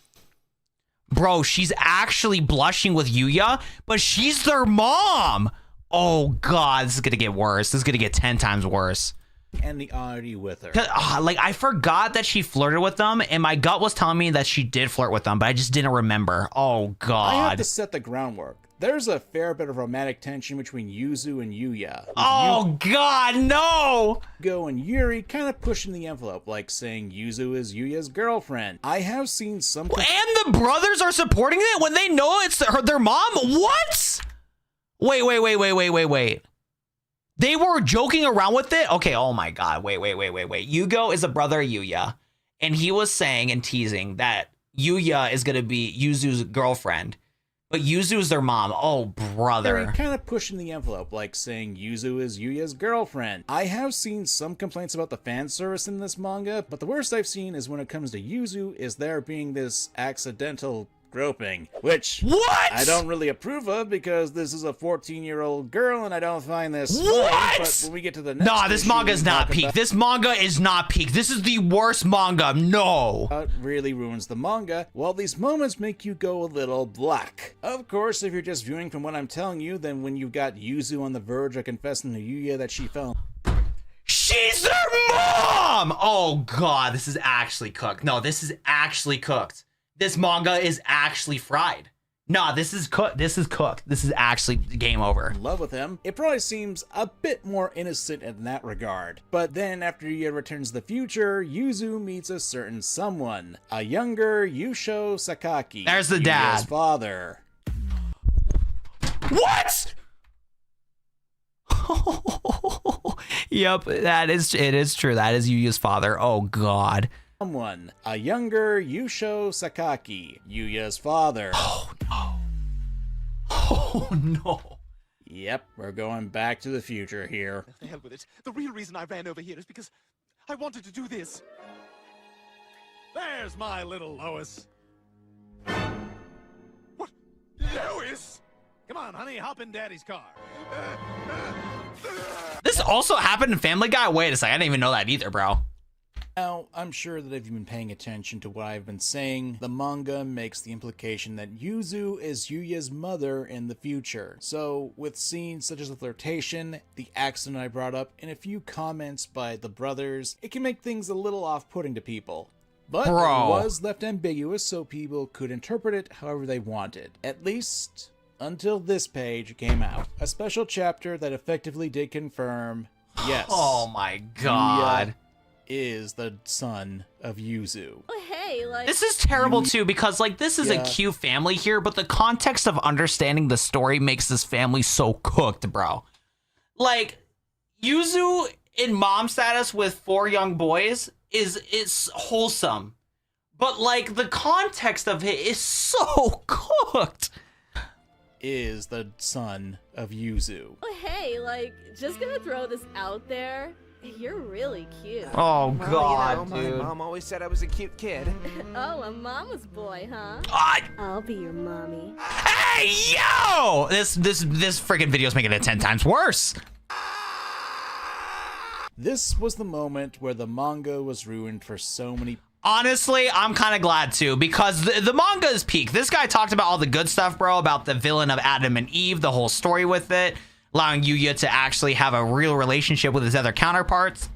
Speaker 1: Bro, she's actually blushing with Yuya, but she's their mom. Oh, God, this is going to get worse. This is going to get 10 times worse.
Speaker 2: And the oddity with her.
Speaker 1: I forgot that she flirted with them, and my gut was telling me that she did flirt with them, but I just didn't remember. Oh, God.
Speaker 2: I have to set the groundwork. There's a fair bit of romantic tension between Yuzu and Yuya.
Speaker 1: Oh, God, no!
Speaker 2: Go and Yuri kind of pushing the envelope, like saying Yuzu is Yuya's girlfriend. I have seen some...
Speaker 1: And the brothers are supporting it when they know it's their mom? What? Wait. They were joking around with it? Okay, oh my God. Wait. Yugo is a brother of Yuya, and he was saying and teasing that Yuya is going to be Yuzu's girlfriend. But Yuzu's their mom. Oh, brother.
Speaker 2: They're kind of pushing the envelope, like saying Yuzu is Yuya's girlfriend. I have seen some complaints about the fan service in this manga, but the worst I've seen is when it comes to Yuzu is there being this accidental groping, which
Speaker 1: What?
Speaker 2: I don't really approve of because this is a 14-year-old girl and I don't find this
Speaker 1: What?
Speaker 2: funny, but when we get to the next
Speaker 1: Nah, this
Speaker 2: issue,
Speaker 1: manga is
Speaker 2: we
Speaker 1: not
Speaker 2: talk
Speaker 1: peak.
Speaker 2: about
Speaker 1: This manga is not peak. This is the worst manga. No.
Speaker 2: what really ruins the manga, while these moments make you go a little black. Of course, if you're just viewing from what I'm telling you, then when you've got Yuzu on the verge of confessing to Yuya that she fell
Speaker 1: She's their mom! Oh god, this is actually cooked. No, this is actually cooked. This manga is actually fried. Nah, this is cooked. This is cooked. This is actually game over.
Speaker 2: in love with him, it probably seems a bit more innocent in that regard. But then after Yuya returns to the future, Yuzu meets a certain someone, a younger Yusho Sakaki.
Speaker 1: There's the
Speaker 2: Yuya's
Speaker 1: dad.
Speaker 2: father.
Speaker 1: What? Yep, it is true. That is Yuya's father. Oh god.
Speaker 2: Someone, a younger Yusho Sakaki, Yuya's father.
Speaker 1: Oh no. Oh no.
Speaker 2: Yep, we're going back to the future here.
Speaker 6: The hell with it. The real reason I ran over here is because I wanted to do this. There's my little Lois. What? Lois? Come on, honey, hop in Daddy's car.
Speaker 1: This also happened in Family Guy? Wait a second, I didn't even know that either, bro.
Speaker 2: Now, I'm sure that if you've been paying attention to what I've been saying, the manga makes the implication that Yuzu is Yuya's mother in the future. So, with scenes such as the flirtation, the accident I brought up, and a few comments by the brothers, it can make things a little off-putting to people. But
Speaker 1: Bro.
Speaker 2: it was left ambiguous so people could interpret it however they wanted. At least, until this page came out. A special chapter that effectively did confirm, yes.
Speaker 1: Oh my god.
Speaker 2: Yuya is the son of Yuzu.
Speaker 7: Oh, hey, like,
Speaker 1: This is terrible too because like this is a
Speaker 2: Yeah.
Speaker 1: cute family here, but the context of understanding the story makes this family so cooked, bro. Like Yuzu in mom status with 4 young boys is wholesome, but like the context of it is so cooked.
Speaker 2: Is the son of Yuzu.
Speaker 7: oh, hey, like, just gonna throw this out there. You're really cute.
Speaker 1: Oh
Speaker 8: Well,
Speaker 1: god,
Speaker 8: my
Speaker 1: dude.
Speaker 8: mom always said I was a cute kid.
Speaker 7: Oh, a mama's boy, huh?
Speaker 1: Ah,
Speaker 7: I'll be your mommy.
Speaker 1: hey yo! This freaking video is making it 10 times worse.
Speaker 2: This was the moment where the manga was ruined for so many.
Speaker 1: Honestly, I'm kind of glad too because the manga is peak. This guy talked about all the good stuff, bro, about the villain of Adam and Eve, the whole story with it, allowing Yuya to actually have a real relationship with his other counterparts.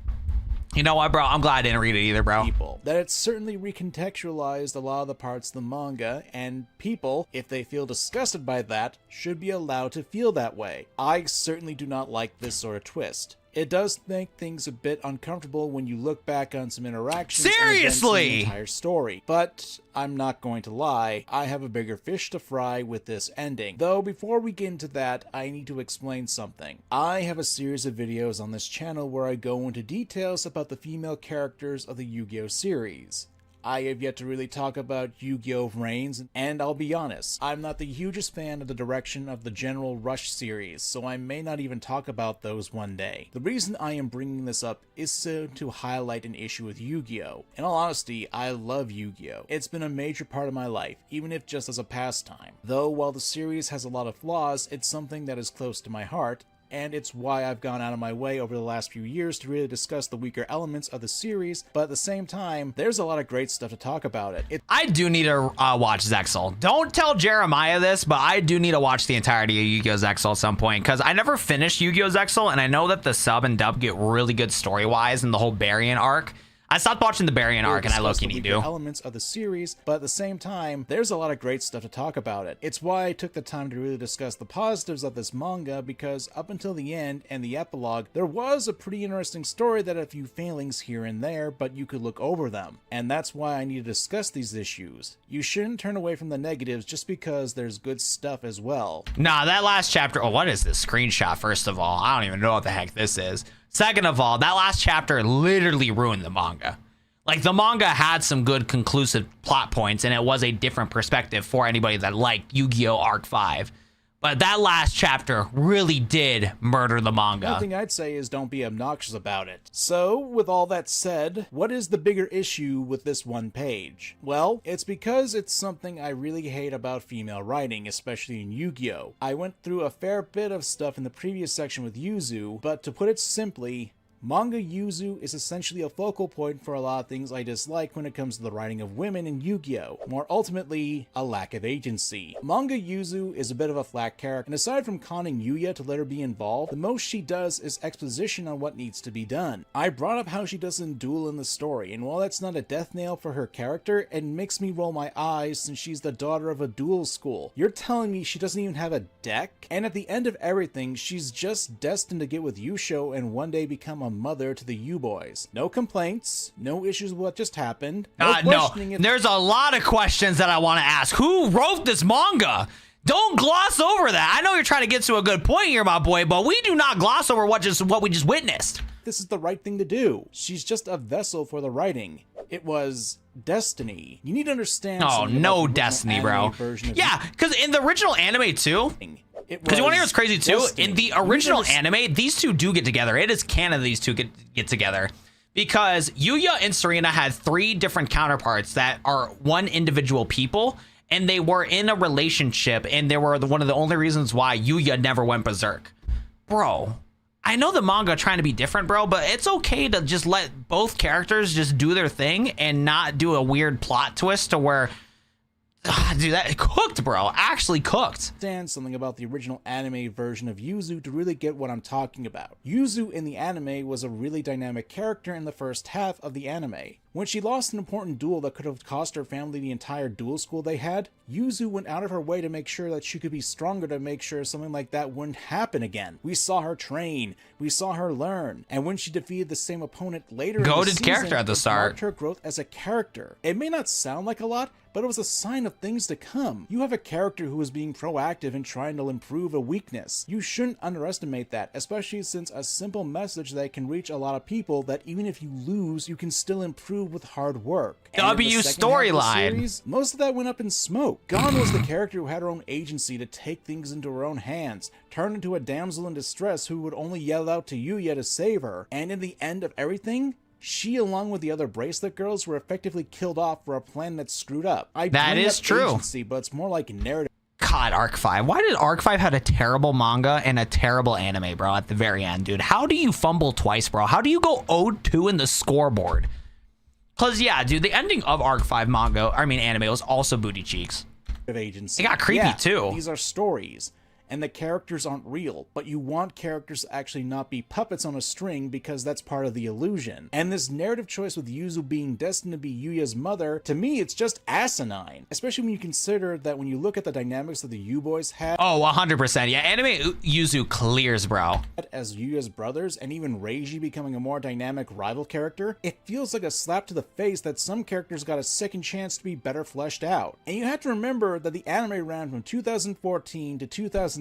Speaker 1: You know what, bro? I'm glad I didn't read it either, bro.
Speaker 2: People. That it certainly recontextualized a lot of the parts of the manga, and people, if they feel disgusted by that, should be allowed to feel that way. I certainly do not like this sort of twist. It does make things a bit uncomfortable when you look back on some interactions and events in
Speaker 1: Seriously?
Speaker 2: the entire story. But I'm not going to lie, I have a bigger fish to fry with this ending. Though before we get into that, I need to explain something. I have a series of videos on this channel where I go into details about the female characters of the Yu-Gi-Oh series. I have yet to really talk about Yu-Gi-Oh! Reigns, and I'll be honest, I'm not the hugest fan of the direction of the General Rush series, so I may not even talk about those one day. The reason I am bringing this up is to highlight an issue with Yu-Gi-Oh! In all honesty, I love Yu-Gi-Oh! It's been a major part of my life, even if just as a pastime. Though while the series has a lot of flaws, it's something that is close to my heart, and it's why I've gone out of my way over the last few years to really discuss the weaker elements of the series, but at the same time, there's a lot of great stuff to talk about it.
Speaker 1: I do need to watch Zexal. Don't tell Jeremiah this, but I do need to watch the entirety of Yu-Gi-Oh! Zexal at some point because I never finished Yu-Gi-Oh! Zexal, and I know that the sub and dub get really good story-wise in the whole Barian arc. I stopped watching the Barian arc, and I low-key need to.
Speaker 2: Elements of the series, but at the same time, there's a lot of great stuff to talk about it. It's why I took the time to really discuss the positives of this manga, because up until the end and the epilogue, there was a pretty interesting story that had a few failings here and there, but you could look over them. And that's why I need to discuss these issues. You shouldn't turn away from the negatives just because there's good stuff as well.
Speaker 1: Nah, that last chapter. Oh, what is this screenshot? First of all, I don't even know what the heck this is. Second of all, that last chapter literally ruined the manga. Like, the manga had some good conclusive plot points, and it was a different perspective for anybody that liked Yu-Gi-Oh! Arc 5. But that last chapter really did murder the manga.
Speaker 2: One thing I'd say is don't be obnoxious about it. So, with all that said, what is the bigger issue with this one page? Well, it's because it's something I really hate about female writing, especially in Yu-Gi-Oh! I went through a fair bit of stuff in the previous section with Yuzu, but to put it simply, manga Yuzu is essentially a focal point for a lot of things I dislike when it comes to the writing of women in Yu-Gi-Oh! More ultimately, a lack of agency. Manga Yuzu is a bit of a flat character, and aside from conning Yuya to let her be involved, the most she does is exposition on what needs to be done. I brought up how she doesn't duel in the story, and while that's not a death nail for her character, it makes me roll my eyes since she's the daughter of a duel school. You're telling me she doesn't even have a deck? And at the end of everything, she's just destined to get with Yusho and one day become a mother to the U-boys. No complaints, no issues with what just happened.
Speaker 1: No, there's a lot of questions that I want to ask. Who wrote this manga? Don't gloss over that. I know you're trying to get to a good point here, my boy, but we do not gloss over what we just witnessed.
Speaker 2: This is the right thing to do. She's just a vessel for the writing. It was destiny. You need to understand.
Speaker 1: Oh, no destiny, bro. Yeah, because in the original anime too. Because you want to hear what's crazy too? Destiny. In the original anime, these two do get together. It is canon these two get together. Because Yuya and Serena had 3 different counterparts that are one individual people, and they were in a relationship, and they were one of the only reasons why Yuya never went berserk. Bro, I know the manga trying to be different, bro, but it's okay to just let both characters just do their thing and not do a weird plot twist to where... Dude, that cooked, bro. Actually cooked.
Speaker 2: Understand something about the original anime version of Yuzu to really get what I'm talking about. Yuzu in the anime was a really dynamic character in the first half of the anime. When she lost an important duel that could have cost her family the entire duel school they had, Yuzu went out of her way to make sure that she could be stronger to make sure something like that wouldn't happen again. We saw her train, we saw her learn, and when she defeated the same opponent later in the season,
Speaker 1: character at the start.
Speaker 2: It marked her growth as a character. It may not sound like a lot, but it was a sign of things to come. You have a character who is being proactive and trying to improve a weakness. You shouldn't underestimate that, especially since a simple message that can reach a lot of people that even if you lose, you can still improve with hard work.
Speaker 1: W storyline.
Speaker 2: Most of that went up in smoke. Gon was the character who had her own agency to take things into her own hands, turned into a damsel in distress who would only yell out to Yuya to save her, and in the end of everything, she, along with the other bracelet girls, were effectively killed off for a plan that's screwed up.
Speaker 1: That is true.
Speaker 2: Agency, but it's more like narrative.
Speaker 1: God, Arc 5. Why did Arc 5 have a terrible manga and a terrible anime, bro, at the very end, dude? How do you fumble twice, bro? How do you go 0-2 in the scoreboard? Because, yeah, dude, the ending of Arc 5 anime was also booty cheeks.
Speaker 2: Agency.
Speaker 1: It got creepy, too.
Speaker 2: These are stories, and the characters aren't real, but you want characters to actually not be puppets on a string because that's part of the illusion. And this narrative choice with Yuzu being destined to be Yuya's mother, to me, it's just asinine. Especially when you consider that when you look at the dynamics that the U-boys had...
Speaker 1: Oh, 100%. Yeah, anime Yuzu clears, bro.
Speaker 2: ...as Yuya's brothers, and even Reiji becoming a more dynamic rival character, it feels like a slap to the face that some characters got a second chance to be better fleshed out. And you have to remember that the anime ran from 2014 to 2017.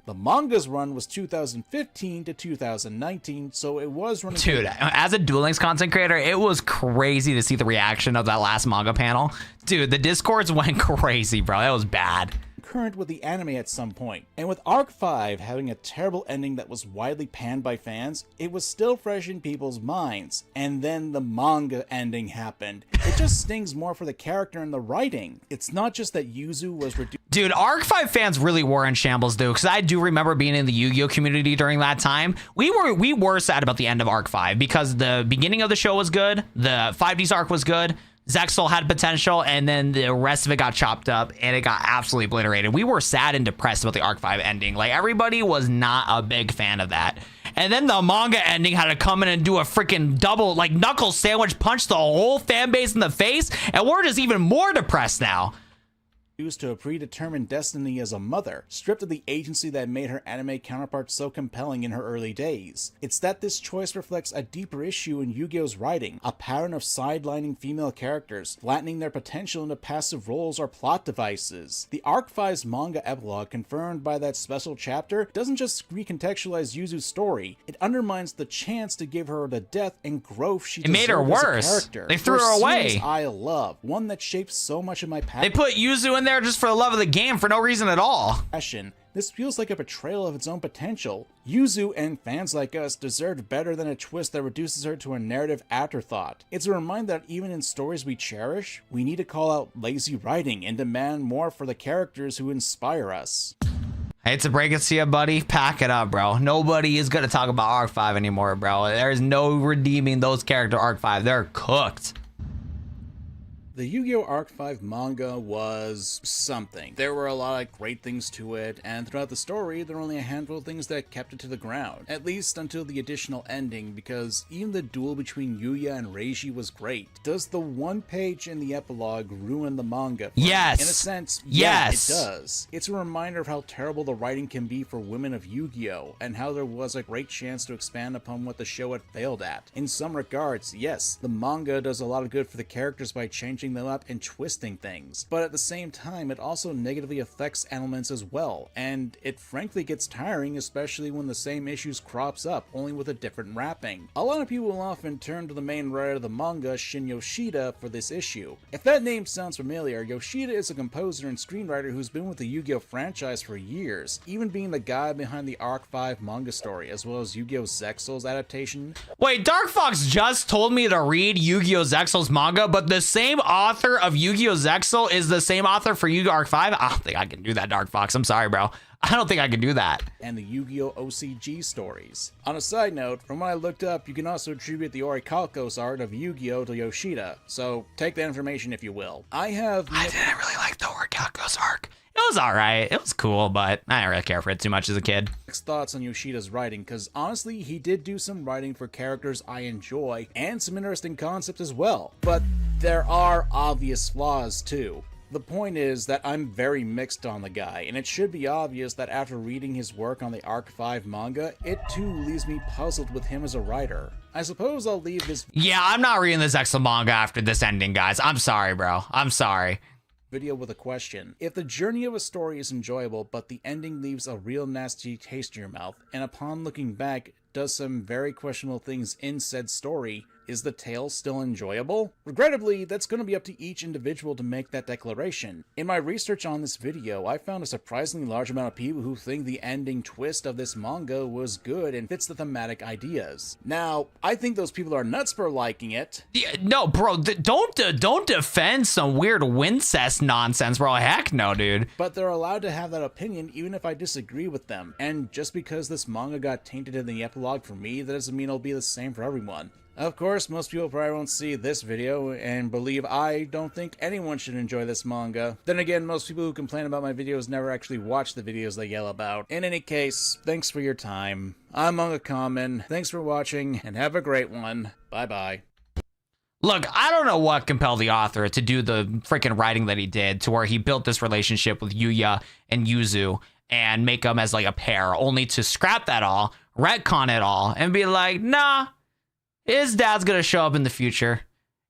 Speaker 2: The manga's run was 2015 to 2019, so it was running...
Speaker 1: Dude, as a Duel Links content creator, it was crazy to see the reaction of that last manga panel. Dude, the Discords went crazy, bro. That was bad.
Speaker 2: Current with the anime at some point. And with Arc 5 having a terrible ending that was widely panned by fans, it was still fresh in people's minds. And then the manga ending happened. It just stings more for the character and the writing. It's not just that Yuzu was reduced...
Speaker 1: Dude, Arc 5 fans really were in shambles, dude, because I do remember being in the Yu-Gi-Oh community during that time. We were sad about the end of Arc 5 because the beginning of the show was good, the 5D's arc was good, Zexal had potential, and then the rest of it got chopped up and it got absolutely obliterated. We were sad and depressed about the Arc 5 ending. Like, everybody was not a big fan of that. And then the manga ending had to come in and do a freaking double, like, knuckle sandwich punch the whole fan base in the face, and we're just even more depressed now.
Speaker 2: Used to a predetermined destiny as a mother, stripped of the agency that made her anime counterpart so compelling in her early days. It's that this choice reflects a deeper issue in Yu-Gi-Oh's writing, a pattern of sidelining female characters, flattening their potential into passive roles or plot devices. The Arc 5's manga epilogue, confirmed by that special chapter, doesn't just recontextualize Yuzu's story, it undermines the chance to give her the death and growth she deserved. It made her worse.
Speaker 1: They threw her away.
Speaker 2: I love, one that shaped so much of my past.
Speaker 1: They put Yuzu in there just for the love of the game for no reason at all.
Speaker 2: This feels like a betrayal of its own potential. Yuzu and fans like us deserved better than a twist that reduces her to a narrative afterthought. It's a reminder that even in stories we cherish, we need to call out lazy writing and demand more for the characters who inspire us.
Speaker 1: I hate to break it to you, buddy. Pack it up, bro. Nobody is going to talk about Arc 5 anymore, bro. There's no redeeming those character Arc 5. They're cooked.
Speaker 2: The Yu-Gi-Oh! Arc 5 manga was something. There were a lot of great things to it, and throughout the story, there were only a handful of things that kept it to the ground. At least until the additional ending, because even the duel between Yuya and Reiji was great. Does the one page in the epilogue ruin the manga?
Speaker 1: Yes.
Speaker 2: In a sense,
Speaker 1: yes.
Speaker 2: Yeah, it does. It's a reminder of how terrible the writing can be for women of Yu-Gi-Oh! And how there was a great chance to expand upon what the show had failed at. In some regards, yes, the manga does a lot of good for the characters by changing them up and twisting things, but at the same time it also negatively affects elements as well, and it frankly gets tiring, especially when the same issues crops up, only with a different wrapping. A lot of people will often turn to the main writer of the manga, Shin Yoshida, for this issue. If that name sounds familiar, Yoshida is a composer and screenwriter who's been with the Yu-Gi-Oh! Franchise for years, even being the guy behind the Arc 5 manga story, as well as Yu-Gi-Oh! Zexal's adaptation.
Speaker 1: Wait, Dark Fox just told me to read Yu-Gi-Oh! Zexal's manga, but the same author of Yu-Gi-Oh! Zexal is the same author for Yu-Gi-Oh! Arc 5? I don't think I can do that, Dark Fox. I'm sorry, bro. I don't think I can do that.
Speaker 2: And the Yu-Gi-Oh! OCG stories. On a side note, from what I looked up, you can also attribute the Orichalcos art of Yu-Gi-Oh! To Yoshida, so take that information if you will. I didn't
Speaker 1: really like the Orichalcos arc. It was alright. It was cool, but I didn't really care for it too much as a kid.
Speaker 2: Thoughts on Yoshida's writing, because honestly, he did do some writing for characters I enjoy, and some interesting concepts as well. But there are obvious flaws too. The point is that I'm very mixed on the guy, and it should be obvious that after reading his work on the Arc 5 manga, it too leaves me puzzled with him as a writer. I suppose I'll leave this
Speaker 1: Yeah, I'm not reading this Zexal manga after this ending, guys. I'm sorry, bro. I'm sorry.
Speaker 2: Video with a question. If the journey of a story is enjoyable, but the ending leaves a real nasty taste in your mouth, and upon looking back, does some very questionable things in said story, is the tale still enjoyable? Regrettably, that's going to be up to each individual to make that declaration. In my research on this video, I found a surprisingly large amount of people who think the ending twist of this manga was good and fits the thematic ideas. Now, I think those people are nuts for liking it.
Speaker 1: Yeah, no, bro, don't defend some weird Wincest nonsense, bro. Heck no, dude.
Speaker 2: But they're allowed to have that opinion even if I disagree with them. And just because this manga got tainted in the epilogue for me, that doesn't mean it'll be the same for everyone. Of course, most people probably won't see this video and believe I don't think anyone should enjoy this manga. Then again, most people who complain about my videos never actually watch the videos they yell about. In any case, thanks for your time. I'm Manga Common. Thanks for watching, and have a great one. Bye-bye.
Speaker 1: Look, I don't know what compelled the author to do the freaking writing that he did, to where he built this relationship with Yuya and Yuzu and make them as like a pair, only to scrap that all, retcon it all, and be like, nah, his dad's gonna show up in the future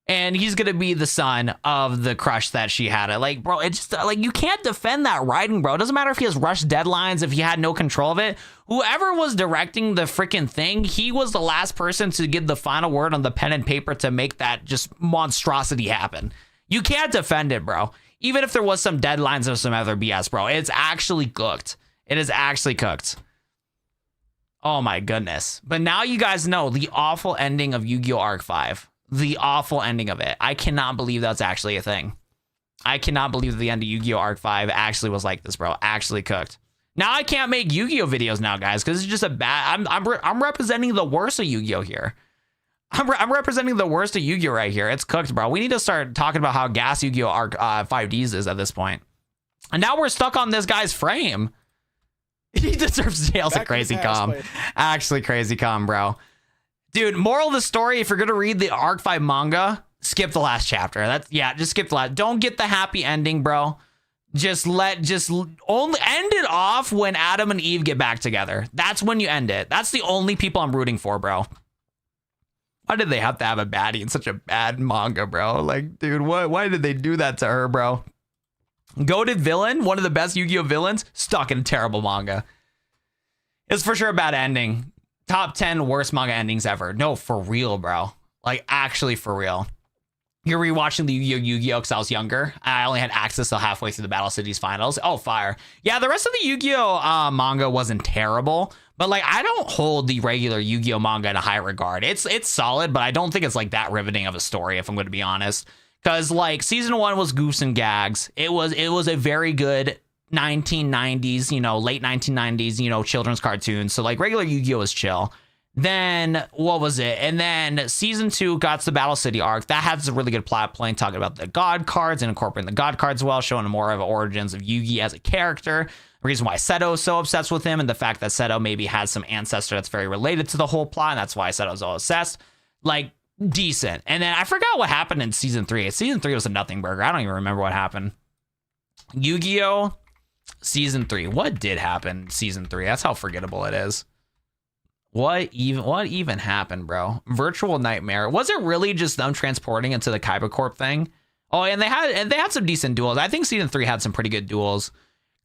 Speaker 1: and he's gonna be the son of the crush that she had. Like, bro, it's just like, you can't defend that writing, bro. It doesn't matter if he has rushed deadlines, if he had no control of it. Whoever was directing the freaking thing, he was the last person to give the final word on the pen and paper to make that just monstrosity happen. You can't defend it, bro. Even if there was some deadlines or some other BS, bro, it's actually cooked. It is actually cooked. Oh my goodness. But now you guys know the awful ending of Yu-Gi-Oh! Arc 5. The awful ending of it. I cannot believe that's actually a thing. I cannot believe that the end of Yu-Gi-Oh! Arc 5 actually was like this, bro. Actually cooked. Now I can't make Yu-Gi-Oh! Videos now, guys, because it's just a bad... I'm representing the worst of Yu-Gi-Oh! Here. I'm representing the worst of Yu-Gi-Oh! Right here. It's cooked, bro. We need to start talking about how gas Yu-Gi-Oh! Arc 5Ds is at this point. And now we're stuck on this guy's frame. He deserves jail. A crazy calm. Actually crazy calm, bro. Dude, moral of the story, if you're gonna read the Arc 5 manga, skip the last chapter. Just skip the last. Don't get the happy ending, bro. Just only end it off when Adam and Eve get back together. That's when you end it. That's the only people I'm rooting for, bro. Why did they have to have a baddie in such a bad manga, bro? Like, dude, why did they do that to her, bro? Goated villain, one of the best Yu-Gi-Oh! Villains, stuck in a terrible manga. It's for sure a bad ending. Top 10 worst manga endings ever. No, for real, bro. Like, actually for real. You're rewatching the Yu-Gi-Oh because I was younger. I only had access to halfway through the Battle Cities finals. Oh, fire. Yeah, the rest of the Yu-Gi-Oh manga wasn't terrible, but like I don't hold the regular Yu-Gi-Oh manga in a high regard. It's solid, but I don't think it's like that riveting of a story, if I'm going to be honest. Because like season 1 was goofs and gags. It was a very good 1990s, late 1990s, children's cartoons. So like regular Yu-Gi-Oh is chill. Then what was it? And then season 2 got to the Battle City arc. That has a really good plot point, talking about the God cards and incorporating the God cards as well, showing more of the origins of Yugi as a character. The reason why Seto is so obsessed with him, and the fact that Seto maybe has some ancestor that's very related to the whole plot, and that's why Seto's all obsessed. Like, decent. And then I forgot what happened in season 3. Season 3 was a nothing burger. I don't even remember what happened. Yu-Gi-Oh! Season 3. What did happen in season 3? That's how forgettable it is. What even happened, bro? Virtual Nightmare. Was it really just them transporting into the Kaiba Corp thing? Oh, and they had some decent duels. I think season 3 had some pretty good duels.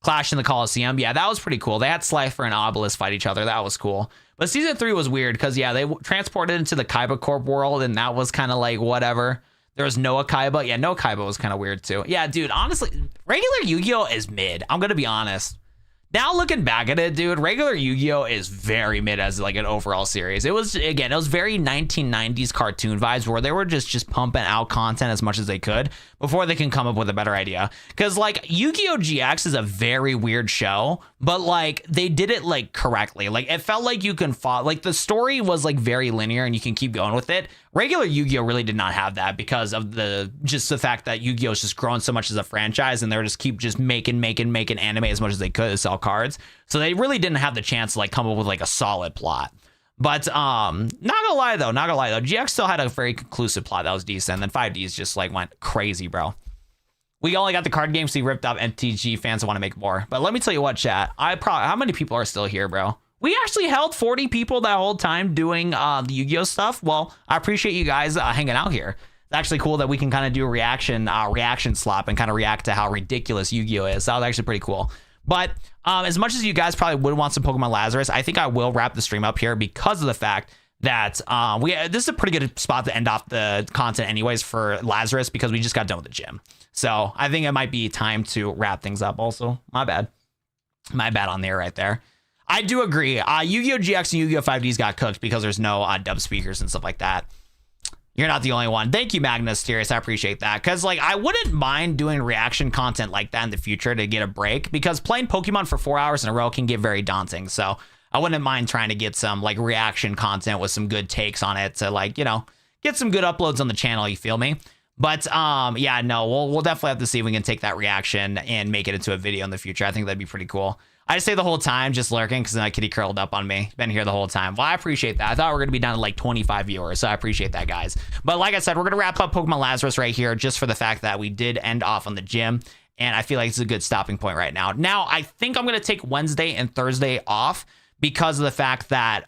Speaker 1: Clash in the Coliseum. Yeah, that was pretty cool. They had Slifer and Obelisk fight each other. That was cool. But season 3 was weird because, yeah, they transported into the Kaiba Corp world, and that was kind of like whatever. There was Noah Kaiba. Yeah, Noah Kaiba was kind of weird too. Yeah, dude, honestly, regular Yu-Gi-Oh is mid. I'm going to be honest. Now looking back at it, dude, regular Yu-Gi-Oh is very mid as like an overall series. It was very 1990s cartoon vibes where they were just pumping out content as much as they could before they can come up with a better idea. Because like Yu-Gi-Oh GX is a very weird show, but like they did it like correctly. Like it felt like you can follow, like the story was like very linear and you can keep going with it. Regular Yu-Gi-Oh really did not have that because of the fact that Yu-Gi-Oh is just growing so much as a franchise, and they're just making anime as much as they could to sell cards. So they really didn't have the chance to like come up with like a solid plot. But not gonna lie though, GX still had a very conclusive plot that was decent. And then 5Ds just like went crazy, bro. We only got the card game, so we ripped up MTG fans that want to make more. But let me tell you what, chat. How many people are still here, bro? We actually held 40 people that whole time doing the Yu-Gi-Oh stuff. Well, I appreciate you guys hanging out here. It's actually cool that we can kind of do a reaction slop and kind of react to how ridiculous Yu-Gi-Oh is. That was actually pretty cool. But as much as you guys probably would want some Pokemon Lazarus, I think I will wrap the stream up here because of the fact that this is a pretty good spot to end off the content anyways for Lazarus, because we just got done with the gym. So I think it might be time to wrap things up also. My bad on there right there. I do agree. Yu-Gi-Oh! GX and Yu-Gi-Oh! 5Ds got cooked because there's no dub speakers and stuff like that. You're not the only one. Thank you, Magnus Tyrus. I appreciate that. Because like I wouldn't mind doing reaction content like that in the future to get a break, because playing Pokemon for 4 hours in a row can get very daunting. So I wouldn't mind trying to get some like reaction content with some good takes on it to like, get some good uploads on the channel. You feel me? But yeah, no, we'll definitely have to see if we can take that reaction and make it into a video in the future. I think that'd be pretty cool. I just say the whole time just lurking because my kitty curled up on me. Been here the whole time. Well, I appreciate that. I thought we were going to be down to like 25 viewers, so I appreciate that, guys. But like I said, we're going to wrap up Pokemon Lazarus right here just for the fact that we did end off on the gym, and I feel like it's a good stopping point right now. Now, I think I'm going to take Wednesday and Thursday off because of the fact that,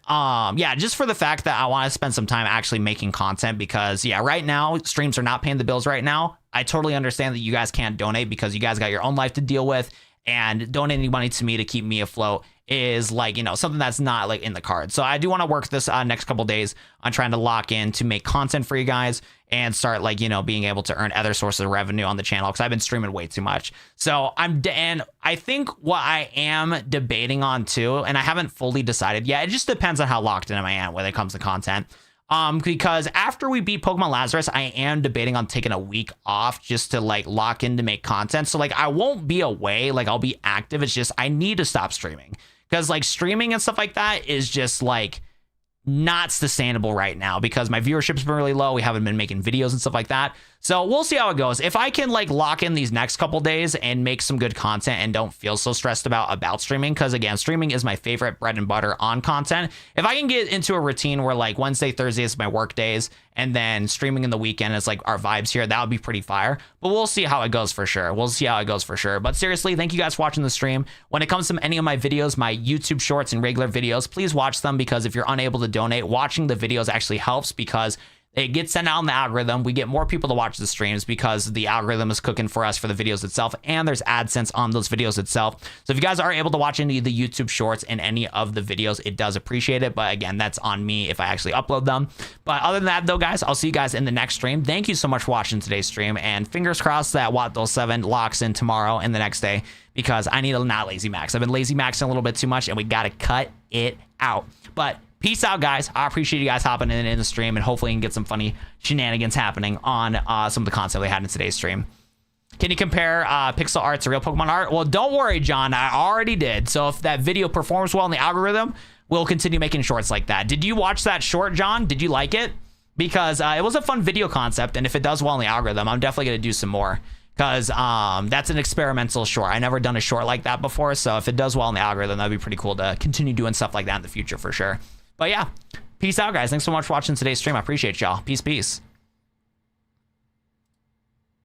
Speaker 1: just for the fact that I want to spend some time actually making content because, yeah, right now, streams are not paying the bills right now. I totally understand that you guys can't donate because you guys got your own life to deal with. And donating money to me to keep me afloat is like, something that's not like in the cards. So I do want to work this next couple days on trying to lock in to make content for you guys and start like, being able to earn other sources of revenue on the channel because I've been streaming way too much. So and I think what I am debating on too, and I haven't fully decided yet, it just depends on how locked in I am when it comes to content. Because after we beat Pokemon Lazarus, I am debating on taking a week off just to like lock in to make content. So like I won't be away, like I'll be active. It's just I need to stop streaming because like streaming and stuff like that is just like not sustainable right now because my viewership's been really low. We haven't been making videos and stuff like that. So we'll see how it goes. If I can like lock in these next couple days and make some good content and don't feel so stressed about streaming, because again, streaming is my favorite bread and butter on content. If I can get into a routine where like Wednesday, Thursday is my work days and then streaming in the weekend is like our vibes here, that would be pretty fire. But we'll see how it goes for sure. But seriously, thank you guys for watching the stream. When it comes to any of my videos, my YouTube shorts and regular videos, please watch them because if you're unable to donate, watching the videos actually helps because It gets sent out in the algorithm. We get more people to watch the streams because the algorithm is cooking for us for the videos itself, and there's AdSense on those videos itself. So if you guys are able to watch any of the YouTube shorts in any of the videos, it does appreciate it. But again, that's on me if I actually upload them. But other than that though, guys, I'll see you guys in the next stream. Thank you so much for watching today's stream, and fingers crossed that Watt 7 locks in tomorrow and the next day, because I need to not lazy max. I've been lazy maxing a little bit too much, and we got to cut it out. But peace out, guys. I appreciate you guys hopping in the stream, and hopefully you can get some funny shenanigans happening on some of the content we had in today's stream. Can you compare pixel art to real Pokemon art? Well, don't worry, John. I already did. So if that video performs well in the algorithm, we'll continue making shorts like that. Did you watch that short, John? Did you like it? Because it was a fun video concept, and if it does well in the algorithm, I'm definitely going to do some more. Because that's an experimental short. I never done a short like that before, so if it does well in the algorithm, that'd be pretty cool to continue doing stuff like that in the future for sure. But yeah, peace out, guys. Thanks so much for watching today's stream. I appreciate y'all. Peace, peace.